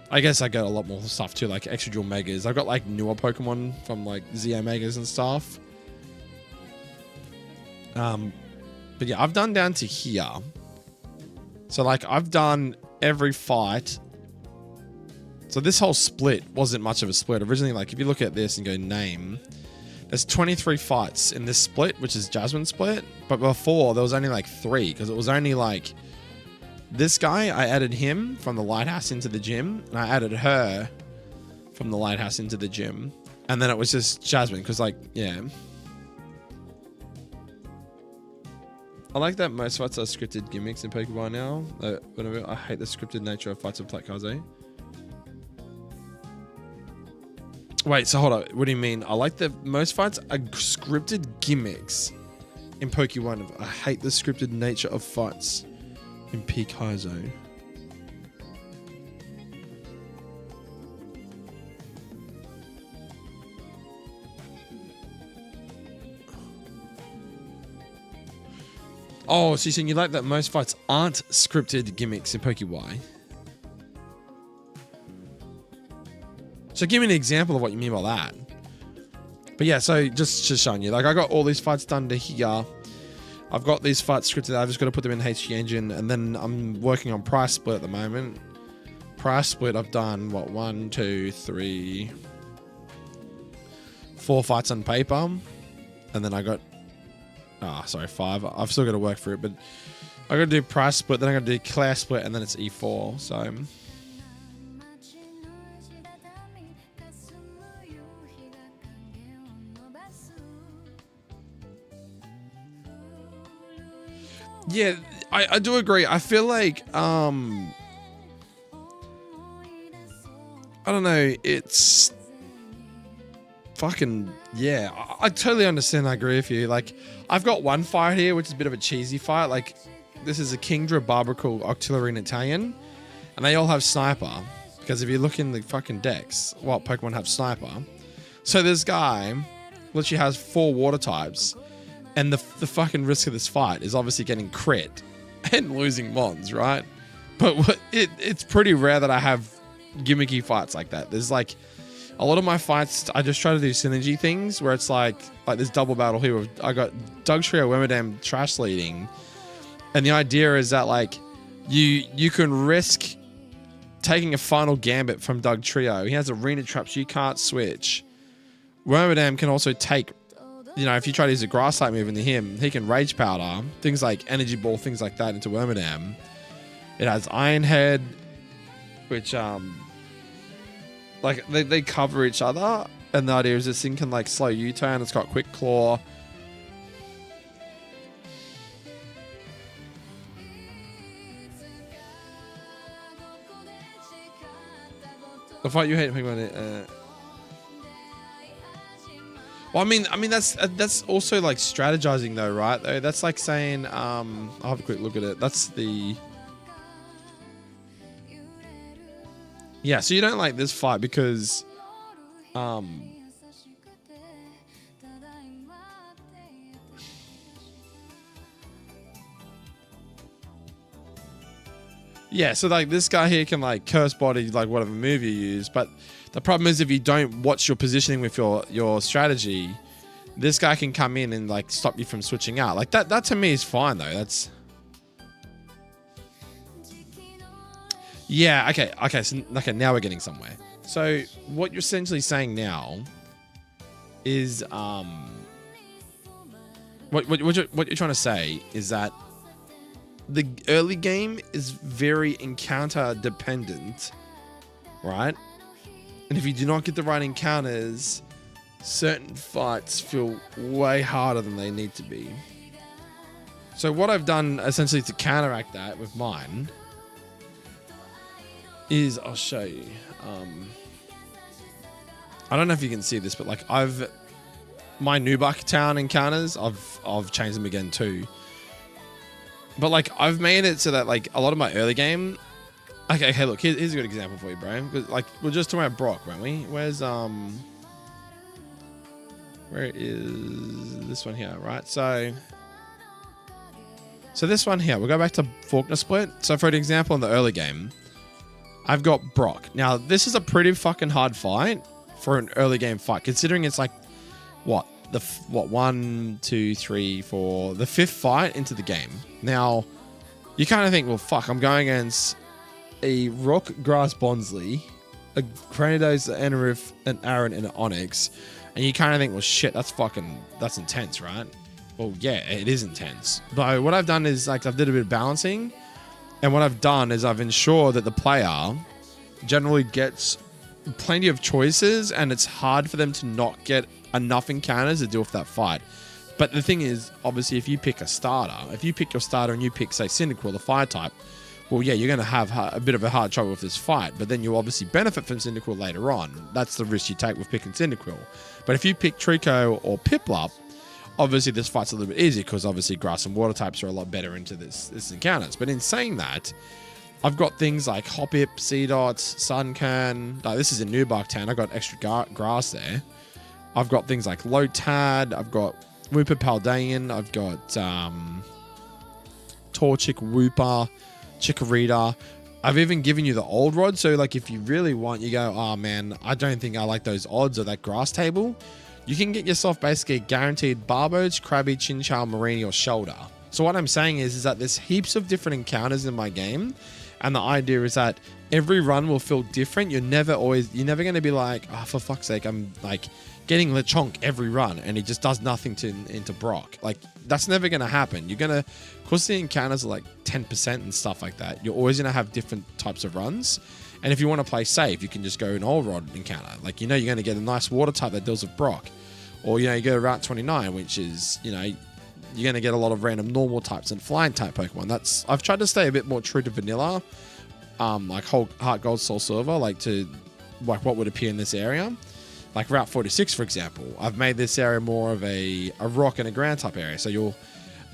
B: I guess I got a lot more stuff too, like extra dual megas. I've got like newer Pokemon from like Z megas and stuff. But yeah, I've done down to here. So like I've done every fight. So this whole split wasn't much of a split. Originally, like if you look at this and go name, there's 23 fights in this split, which is Jasmine split. But before there was only like 3, because it was only like this guy, I added him from the lighthouse into the gym, and I added her from the lighthouse into the gym. And then it was just Jasmine, because like, yeah. I like that most fights are scripted gimmicks in Pokemon now. I hate the scripted nature of fights of Platkaze. Wait, so hold on. What do you mean? I like that most fights are scripted gimmicks in Pokemon. I hate the scripted nature of fights in Pikaze. Oh, so you're saying you like that most fights aren't scripted gimmicks in Pokemon? So give me an example of what you mean by that. But yeah, so just showing you, like I got all these fights done to here. I've got these fights scripted. I've just got to put them in HG Engine, and then I'm working on Price Split at the moment. Price Split, I've done what, 1, 2, 3, 4 fights on paper, and then I got 5. I've still got to work for it, but I got to do Price Split, then I got to do Class Split, and then it's E4. So yeah, I do agree. I feel like I don't know, it's fucking, yeah, I totally understand. I agree with you. Like, I've got one fight here, which is a bit of a cheesy fight. Like, this is a Kingdra Barbacle Octillery in Italian, and they all have Sniper, because if you look in the fucking decks, what Pokemon have Sniper. So this guy literally has 4 water types, and the fucking risk of this fight is obviously getting crit and losing mons, right? But it's pretty rare that I have gimmicky fights like that. There's like a lot of my fights, I just try to do synergy things where it's like this double battle here with, I got Dugtrio Wormadam trash leading, and the idea is that like you can risk taking a final gambit from Dugtrio. He has arena traps, you can't switch. Wormadam can also take, you know, if you try to use a grass type move into him, he can Rage Powder, things like Energy Ball, things like that into Wormadam. It has Iron Head, which like they cover each other, and the idea is this thing can like slow U-turn. It's got Quick Claw. The fight you hate Pokemon. Well, I mean that's also like strategizing though, right? Though that's like saying, I'll have a quick look at it. That's the, yeah. So you don't like this fight because, Yeah, so like this guy here can like curse body like whatever move you use, but the problem is if you don't watch your positioning with your strategy, this guy can come in and like stop you from switching out. Like that to me is fine though. That's yeah, okay, so okay, now we're getting somewhere. So what you're essentially saying now is what you're trying to say is that the early game is very encounter dependent, right? And if you do not get the right encounters, certain fights feel way harder than they need to be. So what I've done essentially to counteract that with mine is, I'll show you. I don't know if you can see this, but like my Nubuck Town encounters, I've changed them again too. But like I've made it so that like a lot of my early game. Okay, hey, look, here's a good example for you, bro. Like we're just talking about Brock, weren't we? Where is this one here, right? So this one here, we'll go back to Faulkner Split. So for an example, in the early game, I've got Brock. Now this is a pretty fucking hard fight for an early game fight, considering it's like what 1, 2, 3, 4, the 5th fight into the game. Now you kind of think, well, fuck, I'm going against a Rock Grass Bonsly, a Cranidos, Enarif, an Aaron, and an Onyx, and you kind of think, well, shit, that's intense, right? Well, yeah, it is intense. But what I've done is like I've did a bit of balancing, and what I've done is I've ensured that the player generally gets plenty of choices, and it's hard for them to not get enough encounters to deal with that fight. But the thing is, obviously, if you pick a starter, if you pick your starter and you pick, say, Cyndaquil, the fire type, well, yeah, you're going to have a bit of a hard trouble with this fight, but then you obviously benefit from Cyndaquil later on. That's the risk you take with picking Cyndaquil. But if you pick Trico or Piplup, obviously this fight's a little bit easier because obviously grass and water types are a lot better into this encounters. But in saying that, I've got things like Hoppip, Seedot, Sunkern. No, this is in Nubark Town. I've got extra grass there. I've got things like Lotad. I've got Wooper Paldean. I've got Torchic, Wooper, Chikorita. I've even given you the old rod. So like if you really want, you go, oh man, I don't think I like those odds or that grass table. You can get yourself basically a guaranteed Barboach, Krabby, Chinchou, Marini, or Shoulder. So what I'm saying is that there's heaps of different encounters in my game. And the idea is that every run will feel different. You're never going to be like, oh, for fuck's sake, I'm like getting Lechonk every run and he just does nothing into Brock. Like that's never going to happen. You're going to, because the encounters are like 10% and stuff like that, you're always going to have different types of runs. And if you want to play safe, you can just go an old rod encounter. Like, you know, you're going to get a nice water type that deals with Brock. Or, you know, you go to Route 29, which is, you know, you're going to get a lot of random normal types and flying type Pokemon. I've tried to stay a bit more true to vanilla, like Heart Gold, Soul Silver, like what would appear in this area. Like Route 46, for example. I've made this area more of a rock and a ground type area. So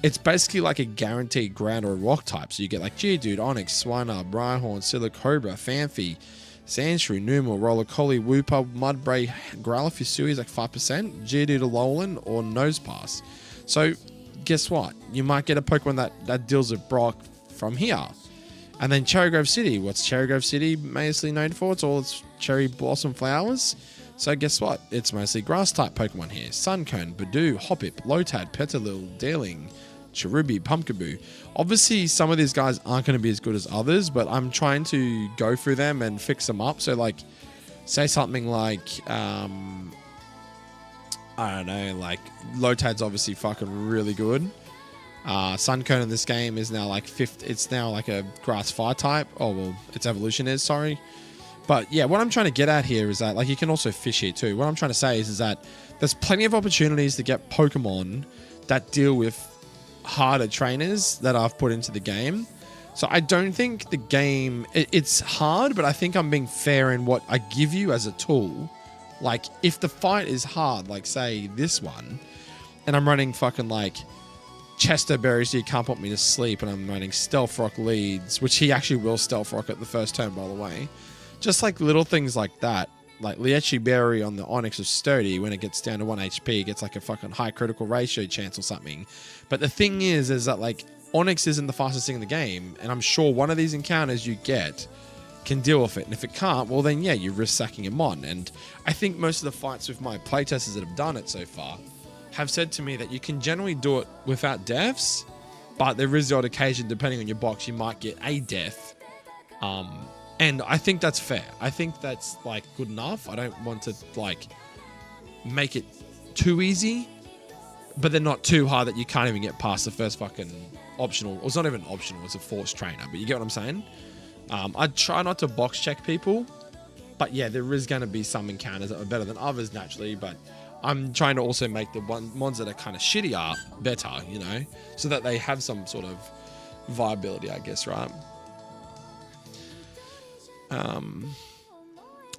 B: it's basically like a guaranteed ground or rock type. So you get like Geodude, Onix, Swinub, Rhyhorn, Silicobra, Fanfi, Sandshrew, Numel, Roller Collie, Wooper, Mudbray, Growlithe, Hisui is like 5%, Geodude, Alolan, or Nosepass. So guess what? You might get a Pokemon that deals with Brock from here. And then Cherry Grove City. What's Cherry Grove City mostly known for? It's all its cherry blossom flowers. So guess what? It's mostly grass type Pokemon here. Suncone, Badoo, Hoppip, Lotad, Petalil, Deerling, Cherubi, Pumpkaboo. Obviously, some of these guys aren't going to be as good as others, but I'm trying to go through them and fix them up. So like, say something like, I don't know, like Lotad's obviously fucking really good. Suncone in this game is now like it's now like a grass fire type. Oh, well, its evolution is, sorry. But yeah, what I'm trying to get at here is that, like, you can also fish here too. What I'm trying to say is that there's plenty of opportunities to get Pokemon that deal with harder trainers that I've put into the game. So I don't think the game, it's hard, but I think I'm being fair in what I give you as a tool. Like, if the fight is hard, like say this one, and I'm running fucking like Chester Berry, so you can't put me to sleep, and I'm running Stealth Rock leads, which he actually will Stealth Rock at the first turn, by the way. Just like little things like that. Like Lietchi Berry on the Onyx is sturdy. When it gets down to 1 HP, it gets like a fucking high critical ratio chance or something. But the thing is that like Onyx isn't the fastest thing in the game, and I'm sure one of these encounters you get can deal with it. And if it can't, well then yeah, you risk sacking him on. And I think most of the fights with my playtesters that have done it so far have said to me that you can generally do it without deaths, but there is the odd occasion, depending on your box, you might get a death. And I think that's fair. I think that's like good enough. I don't want to like make it too easy, but they're not too hard that you can't even get past the first fucking optional. Well, it's not even optional, it's a forced trainer, but you get what I'm saying? I try not to box check people, but yeah, there is going to be some encounters that are better than others naturally, but I'm trying to also make the ones that are kind of shittier better, you know, so that they have some sort of viability, I guess, right?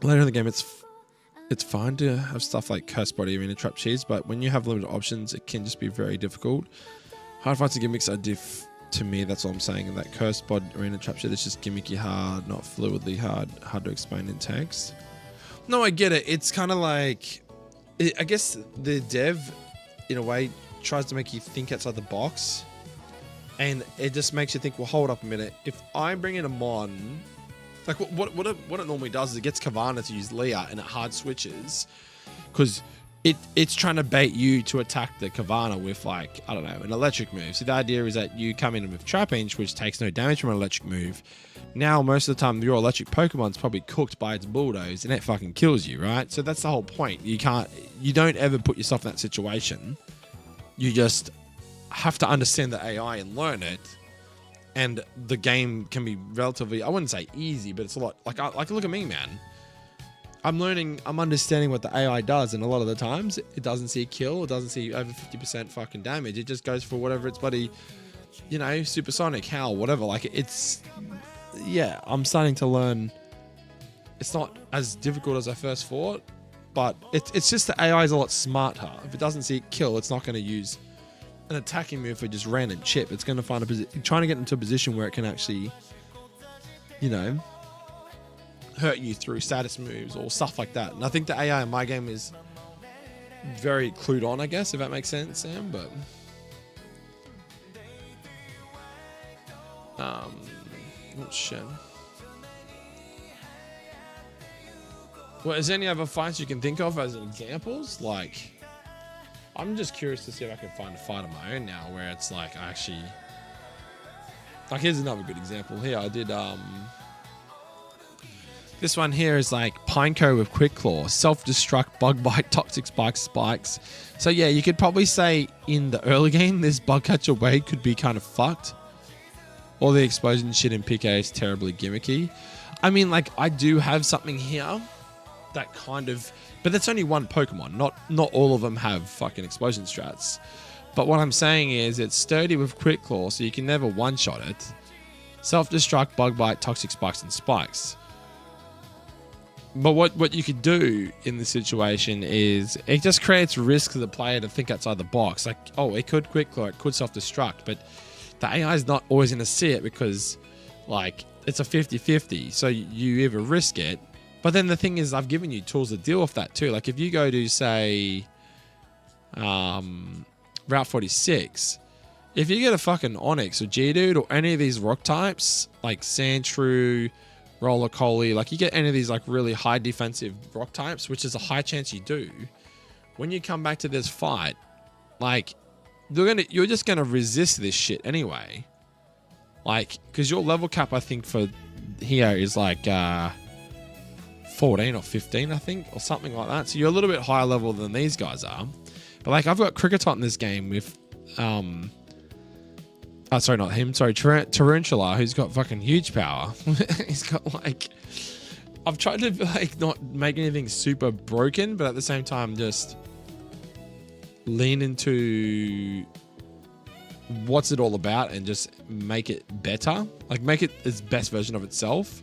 B: Later in the game, it's fine to have stuff like Curse Body, Arena Trap Cheese, but when you have limited options, it can just be very difficult. Hard fights and gimmicks are to me, that's all I'm saying. And that Curse Bod, Arena Trap Cheese is just gimmicky hard, not fluidly hard to explain in text. No, I get it. It's kind of like, I guess the dev, in a way, tries to make you think outside the box, and it just makes you think, well, hold up a minute. If I bring in a mon, like what it normally does is it gets Kavana to use Leah, and it hard switches because it's trying to bait you to attack the Kavana with, like, I don't know, an electric move. So the idea is that you come in with Trap Inch, which takes no damage from an electric move. Now, most of the time, your electric Pokemon's probably cooked by its bulldoze, and it fucking kills you, right? So that's the whole point. You don't ever put yourself in that situation. You just have to understand the AI and learn it. And the game can be relatively, I wouldn't say easy, but it's a lot, like look at me, man. I'm understanding what the AI does, and a lot of the times, it doesn't see a kill, it doesn't see over 50% fucking damage. It just goes for whatever its bloody, you know, supersonic, howl, whatever. Like, yeah, I'm starting to learn. It's not as difficult as I first thought, but it's just the AI is a lot smarter. If it doesn't see it kill, it's not going to use an attacking move for just random chip. It's going to find trying to get into a position where it can actually, you know, hurt you through status moves or stuff like that. And I think the AI in my game is very clued on, I guess, if that makes sense, Sam. But oh shit. Well, is there any other fights you can think of as examples? Like, I'm just curious to see if I can find a fight of my own now where it's like I actually, like, here's another good example. Here I did this one here is like Pineco with Quick Claw, Self-Destruct, Bug Bite, Toxic Spikes. So yeah, you could probably say in the early game, this Bug Catcher Wade could be kind of fucked. All the explosion shit in PK is terribly gimmicky. I mean, like, I do have something here that kind of, but that's only one Pokemon. Not all of them have fucking explosion strats. But what I'm saying is it's sturdy with Quick Claw, so you can never one-shot it. Self-Destruct, Bug Bite, Toxic Spikes, and Spikes. But what you could do in this situation is it just creates risk to the player to think outside the box. Like, oh, it could Quick Claw, it could self-destruct, but the AI is not always going to see it because, like, it's a 50-50. So you either risk it, but then the thing is, I've given you tools to deal with that too. Like, if you go to, say, Route 46, if you get a fucking Onix or Geodude or any of these rock types, like Sandshrew, Roller Collie, like, you get any of these like really high defensive rock types, which is a high chance you do, when you come back to this fight, like, you're just gonna resist this shit anyway. Like, because your level cap, I think, for here is like 14 or 15, I think, or something like that. So you're a little bit higher level than these guys are. But like, I've got Kricketot in this game with sorry, not him. Sorry, Tarantula, who's got fucking huge power. He's got, like, I've tried to, like, not make anything super broken, but at the same time just lean into what's it all about and just make it better. Like, make it its best version of itself.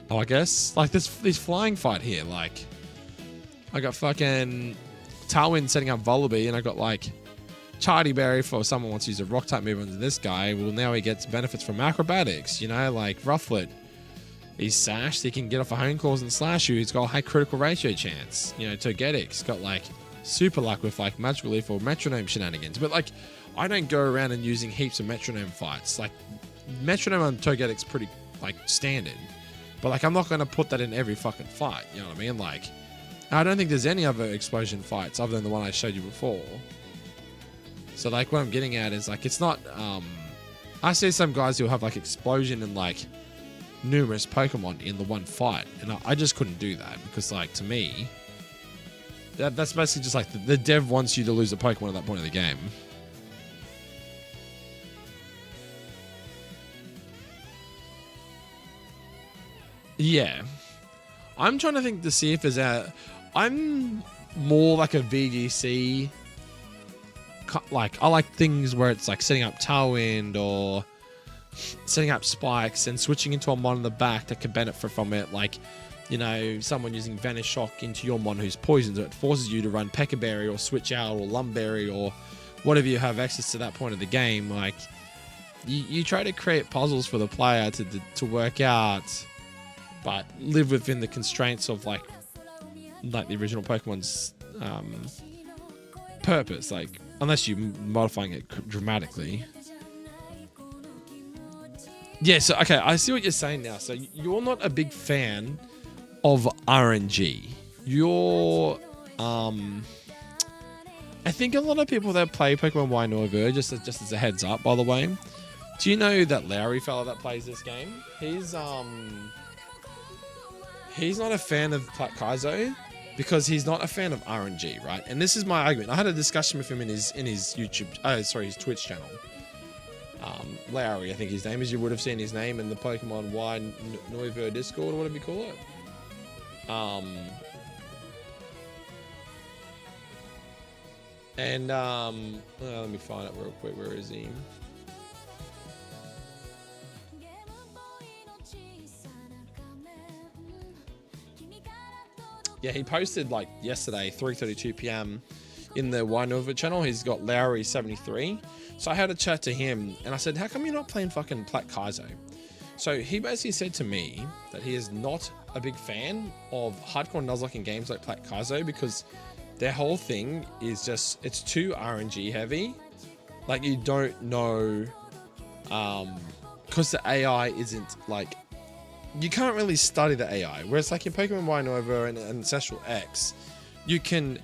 B: Oh, I guess. Like, this flying fight here, like, I got fucking Tailwind setting up Volibee, and I got, like, Chardy Berry for someone wants to use a rock type move on this guy. Well, now he gets benefits from acrobatics, you know, like Rufflet. He's sashed, he can get off a Hone Claws and slash you. He's got a high critical ratio chance. You know, Togetic's got like super luck with like Magic Relief or Metronome shenanigans. But like,
A: I don't go around and using heaps of metronome fights. Like, metronome on Togetec's pretty, like, standard. But, like, I'm not going to put that in every fucking fight. You know what I mean? Like, I don't think there's any other explosion fights other than the one I showed you before. So, like, what I'm getting at is, like, it's not... I see some guys who have, like, explosion and, like, numerous Pokemon in the one fight. And I just couldn't do that. Because, like, to me... That's basically just, like, the dev wants you to lose a Pokemon at that point of the game. Yeah. I'm trying to think to see if there's a... I'm more like a VGC... Like, I like things where it's like setting up Tailwind or setting up spikes and switching into a mon in the back that can benefit from it. Like, you know, someone using Vanish Shock into your mon who's poisoned, so it forces you to run Pekka Berry or Switch Out or Lumberry or whatever you have access to that point of the game. Like, you try to create puzzles for the player to work out, but live within the constraints of like the original Pokemon's purpose. Like, unless you're modifying it dramatically. Yeah, so, okay, I see what you're saying now. So, you're not a big fan of RNG. You're, I think a lot of people that play Pokemon Y Nouveau, just as a heads up, by the way, do you know that Lowry fella that plays this game? He's not a fan of Kaizo. Because he's not a fan of RNG, right? And this is my argument. I had a discussion with him in his his Twitch channel. Lowry, I think his name is. You would have seen his name in the Pokemon Y Nouveau Discord, or whatever you call it. Let me find it real quick. Where is he? Yeah, he posted like yesterday, 3:32 p.m. in the Y Nouveau channel. He's got Lowry 73. So I had a chat to him and I said, how come you're not playing fucking Plat Kaizo? So he basically said to me that he is not a big fan of hardcore Nuzlocke games like Plat Kaizo because their whole thing is just, it's too RNG heavy. Like, you don't know, because the AI isn't like, you can't really study the AI. Whereas like in Pokemon Y Nouveau and Ancestral X, you can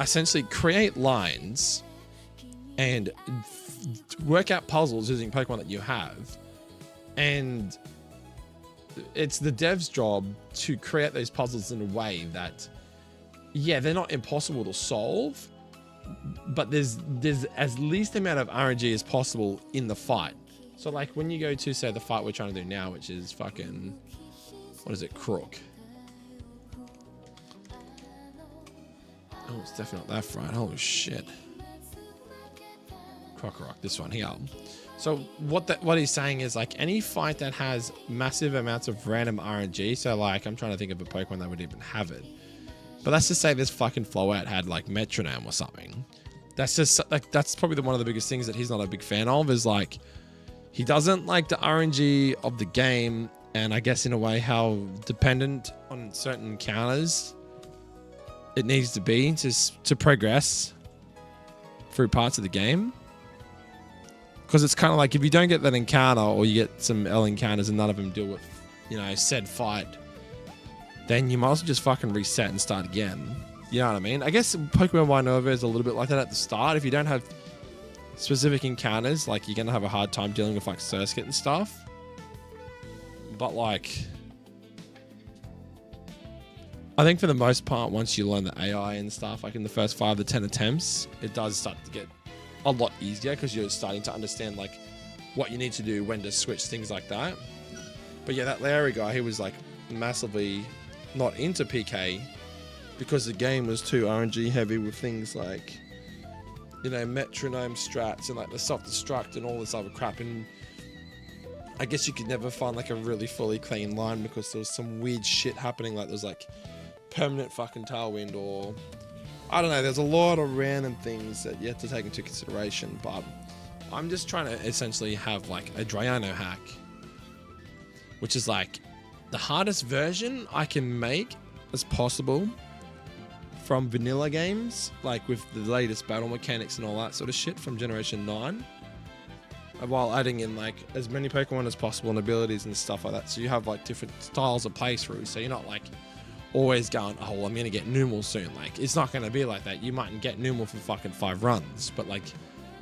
A: essentially create lines and work out puzzles using Pokemon that you have. And it's the dev's job to create those puzzles in a way that, yeah, they're not impossible to solve, but there's as least amount of RNG as possible in the fight. So, like, when you go to, say, the fight we're trying to do now, which is fucking... What is it? Crook. Oh, it's definitely not that fight. Holy shit. Crocorock, this one here. So, what he's saying is, like, any fight that has massive amounts of random RNG, so, like, I'm trying to think of a Pokemon that would even have it. But let's just say this fucking Floette had, like, Metronome or something. That's just, like, that's probably one of the biggest things that he's not a big fan of, is, like... He doesn't like the RNG of the game, and I guess in a way how dependent on certain encounters it needs to be to progress through parts of the game. Because it's kind of like if you don't get that encounter, or you get some L encounters and none of them deal with, you know, said fight, then you might as well just fucking reset and start again. You know what I mean? I guess Pokemon Y Nouveau is a little bit like that at the start. If you don't have specific encounters, like, you're gonna have a hard time dealing with like Surskit and stuff. But like, I think for the most part, once you learn the AI and stuff, like in the first 5 to 10 attempts, it does start to get a lot easier because you're starting to understand like what you need to do, when to switch, things like that. But yeah, that Larry guy, he was like massively not into PK because the game was too RNG heavy with things like, you know, metronome strats and like the self-destruct and all this other crap. And I guess you could never find like a really fully clean line because there was some weird shit happening. Like there's like permanent fucking tailwind, or I don't know. There's a lot of random things that you have to take into consideration. But I'm just trying to essentially have like a Drayano hack, which is like the hardest version I can make as possible
B: from vanilla games, like with the latest battle mechanics and all that sort of shit from Generation 9, while adding in like as many Pokemon as possible and abilities and stuff like that. So you have like different styles of playthrough. So you're not like always going, oh, well, I'm going to get Numel soon. Like, it's not going to be like that. You mightn't get Numel for fucking 5 runs, but like,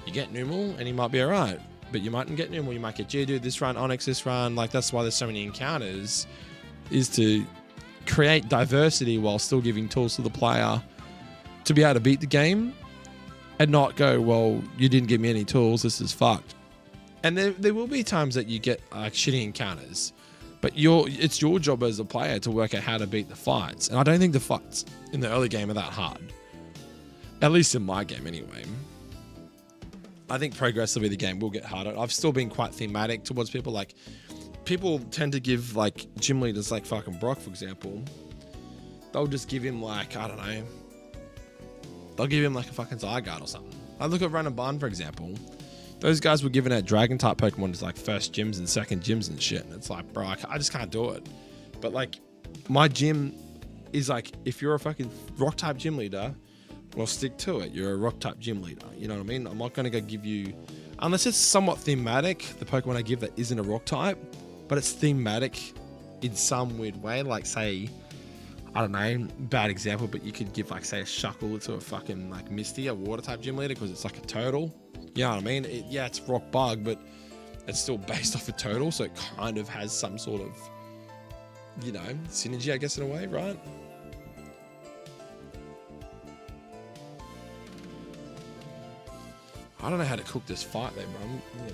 B: you get Numel and he might be alright. But you mightn't get Numel. You might get Geodude this run, Onyx this run. Like, that's why there's so many encounters, is to create diversity while still giving tools to the player to be able to beat the game and not go, well, you didn't give me any tools, this is fucked. And there will be times that you get like shitty encounters, but it's your job as a player to work out how to beat the fights. And I don't think the fights in the early game are that hard. At least in my game anyway. I think progressively the game will get harder. I've still been quite thematic towards people. Like, people tend to give like gym leaders like fucking Brock, for example. They'll just give him like, I don't know. They'll give him like a fucking Zygarde or something. I look at Run and Bun, for example. Those guys were given out dragon type Pokemon as like first gyms and second gyms and shit. And it's like, bro, I just can't do it. But like, my gym is like, if you're a fucking rock type gym leader, well, stick to it. You're a rock type gym leader. You know what I mean? I'm not going to go give you, unless it's somewhat thematic, the Pokemon I give that isn't a rock type, but it's thematic in some weird way. Like, say, I don't know, bad example, but you could give like, say, a Shuckle to a fucking like Misty, a water type gym leader, because it's like a turtle. You know what I mean? It's rock bug, but it's still based off a turtle, so it kind of has some sort of, you know, synergy, I guess, in a way, right? I don't know how to cook this fight though, bro.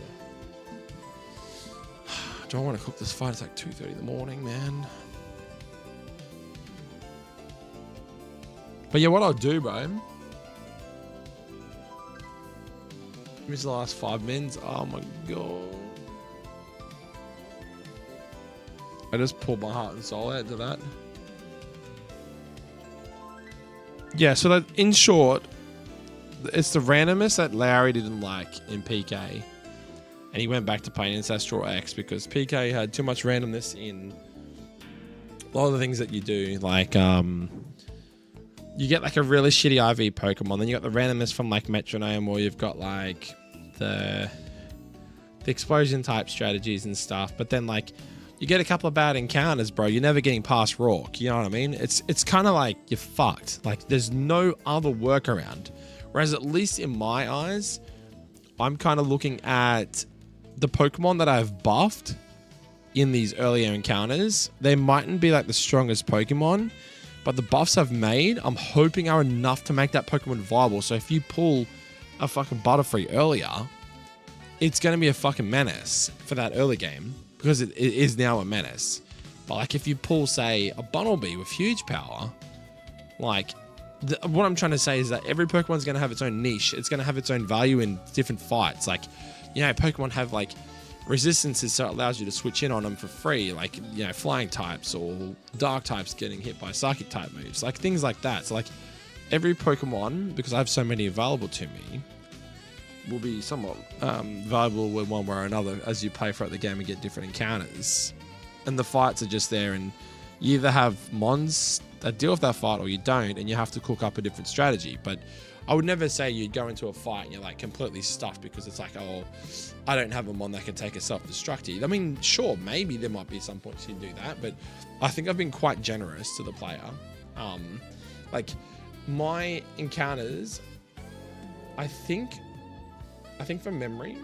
B: Do I want to cook this fight? It's like 2:30 in the morning, man. But yeah, what I'll do, bro. This is the last 5 minutes. Oh my god. I just pulled my heart and soul out to that. Yeah, so that, in short, it's the randomness that Larry didn't like in PK. And he went back to playing Ancestral X because PK had too much randomness in a lot of the things that you do. Like, you get like a really shitty IV Pokemon. Then you got the randomness from like Metronome, or you've got like the explosion type strategies and stuff. But then like you get a couple of bad encounters, bro. You're never getting past Rourke. You know what I mean? It's kind of like you're fucked. Like, there's no other workaround. Whereas at least in my eyes, I'm kind of looking at the Pokemon that I've buffed in these earlier encounters. They mightn't be like the strongest Pokemon, but the buffs I've made, I'm hoping are enough to make that Pokemon viable. So if you pull a fucking Butterfree earlier, it's going to be a fucking menace for that early game, because it is now a menace. But like, if you pull, say, a Bunnelby with huge power, like, what I'm trying to say is that every Pokemon's going to have its own niche. It's going to have its own value in different fights. Like, you know, Pokemon have like resistances, so it allows you to switch in on them for free. Like, you know, flying types or dark types getting hit by psychic type moves. Like, things like that. So like, every Pokemon, because I have so many available to me, will be somewhat valuable in one way or another as you play throughout the game and get different encounters. And the fights are just there, and you either have mons that deal with that fight or you don't, and you have to cook up a different strategy. But I would never say you'd go into a fight and you're like completely stuffed because it's like, oh, I don't have a mon that can take a self-destruct. I mean, sure, maybe there might be some points you can do that, but I think I've been quite generous to the player. Like, my encounters, I think from memory,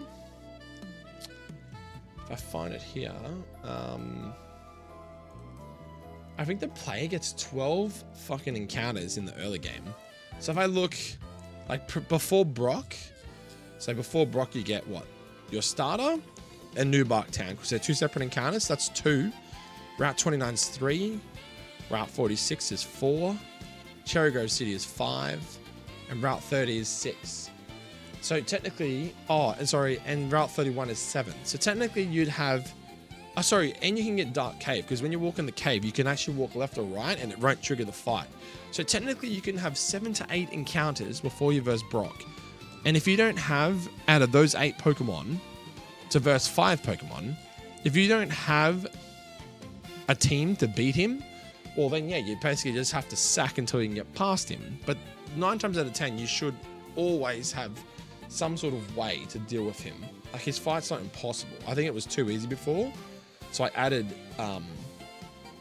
B: if I find it here, I think the player gets 12 fucking encounters in the early game. So if I look, like, before Brock, so before Brock you get what? Your starter and New Bark Town, because they're 2 separate encounters. That's 2. Route 29 is 3. Route 46 is 4. Cherry Grove City is 5. And Route 30 is 6. So technically, and Route 31 is 7. So technically you'd have, and you can get Dark Cave, because when you walk in the cave, you can actually walk left or right and it won't trigger the fight. So technically you can have 7 to 8 encounters before you verse Brock. And if you don't have, out of those 8 Pokemon, to verse 5 Pokemon, if you don't have a team to beat him, well then yeah, you basically just have to sack until you can get past him. But 9 times out of 10, you should always have some sort of way to deal with him. Like, his fight's not impossible. I think it was too easy before, so I added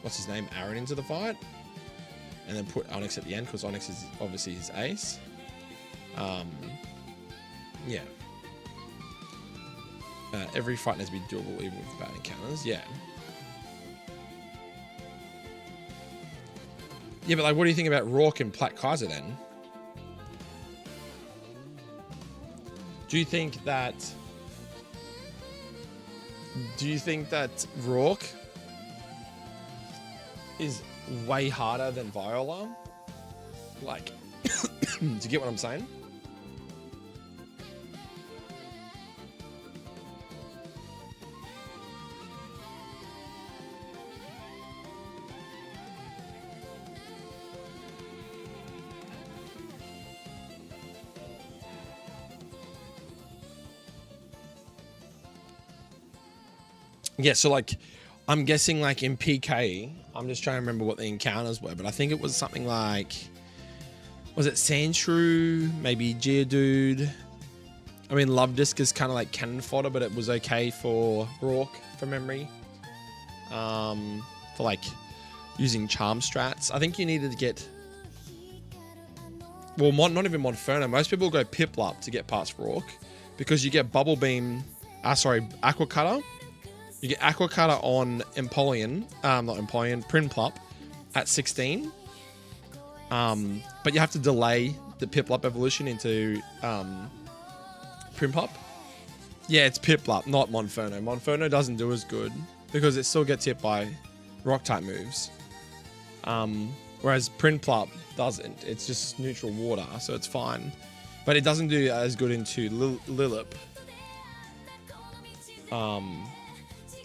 B: what's his name, Aaron, into the fight, and then put Onyx at the end because Onyx is obviously his ace. Yeah. Every fight has to be doable even with bad encounters. Yeah. Yeah, but like, what do you think about Rourke and Plat Kaiser then? Do you think that Rourke is way harder than Viola? Like, do you get what I'm saying? Yeah, so like, I'm guessing like in PK, I'm just trying to remember what the encounters were, but I think it was something like, was it Sandshrew, maybe Geodude? I mean, Love Disc is kind of like cannon fodder, but it was okay for Rourke, from memory. For like using charm strats. I think you needed to get, well, not even Monferno. Most people go Piplup to get past Rourke because you get Bubble Beam, Aqua Cutter. You get Aqua Cutter on Empoleon, Prinplup at 16. But you have to delay the Piplup evolution into Prinplup. Yeah, it's Piplup, not Monferno. Monferno doesn't do as good because it still gets hit by rock type moves. Whereas Prinplup doesn't. It's just neutral water, so it's fine. But it doesn't do as good into Lilip.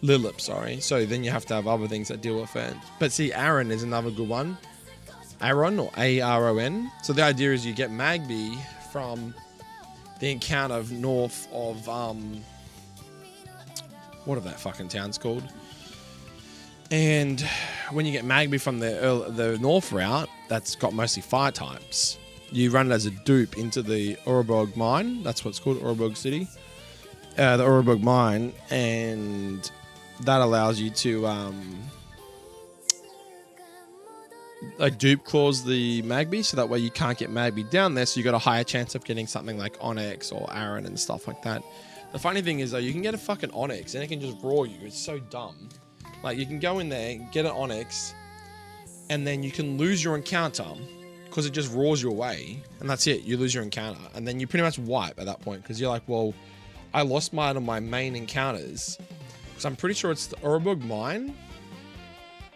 B: Lilip, sorry. So then you have to have other things that deal with it. But see, Aaron is another good one. Aaron, or A-R-O-N. So the idea is you get Magby from the encounter north of, what are that fucking towns called? And when you get Magby from the north route, that's got mostly fire types. You run it as a dupe into the Orobog mine. That's what it's called, Orobog City. The Orobog mine, and that allows you to like dupe clause the Magby, so that way you can't get Magby down there, so you got a higher chance of getting something like Onyx or Aaron and stuff like that. The funny thing is though, you can get a fucking Onyx and it can just raw you. It's so dumb. Like, you can go in there, get an Onyx, and then you can lose your encounter because it just roars you away, and that's it. You lose your encounter, and then you pretty much wipe at that point because you're like, well, I lost one of my main encounters. Because I'm pretty sure it's the Orobog Mine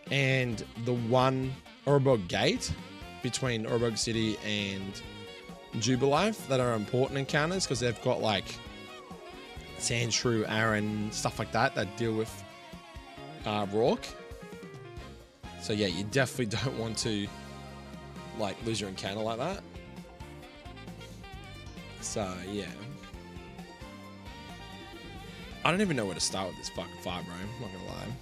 B: and the one Orobog Gate between Orobog City and Jubilife that are important encounters because they've got like Sandshrew, Aaron, stuff like that deal with Rourke. So yeah, you definitely don't want to like lose your encounter like that. So yeah. I don't even know where to start with this fucking fight, bro. I'm not gonna lie.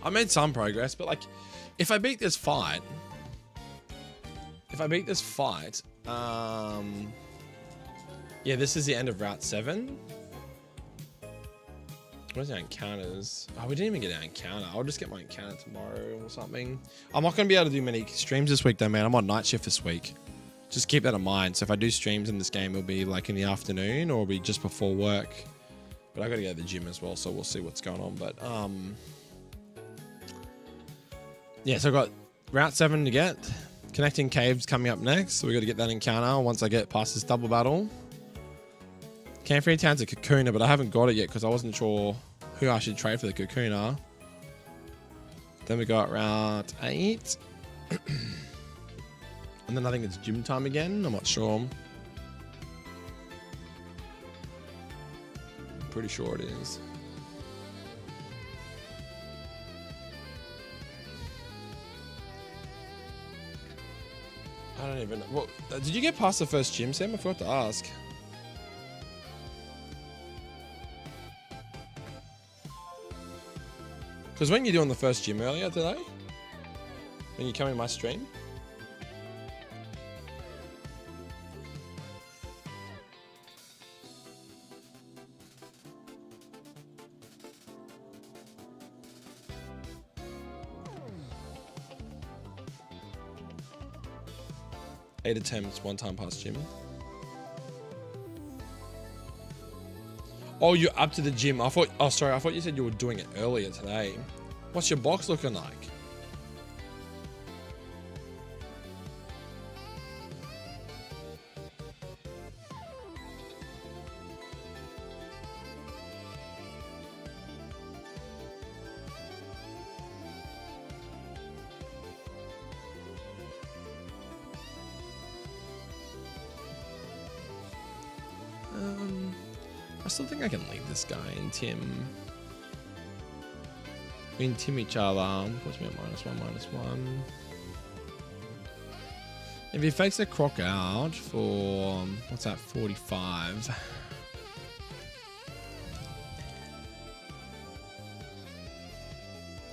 B: I made some progress, but like, if I beat this fight, yeah, this is the end of Route 7. Where's our encounters? Oh, we didn't even get our encounter. I'll just get my encounter tomorrow or something. I'm not going to be able to do many streams this week though, man. I'm on night shift this week. Just keep that in mind. So if I do streams in this game, it'll be like in the afternoon or it'll be just before work. But I got to go to the gym as well, so we'll see what's going on. But yeah, so I've got Route 7 to get. Connecting Caves coming up next, so we got to get that encounter once I get past this double battle. Camfrey Town's a Kakuna, but I haven't got it yet because I wasn't sure who I should trade for the Kakuna. Then we got Route 8. And then I think it's gym time again. I'm not sure.
A: pretty sure it is. I don't even know. Well, did you get past the first gym, Sam? I forgot to ask. Because when you're doing the first gym earlier today, when you come in my stream, eight attempts, one time past gym. Oh, you're up to the gym. I thought. Oh, sorry. I thought you said you were doing it earlier today. What's your box looking like? I still think I can leave this guy and Tim. We can Tim each other. Puts me at -1/-1. If he fakes a croc out for, what's that, 45.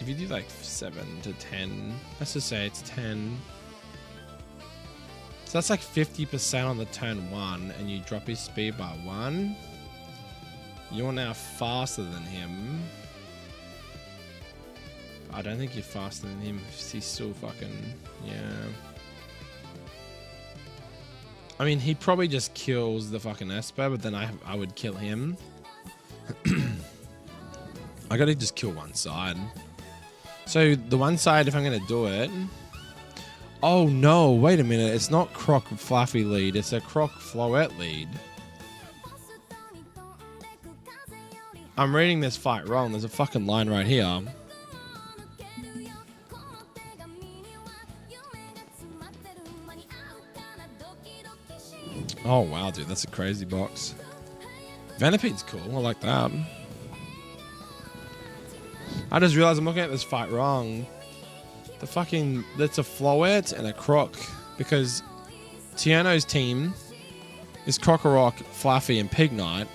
A: If you do like 7 to 10, let's just say it's 10. So that's like 50% on the turn 1, and you drop his speed by 1. You're now faster than him. I don't think you're faster than him. He's still fucking, yeah. I mean, he probably just kills the fucking Esper, but then I would kill him. I gotta just kill one side. So the one side, if I'm gonna do it. Oh no, wait a minute. It's not Croc Fluffy lead. It's a Croc Floette lead. I'm reading this fight wrong. There's a fucking line right here. Oh wow, dude, that's a crazy box. Vanipede's cool. I like that. I just realized I'm looking at this fight wrong. That's a Floette and a Croc, because Tiano's team is Crocorock, Fluffy, and Pignite.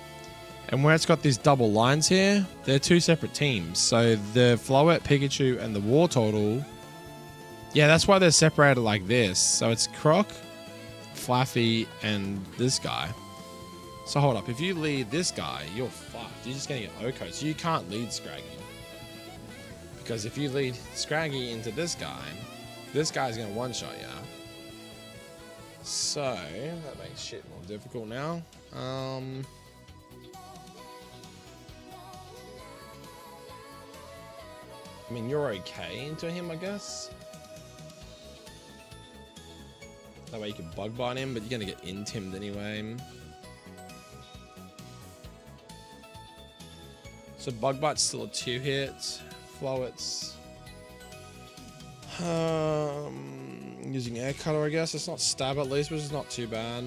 A: And where it's got these double lines here, they're two separate teams. So the Floette, Pikachu, and the Wartortle, yeah, that's why they're separated like this. So it's Croc, Fluffy, and this guy. So hold up, if you lead this guy, you're fucked. You're just gonna get Oko, so you can't lead Scraggy. Because if you lead Scraggy into this guy's gonna one-shot you. So that makes shit more difficult now. I mean, you're okay into him, I guess. That way you can bug bite him, but you're gonna get intimed anyway. So bug bite's still a 2-hit. Floette's using air cutter, I guess. It's not stab at least, which is not too bad.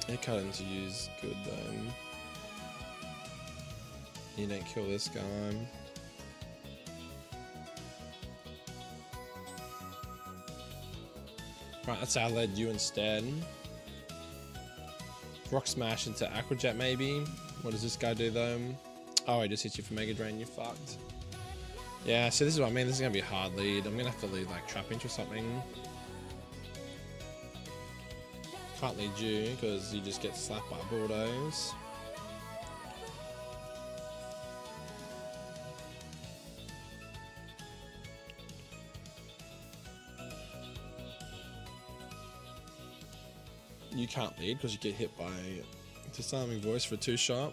A: Air cutting to use good though. You don't kill this guy. Right, that's how I led you instead. Rock Smash into Aquajet maybe. What does this guy do though? Oh, he just hits you for Mega Drain, you're fucked. Yeah, so this is what I mean. This is gonna be a hard lead. I'm gonna have to lead like Trapinch or something. Can't lead you because you just get slapped by Bulldoze. You can't lead because you get hit by Disarming Voice for a 2-shot.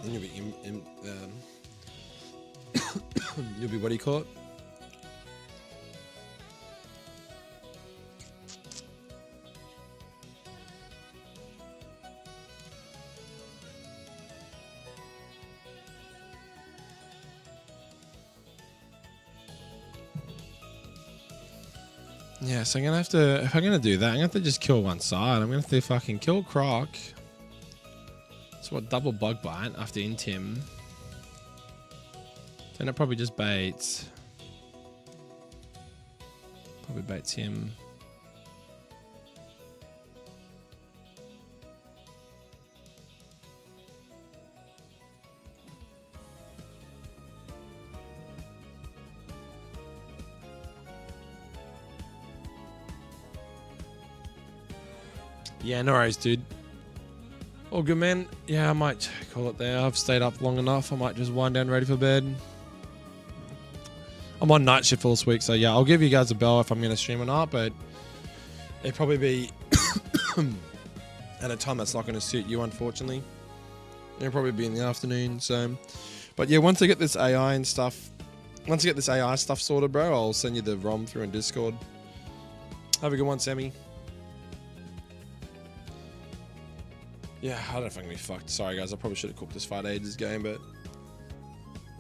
A: And you'll be you'll be what do you call it?
B: Yeah, so I'm gonna have to, if I'm gonna do that, I'm gonna have to just kill one side. I'm gonna have to fucking kill Croc. So what, double bug bite after Intim. Then it probably just baits. Probably baits him. Yeah, no worries, dude. All good, man. Yeah, I might call it there. I've stayed up long enough. I might just wind down, ready for bed. I'm on night shift all this week, so yeah, I'll give you guys a bell if I'm going to stream or not, but it'd probably be at a time that's not going to suit you, unfortunately. It'll probably be in the afternoon, so... But yeah, once I get this AI and stuff... Once I get this AI stuff sorted, bro, I'll send you the ROM through in Discord. Have a good one, Sammy. Yeah, I don't know if I'm going to be fucked. Sorry, guys, I probably should have cooked this fight ages game, but...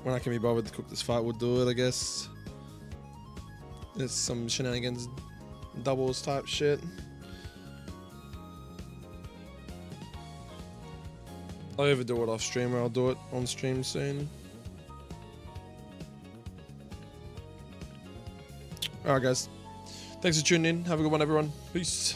B: When I can be bothered to cook this fight, we'll do it, I guess. It's some shenanigans, doubles type shit. I'll either do it off stream or I'll do it on stream soon. Alright, guys. Thanks for tuning in. Have a good one, everyone. Peace.